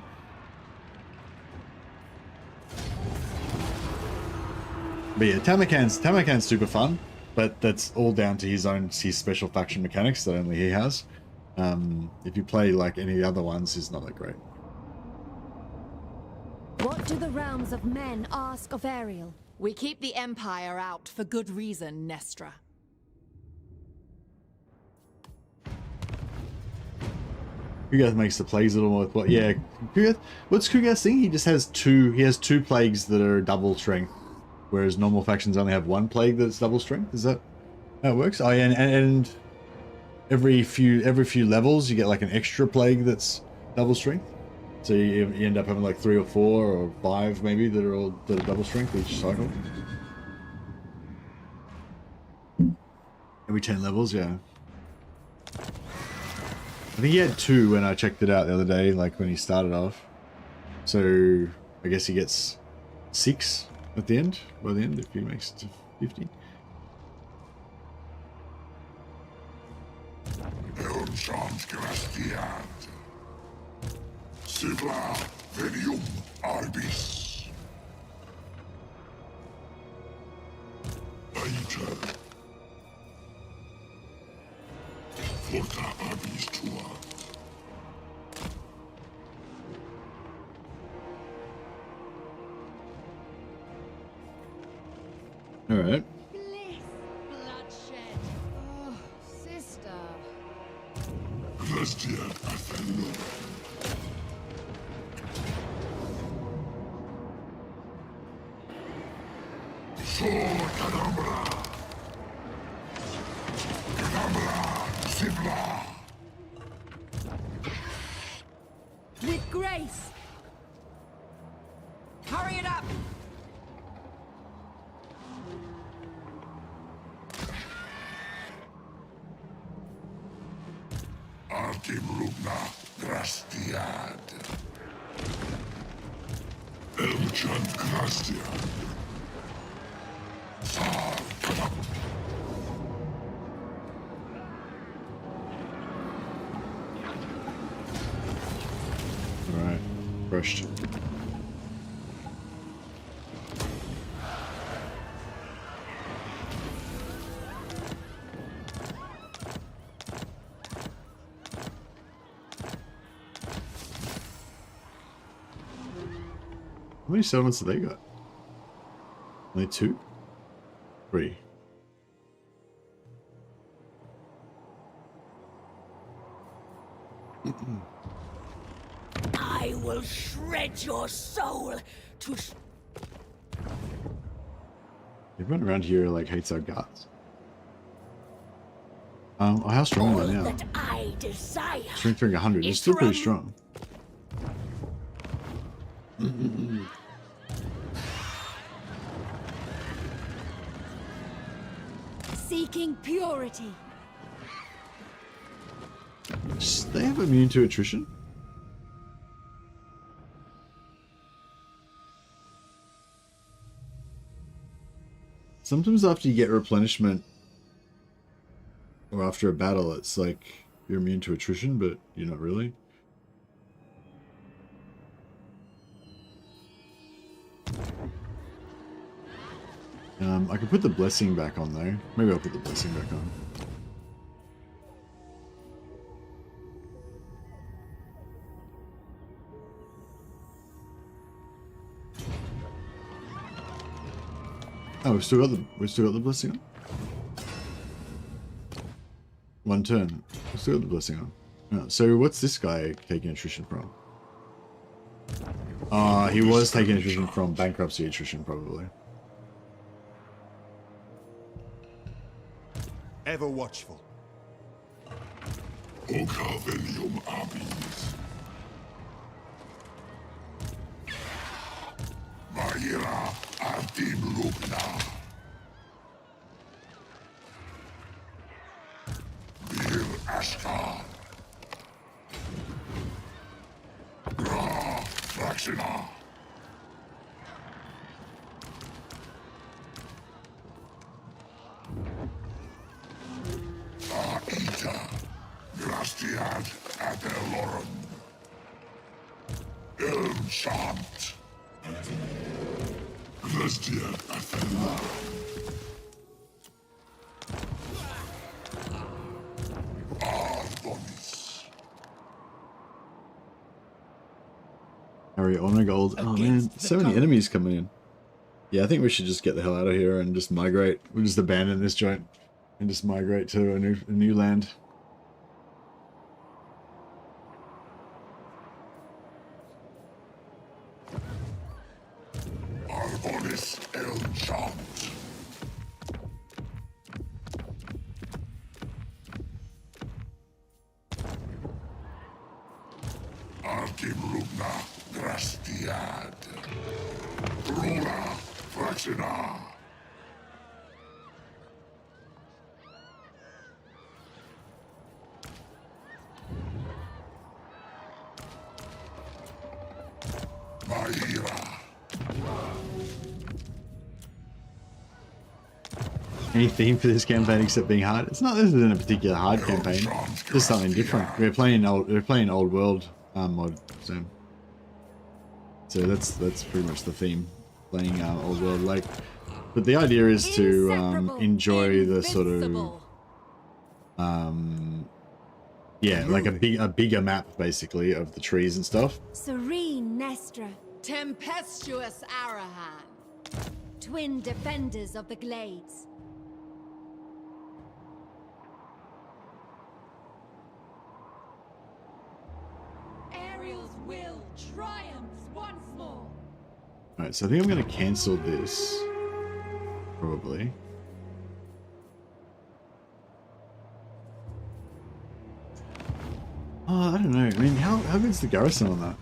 But yeah, Tamarkan's super fun, but that's all down to his special faction mechanics that only he has. If you play like any other ones, he's not that great. What do the realms of men ask of Ariel? We keep the Empire out for good reason, Nestra. Kugath makes the plagues a little more. Well, yeah, Kugath. What's Kugath's thing? He just has two. He has two plagues that are double strength, whereas normal factions only have one plague that's double strength. Is that how it works? Oh, yeah, and every few levels you get like an extra plague that's double strength. So you end up having like 3 or 4 or 5 maybe that are double strength each cycle. Every 10 levels, yeah. I think he had 2 when I checked it out the other day, like when he started off. So I guess he gets 6 at the end, by the end, if he makes it to 50. Elchant Grastiad. Sivla Venium Arbis. Aita. Forta Arbis Tua. All right. Bliss, bloodshed. Oh, sister. Grastiad Athello. Kadambra! Kadambra! Sivla! With grace. Hurry it up. Arkim Lugna Grastiad. Elchant Grastiad. Alright, crushed. How many settlements have they got? Only 2? 3. I will shred your soul to... Everyone around here like hates our guts. How strong am I now? that I desire. Strength 100. It's still pretty strong. Seeking purity. They have immune to attrition? Sometimes after you get replenishment or after a battle, it's like you're immune to attrition, but you're not really. I could put the blessing back on though. Maybe I'll put the blessing back on. Oh, we've still got the blessing on. One turn. We've still got the blessing on. Oh, so what's this guy taking attrition from? He was taking attrition from bankruptcy attrition, probably. Ever watchful. Ocarvelium abis. Maira artim lugna. Bir ashkar. Gra fraxina. Aita. Grastiad adelorum. Elmchant. Grastiad athena. Ardonis. Harry honor gold. Oh man, so many enemies coming in. Yeah, I think we should just get the hell out of here and just migrate. We'll just abandon this joint and just migrate to a new land. Arbonis Elmchant. Artim Lugna Grastiad. Rola Fraxina. Maira. Any theme for this campaign except being hard? It's not. This isn't a particular hard campaign. Just something different. We're playing old world mod, so that's pretty much the theme. Playing old world, like, but the idea is to enjoy the sort of yeah, like a bigger map basically of the trees and stuff. Serene Nestra, Tempestuous Arahan. twin defenders of the glades. Ariel's will triumphs once more. Alright, so I think I'm going to cancel this, probably. Oh, I don't know. I mean, how good's the garrison on that?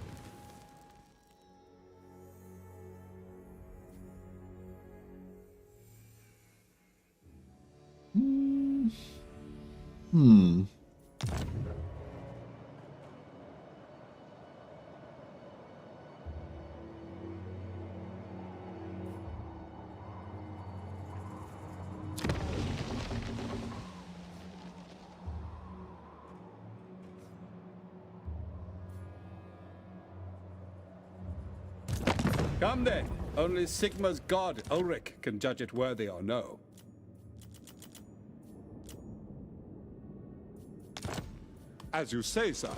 Come then. Only Sigma's god, Ulrich, can judge it worthy or no. As you say, sir.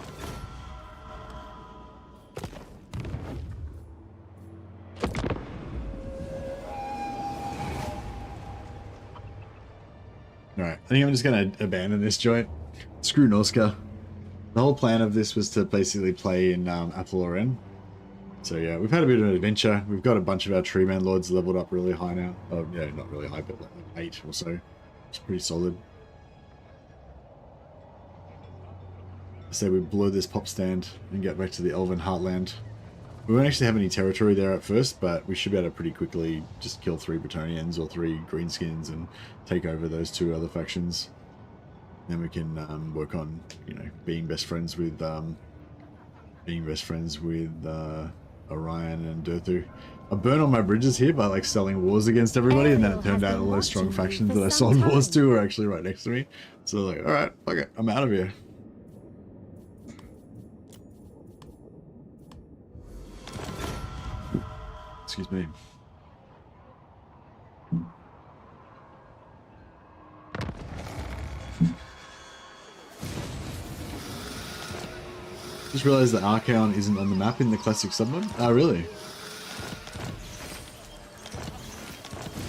Alright, I think I'm just going to abandon this joint. Screw Norska. The whole plan of this was to basically play in Apple. So yeah, we've had a bit of an adventure. We've got a bunch of our tree man lords leveled up really high now. Oh yeah, not really high, but like 8 or so. It's pretty solid. So we blow this pop stand and get back to the Elven Heartland. We won't actually have any territory there at first, but we should be able to pretty quickly just kill 3 Bretonnians or 3 Greenskins and take over those 2 other factions. Then we can work on, you know, being best friends with Odin Orion and Durthu. I burn all my bridges here by like selling wars against everybody, and then it Ariel turned has out been all those strong watching you factions for that I some sold wars time. to were actually right next to me. So like, alright, fuck it, I'm out of here. Excuse me. Just realized that Archaon isn't on the map in the classic submod. Oh, really?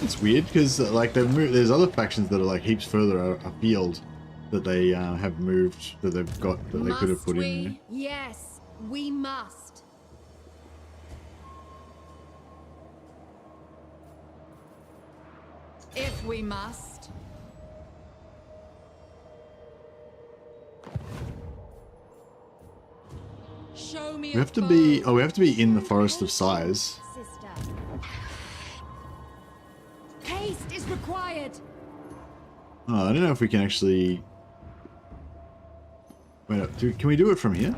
It's weird because like they've moved. There's other factions that are like heaps further afield that they have moved, that they've got, that they could have put in there. Yes, we must. If we must. Show me We have to be. Oh, we have to be in the Forest of Sighs. Sister. Haste is required. Oh, I don't know if we can actually. Wait up. Can we do it from here?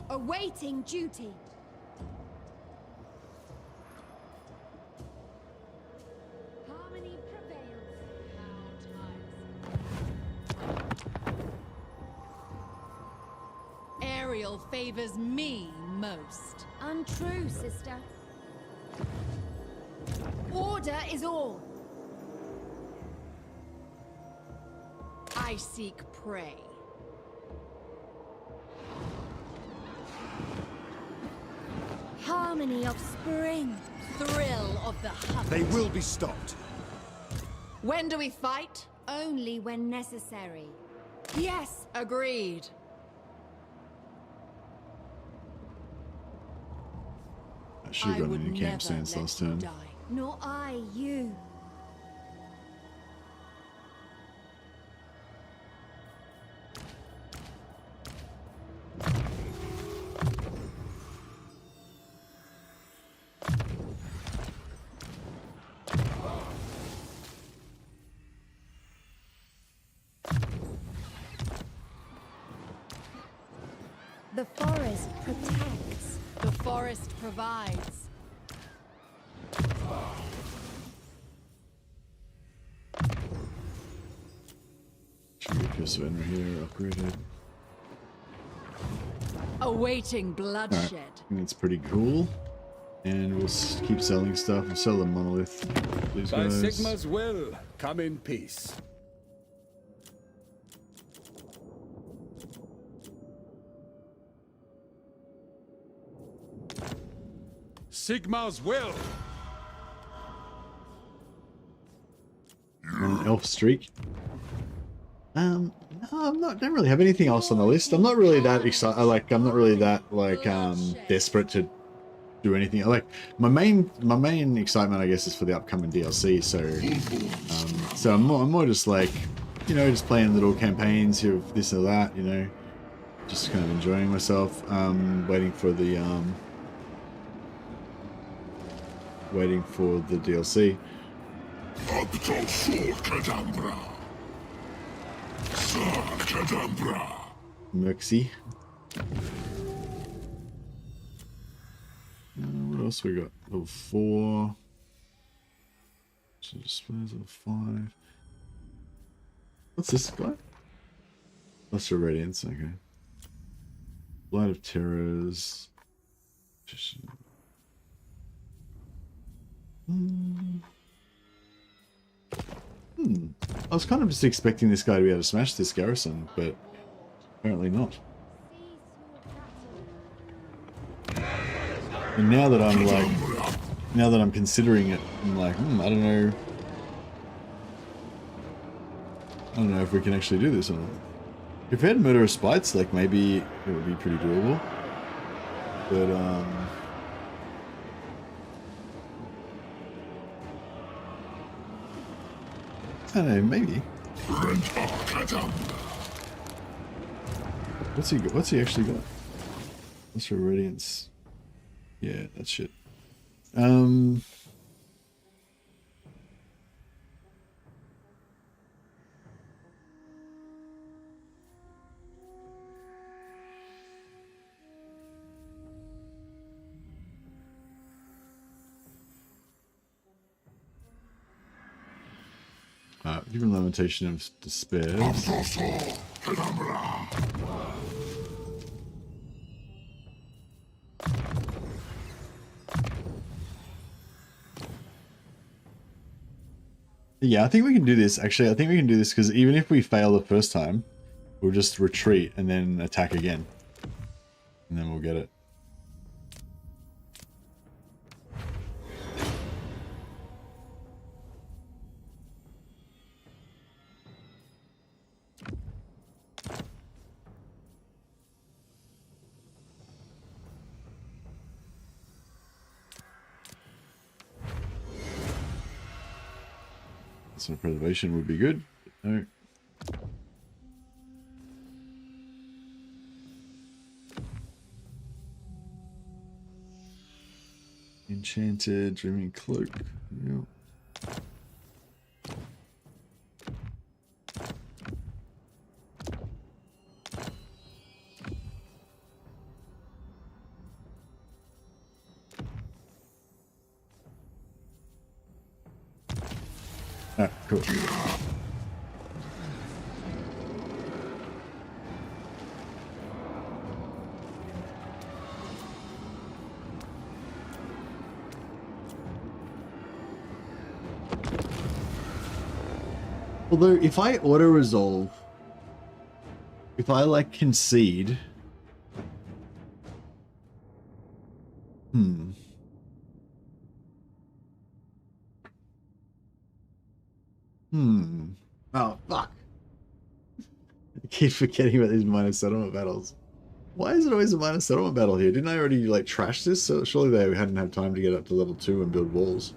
Awaiting duty. Harmony prevails. Ariel favors me most. Untrue, sister. Order is all. I seek prey. Harmony of spring. Thrill of the hunt. They will be stopped. When do we fight? Only when necessary. Yes, agreed. I should have I gone would into never camp stance let last you turn. die. Nor I you. The forest protects. The forest provides. Should get Pierce of Enra here, upgraded. Awaiting Alright, bloodshed. I think that's pretty cool. And we'll keep selling stuff. We'll sell the monolith. These By guys. Sigma's will, come in peace. Sigma's will. An elf streak. No, I'm not. Don't really have anything else on the list. I'm not really that excited. I'm not really that desperate to do anything. Like my main excitement, I guess, is for the upcoming DLC. So I'm more just like, you know, just playing little campaigns here of this or that. You know, just kind of enjoying myself. Waiting for the DLC. Merxy. What else we got? Level 4. So displays level 5. What's this guy? Lesser Radiance, okay. Light of Terrors. I was kind of just expecting this guy to be able to smash this garrison, but apparently not. And now that I'm considering it, I'm like, I don't know. I don't know if we can actually do this or not. If we had Murderous Spites, like maybe it would be pretty doable. But I don't know, maybe. What's he actually got? What's for Radiance? Yeah, that's shit. Given lamentation of despair. Yeah, I think we can do this. Actually, I think we can do this because even if we fail the first time, we'll just retreat and then attack again. And then we'll get it. Some preservation would be good. No. Enchanted Dreaming Cloak. Yeah. Ah, cool. Although, if I auto-resolve, if I, like, concede... Oh, fuck. I keep forgetting about these minor settlement battles. Why is it always a minor settlement battle here? Didn't I already, like, trash this? So surely they hadn't had time to get up to level 2 and build walls.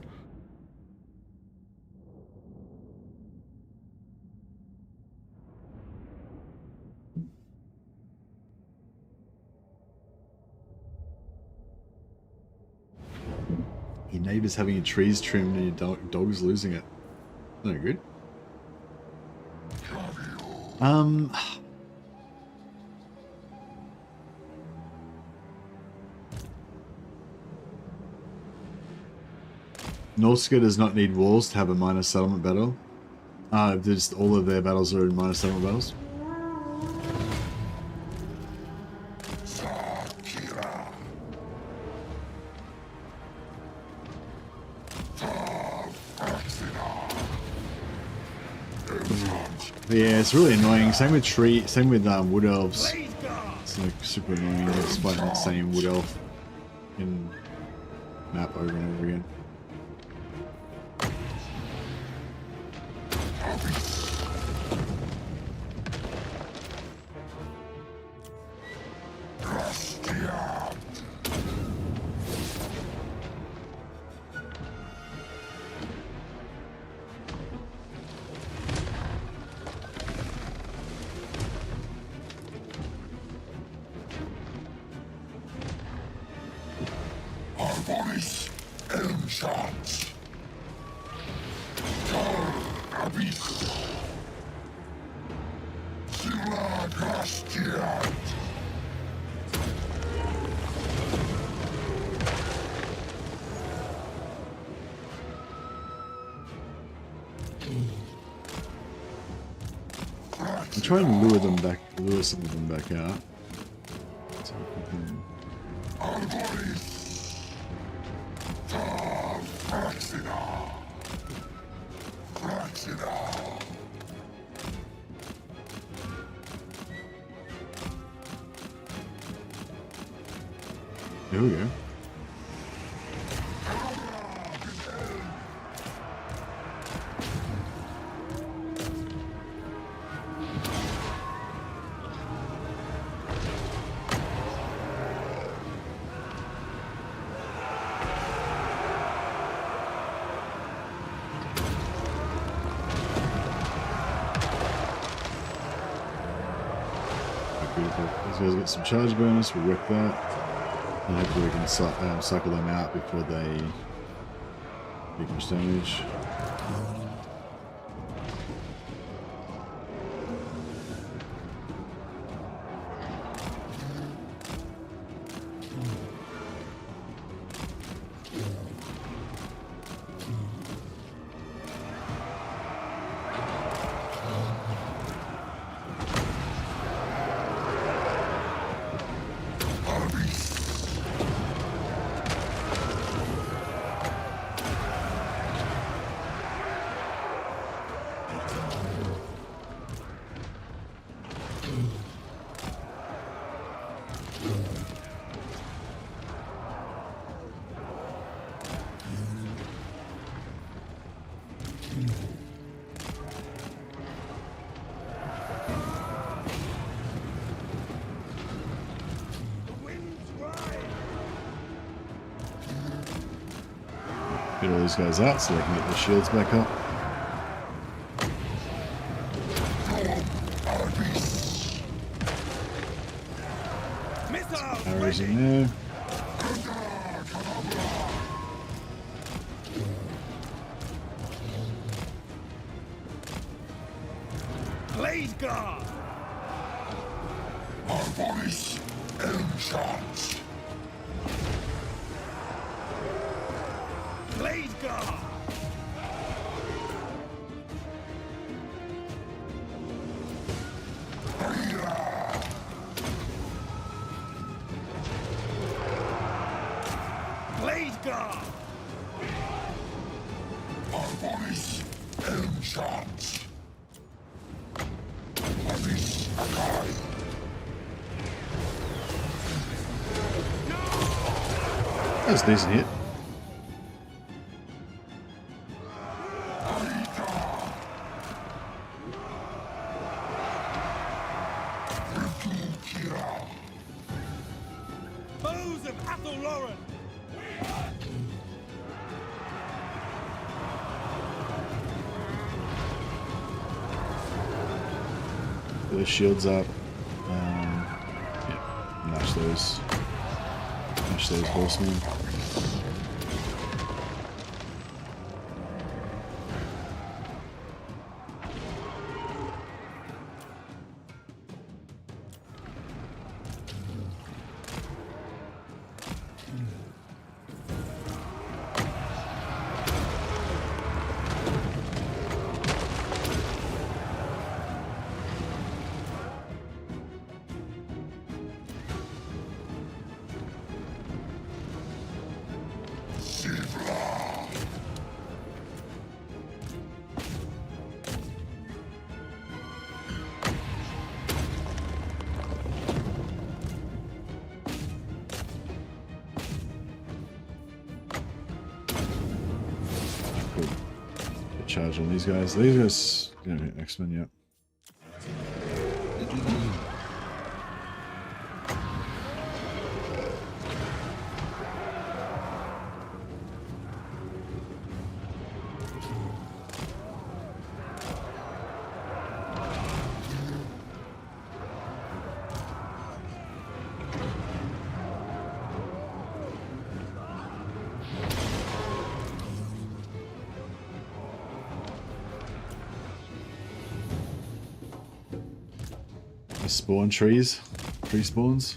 Your neighbor's having your trees trimmed and your dog's losing it. No good. Norska does not need walls to have a minor settlement battle. Just all of their battles are in minor settlement battles. Yeah, it's really annoying. Same with wood elves. It's like super annoying just fighting that same wood elf in map over and over again. Try and lure some of them back out. So there we go. These guys get some charge bonus, we'll wreck that. And hopefully we can cycle them out before they do much damage. Get all these guys out so they can get their shields back up. Arrows in there. Blade guard. Our voice enchants. Blade guard. Blade guard. Our voice enchants. That was a decent hit. Foes of Athelloren. Get the shields up. Yeah, mash those. Mash those horsemen. Charge on these guys. These guys, yeah, X-Men, yeah. Spawn trees, tree spawns.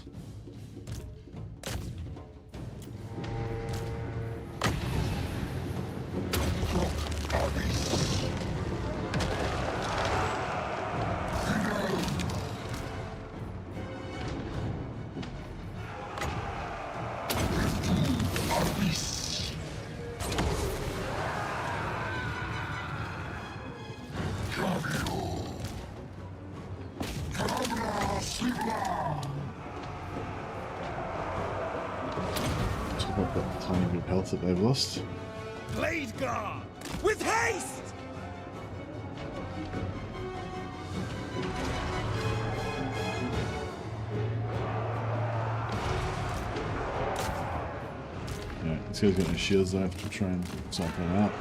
Tiny bit of health that they've lost. Blade guard. With haste. Yeah, these guys got no shields. I have to try and cycle them out.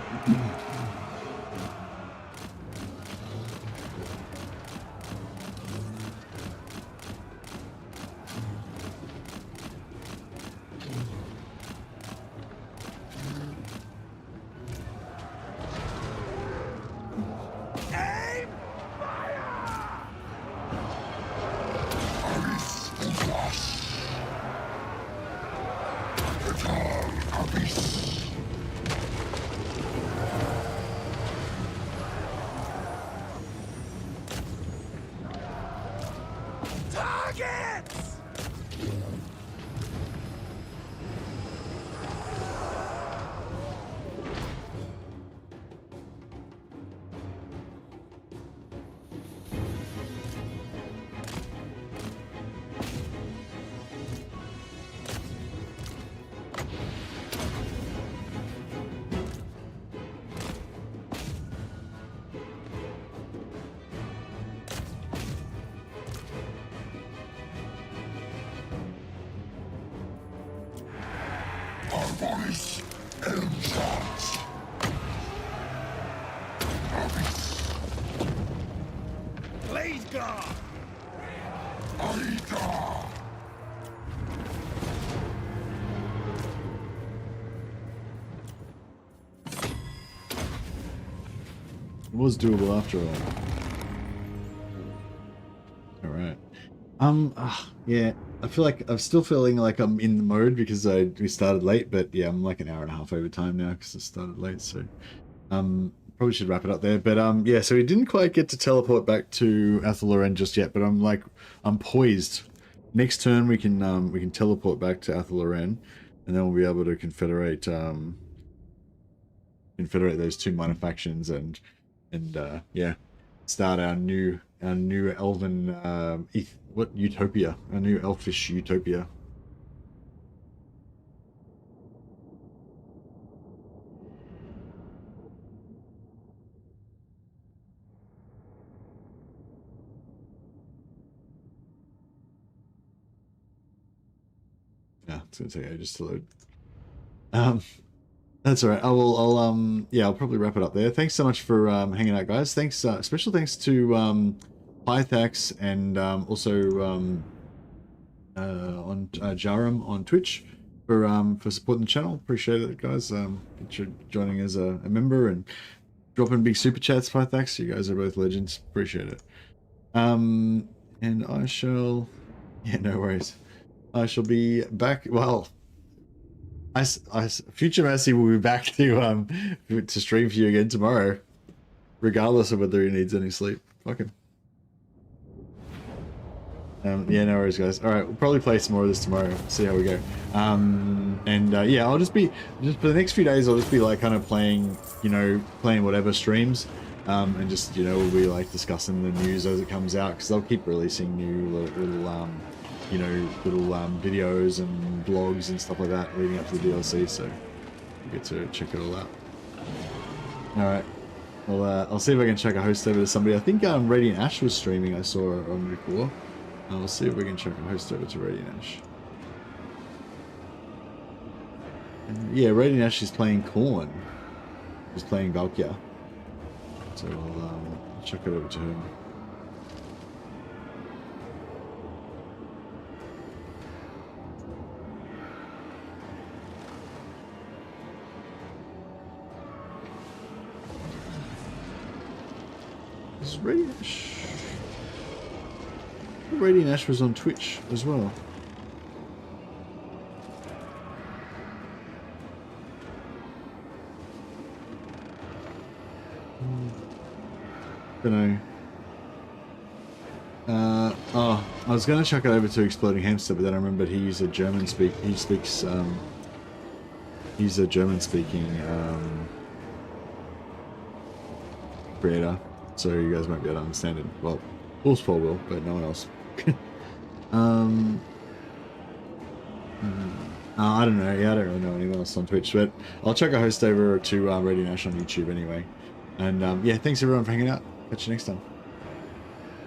Targets! Our voice enchants. Blade guard! It was doable after all. Alright. Yeah, I feel like I'm still feeling like I'm in the mode because we started late, but yeah, I'm like an hour and a half over time now because I started late, so probably should wrap it up there. But yeah, so we didn't quite get to teleport back to Athel-Loren just yet, but I'm poised. Next turn we can teleport back to Athel-Loren, and then we'll be able to confederate those two minor factions and yeah, start our new elven utopia, a new elfish utopia. Yeah, it's gonna take ages to load. That's all right. I'll probably wrap it up there. Thanks so much for hanging out, guys. Thanks, special thanks to Pythax and also on Jaram on Twitch for supporting the channel. Appreciate it, guys. Joining as a member and dropping big super chats, Pythax. You guys are both legends. Appreciate it. And I shall, yeah, no worries. I shall be back. Well, Future Mercy will be back to stream for you again tomorrow, regardless of whether he needs any sleep. Fuck him. Yeah, no worries, guys. All right, we'll probably play some more of this tomorrow. See how we go. Yeah, I'll just for the next few days, I'll just be like kind of playing whatever streams, and just we'll be like discussing the news as it comes out because they'll keep releasing new little videos and blogs and stuff like that leading up to the DLC, so you get to check it all out. Alright, well, I'll see if I can check a host over to somebody. I think Radiant Ash was streaming, I saw on before. I'll see if we can check a host over to Radiant Ash. And yeah, Radiant Ash is playing Khorne. He's playing Valkyr. So I'll check it over to him. Radiant Ash was on Twitch as well. Don't know. I was going to chuck it over to Exploding Hamster, but then I remembered he's a German he's a German speaking creator. So you guys might be able to understand it. Well, Paul will, but no one else. I don't know. Yeah, I don't really know anyone else on Twitch, but I'll check a host over to Radiant Ash on YouTube anyway. And yeah, thanks everyone for hanging out. Catch you next time.